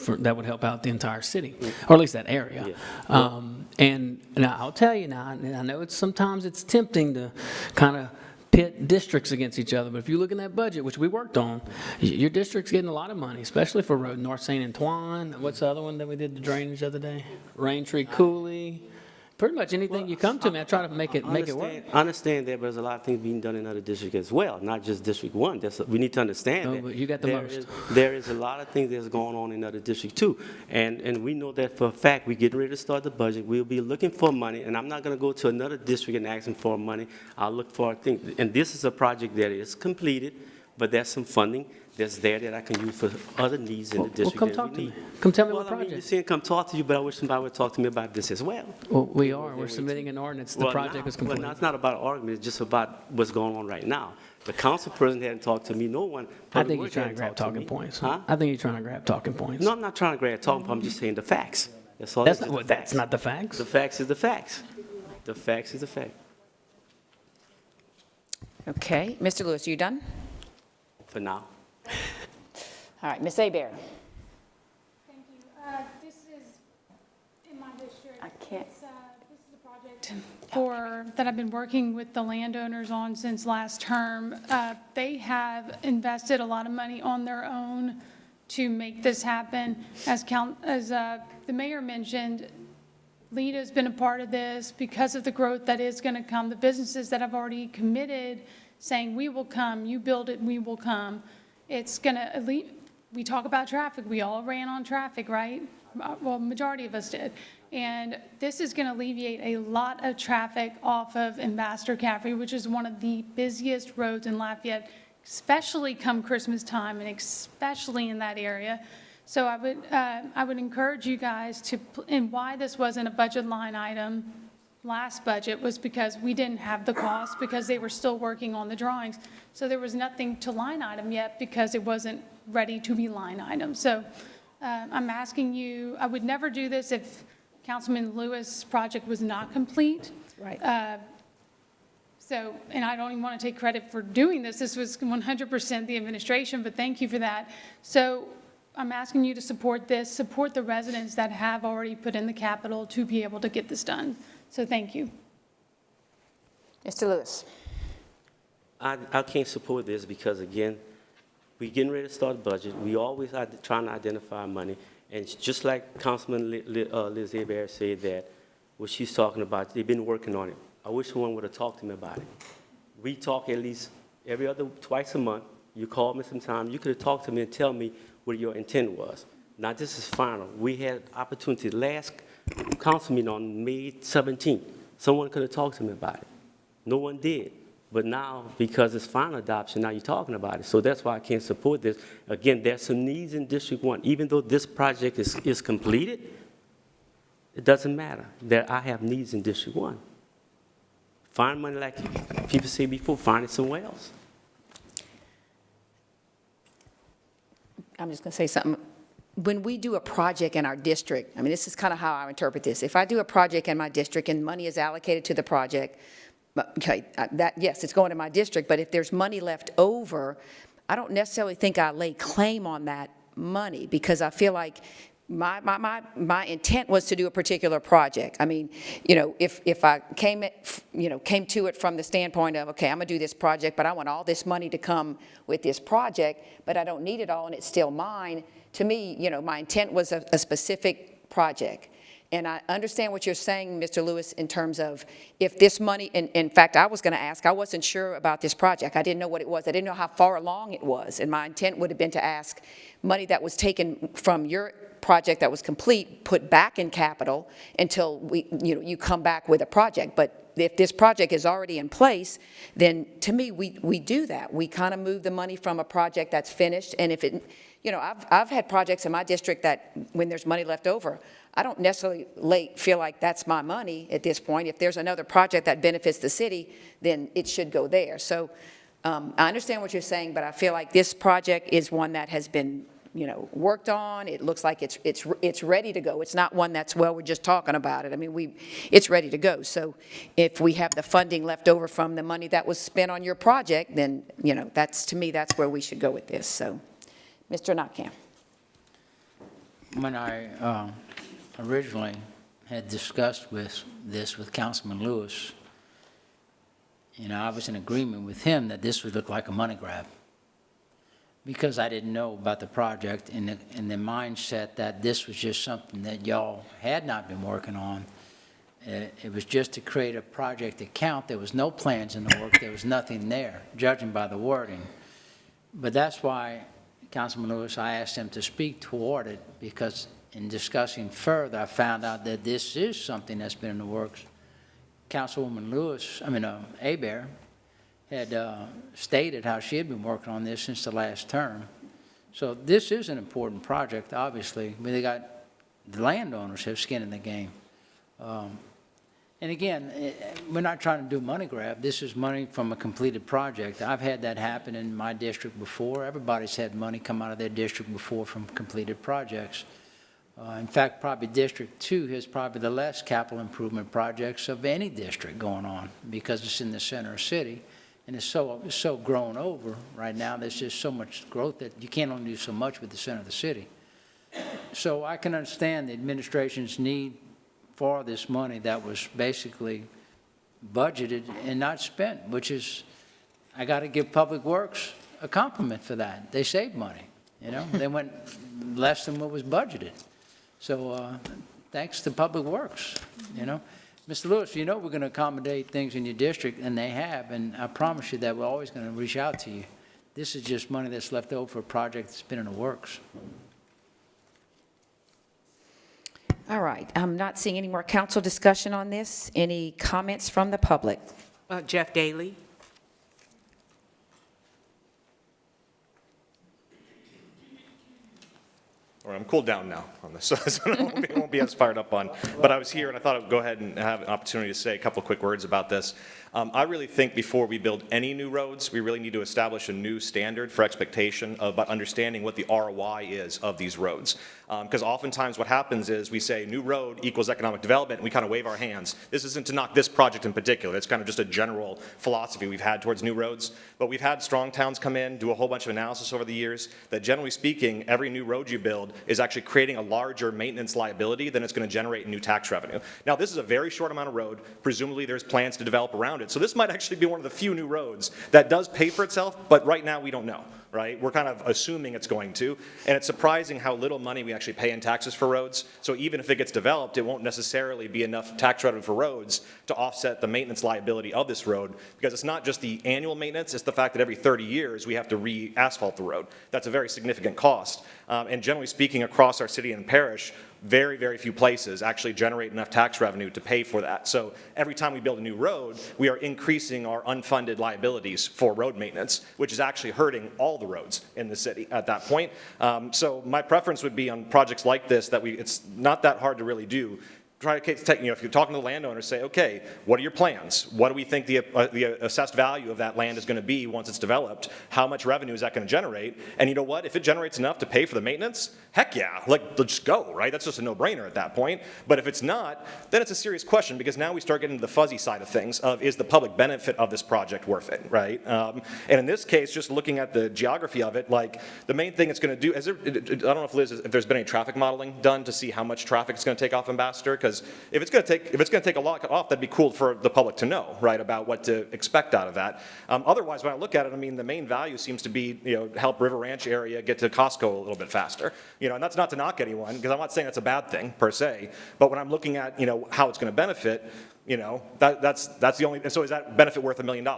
that would help out the entire city, or at least that area. And now I'll tell you now, and I know sometimes it's tempting to kind of pit districts against each other, but if you look in that budget, which we worked on, your district's getting a lot of money, especially for road. North St. Antoine, what's the other one that we did the drainage the other day? Raintree Coulee. Pretty much anything you come to me, I try to make it work. I understand that, but there's a lot of things being done in other districts as well, not just District 1. We need to understand that. But you got the most. There is a lot of things that's going on in other districts too. And we know that for a fact. We're getting ready to start the budget. We'll be looking for money, and I'm not going to go to another district and ask them for money. I'll look for things. And this is a project that is completed, but there's some funding that's there that I can use for other needs in the district. Come talk to me. Come tell me what I mean, project. you're saying come talk to you, but I wish somebody would talk to me about this as well. Well, we are. We're submitting an ordinance. The project is complete. Well, now it's not about an argument. It's just about what's going on right now. The council president hadn't talked to me. No one. I think you're trying to grab talking points. Huh? I think you're trying to grab talking points. No, I'm not trying to grab talking points. I'm just saying the facts. That's all. That's not the facts. The facts is the facts. The facts is the fact. Okay, Mr. Lewis, are you done? For now. All right, Ms. Abear. Thank you. This is in my district. I can't. This is a project that I've been working with the landowners on since last term. They have invested a lot of money on their own to make this happen. As the mayor mentioned, LEDA's been a part of this because of the growth that is going to come. The businesses that have already committed, saying, we will come, you build it, we will come. It's going to, we talk about traffic. We all ran on traffic, right? Well, majority of us did. And this is going to alleviate a lot of traffic off of Ambassador Caffrey, which is one of the busiest roads in Lafayette, especially come Christmas time and especially in that area. So I would encourage you guys to, and why this wasn't a budget line item last budget was because we didn't have the cost, because they were still working on the drawings. So there was nothing to line item yet because it wasn't ready to be line item. So I'm asking you, I would never do this if Councilman Lewis' project was not complete. Right. And I don't even want to take credit for doing this. This was 100% the administration, but thank you for that. So I'm asking you to support this, support the residents that have already put in the capital to be able to get this done. So thank you. Mr. Lewis. I can't support this because, again, we're getting ready to start the budget. We always are trying to identify money. And just like Councilman Liz Hebert said that what she's talking about, they've been working on it. I wish someone would have talked to me about it. We talk at least twice a month. You call me sometime. You could have talked to me and tell me what your intent was. Now, this is final. We had opportunity last council meeting on May 17th. Someone could have talked to me about it. No one did. But now, because it's final adoption, now you're talking about it. So that's why I can't support this. Again, there's some needs in District 1. Even though this project is completed, it doesn't matter. I have needs in District 1. Find money like people say before, find it somewhere else. I'm just going to say something. When we do a project in our district, I mean, this is kind of how I interpret this. If I do a project in my district and money is allocated to the project, okay, yes, it's going to my district, but if there's money left over, I don't necessarily think I lay claim on that money because I feel like my intent was to do a particular project. I mean, you know, if I came to it from the standpoint of, okay, I'm gonna do this project, but I want all this money to come with this project, but I don't need it all and it's still mine. To me, you know, my intent was a specific project. And I understand what you're saying, Mr. Lewis, in terms of if this money, in fact, I was going to ask, I wasn't sure about this project. I didn't know what it was. I didn't know how far along it was. And my intent would have been to ask money that was taken from your project that was complete, put back in capital until you come back with a project. But if this project is already in place, then to me, we do that. We kind of move the money from a project that's finished. And if it, you know, I've had projects in my district that when there's money left over, I don't necessarily feel like that's my money at this point. If there's another project that benefits the city, then it should go there. So I understand what you're saying, but I feel like this project is one that has been, you know, worked on. It looks like it's ready to go. It's not one that's, well, we're just talking about it. I mean, it's ready to go. So if we have the funding left over from the money that was spent on your project, then, you know, to me, that's where we should go with this. So, Mr. Notkamp. When I originally had discussed this with Councilman Lewis, you know, I was in agreement with him that this would look like a money grab because I didn't know about the project and the mindset that this was just something that y'all had not been working on. It was just to create a project account. There was no plans in the work. There was nothing there, judging by the wording. But that's why, Councilman Lewis, I asked him to speak toward it because in discussing further, I found out that this is something that's been in the works. Councilwoman Hebert had stated how she had been working on this since the last term. So this is an important project, obviously. I mean, the landowners have skin in the game. And again, we're not trying to do money grab. This is money from a completed project. I've had that happen in my district before. Everybody's had money come out of their district before from completed projects. In fact, probably District 2 has probably the less capital improvement projects of any district going on because it's in the center of the city and it's so grown over right now. There's just so much growth that you can't only do so much with the center of the city. So I can understand the administration's need for this money that was basically budgeted and not spent, which is, I got to give Public Works a compliment for that. They saved money, you know. They went less than what was budgeted. So thanks to Public Works, you know. Mr. Lewis, you know we're going to accommodate things in your district, and they have, and I promise you that we're always going to reach out to you. This is just money that's left over for a project that's been in the works. All right. I'm not seeing any more council discussion on this. Any comments from the public? Jeff Daly. All right, I'm cooled down now on this, so I won't be as fired up on. But I was here, and I thought I would go ahead and have an opportunity to say a couple of quick words about this. I really think before we build any new roads, we really need to establish a new standard for expectation about understanding what the ROI is of these roads. Because oftentimes what happens is we say new road equals economic development, and we kind of wave our hands. This isn't to knock this project in particular. It's kind of just a general philosophy we've had towards new roads. But we've had strong towns come in, do a whole bunch of analysis over the years, that generally speaking, every new road you build is actually creating a larger maintenance liability than it's going to generate in new tax revenue. Now, this is a very short amount of road. Presumably, there's plans to develop around it. So this might actually be one of the few new roads that does pay for itself, but right now we don't know. Right? We're kind of assuming it's going to, and it's surprising how little money we actually pay in taxes for roads. So even if it gets developed, it won't necessarily be enough tax revenue for roads to offset the maintenance liability of this road, because it's not just the annual maintenance, it's the fact that every 30 years we have to re-asphalt the road. That's a very significant cost. And generally speaking, across our city and parish, very, very few places actually generate enough tax revenue to pay for that. So every time we build a new road, we are increasing our unfunded liabilities for road maintenance, which is actually hurting all the roads in the city at that point. So my preference would be on projects like this that it's not that hard to really do. Try to take, if you're talking to the landowner, say, okay, what are your plans? What do we think the assessed value of that land is going to be once it's developed? How much revenue is that going to generate? And you know what? If it generates enough to pay for the maintenance, heck yeah, let's just go, right? That's just a no-brainer at that point. But if it's not, then it's a serious question, because now we start getting to the fuzzy side of things of, is the public benefit of this project worth it, right? And in this case, just looking at the geography of it, like the main thing it's going to do, I don't know if Liz, if there's been any traffic modeling done to see how much traffic it's going to take off Ambassador, because if it's going to take a lot off, that'd be cool for the public to know, right, about what to expect out of that. Otherwise, when I look at it, I mean, the main value seems to be, help River Ranch area get to Costco a little bit faster. And that's not to knock anyone, because I'm not saying that's a bad thing per se. But when I'm looking at, how it's going to benefit, that's the only. And so is that benefit worth $1 million?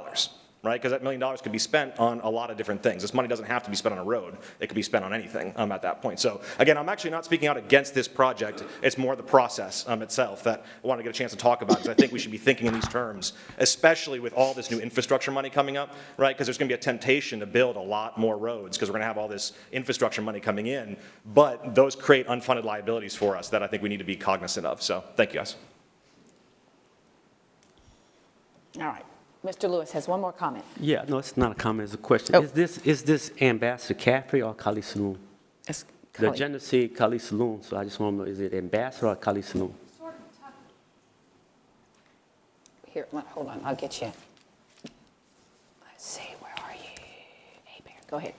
Right? Because that $1 million could be spent on a lot of different things. This money doesn't have to be spent on a road. It could be spent on anything at that point. So again, I'm actually not speaking out against this project. It's more the process itself that I want to get a chance to talk about, because I think we should be thinking in these terms, especially with all this new infrastructure money coming up, right? Because there's going to be a temptation to build a lot more roads, because we're going to have all this infrastructure money coming in, but those create unfunded liabilities for us that I think we need to be cognizant of. So thank you, guys. All right. Mr. Lewis has one more comment. Yeah, no, it's not a comment, it's a question. Oh. Is this Ambassador Caffrey or Kali Saloon? It's The agenda said Kali Saloon, so I just want to know, is it Ambassador or Kali Saloon? Here, hold on, I'll get you. Let's see, where are you? Hey, Bear, go ahead.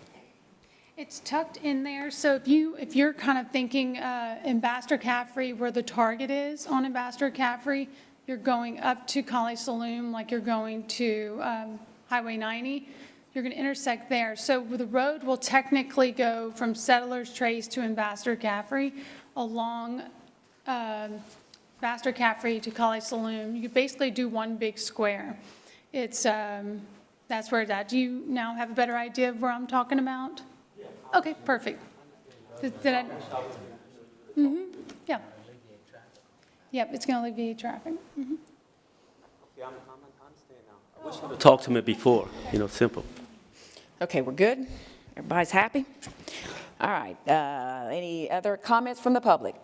It's tucked in there, so if you're kind of thinking Ambassador Caffrey, where the target is on Ambassador Caffrey, you're going up to Kali Saloon like you're going to Highway 90. You're going to intersect there. So the road will technically go from Settlers Trace to Ambassador Caffrey along Ambassador Caffrey to Kali Saloon. You could basically do one big square. It's that's where it's at. Do you now have a better idea of where I'm talking about? Yeah. Okay, perfect. Did I? Mm-hmm. Yeah. Yep, it's going to alleviate traffic. Mm-hmm. Yeah, I understand now. I wish you would talk to me before, simple. Okay, we're good? Everybody's happy? All right, any other comments from the public?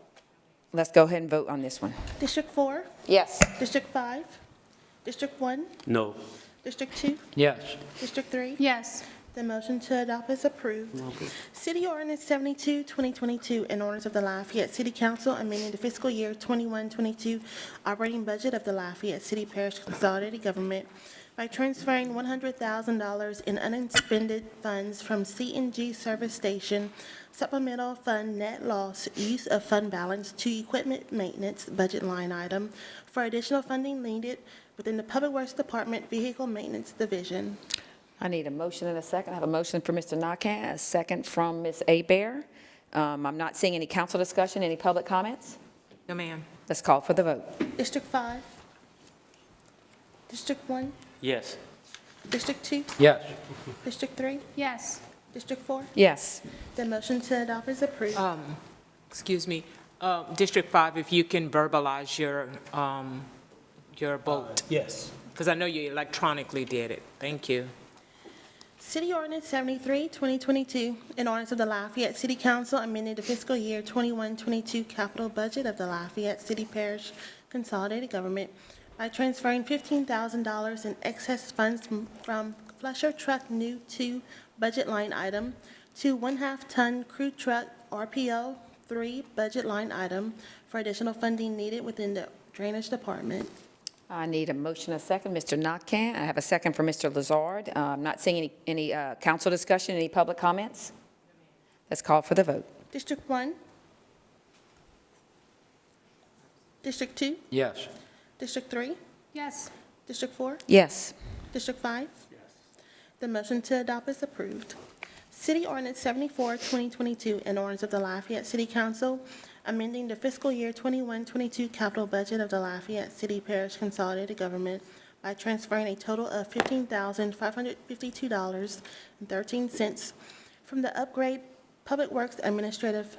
Let's go ahead and vote on this one. District 4? Yes. District 5? District 1? No. District 2? Yes. District 3? Yes. The motion to adopt is approved. City Ordinance 72, 2022, an ordinance of the Lafayette City Council amending the fiscal year 21-22 operating budget of the Lafayette City Parish Consolidated Government by transferring $100,000 in unexpended funds from C&G Service Station Supplemental Fund Net Loss Use of Fund Balance to Equipment Maintenance Budget Line Item for additional funding needed within the Public Works Department Vehicle Maintenance Division. I need a motion and a second. I have a motion for Mr. Nakaz, a second from Ms. Abear. I'm not seeing any council discussion, any public comments? No, ma'am. Let's call for the vote. District 5? District 1? Yes. District 2? Yes. District 3? Yes. District 4? Yes. The motion to adopt is approved. Excuse me, District 5, if you can verbalize your vote. Yes. Because I know you electronically did it. Thank you. City Ordinance 73, 2022, an ordinance of the Lafayette City Council amending the fiscal year 21-22 capital budget of the Lafayette City Parish Consolidated Government by transferring $15,000 in excess funds from Flusher Truck New 2 budget line item to 1/2 ton crew truck RPO 3 budget line item for additional funding needed within the Drainage Department. I need a motion, a second. Mr. Nakkan, I have a second for Mr. Lazard. I'm not seeing any council discussion, any public comments? Let's call for the vote. District 1? District 2? Yes. District 3? Yes. District 4? Yes. District 5? Yes. The motion to adopt is approved. City Ordinance 74, 2022, an ordinance of the Lafayette City Council amending the fiscal year 21-22 capital budget of the Lafayette City Parish Consolidated Government by transferring a total of $15,552.13 from the Upgrade Public Works Administrative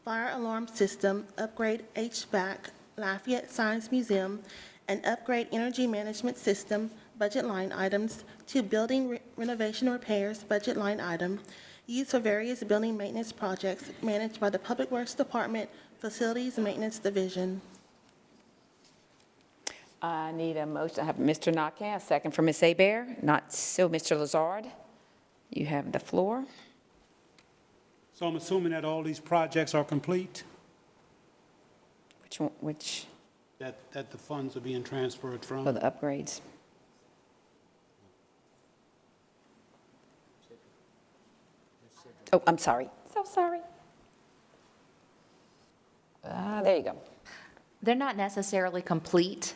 Fire Alarm System, Upgrade HVAC, Lafayette Science Museum, and Upgrade Energy Management System budget line items to Building Renovation Repairs budget line item used for various building maintenance projects managed by the Public Works Department Facilities Maintenance Division. I need a motion. I have Mr. Nakkan, a second for Ms. Hebert. Not so, Mr. Lazard. You have the floor. So I'm assuming that all these projects are complete, Which one, which, that the funds are being transferred from? for the upgrades? Oh, I'm sorry. So sorry. There you go. They're not necessarily complete.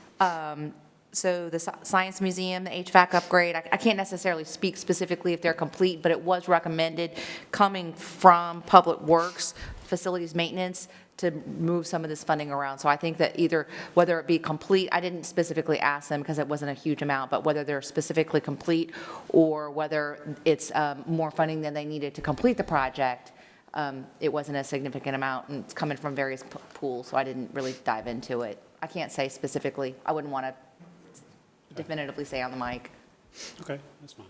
So the Science Museum, the HVAC upgrade, I can't necessarily speak specifically if they're complete, but it was recommended coming from Public Works, Facilities Maintenance, to move some of this funding around. So I think that either, whether it be complete, I didn't specifically ask them because it wasn't a huge amount, but whether they're specifically complete or whether it's more funding than they needed to complete the project, it wasn't a significant amount, and it's coming from various pools, so I didn't really dive into it. I can't say specifically. I wouldn't want to definitively say on the mic. Okay, that's fine.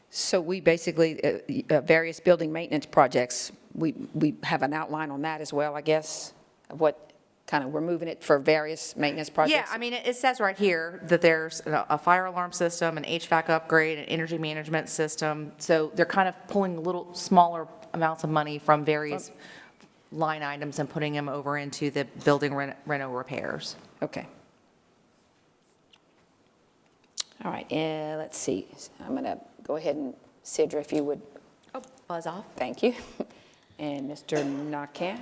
So we basically, various building maintenance projects, we have an outline on that as well, I guess, of what kind of, we're moving it for various maintenance projects? Yeah, I mean, it says right here that there's a fire alarm system, an HVAC upgrade, an energy management system. So they're kind of pulling little smaller amounts of money from various line items and putting them over into the building reno repairs. Okay. All right, let's see. I'm going to go ahead and, Sidra, if you would. Oh, buzz off. Thank you. And Mr. Nakkan.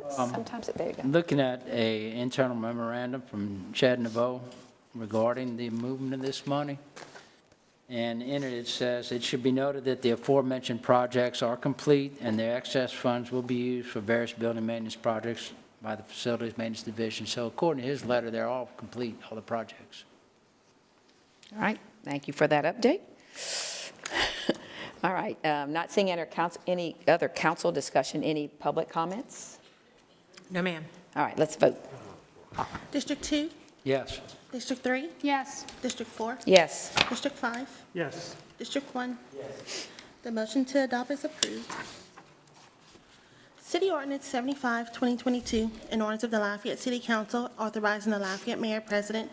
Sometimes, there you go. Looking at a internal memorandum from Chad Naveau regarding the movement of this money. And in it, it says, it should be noted that the aforementioned projects are complete and their excess funds will be used for various building maintenance projects by the Facilities Maintenance Division. So according to his letter, they're all complete, all the projects. All right, thank you for that update. All right, not seeing any other council discussion, any public comments? No, ma'am. All right, let's vote. District 2? Yes. District 3? Yes. District 4? Yes. District 5? Yes. District 1? Yes. The motion to adopt is approved. City Ordinance 75, 2022, an ordinance of the Lafayette City Council authorizing the Lafayette Mayor President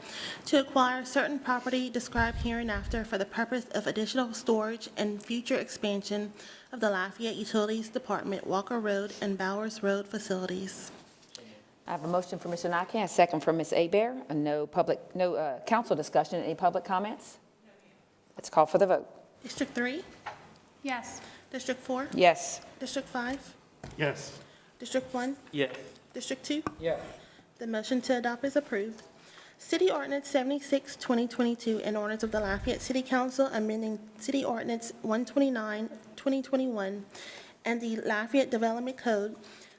to acquire certain property described hereinafter for the purpose of additional storage and future expansion of the Lafayette Utilities Department, Walker Road and Bowers Road facilities. I have a motion for Mr. Nakkan, a second for Ms. Hebert. No council discussion. Any public comments? Let's call for the vote. District 3? Yes. District 4? Yes. District 5? Yes. District 1? Yes. District 2? Yes. The motion to adopt is approved. City Ordinance 76, 2022, an ordinance of the Lafayette City Council amending City Ordinance 129, 2021, and the Lafayette Development Code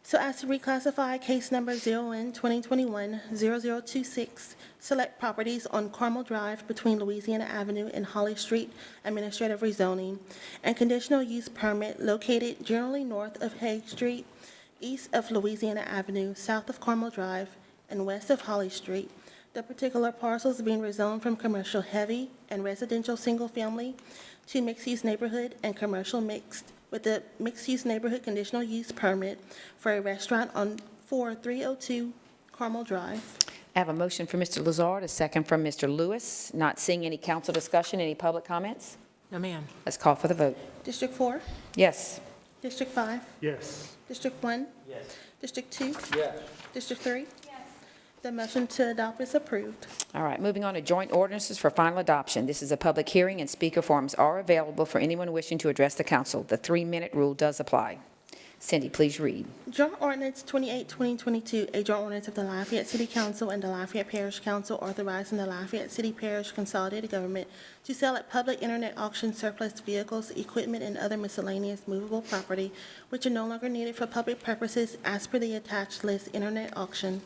so as to reclassify case number 0N-2021-0026, select properties on Carmel Drive between Louisiana Avenue and Holly Street, administrative rezoning, and conditional use permit located generally north of Hague Street, east of Louisiana Avenue, south of Carmel Drive, and west of Holly Street. The particular parcels being rezoned from commercial heavy and residential single-family to mixed-use neighborhood and commercial mixed, with the mixed-use neighborhood conditional use permit for a restaurant on 4302 Carmel Drive. I have a motion from Mr. Lazard, a second from Mr. Lewis. Not seeing any council discussion, any public comments? No, ma'am. Let's call for the vote. District 4? Yes. District 5? Yes. District 1? Yes. District 2? Yes. District 3? The motion to adopt is approved. All right, moving on to joint ordinances for final adoption. This is a public hearing, and speaker forms are available for anyone wishing to address the council. The 3-minute rule does apply. Cindy, please read. Joint Ordinance 28, 2022, a joint ordinance of the Lafayette City Council and the Lafayette Parish Council authorizing the Lafayette City Parish Consolidated Government to sell at public internet auction surplus vehicles, equipment, and other miscellaneous movable property which are no longer needed for public purposes as per the attached list internet auction.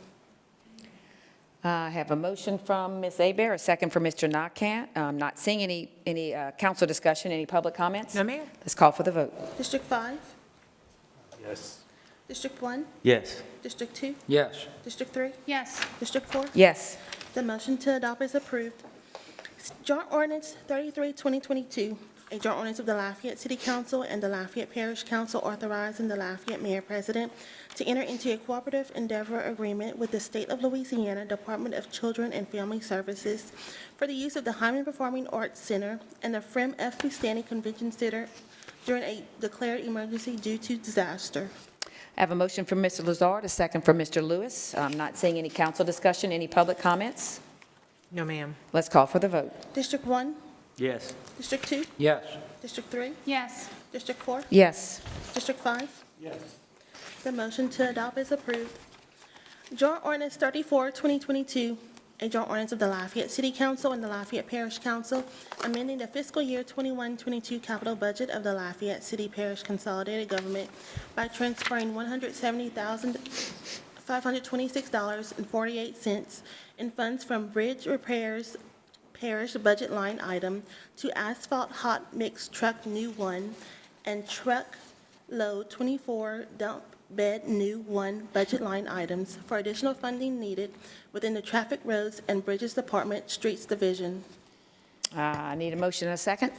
I have a motion from Ms. Abear, a second from Mr. Nakant. I'm not seeing any council discussion, any public comments? No, ma'am. Let's call for the vote. District 5? Yes. District 1? Yes. District 2? Yes. District 3? Yes. District 4? Yes. The motion to adopt is approved. Joint Ordinance 33, 2022, a joint ordinance of the Lafayette City Council and the Lafayette Parish Council authorizing the Lafayette Mayor President to enter into a cooperative endeavor agreement with the State of Louisiana Department of Children and Family Services for the use of the Hyman Performing Arts Center and the Frem F. Bustani Convention Center during a declared emergency due to disaster. I have a motion from Mr. Lazard, a second from Mr. Lewis. I'm not seeing any council discussion, any public comments? No, ma'am. Let's call for the vote. District 1? Yes. District 2? Yes. District 3? Yes. District 4? Yes. District 5? Yes. The motion to adopt is approved. Joint Ordinance 34, 2022, a joint ordinance of the Lafayette City Council and the Lafayette Parish Council amending the fiscal year 21-22 capital budget of the Lafayette City Parish Consolidated Government by transferring $170,526.48 in funds from Bridge Repairs Parish budget line item to Asphalt Hot Mix Truck New 1 and Truck Load 24 Dump Bed New 1 budget line items for additional funding needed within the Traffic Roads and Bridges Department, Streets Division. I need a motion and a second.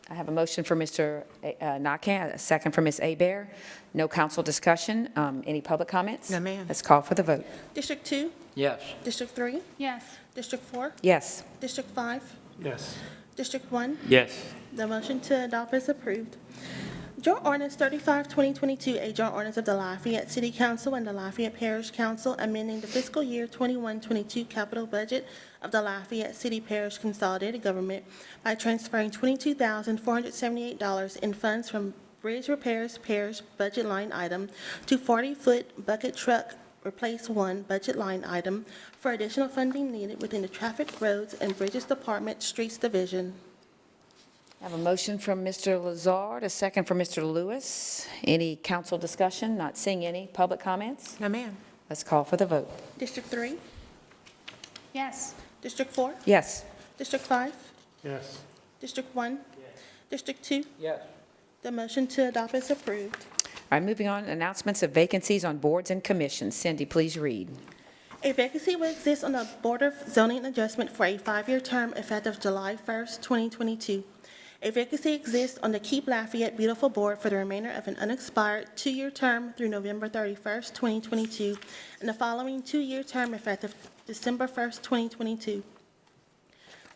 I have a motion for Mr. Nakant, a second for Ms. Abear. No council discussion. Any public comments? No, ma'am. Let's call for the vote. District 2? Yes. District 3? Yes. District 4? Yes. District 5? Yes. District 1? Yes. The motion to adopt is approved. Joint Ordinance 35, 2022, a joint ordinance of the Lafayette City Council and the Lafayette Parish Council amending the fiscal year 21-22 capital budget of the Lafayette City Parish Consolidated Government by transferring $22,478 in funds from Bridge Repairs Parish budget line item to 40-foot bucket truck replace 1 budget line item for additional funding needed within the Traffic Roads and Bridges Department, Streets Division. I have a motion from Mr. Lazard, a second from Mr. Lewis. Any council discussion? Not seeing any. Public comments? No, ma'am. Let's call for the vote. District 3? Yes. District 4? Yes. District 5? Yes. District 1? District 2? Yes. The motion to adopt is approved. All right, moving on, announcements of vacancies on boards and commissions. Cindy, please read. A vacancy will exist on the Board of Zoning Adjustment for a 5-year term effective July 1st, 2022. A vacancy exists on the Keep Lafayette Beautiful Board for the remainder of an unexpired 2-year term through November 31st, 2022, and the following 2-year term effective December 1st, 2022.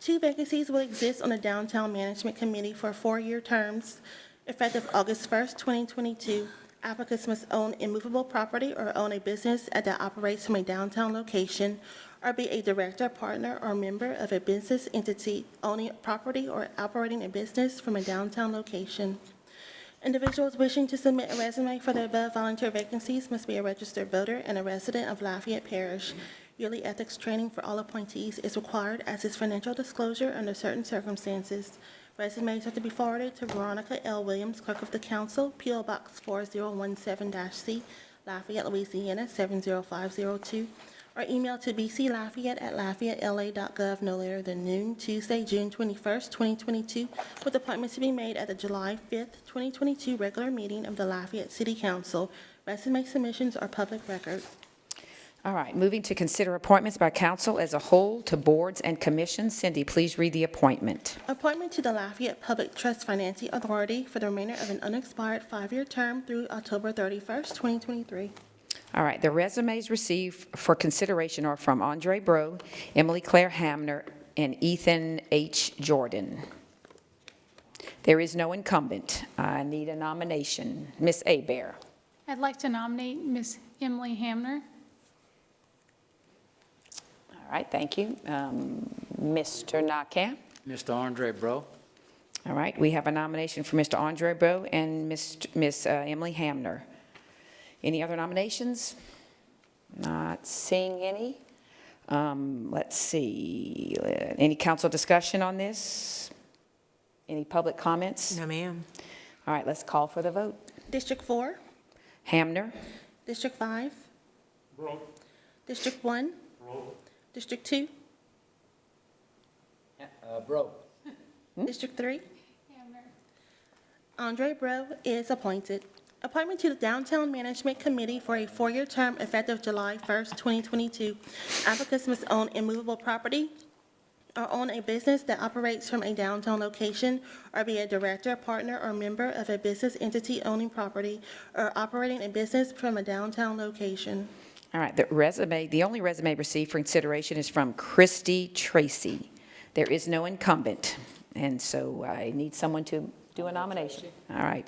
2 vacancies will exist on the Downtown Management Committee for 4-year terms effective August 1st, 2022. Applicants must own immovable property or own a business that operates from a downtown location or be a director, partner, or member of a business entity owning property or operating a business from a downtown location. Individuals wishing to submit a resume for the above volunteer vacancies must be a registered voter and a resident of Lafayette Parish. Yearly ethics training for all appointees is required as is financial disclosure under certain circumstances. Resumes are to be forwarded to Veronica L. Williams, Clerk of the Council, P.O. Box 4017-C, Lafayette, Louisiana 70502, or email to bclafayette@lafayettela.gov no later than noon, Tuesday, June 21st, 2022, with appointments to be made at the July 5th, 2022 regular meeting of the Lafayette City Council. Resume submissions are public record. All right, moving to consider appointments by council as a whole to boards and commissions. Cindy, please read the appointment. Appointment to the Lafayette Public Trust Financing Authority for the remainder of an unexpired 5-year term through October 31st, 2023. All right, the resumes received for consideration are from Andre Bro, Emily Claire Hamner, and Ethan H. Jordan. There is no incumbent. I need a nomination. Ms. Abear. I'd like to nominate Ms. Emily Hamner. All right, thank you. Mr. Nakam. Mr. Andre Bro. All right, we have a nomination for Mr. Andre Bro and Ms. Emily Hamner. Any other nominations? Not seeing any. Let's see. Any council discussion on this? Any public comments? No, ma'am. All right, let's call for the vote. District 4, Hamner. District 5, District 1, District 2, Bro. District 3. Andre Bro is appointed. Appointment to the Downtown Management Committee for a 4-year term effective July 1st, 2022. Applicants must own immovable property or own a business that operates from a downtown location, or be a director, partner, or member of a business entity owning property or operating a business from a downtown location. All right, the only resume received for consideration is from Christy Tracy. There is no incumbent, and so I need someone to do a nomination. All right,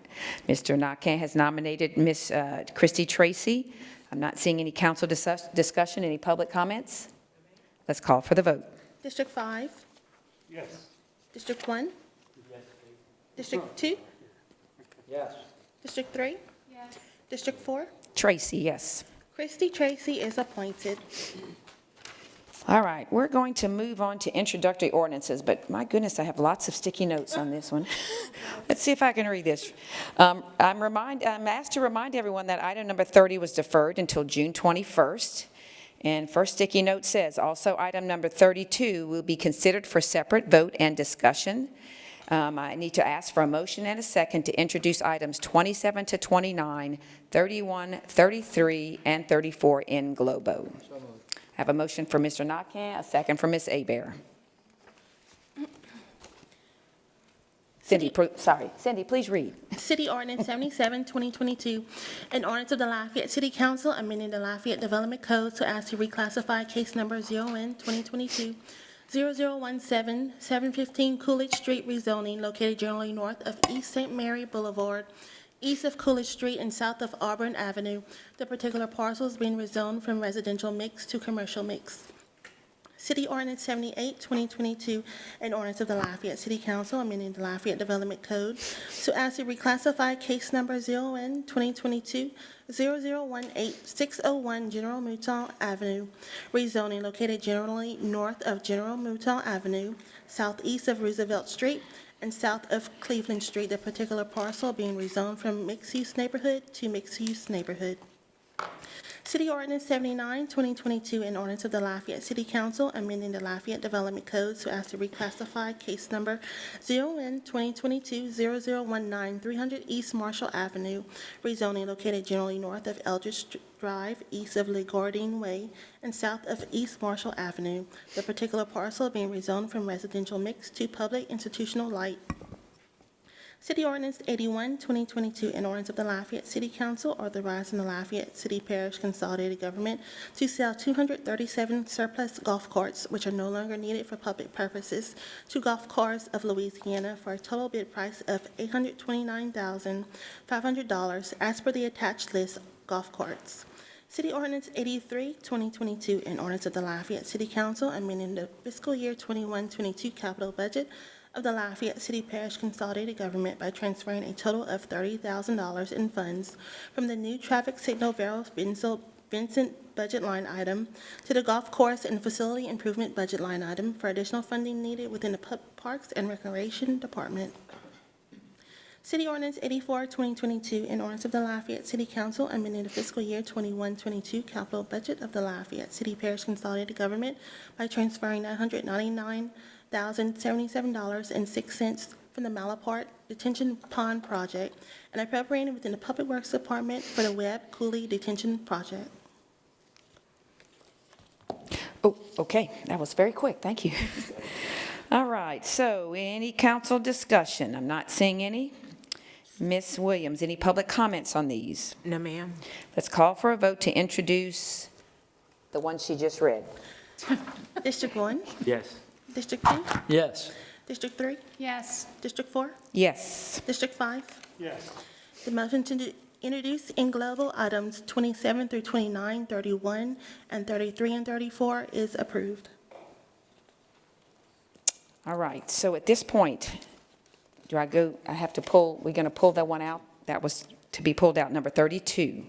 Mr. Nakam has nominated Miss Christy Tracy. I'm not seeing any council discussion, any public comments. Let's call for the vote. District 5? Yes. District 1? District 2? Yes. District 3? Yes. District 4? Tracy, yes. Christy Tracy is appointed. All right, we're going to move on to introductory ordinances, but my goodness, I have lots of sticky notes on this one. Let's see if I can read this. I'm asked to remind everyone that item number 30 was deferred until June 21st. And first sticky note says, also item number 32 will be considered for separate vote and discussion. I need to ask for a motion and a second to introduce items 27 to 29, 31, 33, and 34 in globo. I have a motion for Mr. Nakam, a second for Ms. Abear. Cindy, please read. City Ordinance 77, 2022, an ordinance of the Lafayette City Council amending the Lafayette Development Code so as to reclassify case number 0N 2022 0017 715 Coolidge Street rezoning located generally north of East St. Mary Boulevard, east of Coolidge Street and south of Auburn Avenue. The particular parcels being rezoned from residential mix to commercial mix. City Ordinance 78, 2022, an ordinance of the Lafayette City Council amending the Lafayette Development Code so as to reclassify case number 0N 2022 0018 601 General Mouton Avenue, rezoning located generally north of General Mouton Avenue, southeast of Roosevelt Street, and south of Cleveland Street, the particular parcel being rezoned from mixed-use neighborhood to mixed-use neighborhood. City Ordinance 79, 2022, an ordinance of the Lafayette City Council amending the Lafayette Development Code so as to reclassify case number 0N 2022 0019 300 East Marshall Avenue, rezoning located generally north of Eldridge Drive, east of LeGardine Way, and south of East Marshall Avenue, the particular parcel being rezoned from residential mix to public institutional light. City Ordinance 81, 2022, an ordinance of the Lafayette City Council authorizing the Lafayette City Parish Consolidated Government to sell 237 surplus golf carts, which are no longer needed for public purposes, to Golf Cars of Louisiana for a total bid price of $829,500 as per the attached list of golf carts. City Ordinance 83, 2022, an ordinance of the Lafayette City Council amending the fiscal year 21-22 capital budget of the Lafayette City Parish Consolidated Government by transferring a total of $30,000 in funds from the new traffic signal Vero Vincent budget line item to the golf course and facility improvement budget line item for additional funding needed within the Parks and Recreation Department. City Ordinance 84, 2022, an ordinance of the Lafayette City Council amending the fiscal year 21-22 capital budget of the Lafayette City Parish Consolidated Government by transferring $999,077.06 from the Malaparte Detention Pond Project and appropriating within the Public Works Department for the Webb Cooley Detention Project. Oh, okay, that was very quick, thank you. All right, so any council discussion? I'm not seeing any. Ms. Williams, any public comments on these? No, ma'am. Let's call for a vote to introduce the one she just read. District 1, Yes. District 2, Yes. District 3, Yes. District 4, Yes. District 5. Yes. The motion to introduce in global items 27 through 29, 31, and 33 and 34 is approved. All right, so at this point, I have to pull, we're going to pull that one out? That was to be pulled out, number 32.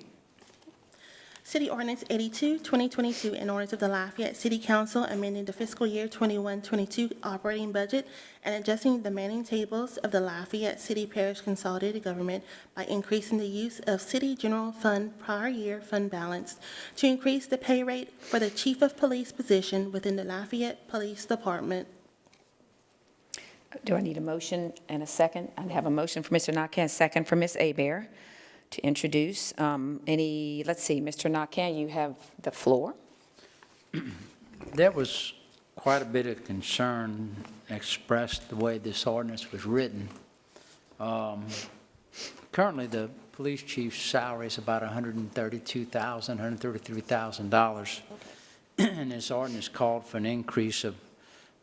City Ordinance 82, 2022, an ordinance of the Lafayette City Council amending the fiscal year 21-22 operating budget and adjusting the manning tables of the Lafayette City Parish Consolidated Government by increasing the use of City General Fund prior year fund balance to increase the pay rate for the Chief of Police position within the Lafayette Police Department. Do I need a motion and a second? I have a motion for Mr. Nakhan, a second for Ms. Hebert to introduce. Let's see, Mr. Nakhan, you have the floor. There was quite a bit of concern expressed the way this ordinance was written. Currently, the police chief's salary is about $132,000, $133,000. And this ordinance called for an increase of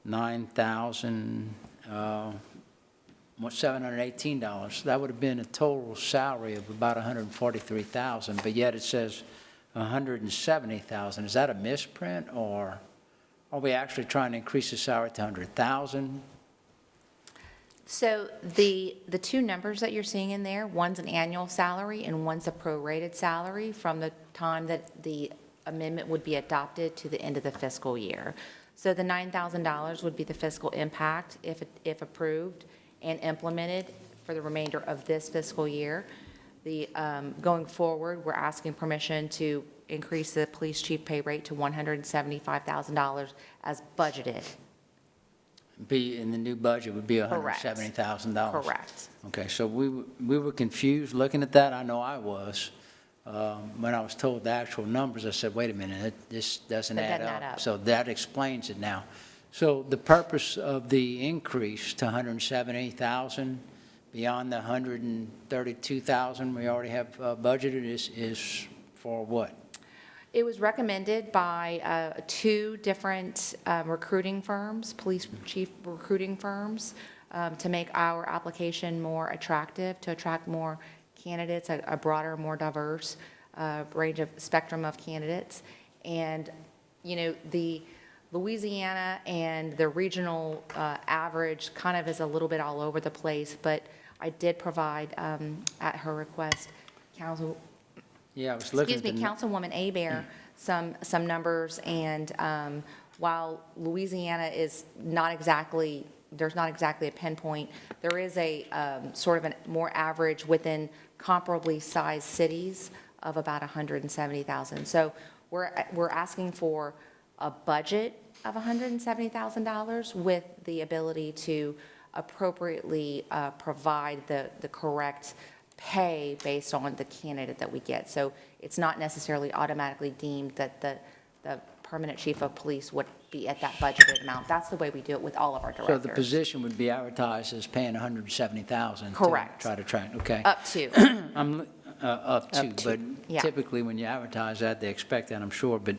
$718. That would have been a total salary of about $143,000, but yet it says $170,000. Is that a misprint, or are we actually trying to increase the salary to $100,000? So the two numbers that you're seeing in there, one's an annual salary and one's a prorated salary from the time that the amendment would be adopted to the end of the fiscal year. So the $9,000 would be the fiscal impact if approved and implemented for the remainder of this fiscal year. Going forward, we're asking permission to increase the police chief pay rate to $175,000 as budgeted. Be in the new budget would be $170,000. Correct. Okay, so we were confused looking at that. I know I was. When I was told the actual numbers, I said, wait a minute, this doesn't add up. So that explains it now. So the purpose of the increase to $170,000 beyond the $132,000 we already have budgeted is for what? It was recommended by two different recruiting firms, police chief recruiting firms, to make our application more attractive, to attract more candidates, a broader, more diverse range of spectrum of candidates. And, you know, the Louisiana and the regional average kind of is a little bit all over the place, but I did provide, at her request, Yeah, I was looking excuse me, Councilwoman Hebert, some numbers, and while Louisiana is not exactly, there's not exactly a pinpoint, there is a sort of a more average within comparably sized cities of about 170,000. So we're asking for a budget of $170,000 with the ability to appropriately provide the correct pay based on the candidate that we get. So it's not necessarily automatically deemed that the permanent chief of police would be at that budgeted amount. That's the way we do it with all of our directors. So the position would be advertised as paying $170,000. Correct. To try to track, okay. Up to. I'm up to, but yeah. typically when you advertise that, they expect that, I'm sure, but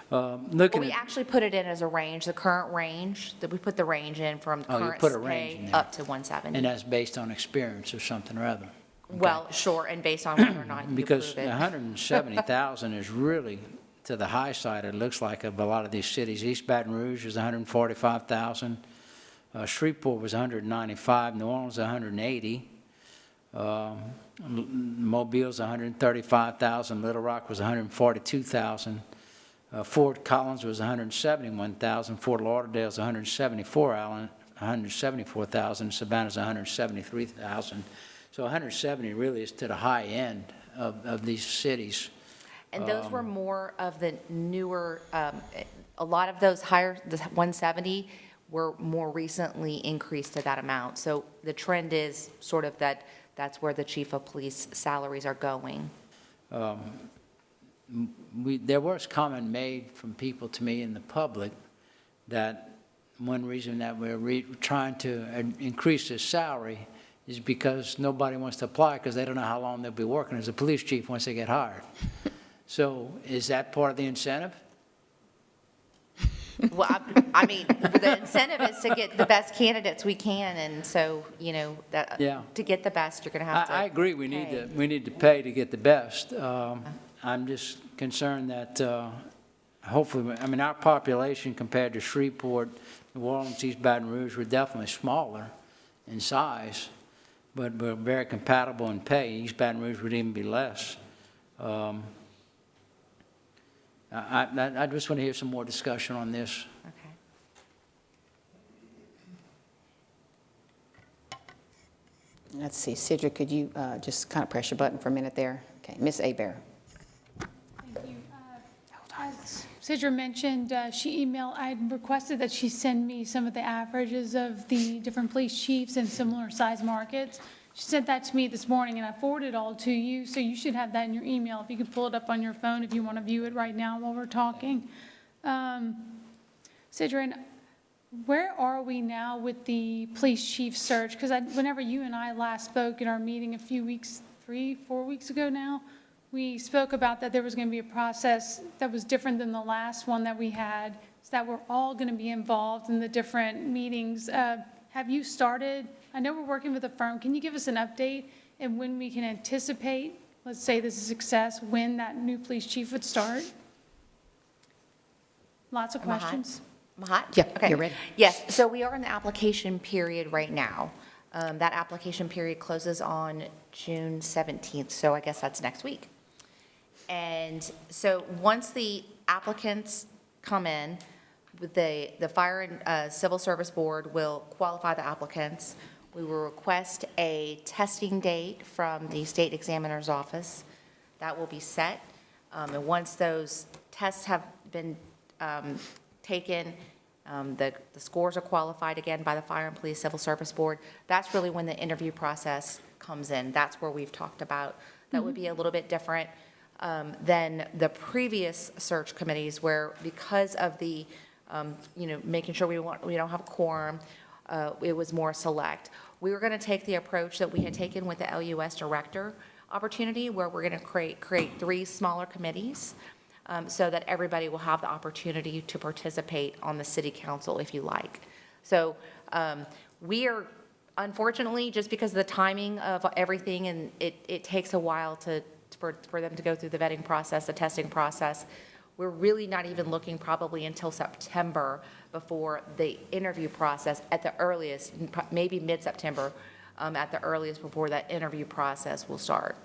Well, looking we at, actually put it in as a range, the current range, that we put the range in from Oh, you current put a range in pay there. up to 170. and that's based on experience or something or other. Well, sure, and based on whether or not you Because approve it. 170,000 is really to the high side, it looks like, of a lot of these cities. East Baton Rouge is 145,000. Shreveport was 195, New Orleans 180. Mobile's 135,000, Little Rock was 142,000. Fort Collins was 171,000, Fort Lauderdale's 174,000, Savannah's 173,000. So 170 really is to the high end of these cities. And those were more of the newer, a lot of those higher, the 170 were more recently increased to that amount. So the trend is sort of that that's where the chief of police salaries are going. There was comment made from people to me in the public that one reason that we're trying to increase his salary is because nobody wants to apply because they don't know how long they'll be working as a police chief once they get hired. So is that part of the incentive? Well, I mean, the incentive is to get the best candidates we can, and so, that, to get the best, you're going to have to. I agree, we need to pay to get the best. I'm just concerned that hopefully, I mean, our population compared to Shreveport, New Orleans, East Baton Rouge, we're definitely smaller in size, but we're very compatible in pay. East Baton Rouge would even be less. I just want to hear some more discussion on this. Okay. Let's see, Cedric, could you just kind of press your button for a minute there? Okay, Ms. Hebert. Thank you. As Sidra mentioned, I had requested that she send me some of the averages of the different police chiefs in similar size markets. She sent that to me this morning, and I forwarded it all to you, so you should have that in your email. If you could pull it up on your phone if you want to view it right now while we're talking. Sidra, where are we now with the police chief search? Because whenever you and I last spoke at our meeting a few weeks, 3-4 weeks ago now, we spoke about that there was going to be a process that was different than the last one that we had, so that we're all going to be involved in the different meetings. Have you started? I know we're working with a firm. Can you give us an update and when we can anticipate, let's say this is a success, when that new police chief would start? Lots of questions. Mahat? Yeah, Okay. you're ready. Yes, so we are in the application period right now. That application period closes on June 17th, so I guess that's next week. And so once the applicants come in, the Fire and Civil Service Board will qualify the applicants. We will request a testing date from the State Examiner's Office. That will be set. And once those tests have been taken, the scores are qualified again by the Fire and Police Civil Service Board. That's really when the interview process comes in. That's where we've talked about. That would be a little bit different than the previous search committees where because of the, making sure we don't have a quorum, it was more select. We were going to take the approach that we had taken with the LUS director opportunity where we're going to create 3 smaller committees so that everybody will have the opportunity to participate on the city council if you like. So we are, unfortunately, just because of the timing of everything and it takes a while for them to go through the vetting process, the testing process, we're really not even looking probably until September before the interview process at the earliest, maybe mid-September at the earliest before that interview process will start.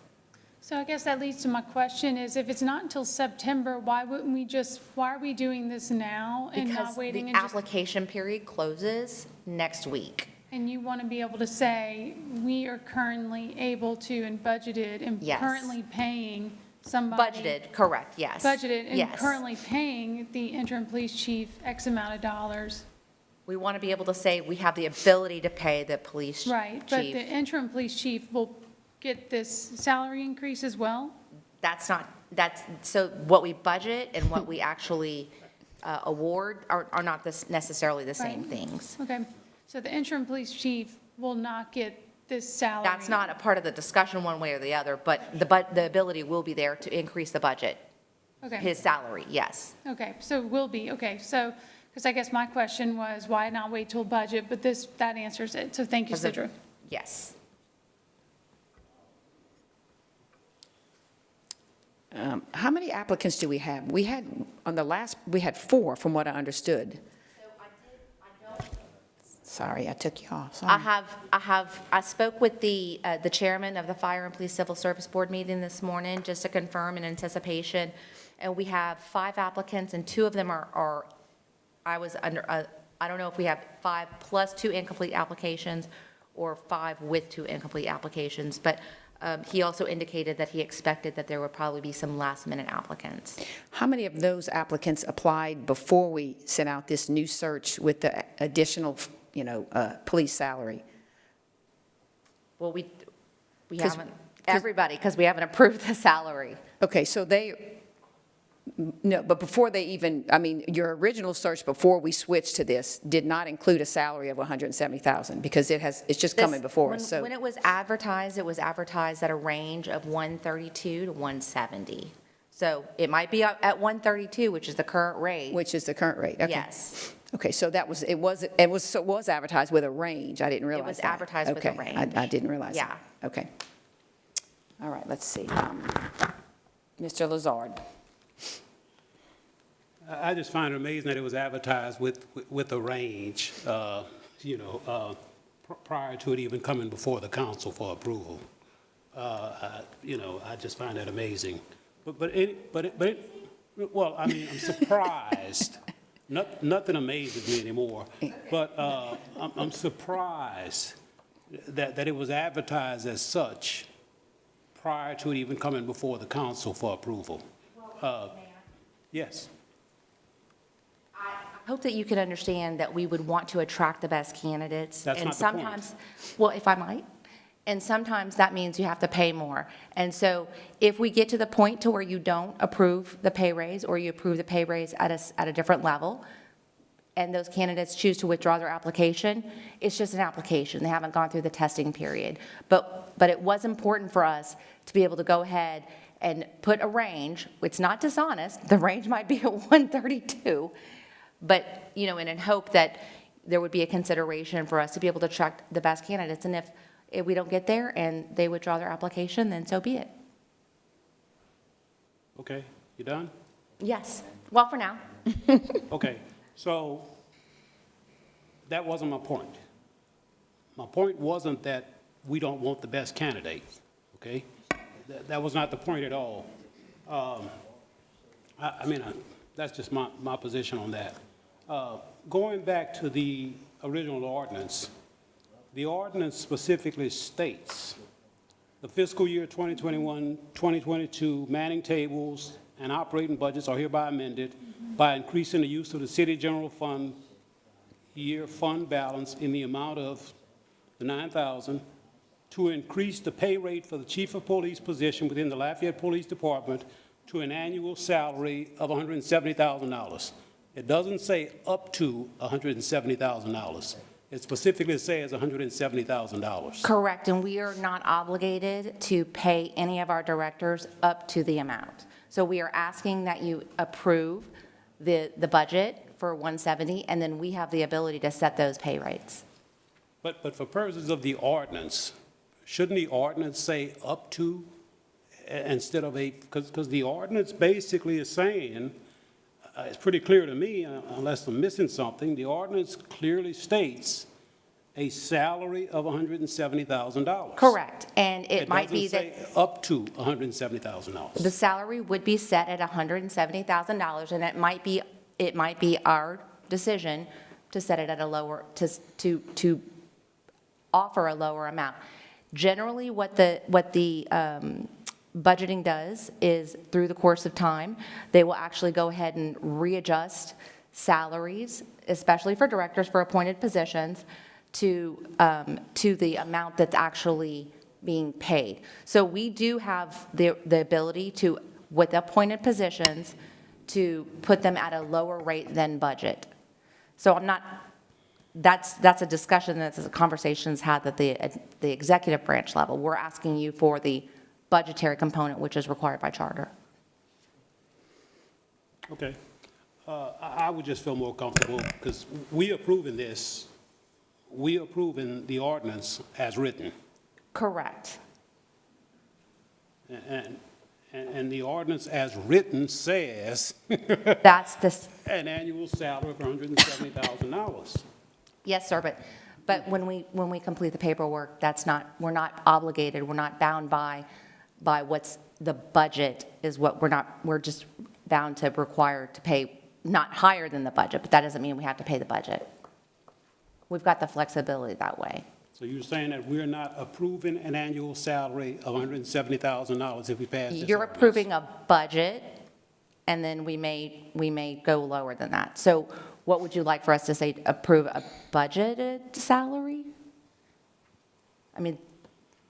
So I guess that leads to my question is if it's not until September, why are we doing this now and not waiting? Because the application period closes next week. And you want to be able to say, we are currently able to and budgeted and Yes. currently paying somebody. Budgeted, correct, yes. Budgeted and Yes. currently paying the interim police chief X amount of dollars. We want to be able to say we have the ability to pay the police chief. Right, but the interim police chief will get this salary increase as well? So what we budget and what we actually award are not necessarily the same Right. things. Okay, so the interim police chief will not get this salary? That's not a part of the discussion one way or the other, but the ability will be there to increase the budget. Okay. His salary, yes. Okay, so will be, okay, so, because I guess my question was, why not wait till budget? But that answers it, so thank you, Sidra. Yes. How many applicants do we have? We had 4 from what I understood. Sorry, I took you off. Sorry. I spoke with the chairman of the Fire and Police Civil Service Board meeting this morning, just to confirm in anticipation. And we have 5 applicants, and 2 of them are I don't know if we have 5 plus 2 incomplete applications, or 5 with 2 incomplete applications, but he also indicated that he expected that there would probably be some last-minute applicants. How many of those applicants applied before we sent out this new search with the additional, police salary? Well, we haven't, everybody, because we haven't approved the salary. Okay, so No, but before they even, I mean, your original search before we switched to this did not include a salary of 170,000 because it's just coming before us, so. When it was advertised at a range of 132 to 170. So it might be at 132, which is the current rate. Which is the current rate, okay. Yes. Okay, so it was advertised with a range, I didn't realize that. It was advertised with a Okay, range. I didn't realize Yeah. that. Okay. All right, let's see. Mr. Lazard. I just find it amazing that it was advertised with a range, prior to it even coming before the council for approval. I just find that amazing. Well, I mean, I'm surprised. Nothing amazes me anymore, but I'm surprised that it was advertised as such prior to it even coming before the council for approval. Yes. I hope that you can understand that we would want to attract the best candidates. That's and not the point. sometimes, well, if I might, and sometimes that means you have to pay more. And so if we get to the point to where you don't approve the pay raise or you approve the pay raise at a different level, and those candidates choose to withdraw their application, it's just an application. They haven't gone through the testing period. But it was important for us to be able to go ahead and put a range. It's not dishonest. The range might be at 132. But, in hope that there would be a consideration for us to be able to attract the best candidates. And if we don't get there and they withdraw their application, then so be it. Okay, you done? Yes. Well, for now. Okay, so that wasn't my point. My point wasn't that we don't want the best candidates, okay? That was not the point at all. That's just my position on that. Going back to the original ordinance, the ordinance specifically states the fiscal year 2021-2022 manning tables and operating budgets are hereby amended by increasing the use of the city general fund year fund balance in the amount of the $9,000 to increase the pay rate for the chief of police position within the Lafayette Police Department to an annual salary of $170,000. It doesn't say up to $170,000. It specifically says $170,000. Correct. And we are not obligated to pay any of our directors up to the amount. So we are asking that you approve the budget for 170, and then we have the ability to set those pay rates. But for purposes of the ordinance, shouldn't the ordinance say up to instead of because the ordinance basically is saying, it's pretty clear to me, unless I'm missing something, the ordinance clearly states a salary of $170,000. Correct. And it might be that. It doesn't say up to $170,000. The salary would be set at $170,000, and it might be our decision to set it at a lower, to offer a lower amount. Generally, what the budgeting does is through the course of time, they will actually go ahead and readjust salaries, especially for directors for appointed positions, to the amount that's actually being paid. So we do have the ability to, with appointed positions, to put them at a lower rate than budget. So I'm not, that's a discussion, that's a conversations had at the executive branch level. We're asking you for the budgetary component, which is required by charter. Okay. I would just feel more comfortable because we approving the ordinance as written. Correct. And the ordinance as written says that's an annual salary of $170,000. Yes, sir, but when we complete the paperwork, we're not obligated, we're not bound by what's the budget is what we're just bound to require to pay, not higher than the budget, but that doesn't mean we have to pay the budget. We've got the flexibility that way. So you're saying that we're not approving an annual salary of $170,000 if we pass this You're ordinance? approving a budget, and then we may go lower than that. So what would you like for us to say, approve a budgeted salary? I mean.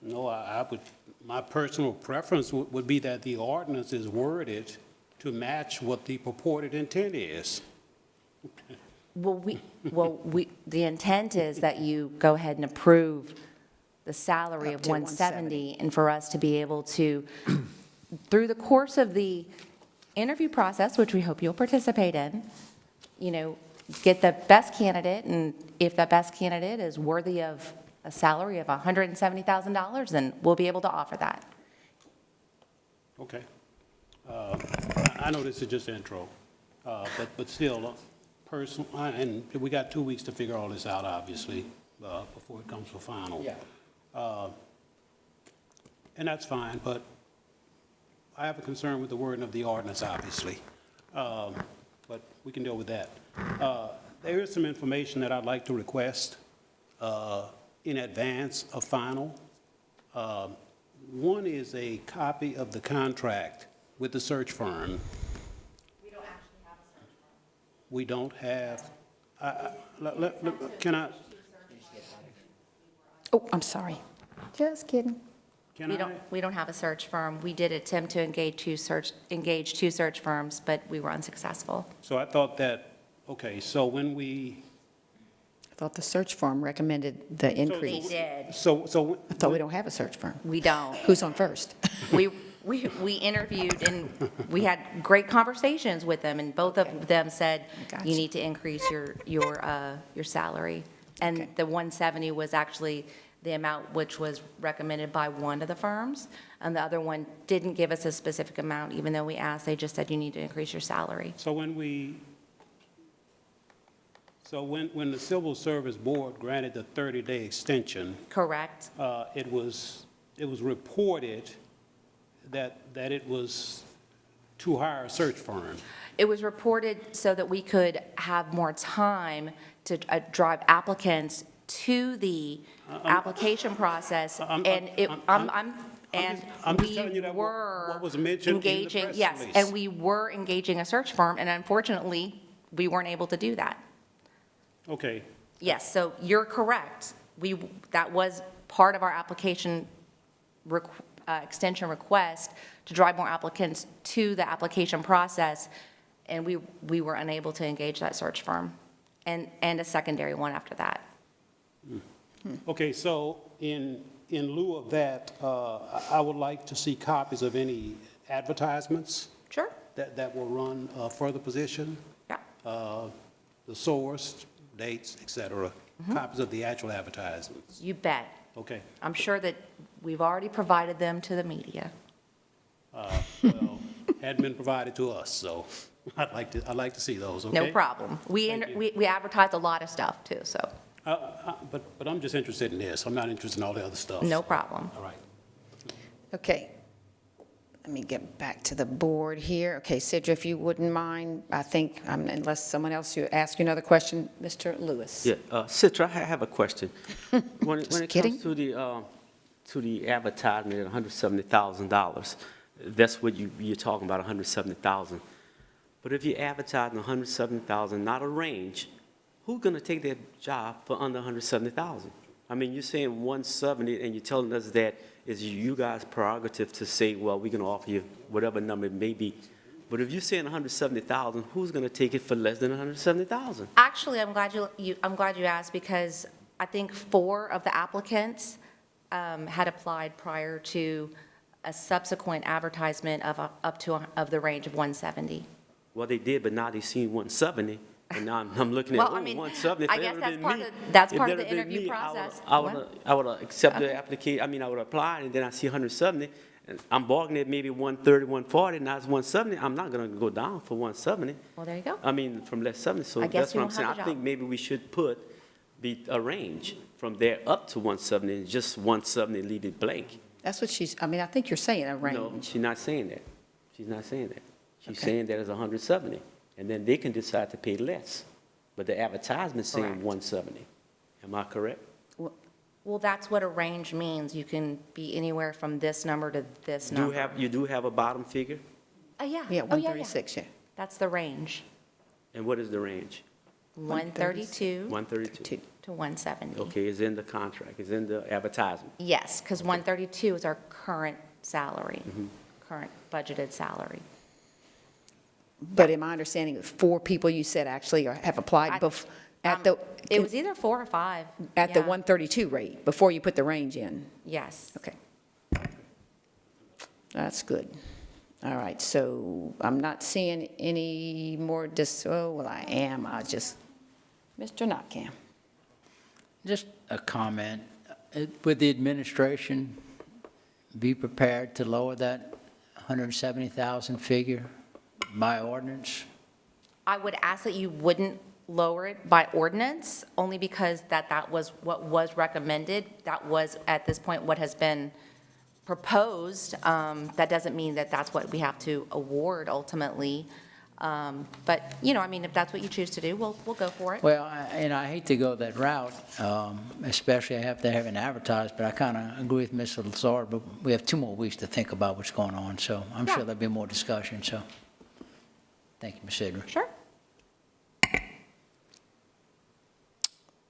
No, I would, my personal preference would be that the ordinance is worded to match what the purported intent is. The intent is that you go ahead and approve the salary Up of to 170, and for us to be able to, through the course of the interview process, which we hope you'll participate in, get the best candidate, and if that best candidate is worthy of a salary of $170,000, then we'll be able to offer that. Okay. I know this is just intro, but still, and we got 2 weeks to figure all this out, obviously, before it comes to final. Yeah. And that's fine, but I have a concern with the wording of the ordinance, obviously. But we can deal with that. There is some information that I'd like to request in advance of final. One is a copy of the contract with the search firm. We don't actually have a search firm. We don't have, can I? Oh, I'm sorry. Just kidding. We don't have a search firm. We did attempt to engage two search firms, but we were unsuccessful. So I thought that, okay, so when I thought the search firm recommended the increase. They did. So I thought we don't have a search firm. We don't. Who's on first? We interviewed, and we had great conversations with them, and both of them said, Gotcha. you need to increase your salary. And the 170 was actually the amount which was recommended by one of the firms, and the other one didn't give us a specific amount, even though we asked. They just said, you need to increase your salary. So when the Civil Service Board granted the 30-day extension, Correct. it was reported that it was to hire a search firm. It was reported so that we could have more time to drive applicants to the application process, I'm and just telling you that what was mentioned in the engaging, press yes, release. and we were engaging a search firm, and unfortunately, we weren't able to do that. Okay, Yes, so you're correct. That was part of our application extension request to drive more applicants to the application process, and we were unable to engage that search firm, and a secondary one after that. okay, so in lieu of that, I would like to see copies of any advertisements. Sure. That will run for the position. Yeah. The source, dates, et cetera, copies of the actual advertisements. You bet. Okay. I'm sure that we've already provided them to the media. Well, hadn't been provided to us, so I'd like to see those, okay? No problem. We advertise a lot of stuff, too, so But I'm just interested in this. I'm not interested in all the other stuff. no problem. All right. Okay. Let me get back to the board here. Okay, Sidra, if you wouldn't mind, I think, unless someone else ask you another question, Mr. Lewis. Yeah, Citra, I have a question. When it kidding. comes to the advertisement at $170,000, that's what you're talking about, $170,000. But if you're advertising $170,000, not a range, who's going to take that job for under $170,000? I mean, you're saying 170, and you're telling us that it's you guys' prerogative to say, well, we're going to offer you whatever number it may be. But if you're saying $170,000, who's going to take it for less than $170,000? Actually, I'm glad you asked, because I think 4 of the applicants had applied prior to a subsequent advertisement of the range of 170. Well, they did, but now they seen 170, and now I'm looking at, Well, oh, I mean, 170. If I it guess ever that's been part me- of- that's if part it of the ever been interview me, process. I would have accepted Okay. the application. I mean, I would apply, and then I see 170, and I'm bargaining at maybe 130, 140, now it's 170. I'm not going to go down for 170. Well, there you go. I mean, from less 70, so I guess that's you what I'm won't saying. have the I think job. maybe we should be a range from there up to 170, and just 170, leave it blank. That's what I think you're saying, a range. No, she's not saying that. She's not saying that. She's Okay. saying that it's 170, and then they can decide to pay less. But the advertisement's saying Correct. 170. Am I correct? Well, that's what a range means. You can be anywhere from this number to this number. You do have a bottom figure? Yeah. Yeah, Oh, 136, yeah. That's the range, And what is the range? 132 132. to 170. Okay, it's in the contract, it's in the advertisement. Yes, because 132 is our current salary, Mm-hmm. current budgeted salary. But am I understanding that 4 people you said actually have applied at the? It was either 4 or 5. At the Yeah. 132 rate, before you put the range in? Yes. Okay. That's good. All right, so I'm not seeing any more oh, well, I am. Mr. Notcam. Just a comment. Would the administration be prepared to lower that 170,000 figure by ordinance? I would ask that you wouldn't lower it by ordinance, only because that was what was recommended. That was, at this point, what has been proposed. That doesn't mean that that's what we have to award ultimately. But, I mean, if that's what you choose to do, we'll go for it. Well, I hate to go that route, especially after having advertised, but I kind of agree with Mr. Lazard, but we have 2 more weeks to think about what's going on, so I'm sure there'll be more discussion, so. Thank you, Ms. Sidra. Sure.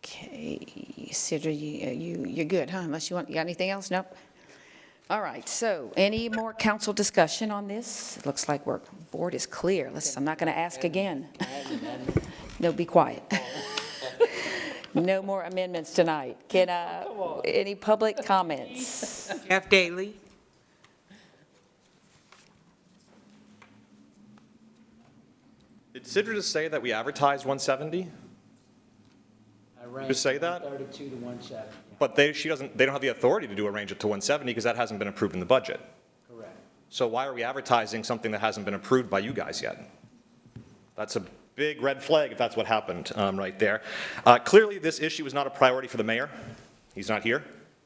Okay, Sidra, you're good, huh? Unless you got anything else? Nope. All right, so any more council discussion on this? It looks like board is clear. I'm not going to ask again. No, be quiet. No more amendments tonight. Any public comments? Jeff Daly. Did Sidra just say that we advertised 170? Just say that? 32 to 170. But they don't have the authority to do a range up to 170 because that hasn't been approved in the budget. Correct. So why are we advertising something that hasn't been approved by you guys yet? That's a big red flag if that's what happened right there. Clearly, this issue is not a priority for the mayor. He's not here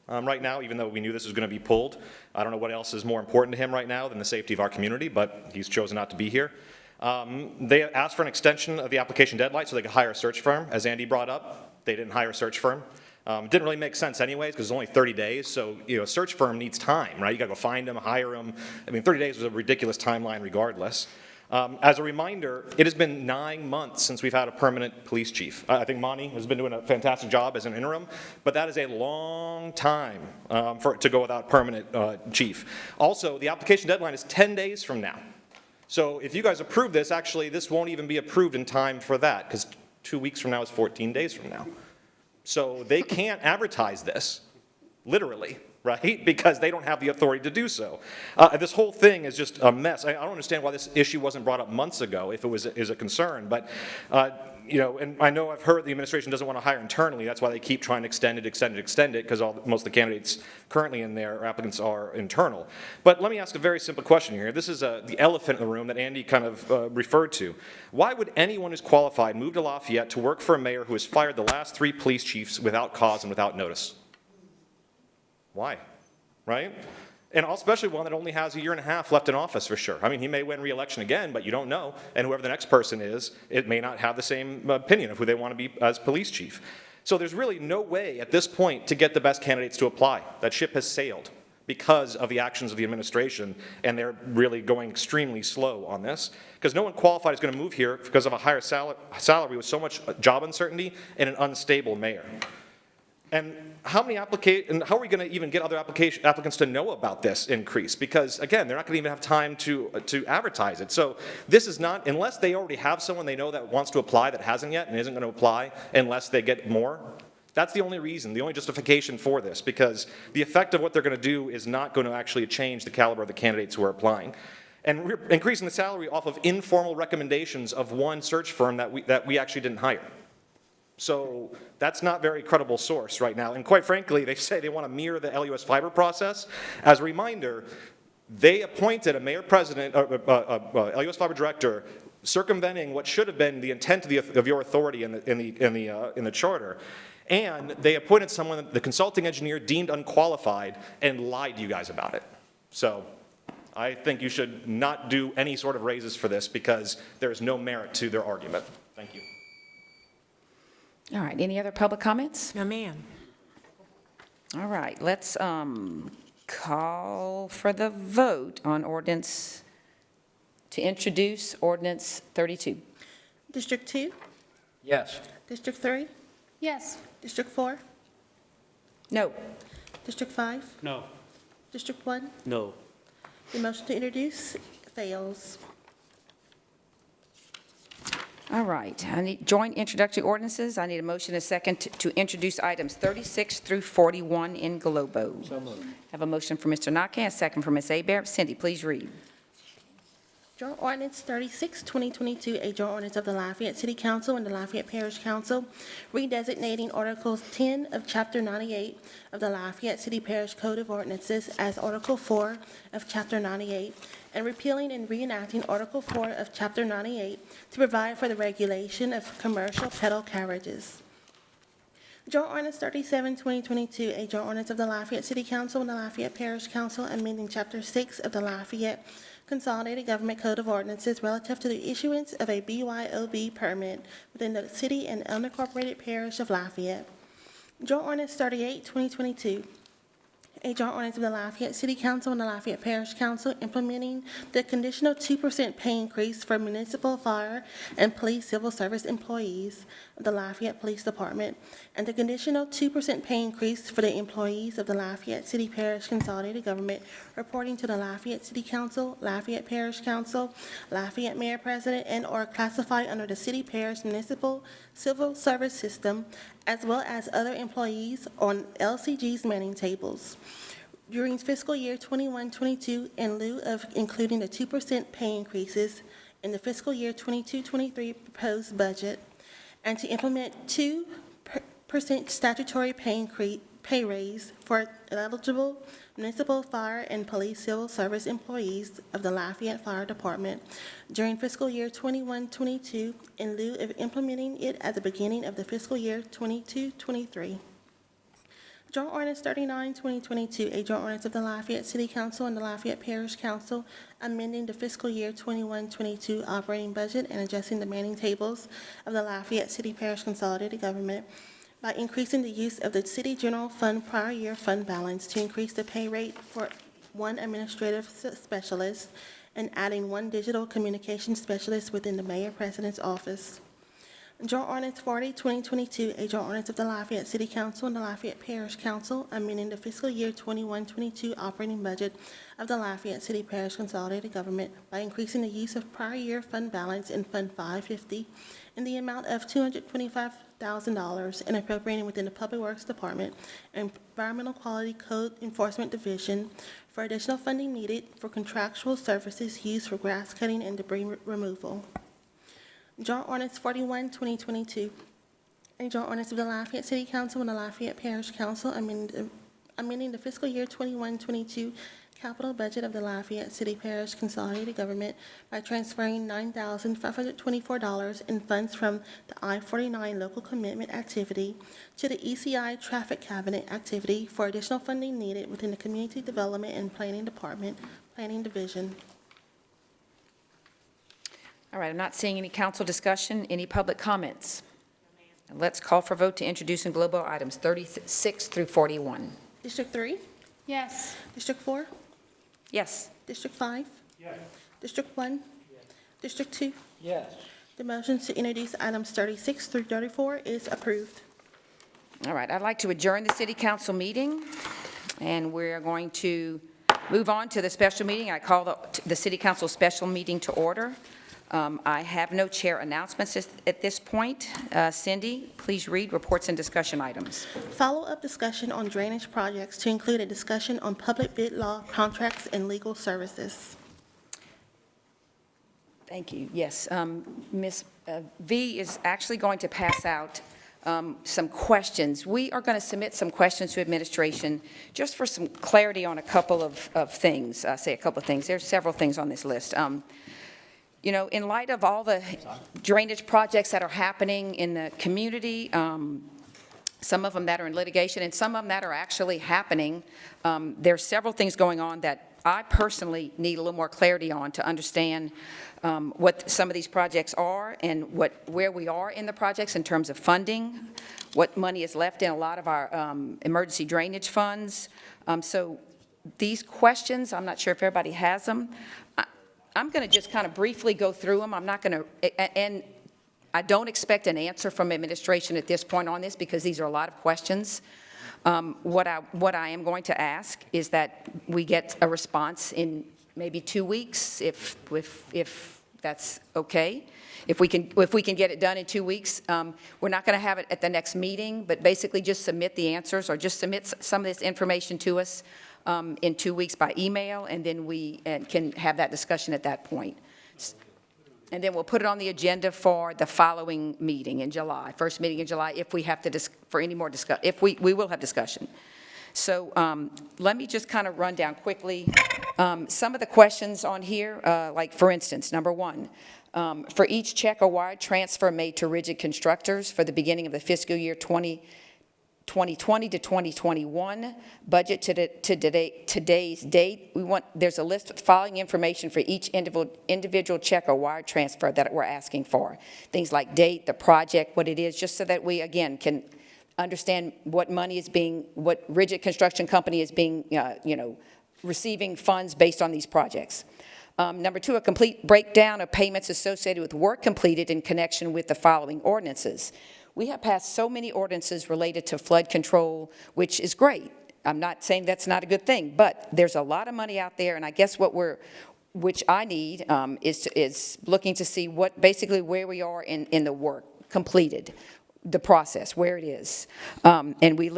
right now, even though we knew this was going to be pulled. I don't know what else is more important to him right now than the safety of our community, but he's chosen not to be here. They asked for an extension of the application deadline so they could hire a search firm, as Andy brought up. They didn't hire a search firm. Didn't really make sense anyways because it's only 30 days. So, a search firm needs time, right? You got to go find them, hire them. I mean, 30 days was a ridiculous timeline regardless. As a reminder, it has been 9 months since we've had a permanent police chief. I think Monty has been doing a fantastic job as an interim, but that is a long time to go without permanent chief. Also, the application deadline is 10 days from now. So if you guys approve this, actually, this won't even be approved in time for that because 2 weeks from now is 14 days from now. So they can't advertise this, literally, right? Because they don't have the authority to do so. This whole thing is just a mess. I don't understand why this issue wasn't brought up months ago if it is a concern. But, and I know I've heard the administration doesn't want to hire internally. That's why they keep trying to extend it, because most of the candidates currently in there, applicants, are internal. But let me ask a very simple question here. This is the elephant in the room that Andy kind of referred to. Why would anyone who's qualified move to Lafayette to work for a mayor who has fired the last 3 police chiefs without cause and without notice? Why? Right? And especially one that only has 1.5 years left in office for sure. I mean, he may win re-election again, but you don't know. And whoever the next person is, it may not have the same opinion of who they want to be as police chief. So there's really no way at this point to get the best candidates to apply. That ship has sailed because of the actions of the administration, and they're really going extremely slow on this. Because no one qualified is going to move here because of a higher salary with so much job uncertainty and an unstable mayor. And how are we going to even get other applicants to know about this increase? Because again, they're not going to even have time to advertise it. So this is not, unless they already have someone they know that wants to apply that hasn't yet and isn't going to apply unless they get more. That's the only reason, the only justification for this, because the effect of what they're going to do is not going to actually change the caliber of the candidates who are applying. And we're increasing the salary off of informal recommendations of one search firm that we actually didn't hire. So that's not a very credible source right now. And quite frankly, they say they want to mirror the LUS Fiber process. As a reminder, they appointed a mayor president, LUS Fiber director, circumventing what should have been the intent of your authority in the charter. And they appointed someone, the consulting engineer, deemed unqualified and lied to you guys about it. So I think you should not do any sort of raises for this because there is no merit to their argument. Thank you. All right, any other public comments? No, ma'am. All right, let's call for the vote on ordinance, to introduce ordinance 32. District 2? Yes. District 3? Yes. District 4? No. District 5? No. District 1? No. The motion to introduce fails. All right, I need joint introductory ordinances. I need a motion and a second to introduce items 36 through 41 in globo. So moved. Have a motion for Mr. Nakka, a second for Ms. Abear. Cindy, please read. Joint Ordinance 36, 2022, a joint ordinance of the Lafayette City Council and the Lafayette Parish Council, redesignating Article 10 of Chapter 98 of the Lafayette City Parish Code of Ordinances as Article 4 of Chapter 98, and repealing and reenacting Article 4 of Chapter 98 to provide for the regulation of commercial pedal carriages. Joint Ordinance 37, 2022, a joint ordinance of the Lafayette City Council and the Lafayette Parish Council, amending Chapter 6 of the Lafayette Consolidated Government Code of Ordinances relative to the issuance of a BYOB permit within the city and unincorporated parish of Lafayette. Joint Ordinance 38, 2022, a joint ordinance of the Lafayette City Council and the Lafayette Parish Council implementing the conditional 2% pay increase for municipal, fire, and police civil service employees of the Lafayette Police Department, and the conditional 2% pay increase for the employees of the Lafayette City Parish Consolidated Government reporting to the Lafayette City Council, Lafayette Parish Council, Lafayette Mayor President, and/or classified under the City Parish Municipal Civil Service System, as well as other employees on LCG's manning tables. During fiscal year 21-22, in lieu of including the 2% pay increases in the fiscal year 22-23 proposed budget, and to implement 2% statutory pay raise for eligible municipal, fire, and police civil service employees of the Lafayette Fire Department during fiscal year 21-22, in lieu of implementing it at the beginning of the fiscal year 22-23. Joint Ordinance 39, 2022, a joint ordinance of the Lafayette City Council and the Lafayette Parish Council, amending the fiscal year 21-22 operating budget and adjusting the manning tables of the Lafayette City Parish Consolidated Government by increasing the use of the City General Fund prior year fund balance to increase the pay rate for one administrative specialist and adding one digital communication specialist within the Mayor President's office. Joint Ordinance 40, 2022, a joint ordinance of the Lafayette City Council and the Lafayette Parish Council, amending the fiscal year 21-22 operating budget of the Lafayette City Parish Consolidated Government by increasing the use of prior year fund balance in Fund 550 in the amount of $225,000 and appropriating within the Public Works Department and Environmental Quality Code Enforcement Division for additional funding needed for contractual services used for grass cutting and debris removal. Joint Ordinance 41, 2022, a joint ordinance of the Lafayette City Council and the Lafayette Parish Council amending the fiscal year 21-22 capital budget of the Lafayette City Parish Consolidated Government by transferring $9,524 in funds from the I-49 local commitment activity to the ECI traffic cabinet activity for additional funding needed within the Community Development and Planning Department, Planning Division. All right, I'm not seeing any council discussion, any public comments. Let's call for vote to introduce in global items 36 through 41. District 3? Yes. District 4? Yes. District 5? Yes. District 1? Yes. District 2? Yes. The motion to introduce items 36 through 34 is approved. All right, I'd like to adjourn the city council meeting, and we're going to move on to the special meeting. I call the city council special meeting to order. I have no chair announcements at this point. Cindy, please read reports and discussion items. Follow-up discussion on drainage projects to include a discussion on public bid law, contracts, and legal services. Thank you. Yes, Ms. V is actually going to pass out some questions. We are going to submit some questions to administration just for some clarity on a couple of things. Say a couple of things. There's several things on this list. You know, in light of all the drainage projects that are happening in the community, some of them that are in litigation and some of them that are actually happening, there's several things going on that I personally need a little more clarity on to understand what some of these projects are and where we are in the projects in terms of funding, what money is left in a lot of our emergency drainage funds. So these questions, I'm not sure if everybody has them. I'm going to just kind of briefly go through them. I'm not going to, and I don't expect an answer from administration at this point on this because these are a lot of questions. What I am going to ask is that we get a response in maybe 2 weeks if that's okay. If we can get it done in 2 weeks, we're not going to have it at the next meeting, but basically just submit the answers or just submit some of this information to us in 2 weeks by email, and then we can have that discussion at that point. And then we'll put it on the agenda for the following meeting in July, first meeting in July, if we have to, for any more discuss, if we will have discussion. So let me just kind of run down quickly some of the questions on here, like for instance, number one, for each check or wire transfer made to Rigid Constructors for the beginning of the fiscal year 2020 to 2021, budget to today's date, there's a list of following information for each individual check or wire transfer that we're asking for. Things like date, the project, what it is, just so that we, again, can understand what money is being, what Rigid Construction Company is being, receiving funds based on these projects. Number two, a complete breakdown of payments associated with work completed in connection with the following ordinances. We have passed so many ordinances related to flood control, which is great. I'm not saying that's not a good thing, but there's a lot of money out there, and I guess which I need is looking to see basically where we are in the work completed, the process, where it is. And we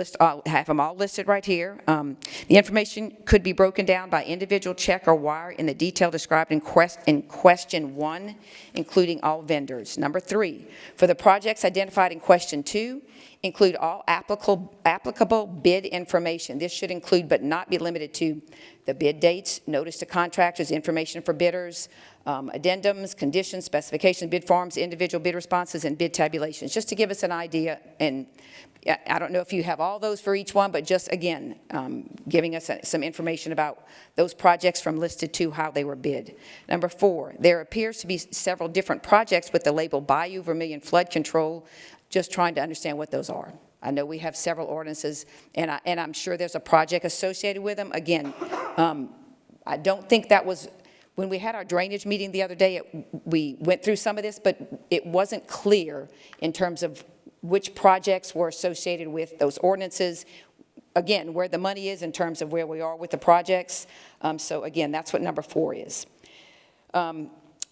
have them all listed right here. The information could be broken down by individual check or wire in the detail described in question 1, including all vendors. Number 3, for the projects identified in question 2, include all applicable bid information. This should include but not be limited to the bid dates, notice to contractors, information for bidders, addendums, conditions, specifications, bid forms, individual bid responses, and bid tabulations, just to give us an idea. And I don't know if you have all those for each one, but just, again, giving us some information about those projects from listed to how they were bid. Number 4, there appears to be several different projects with the label Bayou Vermilion Flood Control, just trying to understand what those are. I know we have several ordinances, and I'm sure there's a project associated with them. Again, I don't think that was, when we had our drainage meeting the other day, we went through some of this, but it wasn't clear in terms of which projects were associated with those ordinances. Again, where the money is in terms of where we are with the projects. So again, that's what number 4 is.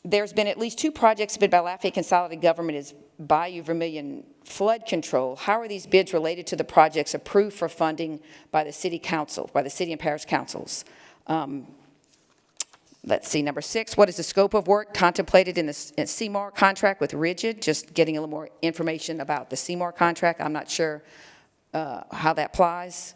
There's been at least 2 projects bid by Lafayette Consolidated Government as Bayou Vermilion Flood Control. How are these bids related to the projects approved for funding by the city council, by the city and parish councils? Let's see, number 6, what is the scope of work contemplated in the CMAR contract with Rigid? Just getting a little more information about the CMAR contract. I'm not sure how that applies.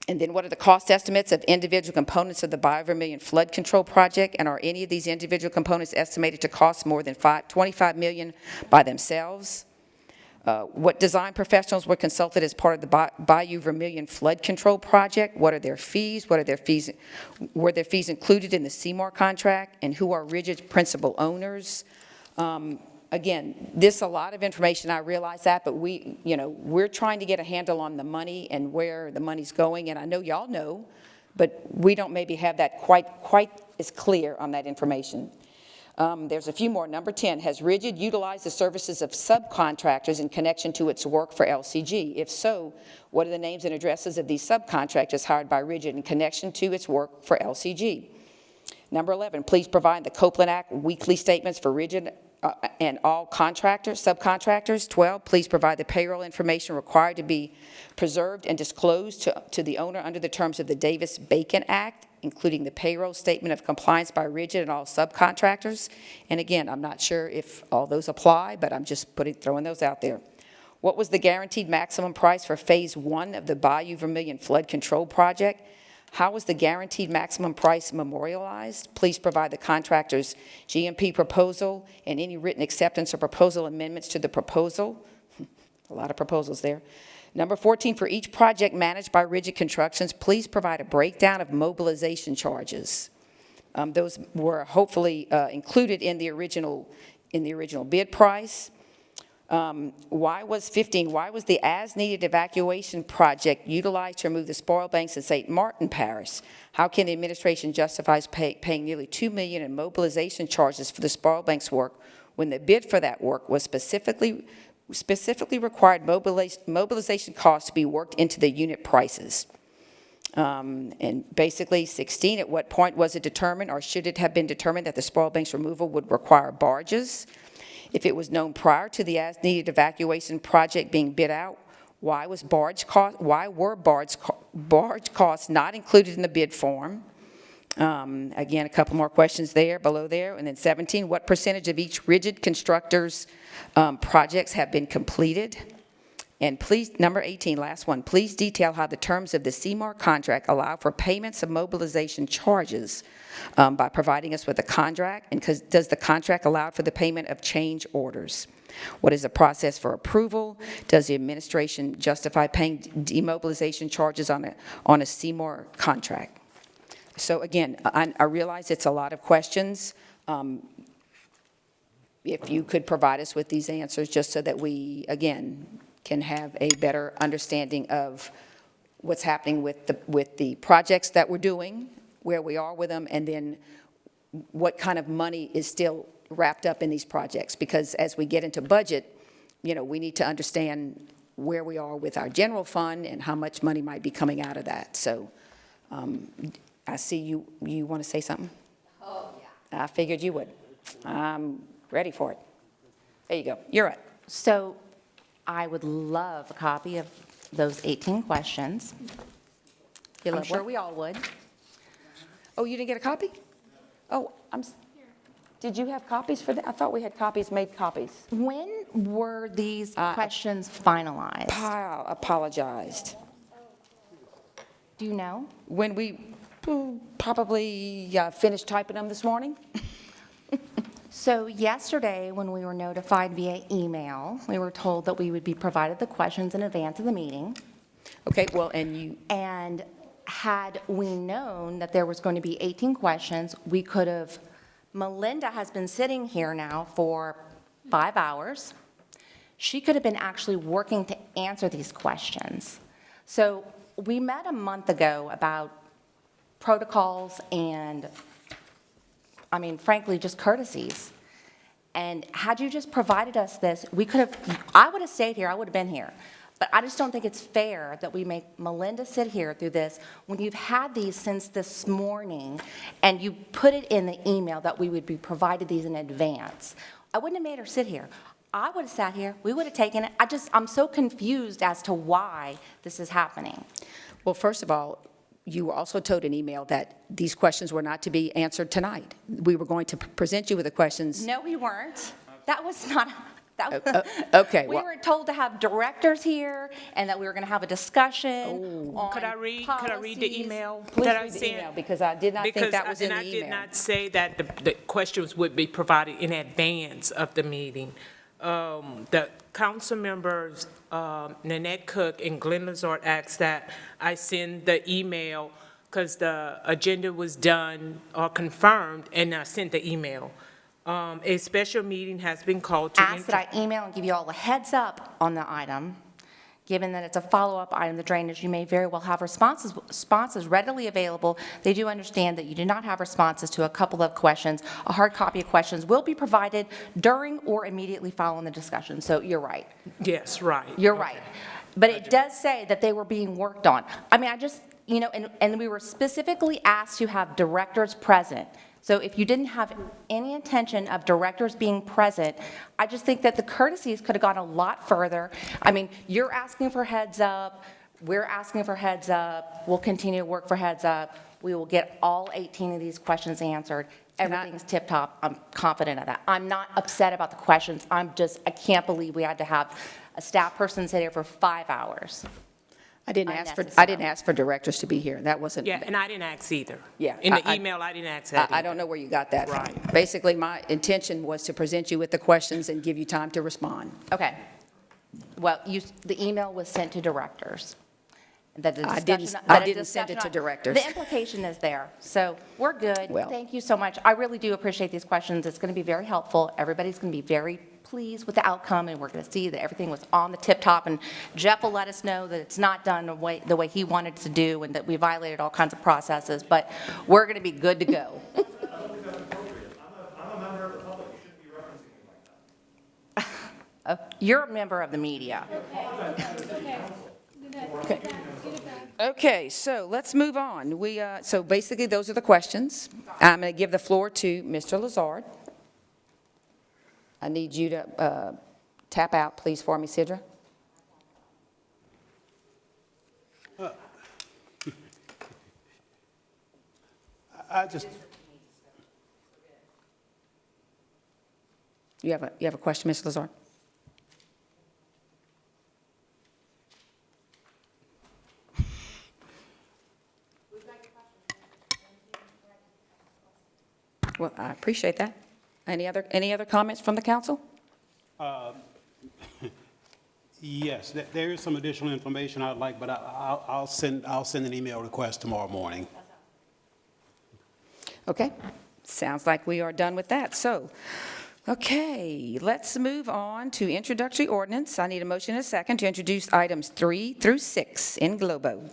And then what are the cost estimates of individual components of the Bayou Vermilion Flood Control Project? And are any of these individual components estimated to cost more than $25 million by themselves? What design professionals were consulted as part of the Bayou Vermilion Flood Control Project? What are their fees? Were their fees included in the CMAR contract? And who are Rigid principal owners? Again, this is a lot of information, I realize that, but we're trying to get a handle on the money and where the money's going, and I know y'all know, but we don't maybe have that quite as clear on that information. There's a few more. Number 10, has Rigid utilized the services of subcontractors in connection to its work for LCG? If so, what are the names and addresses of these subcontractors hired by Rigid in connection to its work for LCG? Number 11, please provide the Copeland Act weekly statements for Rigid and all subcontractors. 12, please provide the payroll information required to be preserved and disclosed to the owner under the terms of the Davis-Bacon Act, including the payroll statement of compliance by Rigid and all subcontractors. And again, I'm not sure if all those apply, but I'm just throwing those out there. What was the guaranteed maximum price for Phase 1 of the Bayou Vermilion Flood Control Project? How was the guaranteed maximum price memorialized? Please provide the contractor's GMP proposal and any written acceptance or proposal amendments to the proposal. A lot of proposals there. Number 14, for each project managed by Rigid Constructions, please provide a breakdown of mobilization charges. Those were hopefully included in the original bid price. Why was the as-needed evacuation project utilized to remove the spoil banks in St. Martin Parish? How can the administration justify paying nearly $2 million in mobilization charges for the spoil banks work when the bid for that work was specifically required mobilization costs to be worked into the unit prices? And basically, 16, at what point was it determined, or should it have been determined that the spoil banks removal would require barges? If it was known prior to the as-needed evacuation project being bid out, why were barge costs not included in the bid form? Again, a couple more questions there, below there. And then 17, what percentage of each rigid constructor's projects have been completed? And please, number 18, last one, please detail how the terms of the CMAR contract allow for payments of mobilization charges by providing us with a contract, and does the contract allow for the payment of change orders? What is the process for approval? Does the administration justify paying demobilization charges on a CMAR contract? So again, I realize it's a lot of questions. If you could provide us with these answers, just so that we, again, can have a better understanding of what's happening with the projects that we're doing, where we are with them, and then what kind of money is still wrapped up in these projects. Because as we get into budget, we need to understand where we are with our general fund and how much money might be coming out of that. So I see you want to say something? Oh, yeah. I figured you would. I'm ready for it. There you go. You're up. So I would love a copy of those 18 questions. I'm sure we all would. Oh, you didn't get a copy? Oh, did you have copies for that? I thought we had made copies. When were these questions finalized? Apologized. Do you know? When we probably finished typing them this morning. So yesterday, when we were notified via email, we were told that we would be provided the questions in advance of the meeting. Okay, well, and had we known that there was going to be 18 questions, we could have, Melinda has been sitting here now for 5 hours. She could have been actually working to answer these questions. So we met a month ago about protocols and, frankly, just courtesies. And had you just provided us this, I would have stayed here, I would have been here. But I just don't think it's fair that we make Melinda sit here through this when you've had these since this morning and you put it in the email that we would be provided these in advance. I wouldn't have made her sit here. I would have sat here, we would have taken it. I'm so confused as to why this is happening. Well, first of all, you were also told in email that these questions were not to be answered tonight. We were going to present you with the questions. No, we weren't. That was not... Okay. We were told to have directors here and that we were going to have a discussion on Could I read the email Please that I read the sent? email, because I did not think that was in the email. And I did not say that the questions would be provided in advance of the meeting. The council members, Nanette Cook and Glenn Lazard, asked that I send the email because the agenda was done or confirmed, and I sent the email. A special meeting has been called to... Ask that I email and give you all a heads up on the item. Given that it's a follow-up item, the drainage, you may very well have responses readily available. They do understand that you do not have responses to a couple of questions. A hard copy of questions will be provided during or immediately following the discussion. So you're right. Yes, right. You're right. But it does say that they were being worked on. And we were specifically asked to have directors present. So if you didn't have any intention of directors being present, I just think that the courtesies could have gone a lot further. You're asking for heads up, we're asking for heads up, we'll continue to work for heads up. We will get all 18 of these questions answered. Everything's tip-top. I'm confident of that. I'm not upset about the questions. I can't believe we had to have a staff person sit here for 5 hours. I didn't ask for directors to be here. That wasn't... Yeah, and I didn't ask either. Yeah. In the email, I didn't ask that I don't know where you got that from. Basically, my intention was to present you with the questions and give you time to respond. Okay. Well, the email was sent to directors. I didn't send it to directors. The implication is there. So we're good. Well. Thank you so much. I really do appreciate these questions. It's going to be very helpful. Everybody's going to be very pleased with the outcome, and we're going to see that everything was on the tip top, and Jeff will let us know that it's not done the way he wanted to do and that we violated all kinds of processes, but we're going to be good to go. I'm a member of the public. You shouldn't be referencing me like that. You're a member of the media. Okay. Okay, so let's move on. So basically, those are the questions. I'm going to give the floor to Mr. Lazard. I need you to tap out, please, for me, Sidra. You have a question, Mr. Lazard? Well, I appreciate that. Any other comments from the council? Yes, there is some additional information I'd like, but I'll send an email request tomorrow morning. Okay, sounds like we are done with that. So, okay, let's move on to introductory ordinance. I need a motion and a second to introduce items 3 through 6 in globo.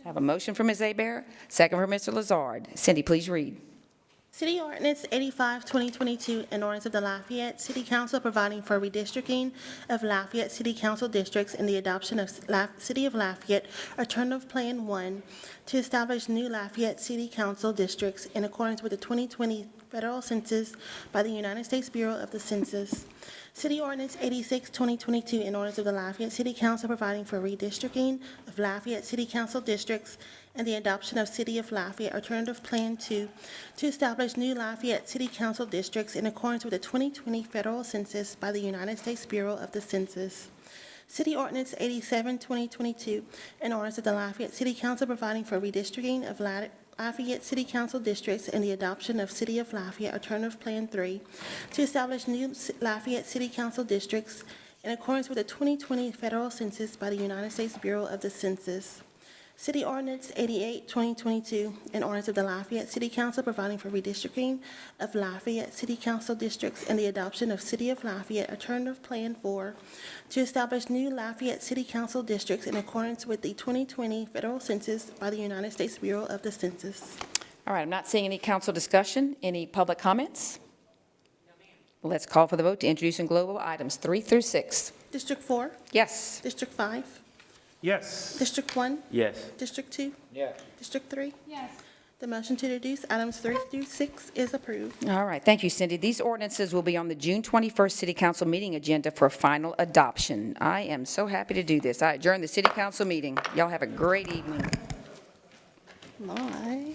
I have a motion from Ms. Hebert, second from Mr. Lazard. Cindy, please read. City Ordinance 85, 2022, an ordinance of the Lafayette City Council providing for redistricting of Lafayette City Council districts and the adoption of City of Lafayette Alternative Plan 1 to establish new Lafayette City Council districts in accordance with the 2020 federal census by the United States Bureau of the Census. City Ordinance 86, 2022, an ordinance of the Lafayette City Council providing for redistricting of Lafayette City Council districts and the adoption of City of Lafayette Alternative Plan 2 to establish new Lafayette City Council districts in accordance with the 2020 federal census by the United States Bureau of the Census. City Ordinance 87, 2022, an ordinance of the Lafayette City Council providing for redistricting of Lafayette City Council districts and the adoption of City of Lafayette Alternative Plan 3 to establish new Lafayette City Council districts in accordance with the 2020 federal census by the United States Bureau of the Census. City Ordinance 88, 2022, an ordinance of the Lafayette City Council providing for redistricting of Lafayette City Council districts and the adoption of City of Lafayette Alternative Plan 4 to establish new Lafayette City Council districts in accordance with the 2020 federal census by the United States Bureau of the Census. All right, I'm not seeing any council discussion. Any public comments? Let's call for the vote to introduce in global items 3 through 6. District 4? Yes. District 5? Yes. District 1? Yes. District 2? Yes. District 3? Yes. The motion to introduce items 3 through 6 is approved. All right, thank you, Cindy. These ordinances will be on the June 21st City Council meeting agenda for final adoption. I am so happy to do this. I adjourn the City Council meeting. Y'all have a great evening. Bye.